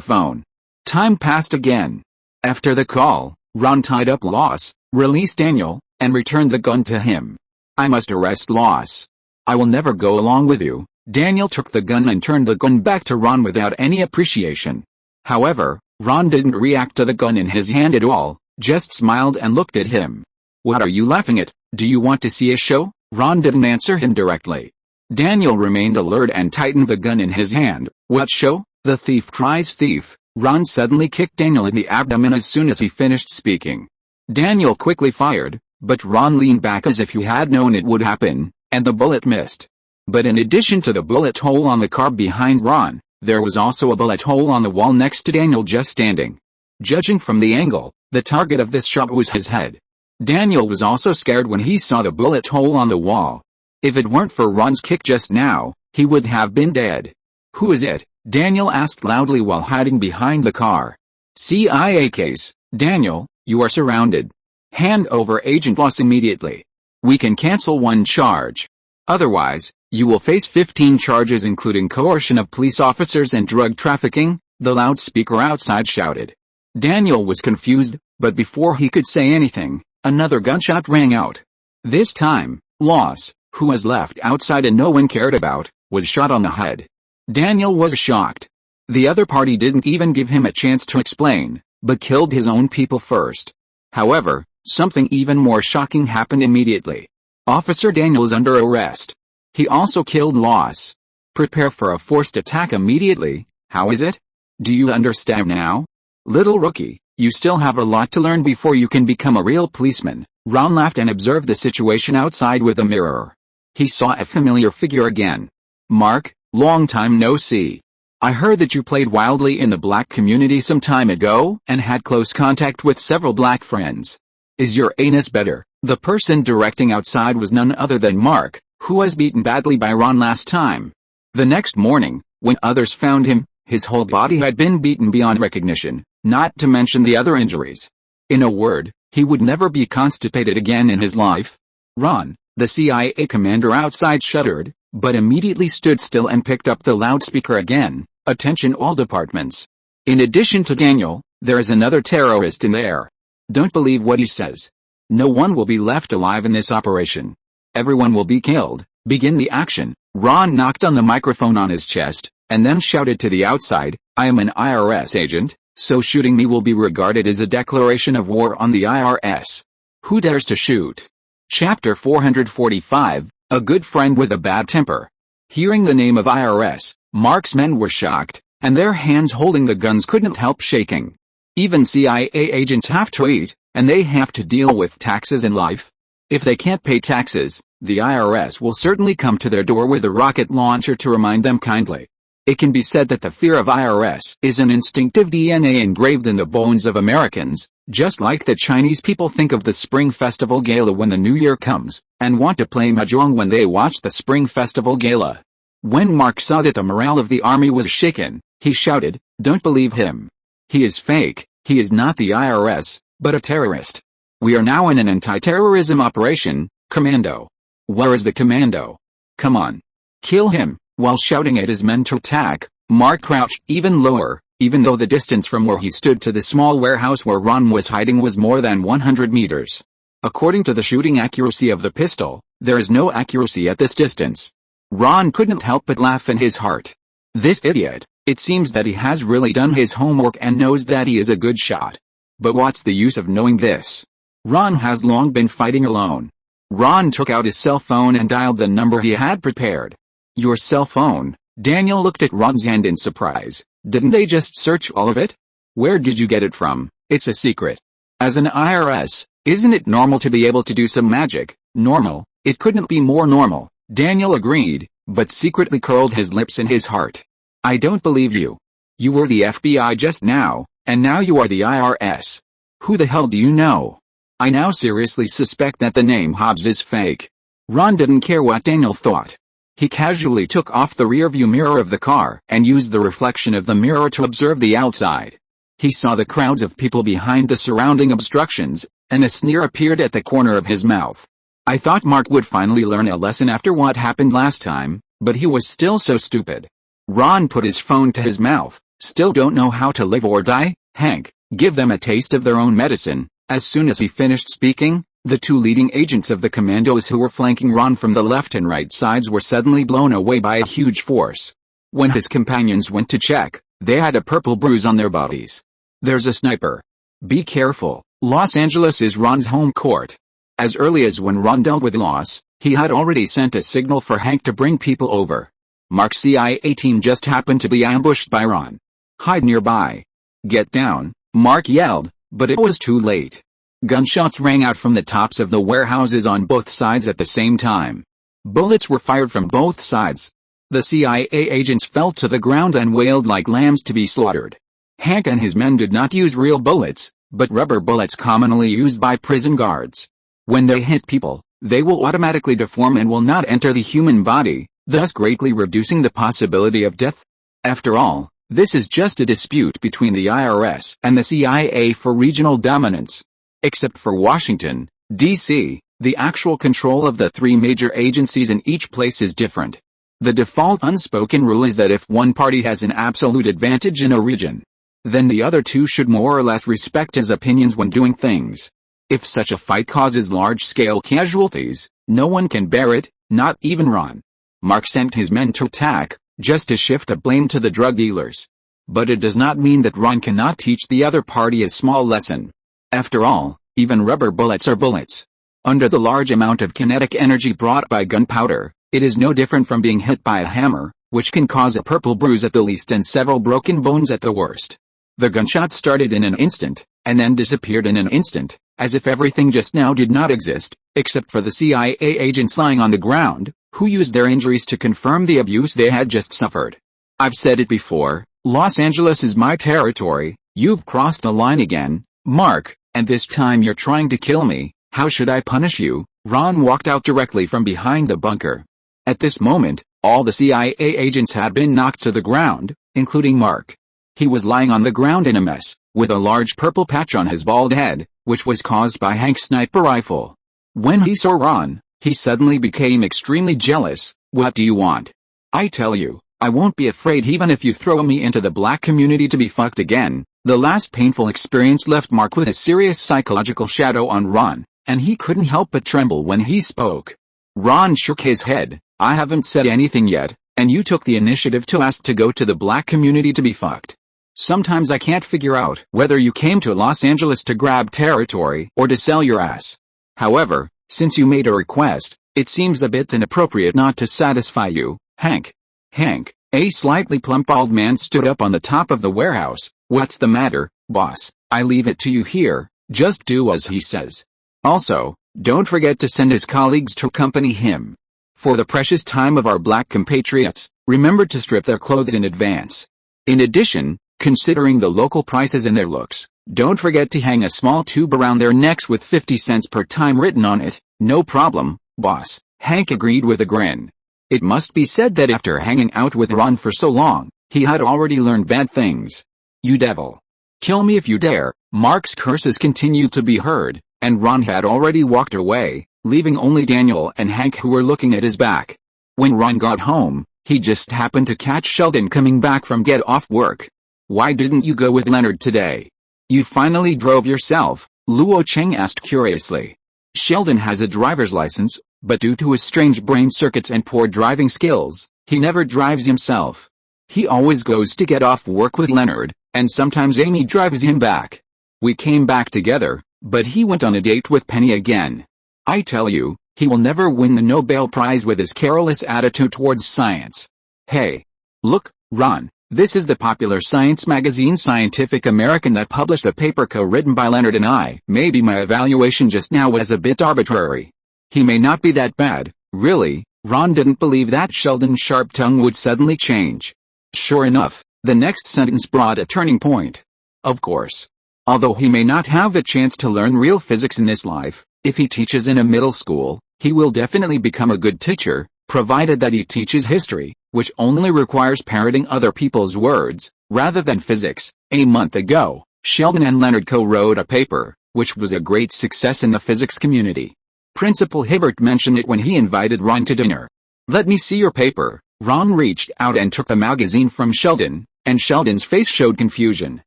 phone. Time passed again. After the call, Ron tied up Loss, released Daniel, and returned the gun to him. "I must arrest Loss. I will never go along with you." Daniel took the gun and turned the gun back to Ron without any appreciation. However, Ron didn't react to the gun in his hand at all, just smiled and looked at him. "What are you laughing at? Do you want to see a show?" Ron didn't answer him directly. Daniel remained alert and tightened the gun in his hand. "What show?" "The thief cries thief." Ron suddenly kicked Daniel in the abdomen as soon as he finished speaking. Daniel quickly fired, but Ron leaned back as if he had known it would happen, and the bullet missed. But in addition to the bullet hole on the car behind Ron, there was also a bullet hole on the wall next to Daniel just standing. Judging from the angle, the target of this shot was his head. Daniel was also scared when he saw the bullet hole on the wall. If it weren't for Ron's kick just now, he would have been dead. "Who is it?" Daniel asked loudly while hiding behind the car. "CIA case, Daniel, you are surrounded. Hand over Agent Loss immediately. We can cancel 1 charge. Otherwise, you will face 15 charges including coercion of police officers and drug trafficking," the loudspeaker outside shouted. Daniel was confused, but before he could say anything, another gunshot rang out. This time, Loss, who was left outside and no one cared about, was shot on the head. Daniel was shocked. The other party didn't even give him a chance to explain, but killed his own people first. However, something even more shocking happened immediately. Officer Daniel is under arrest. He also killed Loss. Prepare for a forced attack immediately. How is it? Do you understand now? Little rookie, you still have a lot to learn before you can become a real policeman. Ron laughed and observed the situation outside with a mirror. He saw a familiar figure again. "Mark, long time no see. I heard that you played wildly in the black community some time ago and had close contact with several black friends. Is your anus better?" The person directing outside was none other than Mark, who was beaten badly by Ron last time. The next morning, when others found him, his whole body had been beaten beyond recognition, not to mention the other injuries. In a word, he would never be constipated again in his life. Ron, the CIA commander outside shuddered, but immediately stood still and picked up the loudspeaker again. "Attention all departments. In addition to Daniel, there is another terrorist in there. Don't believe what he says. No one will be left alive in this operation. Everyone will be killed. Begin the action." Ron knocked on the microphone on his chest, and then shouted to the outside, "I am an IRS agent, so shooting me will be regarded as a declaration of war on the IRS. Who dares to shoot?" Chapter 445, A Good Friend with a Bad Temper. Hearing the name of IRS, Mark's men were shocked, and their hands holding the guns couldn't help shaking. Even CIA agents have to eat, and they have to deal with taxes in life. If they can't pay taxes, the IRS will certainly come to their door with a rocket launcher to remind them kindly. It can be said that the fear of IRS is an instinctive DNA engraved in the bones of Americans, just like the Chinese people think of the Spring Festival Gala when the New Year comes, and want to play mahjong when they watch the Spring Festival Gala. When Mark saw that the morale of the army was shaken, he shouted, "Don't believe him. He is fake, he is not the IRS, but a terrorist. We are now in an anti-terrorism operation, Commando. Where is the commando? Come on. Kill him." While shouting at his men to attack, Mark crouched even lower, even though the distance from where he stood to the small warehouse where Ron was hiding was more than 100 meters. According to the shooting accuracy of the pistol, there is no accuracy at this distance. Ron couldn't help but laugh in his heart. This idiot, it seems that he has really done his homework and knows that he is a good shot. But what's the use of knowing this? Ron has long been fighting alone. Ron took out his cell phone and dialed the number he had prepared. "Your cell phone?" Daniel looked at Ron's hand in surprise. "Didn't they just search all of it? Where did you get it from? It's a secret. As an IRS, isn't it normal to be able to do some magic?" "Normal? It couldn't be more normal," Daniel agreed, but secretly curled his lips in his heart. "I don't believe you. You were the FBI just now, and now you are the IRS. Who the hell do you know? I now seriously suspect that the name Hobbs is fake." Ron didn't care what Daniel thought. He casually took off the rearview mirror of the car and used the reflection of the mirror to observe the outside. He saw the crowds of people behind the surrounding obstructions, and a sneer appeared at the corner of his mouth. "I thought Mark would finally learn a lesson after what happened last time, but he was still so stupid." Ron put his phone to his mouth. "Still don't know how to live or die, Hank? Give them a taste of their own medicine." As soon as he finished speaking, the two leading agents of the commandos who were flanking Ron from the left and right sides were suddenly blown away by a huge force. When his companions went to check, they had a purple bruise on their bodies. "There's a sniper. Be careful." Los Angeles is Ron's home court. As early as when Ron dealt with Los, he had already sent a signal for Hank to bring people over. Mark's CIA team just happened to be ambushed by Ron. "Hide nearby." "Get down," Mark yelled, but it was too late. Gunshots rang out from the tops of the warehouses on both sides at the same time. Bullets were fired from both sides. The CIA agents fell to the ground and wailed like lambs to be slaughtered. Hank and his men did not use real bullets, but rubber bullets commonly used by prison guards. When they hit people, they will automatically deform and will not enter the human body, thus greatly reducing the possibility of death. After all, this is just a dispute between the IRS and the CIA for regional dominance. Except for Washington, D.C., the actual control of the three major agencies in each place is different. The default unspoken rule is that if one party has an absolute advantage in a region, then the other two should more or less respect his opinions when doing things. If such a fight causes large-scale casualties, no one can bear it, not even Ron. Mark sent his men to attack, just to shift the blame to the drug dealers. But it does not mean that Ron cannot teach the other party a small lesson. After all, even rubber bullets are bullets. Under the large amount of kinetic energy brought by gunpowder, it is no different from being hit by a hammer, which can cause a purple bruise at the least and several broken bones at the worst. The gunshot started in an instant, and then disappeared in an instant, as if everything just now did not exist, except for the CIA agents lying on the ground, who used their injuries to confirm the abuse they had just suffered. "I've said it before, Los Angeles is my territory. You've crossed the line again, Mark. And this time you're trying to kill me. How should I punish you?" Ron walked out directly from behind the bunker. At this moment, all the CIA agents had been knocked to the ground, including Mark. He was lying on the ground in a mess, with a large purple patch on his bald head, which was caused by Hank's sniper rifle. When he saw Ron, he suddenly became extremely jealous. "What do you want? I tell you, I won't be afraid even if you throw me into the black community to be fucked again." The last painful experience left Mark with a serious psychological shadow on Ron, and he couldn't help but tremble when he spoke. Ron shook his head. "I haven't said anything yet, and you took the initiative to ask to go to the black community to be fucked. Sometimes I can't figure out whether you came to Los Angeles to grab territory or to sell your ass. However, since you made a request, it seems a bit inappropriate not to satisfy you, Hank." Hank, a slightly plump bald man, stood up on the top of the warehouse. "What's the matter, boss? I leave it to you here, just do as he says. Also, don't forget to send his colleagues to accompany him. For the precious time of our black compatriots, remember to strip their clothes in advance. In addition, considering the local prices and their looks, don't forget to hang a small tube around their necks with 50 cents per time written on it." "No problem, boss," Hank agreed with a grin. It must be said that after hanging out with Ron for so long, he had already learned bad things. "You devil. Kill me if you dare." Mark's curses continued to be heard, and Ron had already walked away, leaving only Daniel and Hank who were looking at his back. When Ron got home, he just happened to catch Sheldon coming back from get off work. "Why didn't you go with Leonard today? You finally drove yourself?" Luo Cheng asked curiously. Sheldon has a driver's license, but due to his strange brain circuits and poor driving skills, he never drives himself. He always goes to get off work with Leonard, and sometimes Amy drives him back. "We came back together, but he went on a date with Penny again. I tell you, he will never win the Nobel Prize with his careless attitude towards science." "Hey. Look, Ron, this is the popular science magazine Scientific American that published a paper co-written by Leonard and I." Maybe my evaluation just now was a bit arbitrary. He may not be that bad, really. Ron didn't believe that Sheldon's sharp tongue would suddenly change. Sure enough, the next sentence brought a turning point. "Of course. Although he may not have a chance to learn real physics in this life, if he teaches in a middle school, he will definitely become a good teacher, provided that he teaches history, which only requires parroting other people's words, rather than physics." A month ago, Sheldon and Leonard co-wrote a paper, which was a great success in the physics community. Principal Hibbert mentioned it when he invited Ron to dinner. "Let me see your paper." Ron reached out and took the magazine from Sheldon, and Sheldon's face showed confusion.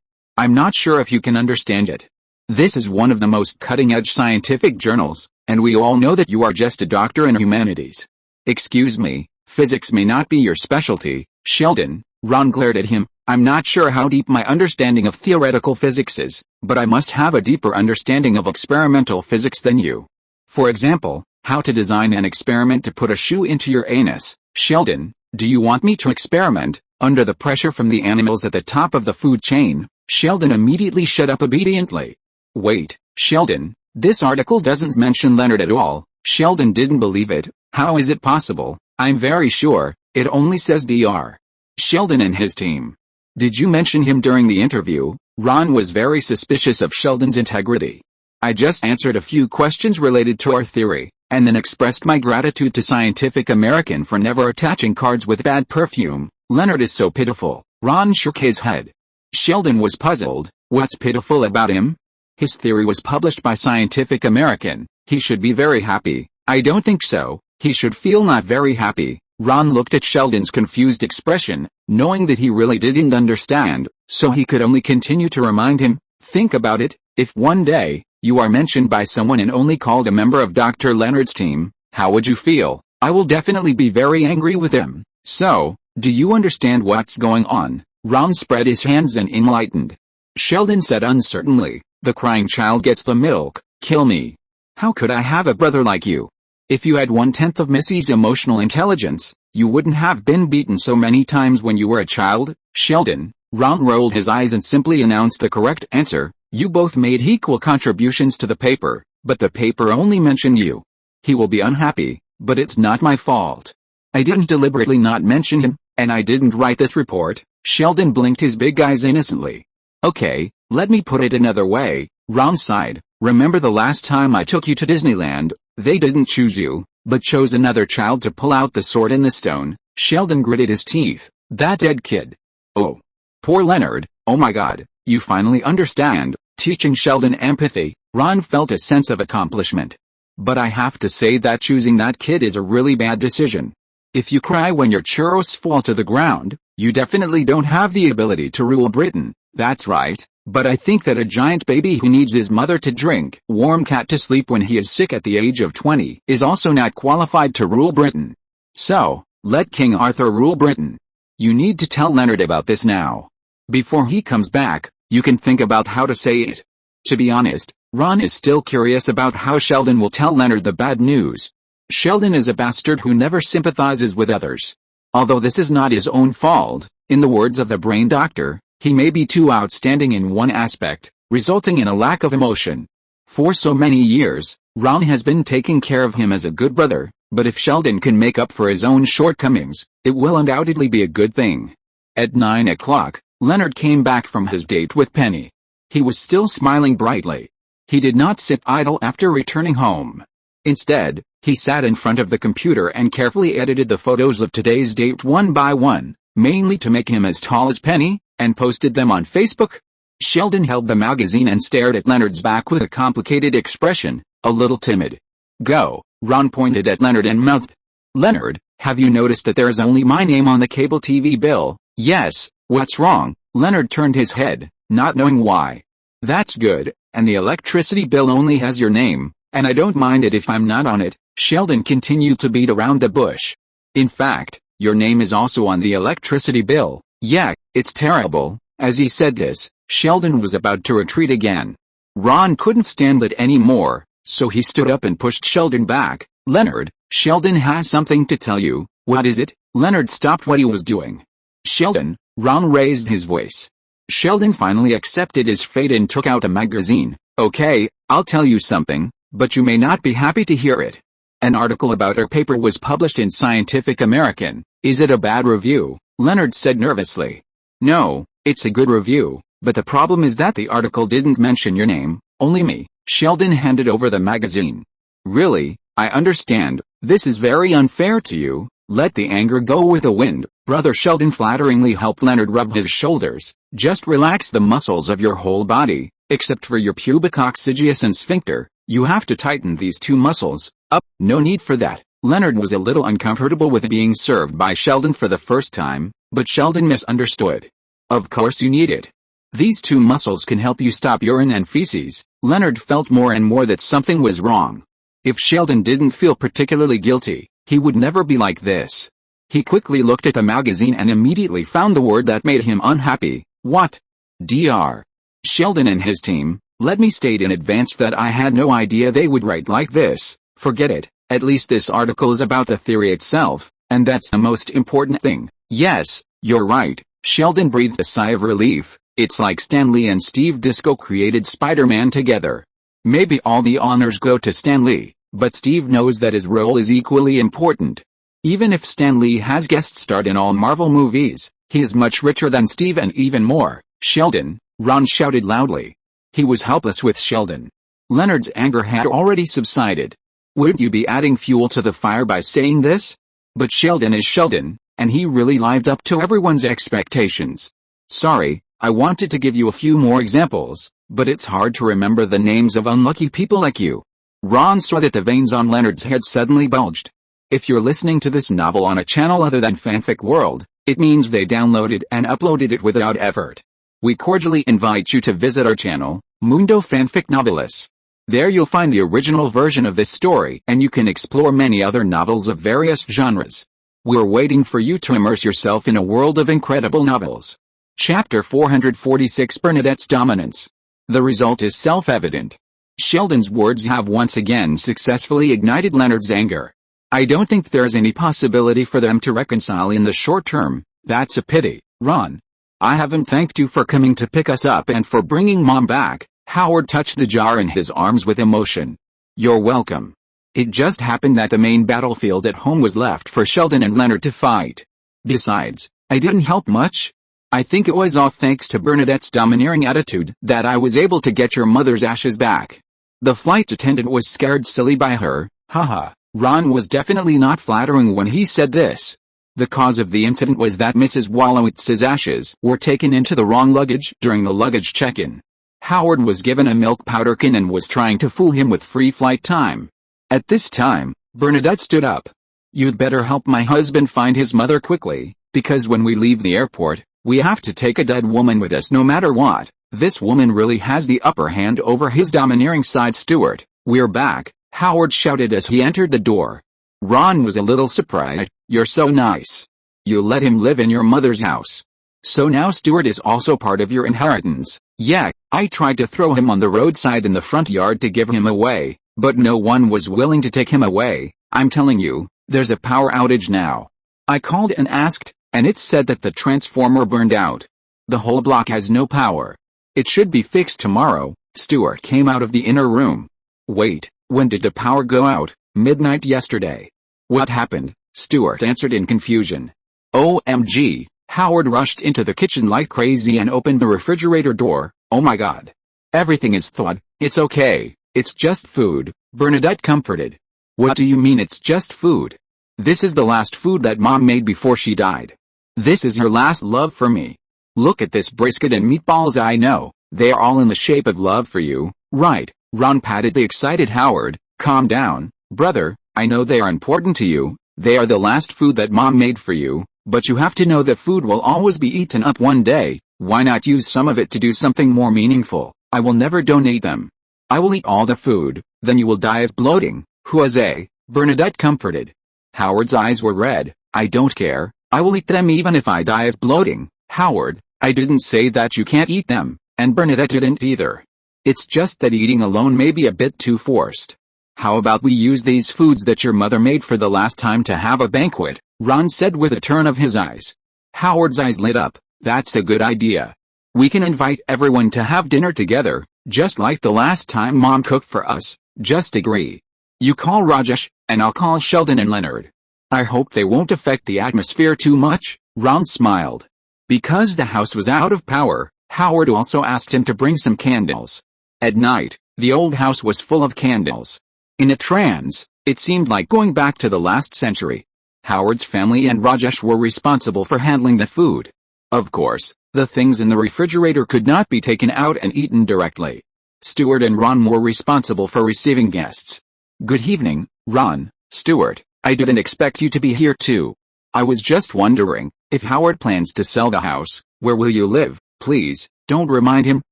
"I'm not sure if you can understand it. This is one of the most cutting-edge scientific journals, and we all know that you are just a doctor in humanities." "Excuse me, physics may not be your specialty, Sheldon." Ron glared at him. "I'm not sure how deep my understanding of theoretical physics is, but I must have a deeper understanding of experimental physics than you. For example, how to design an experiment to put a shoe into your anus." "Sheldon, do you want me to experiment under the pressure from the animals at the top of the food chain?" Sheldon immediately shut up obediently. "Wait, Sheldon, this article doesn't mention Leonard at all." Sheldon didn't believe it. "How is it possible? I'm very sure, it only says Dr. Sheldon and his team." "Did you mention him during the interview?" Ron was very suspicious of Sheldon's integrity. "I just answered a few questions related to our theory, and then expressed my gratitude to Scientific American for never attaching cards with bad perfume." "Leonard is so pitiful." Ron shook his head. Sheldon was puzzled. "What's pitiful about him? His theory was published by Scientific American. He should be very happy." "I don't think so. He should feel not very happy." Ron looked at Sheldon's confused expression, knowing that he really didn't understand, so he could only continue to remind him, "Think about it, if one day, you are mentioned by someone and only called a member of Dr. Leonard's team, how would you feel?" "I will definitely be very angry with him." "So, do you understand what's going on?" Ron spread his hands and enlightened. Sheldon said uncertainly, "The crying child gets the milk. Kill me. How could I have a brother like you? If you had 1/10 of Missy's emotional intelligence, you wouldn't have been beaten so many times when you were a child." "Sheldon," Ron rolled his eyes and simply announced the correct answer, "you both made equal contributions to the paper, but the paper only mentioned you. He will be unhappy, but it's not my fault. I didn't deliberately not mention him, and I didn't write this report." Sheldon blinked his big eyes innocently. "Okay, let me put it another way." Ron sighed. "Remember the last time I took you to Disneyland? They didn't choose you, but chose another child to pull out the sword in the stone." Sheldon gritted his teeth. "That dead kid. Oh. Poor Leonard. Oh my God, you finally understand." Teaching Sheldon empathy, Ron felt a sense of accomplishment. "But I have to say that choosing that kid is a really bad decision. If you cry when your churros fall to the ground, you definitely don't have the ability to rule Britain." "That's right, but I think that a giant baby who needs his mother to drink warm cat to sleep when he is sick at the age of 20 is also not qualified to rule Britain. So, let King Arthur rule Britain. You need to tell Leonard about this now. Before he comes back, you can think about how to say it." To be honest, Ron is still curious about how Sheldon will tell Leonard the bad news. Sheldon is a bastard who never sympathizes with others. Although this is not his own fault, in the words of the brain doctor, he may be too outstanding in one aspect, resulting in a lack of emotion. For so many years, Ron has been taking care of him as a good brother, but if Sheldon can make up for his own shortcomings, it will undoubtedly be a good thing. At 9 o'clock, Leonard came back from his date with Penny. He was still smiling brightly. He did not sit idle after returning home. Instead, He sat in front of the computer and carefully edited the photos of today's date one by one, mainly to make him as tall as Penny, and posted them on Facebook. Sheldon held the magazine and stared at Leonard's back with a complicated expression, a little timid. "Go," Ron pointed at Leonard and mouthed. "Leonard, have you noticed that there is only my name on the cable TV bill?" "Yes, what's wrong?" Leonard turned his head, not knowing why. "That's good, and the electricity bill only has your name, and I don't mind it if I'm not on it." Sheldon continued to beat around the bush. "In fact, your name is also on the electricity bill." "Yeah, it's terrible." As he said this, Sheldon was about to retreat again. Ron couldn't stand it anymore, so he stood up and pushed Sheldon back. "Leonard, Sheldon has something to tell you." "What is it?" Leonard stopped what he was doing. "Sheldon," Ron raised his voice. Sheldon finally accepted his fate and took out a magazine. "Okay, I'll tell you something, but you may not be happy to hear it. An article about our paper was published in Scientific American." "Is it a bad review?" Leonard said nervously. "No, it's a good review, but the problem is that the article didn't mention your name, only me." Sheldon handed over the magazine. "Really, I understand. This is very unfair to you. Let the anger go with the wind." Brother Sheldon flatteringly helped Leonard rub his shoulders. "Just relax the muscles of your whole body, except for your pubococcygeus and sphincter. You have to tighten these two muscles up." "No need for that." Leonard was a little uncomfortable with being served by Sheldon for the first time, but Sheldon misunderstood. "Of course you need it. These two muscles can help you stop urine and feces." Leonard felt more and more that something was wrong. If Sheldon didn't feel particularly guilty, he would never be like this. He quickly looked at the magazine and immediately found the word that made him unhappy. "What? Dr. Sheldon and his team, let me state in advance that I had no idea they would write like this. Forget it. At least this article is about the theory itself, and that's the most important thing." "Yes, you're right." Sheldon breathed a sigh of relief. "It's like Stan Lee and Steve Ditko created Spider-Man together. Maybe all the honors go to Stan Lee, but Steve knows that his role is equally important. Even if Stan Lee has guest starred in all Marvel movies, he is much richer than Steve and even more." "Sheldon," Ron shouted loudly. He was helpless with Sheldon. Leonard's anger had already subsided. "Wouldn't you be adding fuel to the fire by saying this?" But Sheldon is Sheldon, and he really lived up to everyone's expectations. "Sorry, I wanted to give you a few more examples, but it's hard to remember the names of unlucky people like you." Ron saw that the veins on Leonard's head suddenly bulged. If you're listening to this novel on a channel other than Fanfic World, it means they downloaded and uploaded it without effort. We cordially invite you to visit our channel, Mundo Fanfic Novelis. There you'll find the original version of this story and you can explore many other novels of various genres. We're waiting for you to immerse yourself in a world of incredible novels. Chapter 446, Bernadette's Dominance. The result is self-evident. Sheldon's words have once again successfully ignited Leonard's anger. "I don't think there's any possibility for them to reconcile in the short term." "That's a pity, Ron. I haven't thanked you for coming to pick us up and for bringing Mom back." Howard touched the jar in his arms with emotion. "You're welcome. It just happened that the main battlefield at home was left for Sheldon and Leonard to fight. Besides, I didn't help much. I think it was all thanks to Bernadette's domineering attitude that I was able to get your mother's ashes back. The flight attendant was scared silly by her." Haha. Ron was definitely not flattering when he said this. The cause of the incident was that Mrs. Wolowitz's ashes were taken into the wrong luggage during the luggage check-in. Howard was given a milk powder can and was trying to fool him with free flight time. At this time, Bernadette stood up. "You'd better help my husband find his mother quickly, because when we leave the airport, we have to take a dead woman with us no matter what. This woman really has the upper hand over his domineering side steward." "We're back," Howard shouted as he entered the door. Ron was a little surprised. "You're so nice. You let him live in your mother's house. So now Stuart is also part of your inheritance." "Yeah, I tried to throw him on the roadside in the front yard to give him away, but no one was willing to take him away. I'm telling you, there's a power outage now. I called and asked, and it said that the transformer burned out. The whole block has no power. It should be fixed tomorrow." Stuart came out of the inner room. "Wait, when did the power go out?" "Midnight yesterday." "What happened?" Stuart answered in confusion. "OMG." Howard rushed into the kitchen like crazy and opened the refrigerator door. "Oh my God. Everything is thawed." "It's okay, it's just food," Bernadette comforted. What do you mean it's just food? This is the last food that Mom made before she died. This is her last love for me. Look at this brisket and meatballs. I know, they are all in the shape of love for you, right? Ron patted the excited Howard. Calm down, brother, I know they are important to you, they are the last food that Mom made for you, but you have to know that food will always be eaten up one day. Why not use some of it to do something more meaningful? I will never donate them. I will eat all the food, then you will die of bloating. Jose, Bernadette comforted. Howard's eyes were red. I don't care, I will eat them even if I die of bloating. Howard, I didn't say that you can't eat them, and Bernadette didn't either. It's just that eating alone may be a bit too forced. How about we use these foods that your mother made for the last time to have a banquet? Ron said with a turn of his eyes. Howard's eyes lit up. That's a good idea. We can invite everyone to have dinner together, just like the last time Mom cooked for us. Just agree. You call Rajesh, and I'll call Sheldon and Leonard. I hope they won't affect the atmosphere too much. Ron smiled. Because the house was out of power, Howard also asked him to bring some candles. At night, the old house was full of candles. In a trance, it seemed like going back to the last century. Howard's family and Rajesh were responsible for handling the food. Of course, the things in the refrigerator could not be taken out and eaten directly. Stuart and Ron were responsible for receiving guests. Good evening, Ron. Stuart, I didn't expect you to be here too. I was just wondering, if Howard plans to sell the house, where will you live? Please, don't remind him.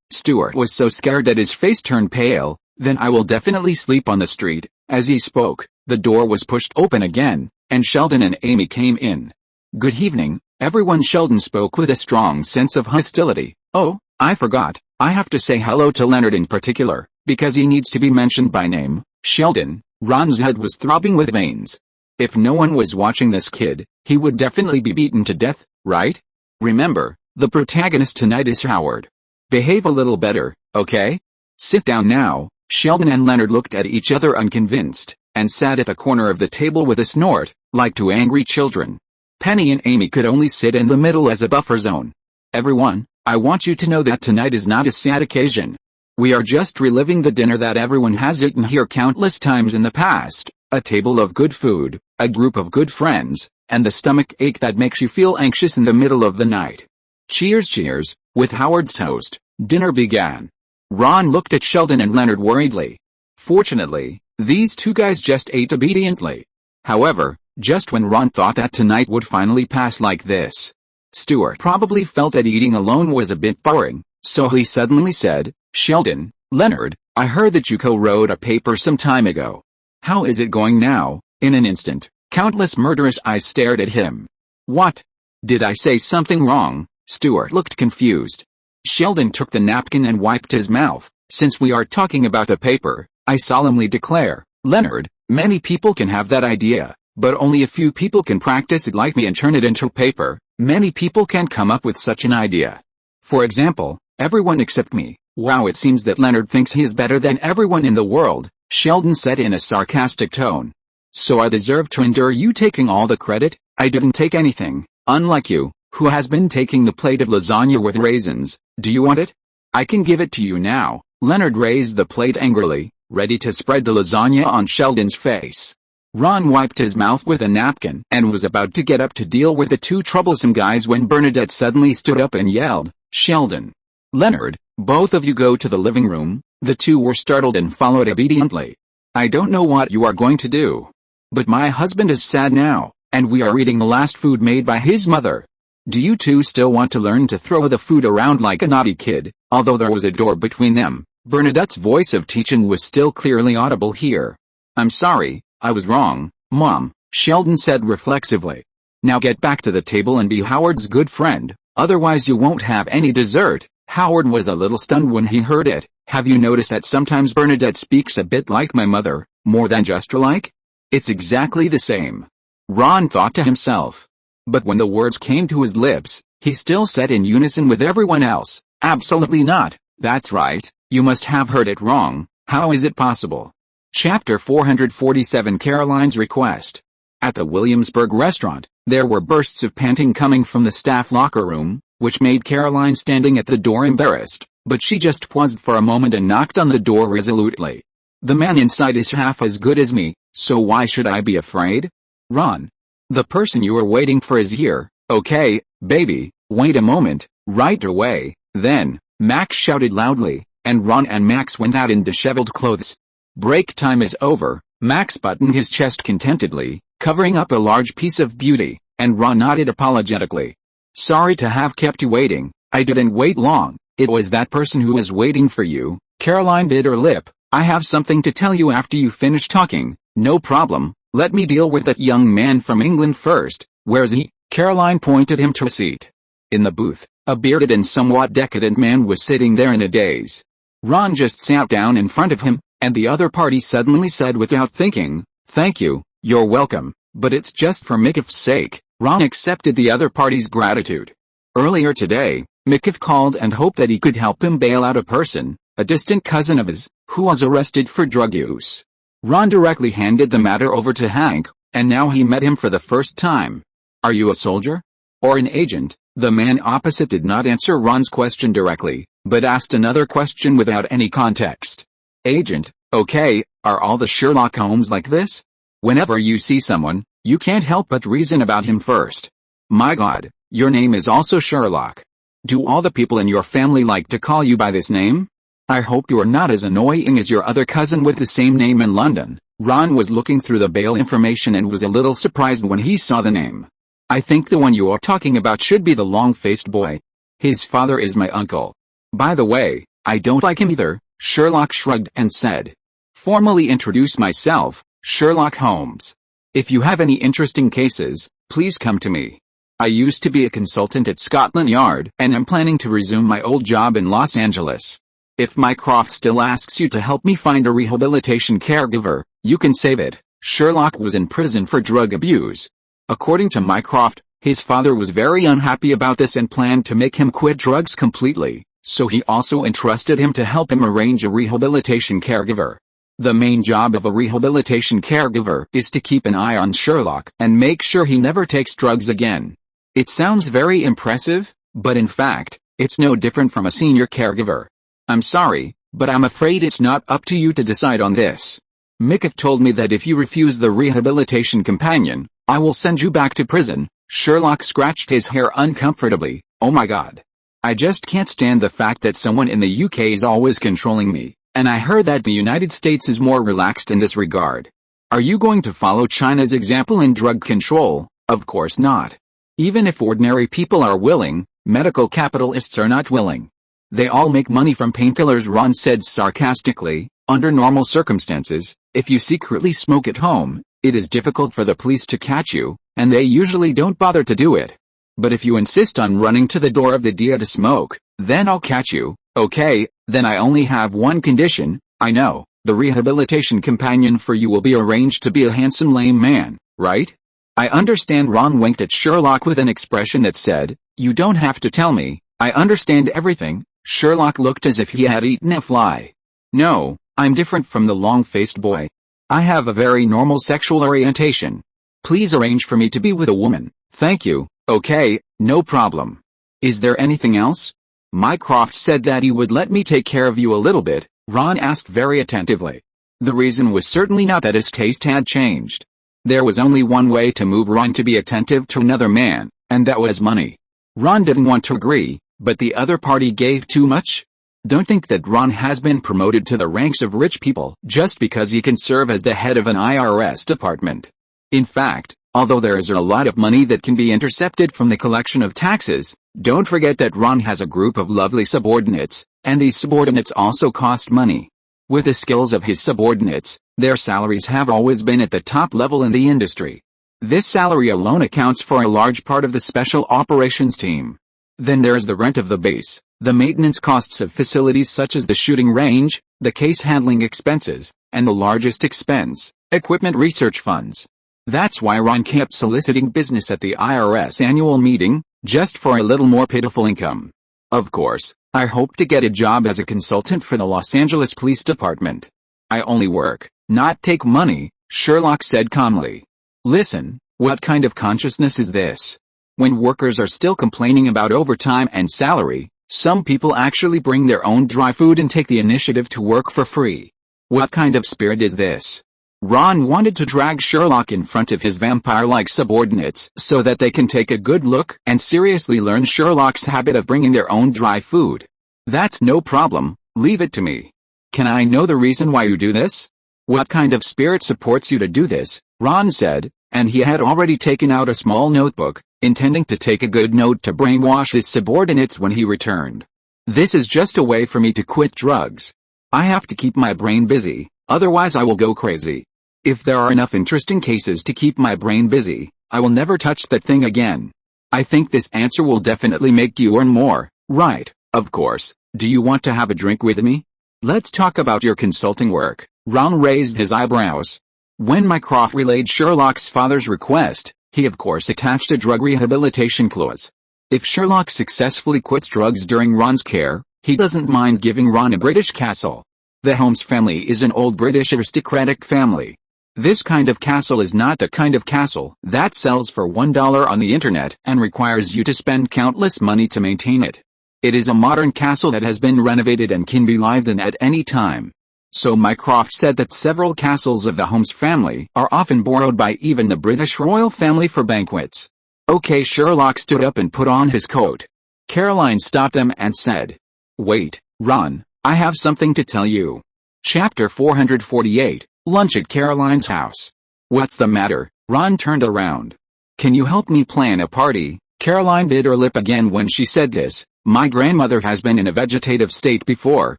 Stuart was so scared that his face turned pale. Then I will definitely sleep on the street. As he spoke, the door was pushed open again, and Sheldon and Amy came in. Good evening, everyone. Sheldon spoke with a strong sense of hostility. Oh, I forgot, I have to say hello to Leonard in particular, because he needs to be mentioned by name. Sheldon, Ron's head was throbbing with veins. If no one was watching this kid, he would definitely be beaten to death, right? Remember, the protagonist tonight is Howard. Behave a little better, okay? Sit down now. Sheldon and Leonard looked at each other unconvinced, and sat at the corner of the table with a snort, like two angry children. Penny and Amy could only sit in the middle as a buffer zone. Everyone, I want you to know that tonight is not a sad occasion. We are just reliving the dinner that everyone has eaten here countless times in the past, a table of good food, a group of good friends, and the stomach ache that makes you feel anxious in the middle of the night. Cheers, cheers. With Howard's toast, dinner began. Ron looked at Sheldon and Leonard worriedly. Fortunately, these two guys just ate obediently. However, just when Ron thought that tonight would finally pass like this, Stuart probably felt that eating alone was a bit boring, so he suddenly said, Sheldon, Leonard, I heard that you co-wrote a paper some time ago. How is it going now? In an instant, countless murderous eyes stared at him. What? Did I say something wrong? Stuart looked confused. Sheldon took the napkin and wiped his mouth. Since we are talking about the paper, I solemnly declare, Leonard, many people can have that idea, but only a few people can practice it like me and turn it into paper. Many people can come up with such an idea. For example, everyone except me. Wow, it seems that Leonard thinks he is better than everyone in the world, Sheldon said in a sarcastic tone. So I deserve to endure you taking all the credit? I didn't take anything, unlike you, who has been taking the plate of lasagna with raisins. Do you want it? I can give it to you now. Leonard raised the plate angrily, ready to spread the lasagna on Sheldon's face. Ron wiped his mouth with a napkin and was about to get up to deal with the two troublesome guys when Bernadette suddenly stood up and yelled, Sheldon, Leonard, both of you go to the living room. The two were startled and followed obediently. I don't know what you are going to do, but my husband is sad now, and we are eating the last food made by his mother. Do you two still want to learn to throw the food around like a naughty kid? Although there was a door between them, Bernadette's voice of teaching was still clearly audible here. I'm sorry, I was wrong, Mom, Sheldon said reflexively. Now get back to the table and be Howard's good friend, otherwise you won't have any dessert. Howard was a little stunned when he heard it. Have you noticed that sometimes Bernadette speaks a bit like my mother, more than just like? It's exactly the same. Ron thought to himself. But when the words came to his lips, he still said in unison with everyone else, absolutely not. That's right, you must have heard it wrong. How is it possible? Chapter 447 Caroline's Request. At the Williamsburg restaurant, there were bursts of panting coming from the staff locker room, which made Caroline standing at the door embarrassed, but she just paused for a moment and knocked on the door resolutely. The man inside is half as good as me, so why should I be afraid? Ron. The person you are waiting for is here. Okay, baby, wait a moment, right away. Then, Max shouted loudly, and Ron and Max went out in disheveled clothes. Break time is over. Max buttoned his chest contentedly, covering up a large piece of beauty, and Ron nodded apologetically. Sorry to have kept you waiting. I didn't wait long. It was that person who was waiting for you. Caroline bit her lip. I have something to tell you after you finish talking. No problem. Let me deal with that young man from England first. Where's he? Caroline pointed him to a seat. In the booth, a bearded and somewhat decadent man was sitting there in a daze. Ron just sat down in front of him, and the other party suddenly said without thinking, "Thank you, you're welcome, but it's just for Mickif's sake." Ron accepted the other party's gratitude. Earlier today, Mickif called and hoped that he could help him bail out a person, a distant cousin of his, who was arrested for drug use. Ron directly handed the matter over to Hank, and now he met him for the first time. Are you a soldier? Or an agent? The man opposite did not answer Ron's question directly, but asked another question without any context. Agent, okay, are all the Sherlock Holmes like this? Whenever you see someone, you can't help but reason about him first. My God, your name is also Sherlock. Do all the people in your family like to call you by this name? I hope you are not as annoying as your other cousin with the same name in London. Ron was looking through the bail information and was a little surprised when he saw the name. I think the one you are talking about should be the long-faced boy. His father is my uncle. By the way, I don't like him either. Sherlock shrugged and said. Formally introduce myself, Sherlock Holmes. If you have any interesting cases, please come to me. I used to be a consultant at Scotland Yard and am planning to resume my old job in Los Angeles. If Mycroft still asks you to help me find a rehabilitation caregiver, you can save it. Sherlock was in prison for drug abuse. According to Mycroft, his father was very unhappy about this and planned to make him quit drugs completely, so he also entrusted him to help him arrange a rehabilitation caregiver. The main job of a rehabilitation caregiver is to keep an eye on Sherlock and make sure he never takes drugs again. It sounds very impressive, but in fact, it's no different from a senior caregiver. I'm sorry, but I'm afraid it's not up to you to decide on this. Mickif told me that if you refuse the rehabilitation companion, I will send you back to prison. Sherlock scratched his hair uncomfortably. Oh my God. I just can't stand the fact that someone in the UK is always controlling me, and I heard that the United States is more relaxed in this regard. Are you going to follow China's example in drug control? Of course not. Even if ordinary people are willing, medical capitalists are not willing. They all make money from painkillers, Ron said sarcastically. Under normal circumstances, if you secretly smoke at home, it is difficult for the police to catch you, and they usually don't bother to do it. But if you insist on running to the door of the DA to smoke, then I'll catch you. Okay, then I only have one condition. I know, the rehabilitation companion for you will be arranged to be a handsome lame man, right? I understand. Ron winked at Sherlock with an expression that said, you don't have to tell me, I understand everything. Sherlock looked as if he had eaten a fly. No, I'm different from the long-faced boy. I have a very normal sexual orientation. Please arrange for me to be with a woman. Thank you. Okay, no problem. Is there anything else? Mycroft said that he would let me take care of you a little bit, Ron asked very attentively. The reason was certainly not that his taste had changed. There was only one way to move Ron to be attentive to another man, and that was money. Ron didn't want to agree, but the other party gave too much. Don't think that Ron has been promoted to the ranks of rich people just because he can serve as the head of an IRS department. In fact, although there is a lot of money that can be intercepted from the collection of taxes, don't forget that Ron has a group of lovely subordinates, and these subordinates also cost money. With the skills of his subordinates, their salaries have always been at the top level in the industry. This salary alone accounts for a large part of the special operations team. Then there's the rent of the base, the maintenance costs of facilities such as the shooting range, the case handling expenses, and the largest expense, equipment research funds. That's why Ron kept soliciting business at the IRS annual meeting, just for a little more pitiful income. Of course, I hope to get a job as a consultant for the Los Angeles Police Department. I only work, not take money, Sherlock said calmly. Listen, what kind of consciousness is this? When workers are still complaining about overtime and salary, some people actually bring their own dry food and take the initiative to work for free. What kind of spirit is this? Ron wanted to drag Sherlock in front of his vampire-like subordinates so that they can take a good look and seriously learn Sherlock's habit of bringing their own dry food. That's no problem, leave it to me. Can I know the reason why you do this? What kind of spirit supports you to do this? Ron said, and he had already taken out a small notebook, intending to take a good note to brainwash his subordinates when he returned. This is just a way for me to quit drugs. I have to keep my brain busy, otherwise I will go crazy. If there are enough interesting cases to keep my brain busy, I will never touch that thing again. I think this answer will definitely make you earn more, right? Of course. Do you want to have a drink with me? Let's talk about your consulting work. Ron raised his eyebrows. When Mycroft relayed Sherlock's father's request, he of course attached a drug rehabilitation clause. If Sherlock successfully quits drugs during Ron's care, he doesn't mind giving Ron a British castle. The Holmes family is an old British aristocratic family. This kind of castle is not the kind of castle that sells for $1 on the internet and requires you to spend countless money to maintain it. It is a modern castle that has been renovated and can be lived in at any time. So Mycroft said that several castles of the Holmes family are often borrowed by even the British royal family for banquets. Okay, Sherlock stood up and put on his coat. Caroline stopped him and said, "Wait, Ron, I have something to tell you." Chapter 448, Lunch at Caroline's house. What's the matter? Ron turned around. Can you help me plan a party? Caroline bit her lip again when she said this. My grandmother has been in a vegetative state before,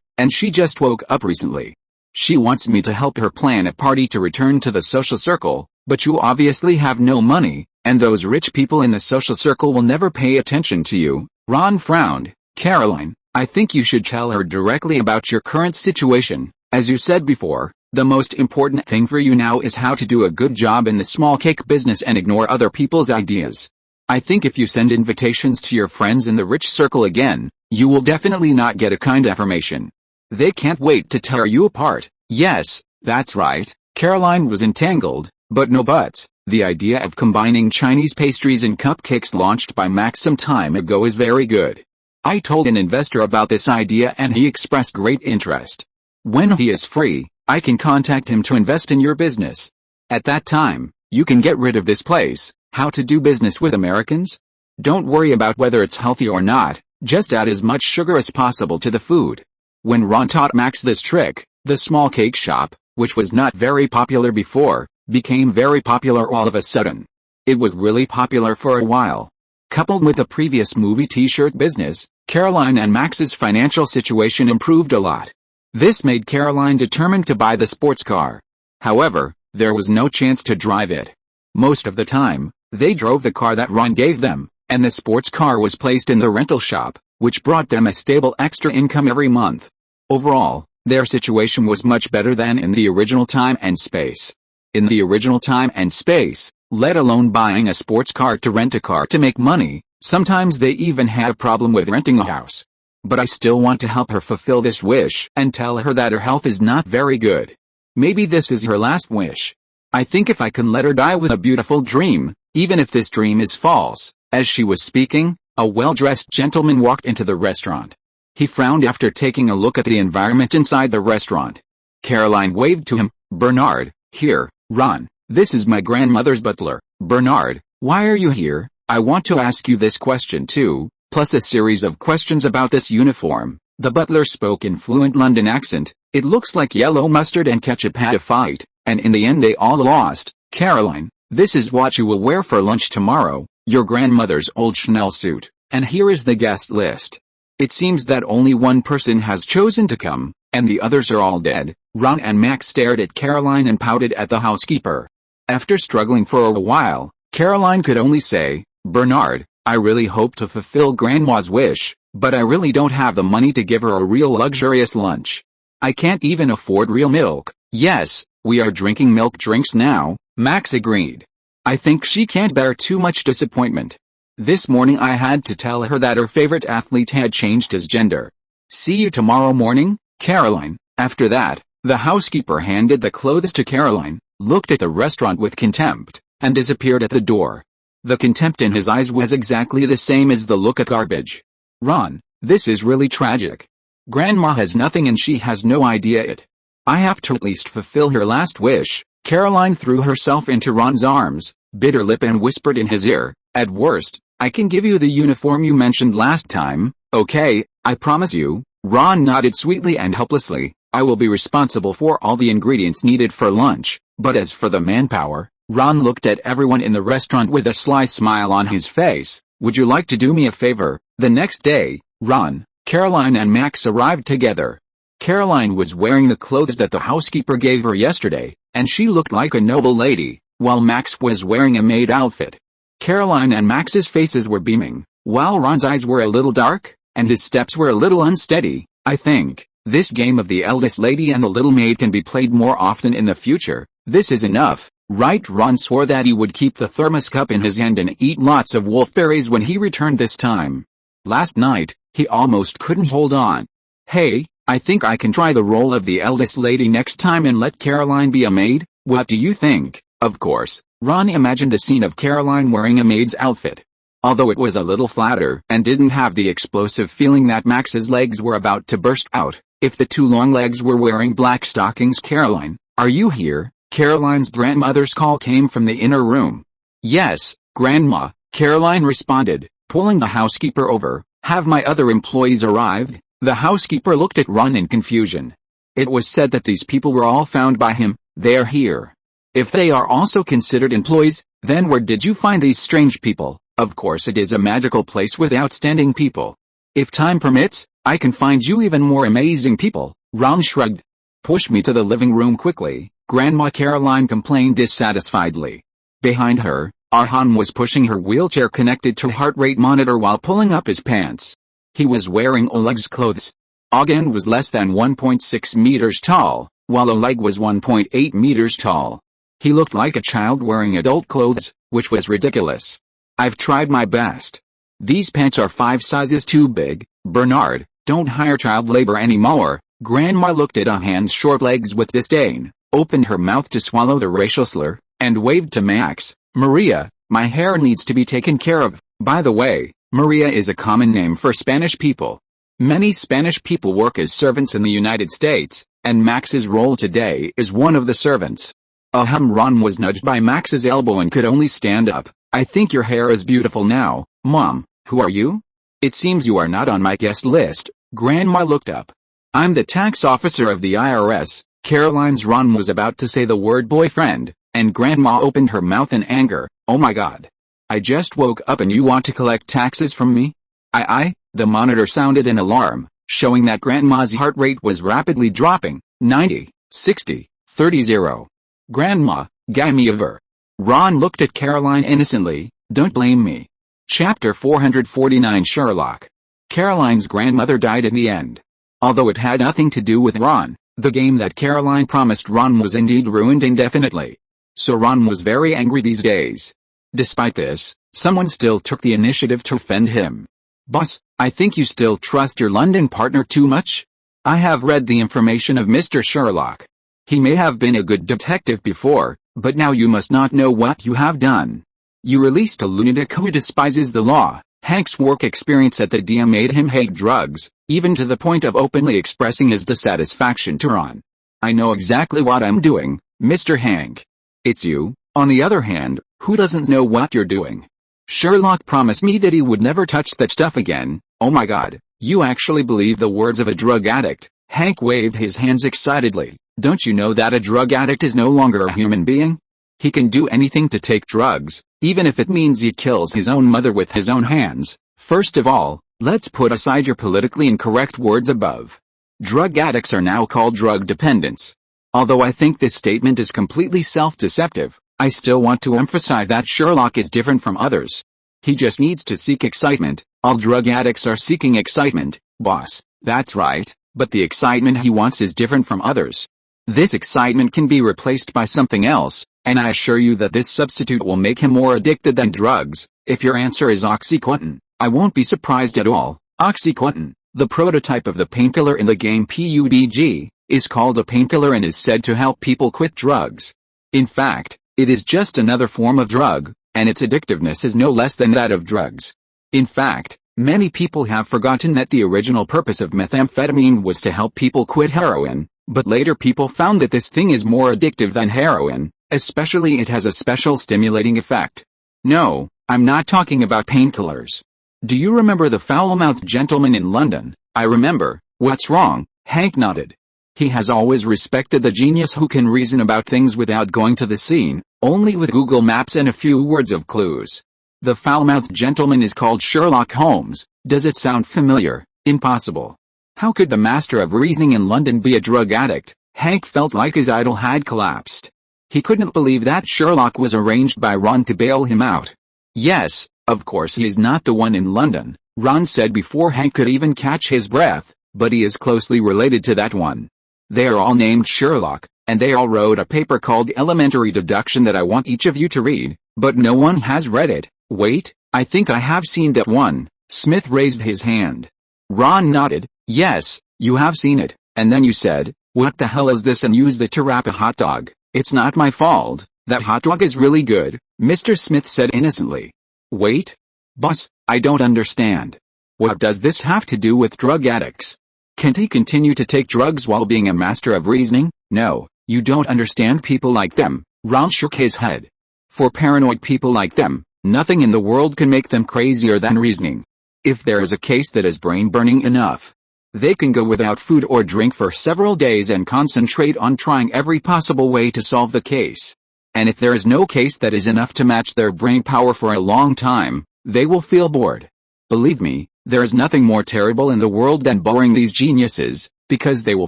and she just woke up recently. She wants me to help her plan a party to return to the social circle, but you obviously have no money, and those rich people in the social circle will never pay attention to you. Ron frowned. Caroline, I think you should tell her directly about your current situation. As you said before, the most important thing for you now is how to do a good job in the small cake business and ignore other people's ideas. I think if you send invitations to your friends in the rich circle again, you will definitely not get a kind affirmation. They can't wait to tear you apart. Yes, that's right. Caroline was entangled, but no buts. The idea of combining Chinese pastries and cupcakes launched by Max some time ago is very good. I told an investor about this idea and he expressed great interest. When he is free, I can contact him to invest in your business. At that time, you can get rid of this place. How to do business with Americans? Don't worry about whether it's healthy or not, just add as much sugar as possible to the food. When Ron taught Max this trick, the small cake shop, which was not very popular before, became very popular all of a sudden. It was really popular for a while. Coupled with the previous movie t-shirt business, Caroline and Max's financial situation improved a lot. This made Caroline determined to buy the sports car. However, there was no chance to drive it. Most of the time, they drove the car that Ron gave them, and the sports car was placed in the rental shop, which brought them a stable extra income every month. Overall, their situation was much better than in the original time and space. In the original time and space, let alone buying a sports car to rent a car to make money, sometimes they even had a problem with renting a house. But I still want to help her fulfill this wish and tell her that her health is not very good. Maybe this is her last wish. I think if I can let her die with a beautiful dream, even if this dream is false. As she was speaking, a well-dressed gentleman walked into the restaurant. He frowned after taking a look at the environment inside the restaurant. Caroline waved to him. Bernard, here, Ron, this is my grandmother's butler. Bernard, why are you here? I want to ask you this question too, plus a series of questions about this uniform. The butler spoke in fluent London accent. It looks like yellow mustard and ketchup had a fight, and in the end they all lost. Caroline, this is what you will wear for lunch tomorrow, your grandmother's old Chanel suit, and here is the guest list. It seems that only one person has chosen to come, and the others are all dead. Ron and Max stared at Caroline and pouted at the housekeeper. After struggling for a while, Caroline could only say, Bernard, I really hope to fulfill Grandma's wish, but I really don't have the money to give her a real luxurious lunch. I can't even afford real milk. Yes, we are drinking milk drinks now, Max agreed. I think she can't bear too much disappointment. This morning I had to tell her that her favorite athlete had changed his gender. See you tomorrow morning, Caroline. After that, the housekeeper handed the clothes to Caroline, looked at the restaurant with contempt, and disappeared at the door. The contempt in his eyes was exactly the same as the look at garbage. Ron, this is really tragic. Grandma has nothing and she has no idea it. I have to at least fulfill her last wish. Caroline threw herself into Ron's arms, bit her lip and whispered in his ear, "At worst, I can give you the uniform you mentioned last time, okay, I promise you." Ron nodded sweetly and helplessly. "I will be responsible for all the ingredients needed for lunch, but as for the manpower..." Ron looked at everyone in the restaurant with a sly smile on his face. "Would you like to do me a favor?" The next day, Ron, Caroline and Max arrived together. Caroline was wearing the clothes that the housekeeper gave her yesterday, and she looked like a noble lady, while Max was wearing a maid outfit. Caroline and Max's faces were beaming, while Ron's eyes were a little dark, and his steps were a little unsteady. "I think this game of the eldest lady and the little maid can be played more often in the future. This is enough, right?" Ron swore that he would keep the thermos cup in his hand and eat lots of wolfberries when he returned this time. Last night, he almost couldn't hold on. "Hey, I think I can try the role of the eldest lady next time and let Caroline be a maid. What do you think?" Of course, Ron imagined a scene of Caroline wearing a maid's outfit. Although it was a little flatter and didn't have the explosive feeling that Max's legs were about to burst out, if the two long legs were wearing black stockings. "Caroline, are you here?" Caroline's grandmother's call came from the inner room. "Yes, Grandma," Caroline responded, pulling the housekeeper over. "Have my other employees arrived?" The housekeeper looked at Ron in confusion. "It was said that these people were all found by him. They're here. If they are also considered employees, then where did you find these strange people?" "Of course it is a magical place with outstanding people. If time permits, I can find you even more amazing people." Ron shrugged. "Push me to the living room quickly," Grandma Caroline complained dissatisfiedly. Behind her, Arhan was pushing her wheelchair connected to heart rate monitor while pulling up his pants. He was wearing Oleg's clothes. Ogen was less than 1.6 meters tall, while Oleg was 1.8 meters tall. He looked like a child wearing adult clothes, which was ridiculous. "I've tried my best. These pants are 5 sizes too big. Bernard, don't hire child labor anymore." Grandma looked at Ahan's short legs with disdain, opened her mouth to swallow the racial slur, and waved to Max. "Maria, my hair needs to be taken care of." By the way, Maria is a common name for Spanish people. Many Spanish people work as servants in the United States, and Max's role today is one of the servants. Ron was nudged by Max's elbow and could only stand up. "I think your hair is beautiful now, Mom. Who are you? It seems you are not on my guest list." Grandma looked up. "I'm the tax officer of the IRS. Caroline's Ron was about to say the word boyfriend, and Grandma opened her mouth in anger. "Oh my God. I just woke up and you want to collect taxes from me?" The monitor sounded an alarm, showing that Grandma's heart rate was rapidly dropping. 90, 60, 30. "Grandma, give me over." Ron looked at Caroline innocently. "Don't blame me." Chapter 449 Sherlock. Caroline's grandmother died in the end. Although it had nothing to do with Ron, the game that Caroline promised Ron was indeed ruined indefinitely. So Ron was very angry these days. Despite this, someone still took the initiative to defend him. "Boss, I think you still trust your London partner too much. I have read the information of Mr. Sherlock. He may have been a good detective before, but now you must not know what you have done. You released a lunatic who despises the law." Hank's work experience at the DM made him hate drugs, even to the point of openly expressing his dissatisfaction to Ron. "I know exactly what I'm doing, Mr. Hank." "It's you, on the other hand, who doesn't know what you're doing. Sherlock promised me that he would never touch that stuff again." "Oh my God, you actually believe the words of a drug addict?" Hank waved his hands excitedly. "Don't you know that a drug addict is no longer a human being? He can do anything to take drugs, even if it means he kills his own mother with his own hands." First of all, let's put aside your politically incorrect words above. Drug addicts are now called drug dependents. Although I think this statement is completely self-deceptive, I still want to emphasize that Sherlock is different from others. He just needs to seek excitement. All drug addicts are seeking excitement, boss. That's right, but the excitement he wants is different from others. This excitement can be replaced by something else, and I assure you that this substitute will make him more addicted than drugs. If your answer is OxyContin, I won't be surprised at all. OxyContin, the prototype of the painkiller in the game PUBG, is called a painkiller and is said to help people quit drugs. In fact, it is just another form of drug, and its addictiveness is no less than that of drugs. In fact, many people have forgotten that the original purpose of methamphetamine was to help people quit heroin, But later people found that this thing is more addictive than heroin, especially it has a special stimulating effect. No, I'm not talking about painkillers. Do you remember the foul-mouthed gentleman in London? I remember. What's wrong? Hank nodded. He has always respected the genius who can reason about things without going to the scene, only with Google Maps and a few words of clues. The foul-mouthed gentleman is called Sherlock Holmes. Does it sound familiar? Impossible. How could the master of reasoning in London be a drug addict? Hank felt like his idol had collapsed. He couldn't believe that Sherlock was arranged by Ron to bail him out. Yes, of course he is not the one in London, Ron said before Hank could even catch his breath, but he is closely related to that one. They are all named Sherlock, and they all wrote a paper called Elementary Deduction that I want each of you to read, but no one has read it. Wait, I think I have seen that one. Smith raised his hand. Ron nodded. Yes, you have seen it, and then you said, what the hell is this, and used it to wrap a hot dog. It's not my fault. That hot dog is really good, Mr. Smith said innocently. Wait. Boss, I don't understand. What does this have to do with drug addicts? Can't he continue to take drugs while being a master of reasoning? No, you don't understand people like them. Ron shook his head. For paranoid people like them, nothing in the world can make them crazier than reasoning. If there is a case that is brain-burning enough, they can go without food or drink for several days and concentrate on trying every possible way to solve the case. And if there is no case that is enough to match their brain power for a long time, they will feel bored. Believe me, there is nothing more terrible in the world than boring these geniuses, because they will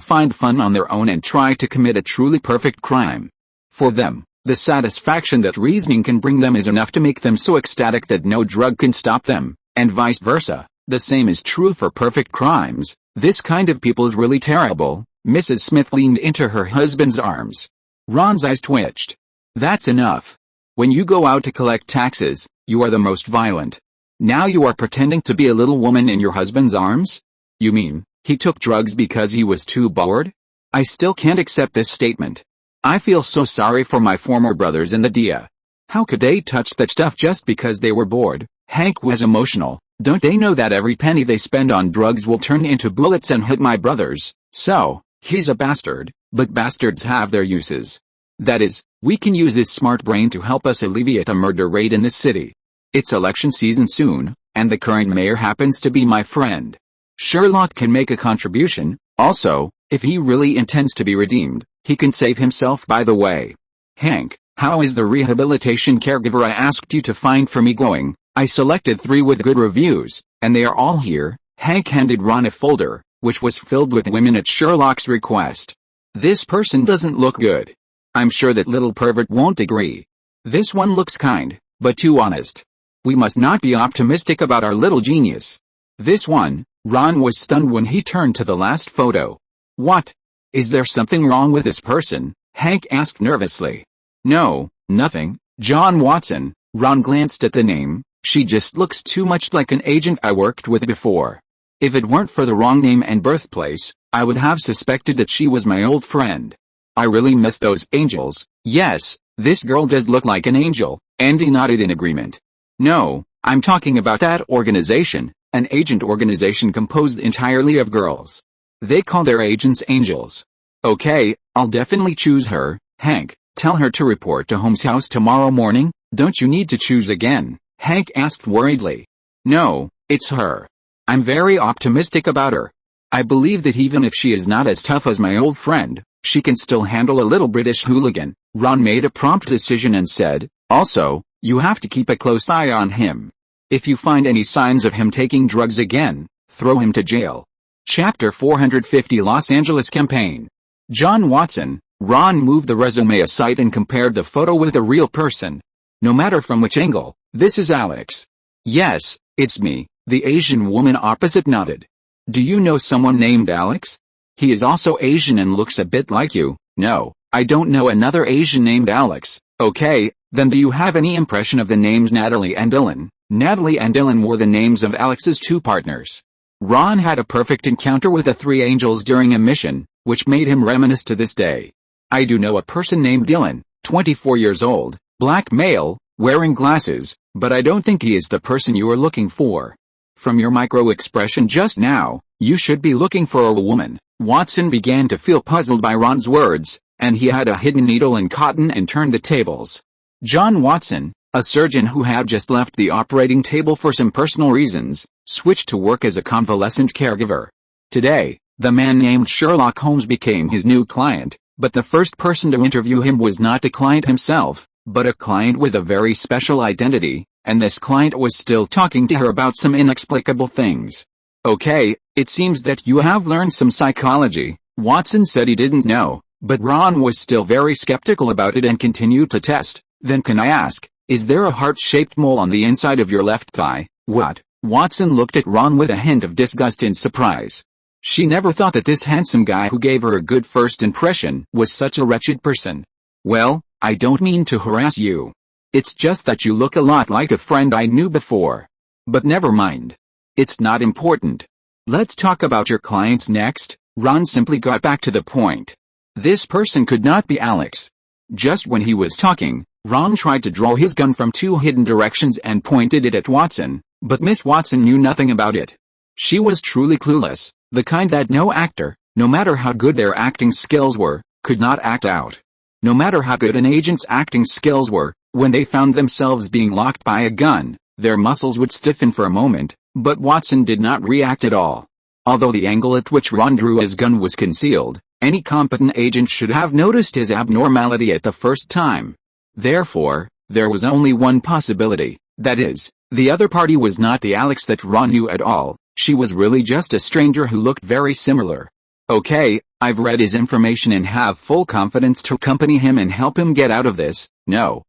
find fun on their own and try to commit a truly perfect crime. For them, the satisfaction that reasoning can bring them is enough to make them so ecstatic that no drug can stop them, and vice versa. The same is true for perfect crimes. This kind of people is really terrible. Mrs. Smith leaned into her husband's arms. Ron's eyes twitched. That's enough. When you go out to collect taxes, you are the most violent. Now you are pretending to be a little woman in your husband's arms? You mean, he took drugs because he was too bored? I still can't accept this statement. I feel so sorry for my former brothers in the DIA. How could they touch that stuff just because they were bored? Hank was emotional. Don't they know that every penny they spend on drugs will turn into bullets and hit my brothers? So, he's a bastard, but bastards have their uses. That is, we can use his smart brain to help us alleviate a murder rate in this city. It's election season soon, and the current mayor happens to be my friend. Sherlock can make a contribution. Also, if he really intends to be redeemed, he can save himself by the way. Hank, how is the rehabilitation caregiver I asked you to find for me going? I selected 3 with good reviews, and they are all here. Hank handed Ron a folder, which was filled with women at Sherlock's request. This person doesn't look good. I'm sure that little pervert won't agree. This one looks kind, but too honest. We must not be optimistic about our little genius. This one, Ron was stunned when he turned to the last photo. What? Is there something wrong with this person? Hank asked nervously. No, nothing. John Watson. Ron glanced at the name. She just looks too much like an agent I worked with before. If it weren't for the wrong name and birthplace, I would have suspected that she was my old friend. I really miss those angels. Yes, this girl does look like an angel. Andy nodded in agreement. No, I'm talking about that organization, an agent organization composed entirely of girls. They call their agents angels. Okay, I'll definitely choose her. Hank, tell her to report to Holmes' house tomorrow morning. Don't you need to choose again? Hank asked worriedly. No, it's her. I'm very optimistic about her. I believe that even if she is not as tough as my old friend, she can still handle a little British hooligan. Ron made a prompt decision and said, also, you have to keep a close eye on him. If you find any signs of him taking drugs again, throw him to jail. Chapter 450 Los Angeles Campaign. John Watson. Ron moved the resume aside and compared the photo with a real person. No matter from which angle, this is Alex. Yes, it's me, the Asian woman opposite nodded. Do you know someone named Alex? He is also Asian and looks a bit like you. No, I don't know another Asian named Alex. Okay, then do you have any impression of the names Natalie and Dylan? Natalie and Dylan were the names of Alex's 2 partners. Ron had a perfect encounter with the 3 angels during a mission, which made him reminisce to this day. I do know a person named Dylan, 24 years old, black male, wearing glasses, but I don't think he is the person you are looking for. From your micro expression just now, you should be looking for a woman. Watson began to feel puzzled by Ron's words, and he had a hidden needle and cotton and turned the tables. John Watson, a surgeon who had just left the operating table for some personal reasons, switched to work as a convalescent caregiver. Today, the man named Sherlock Holmes became his new client, but the first person to interview him was not the client himself, but a client with a very special identity, and this client was still talking to her about some inexplicable things. "Okay, it seems that you have learned some psychology," Watson said. He didn't know, but Ron was still very skeptical about it and continued to test. "Then can I ask, is there a heart-shaped mole on the inside of your left thigh?" "What?" Watson looked at Ron with a hint of disgust and surprise. She never thought that this handsome guy who gave her a good first impression was such a wretched person. "Well, I don't mean to harass you. It's just that you look a lot like a friend I knew before. But never mind. It's not important. Let's talk about your clients next." Ron simply got back to the point. This person could not be Alex. Just when he was talking, Ron tried to draw his gun from two hidden directions and pointed it at Watson, but Miss Watson knew nothing about it. She was truly clueless, the kind that no actor, no matter how good their acting skills were, could not act out. No matter how good an agent's acting skills were, when they found themselves being locked by a gun, their muscles would stiffen for a moment, but Watson did not react at all. Although the angle at which Ron drew his gun was concealed, any competent agent should have noticed his abnormality at the first time. Therefore, there was only one possibility, that is, the other party was not the Alex that Ron knew at all. She was really just a stranger who looked very similar. "Okay, I've read his information and have full confidence to accompany him and help him get out of this." No,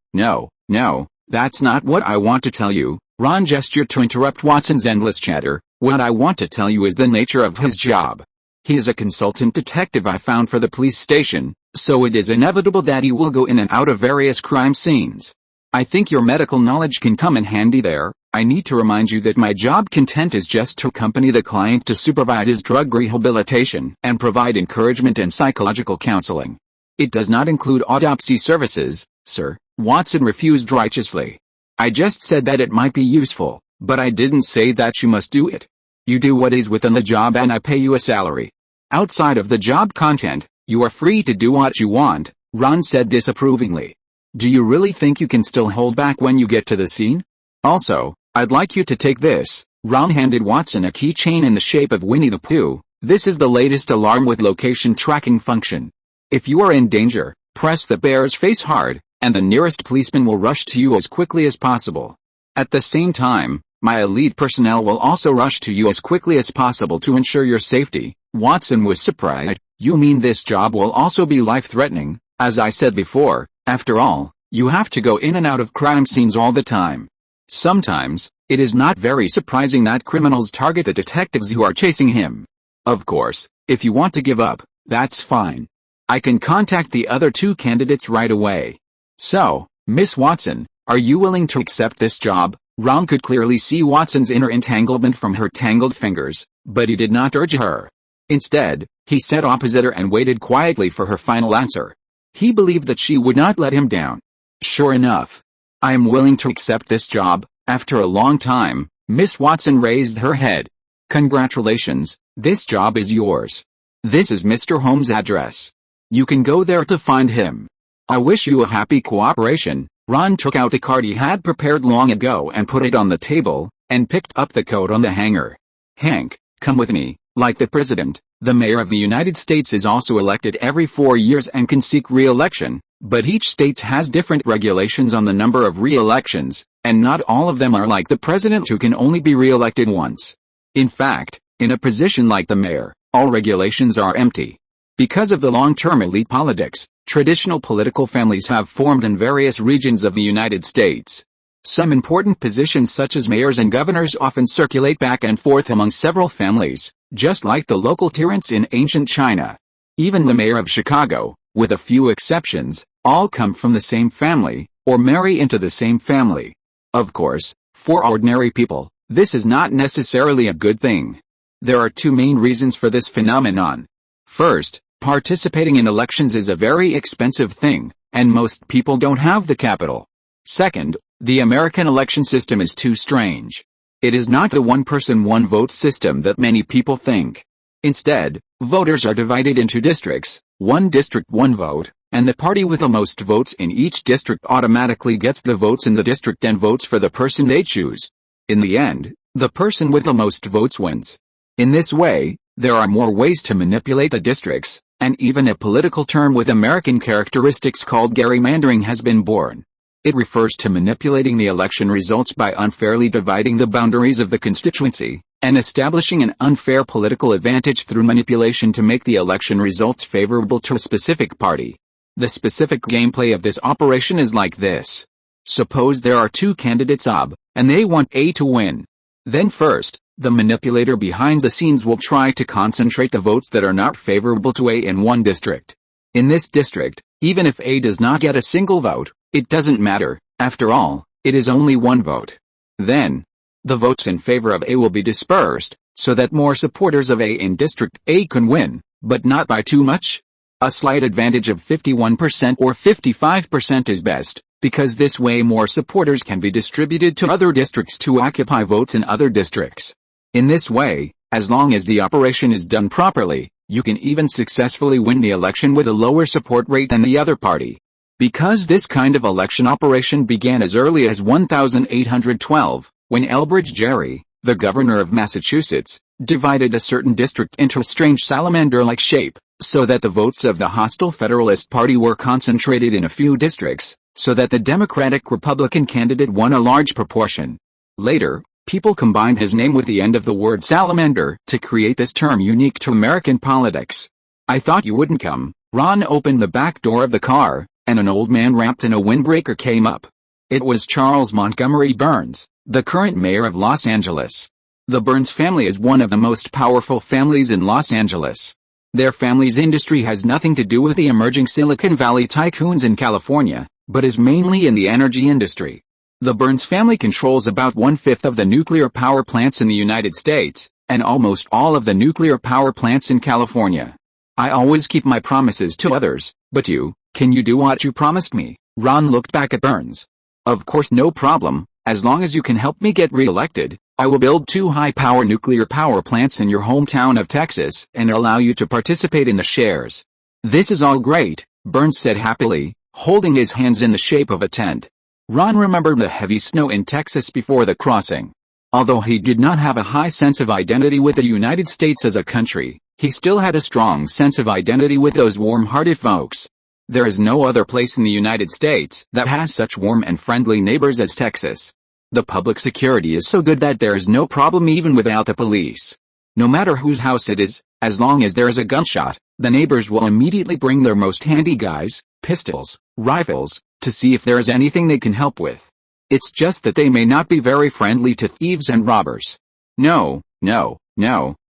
that's not what I want to tell you." Ron gestured to interrupt Watson's endless chatter. "What I want to tell you is the nature of his job. He is a consultant detective I found for the police station, so it is inevitable that he will go in and out of various crime scenes. I think your medical knowledge can come in handy there. I need to remind you that my job content is just to accompany the client to supervise his drug rehabilitation and provide encouragement and psychological counseling. It does not include autopsy services, sir." Watson refused righteously. "I just said that it might be useful, but I didn't say that you must do it. You do what is within the job and I pay you a salary. Outside of the job content, you are free to do what you want," Ron said disapprovingly. "Do you really think you can still hold back when you get to the scene? Also, I'd like you to take this." Ron handed Watson a keychain in the shape of Winnie the Pooh. "This is the latest alarm with location tracking function. If you are in danger, press the bear's face hard, and the nearest policeman will rush to you as quickly as possible. At the same time, my elite personnel will also rush to you as quickly as possible to ensure your safety." Watson was surprised. "You mean this job will also be life-threatening?" "As I said before, after all, you have to go in and out of crime scenes all the time. Sometimes, it is not very surprising that criminals target the detectives who are chasing him. Of course, if you want to give up, that's fine. I can contact the other two candidates right away. So, Miss Watson, are you willing to accept this job?" Ron could clearly see Watson's inner entanglement from her tangled fingers, but he did not urge her. Instead, he sat opposite her and waited quietly for her final answer. He believed that she would not let him down. "Sure enough. I am willing to accept this job." After a long time, Miss Watson raised her head. "Congratulations, this job is yours. This is Mr. Holmes' address. You can go there to find him. I wish you a happy cooperation." Ron took out the card he had prepared long ago and put it on the table, and picked up the coat on the hanger. "Hank, come with me." Like the president, the mayor of the United States is also elected every 4 years and can seek re-election, but each state has different regulations on the number of re-elections, and not all of them are like the president who can only be re-elected once. In fact, in a position like the mayor, all regulations are empty. Because of the long-term elite politics, traditional political families have formed in various regions of the United States. Some important positions such as mayors and governors often circulate back and forth among several families, just like the local tyrants in ancient China. Even the mayor of Chicago, with a few exceptions, all come from the same family, or marry into the same family. Of course, for ordinary people, this is not necessarily a good thing. There are two main reasons for this phenomenon. First, participating in elections is a very expensive thing, and most people don't have the capital. Second, the American election system is too strange. It is not the one-person, one-vote system that many people think. Instead, Voters are divided into districts, one district one vote, and the party with the most votes in each district automatically gets the votes in the district and votes for the person they choose. In the end, the person with the most votes wins. In this way, there are more ways to manipulate the districts, and even a political term with American characteristics called gerrymandering has been born. It refers to manipulating the election results by unfairly dividing the boundaries of the constituency, and establishing an unfair political advantage through manipulation to make the election results favorable to a specific party. The specific gameplay of this operation is like this. Suppose there are two candidates AB, and they want A to win. Then first, the manipulator behind the scenes will try to concentrate the votes that are not favorable to A in one district. In this district, even if A does not get a single vote, it doesn't matter, after all, it is only one vote. Then, the votes in favor of A will be dispersed, so that more supporters of A in District A can win, but not by too much. A slight advantage of 51% or 55% is best, because this way more supporters can be distributed to other districts to occupy votes in other districts. In this way, as long as the operation is done properly, you can even successfully win the election with a lower support rate than the other party. Because this kind of election operation began as early as 1812, when Elbridge Gerry, the governor of Massachusetts, divided a certain district into a strange salamander-like shape, so that the votes of the hostile Federalist Party were concentrated in a few districts, so that the Democratic-Republican candidate won a large proportion. Later, people combined his name with the end of the word salamander to create this term unique to American politics. I thought you wouldn't come. Ron opened the back door of the car, and an old man wrapped in a windbreaker came up. It was Charles Montgomery Burns, the current mayor of Los Angeles. The Burns family is one of the most powerful families in Los Angeles. Their family's industry has nothing to do with the emerging Silicon Valley tycoons in California, but is mainly in the energy industry. The Burns family controls about 1/5 of the nuclear power plants in the United States, and almost all of the nuclear power plants in California. I always keep my promises to others, but can you do what you promised me? Ron looked back at Burns. Of course, no problem. As long as you can help me get re-elected, I will build 2 high-power nuclear power plants in your hometown of Texas and allow you to participate in the shares. This is all great, Burns said happily, holding his hands in the shape of a tent. Ron remembered the heavy snow in Texas before the crossing. Although he did not have a high sense of identity with the United States as a country, he still had a strong sense of identity with those warm-hearted folks. There is no other place in the United States that has such warm and friendly neighbors as Texas. The public security is so good that there is no problem even without the police. No matter whose house it is, as long as there is a gunshot, the neighbors will immediately bring their most handy guys, pistols, rifles, to see if there is anything they can help with. It's just that they may not be very friendly to thieves and robbers. No,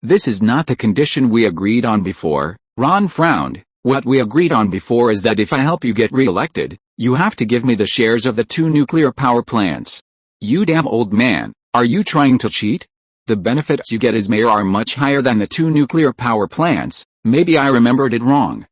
this is not the condition we agreed on before. Ron frowned. What we agreed on before is that if I help you get re-elected, you have to give me the shares of the 2 nuclear power plants. You damn old man, are you trying to cheat? The benefits you get as mayor are much higher than the 2 nuclear power plants. Maybe I remembered it wrong.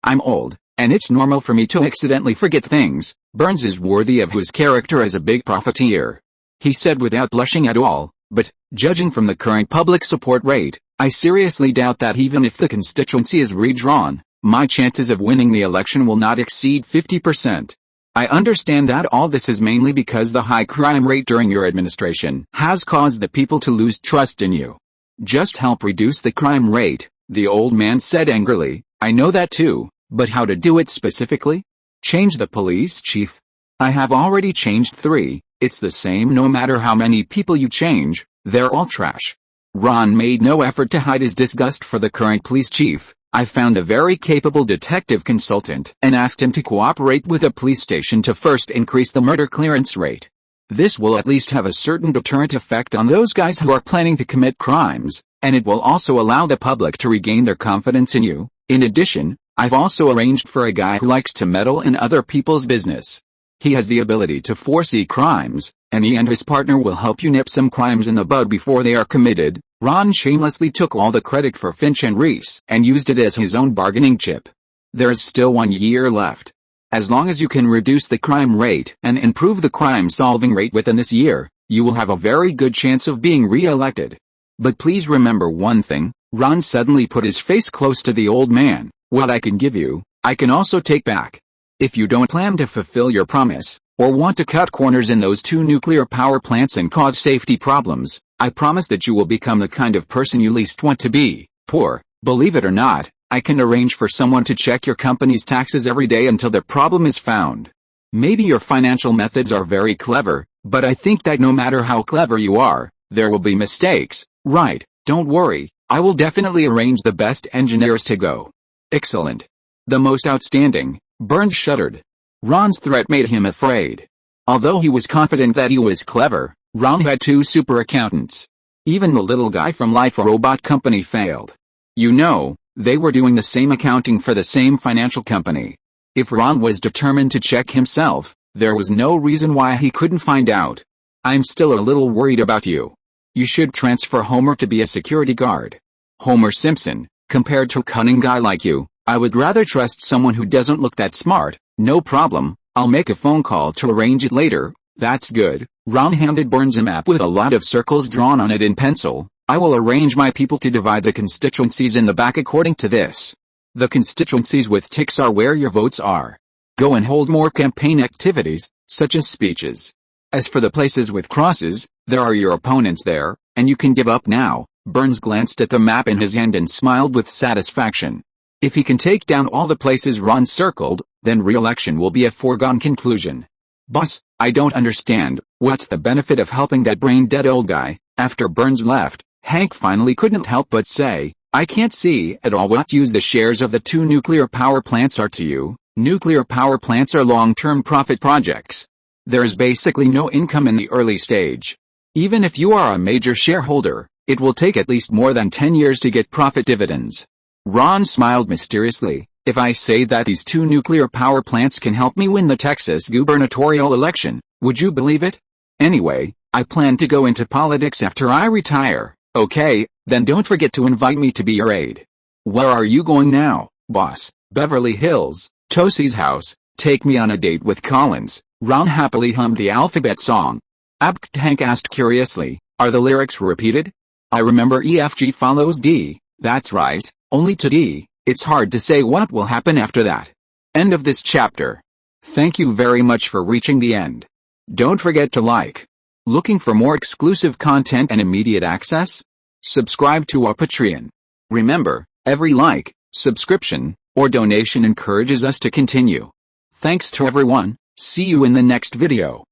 I'm old, and it's normal for me to accidentally forget things. Burns is worthy of his character as a big profiteer. He said without blushing at all, but, judging from the current public support rate, I seriously doubt that even if the constituency is redrawn, my chances of winning the election will not exceed 50%. I understand that all this is mainly because the high crime rate during your administration has caused the people to lose trust in you. Just help reduce the crime rate, the old man said angrily. I know that too, but how to do it specifically? Change the police chief. I have already changed 3, it's the same no matter how many people you change, they're all trash. Ron made no effort to hide his disgust for the current police chief. I found a very capable detective consultant and asked him to cooperate with a police station to first increase the murder clearance rate. This will at least have a certain deterrent effect on those guys who are planning to commit crimes, and it will also allow the public to regain their confidence in you. In addition, I've also arranged for a guy who likes to meddle in other people's business. He has the ability to foresee crimes, and he and his partner will help you nip some crimes in the bud before they are committed. Ron shamelessly took all the credit for Finch and Reese and used it as his own bargaining chip. There is still 1 year left. As long as you can reduce the crime rate and improve the crime-solving rate within this year, you will have a very good chance of being re-elected. But please remember one thing, Ron suddenly put his face close to the old man. What I can give you, I can also take back. If you don't plan to fulfill your promise, or want to cut corners in those 2 nuclear power plants and cause safety problems, I promise that you will become the kind of person you least want to be, poor. Believe it or not, I can arrange for someone to check your company's taxes every day until the problem is found. Maybe your financial methods are very clever, but I think that no matter how clever you are, there will be mistakes, right? Don't worry, I will definitely arrange the best engineers to go. Excellent. The most outstanding. Burns shuddered. Ron's threat made him afraid. Although he was confident that he was clever, Ron had 2 super accountants. Even the little guy from Life a Robot Company failed. You know, they were doing the same accounting for the same financial company. If Ron was determined to check himself, there was no reason why he couldn't find out. I'm still a little worried about you. You should transfer Homer to be a security guard. Homer Simpson, compared to a cunning guy like you, I would rather trust someone who doesn't look that smart. No problem, I'll make a phone call to arrange it later. That's good. Ron handed Burns a map with a lot of circles drawn on it in pencil. I will arrange my people to divide the constituencies in the back according to this. The constituencies with ticks are where your votes are. Go and hold more campaign activities, such as speeches. As for the places with crosses, there are your opponents there, and you can give up now. Burns glanced at the map in his hand and smiled with satisfaction. If he can take down all the places Ron circled, then re-election will be a foregone conclusion. Boss, I don't understand, what's the benefit of helping that brain-dead old guy? After Burns left, Hank finally couldn't help but say, I can't see at all what use the shares of the 2 nuclear power plants are to you. Nuclear power plants are long-term profit projects. There's basically no income in the early stage. Even if you are a major shareholder, it will take at least more than 10 years to get profit dividends. Ron smiled mysteriously. If I say that these 2 nuclear power plants can help me win the Texas gubernatorial election, would you believe it? Anyway, I plan to go into politics after I retire. Okay, then don't forget to invite me to be your aide. Where are you going now, boss? Beverly Hills, Tosie's house. Take me on a date with Collins. Ron happily hummed the alphabet song. Hank asked curiously, are the lyrics repeated? I remember EFG follows D. That's right, only to D. It's hard to say what will happen after that. End of this chapter. Thank you very much for reaching the end. Don't forget to like. Looking for more exclusive content and immediate access? Subscribe to our Patreon. Remember, every like, subscription, or donation encourages us to continue. Thanks to everyone. See you in the next video.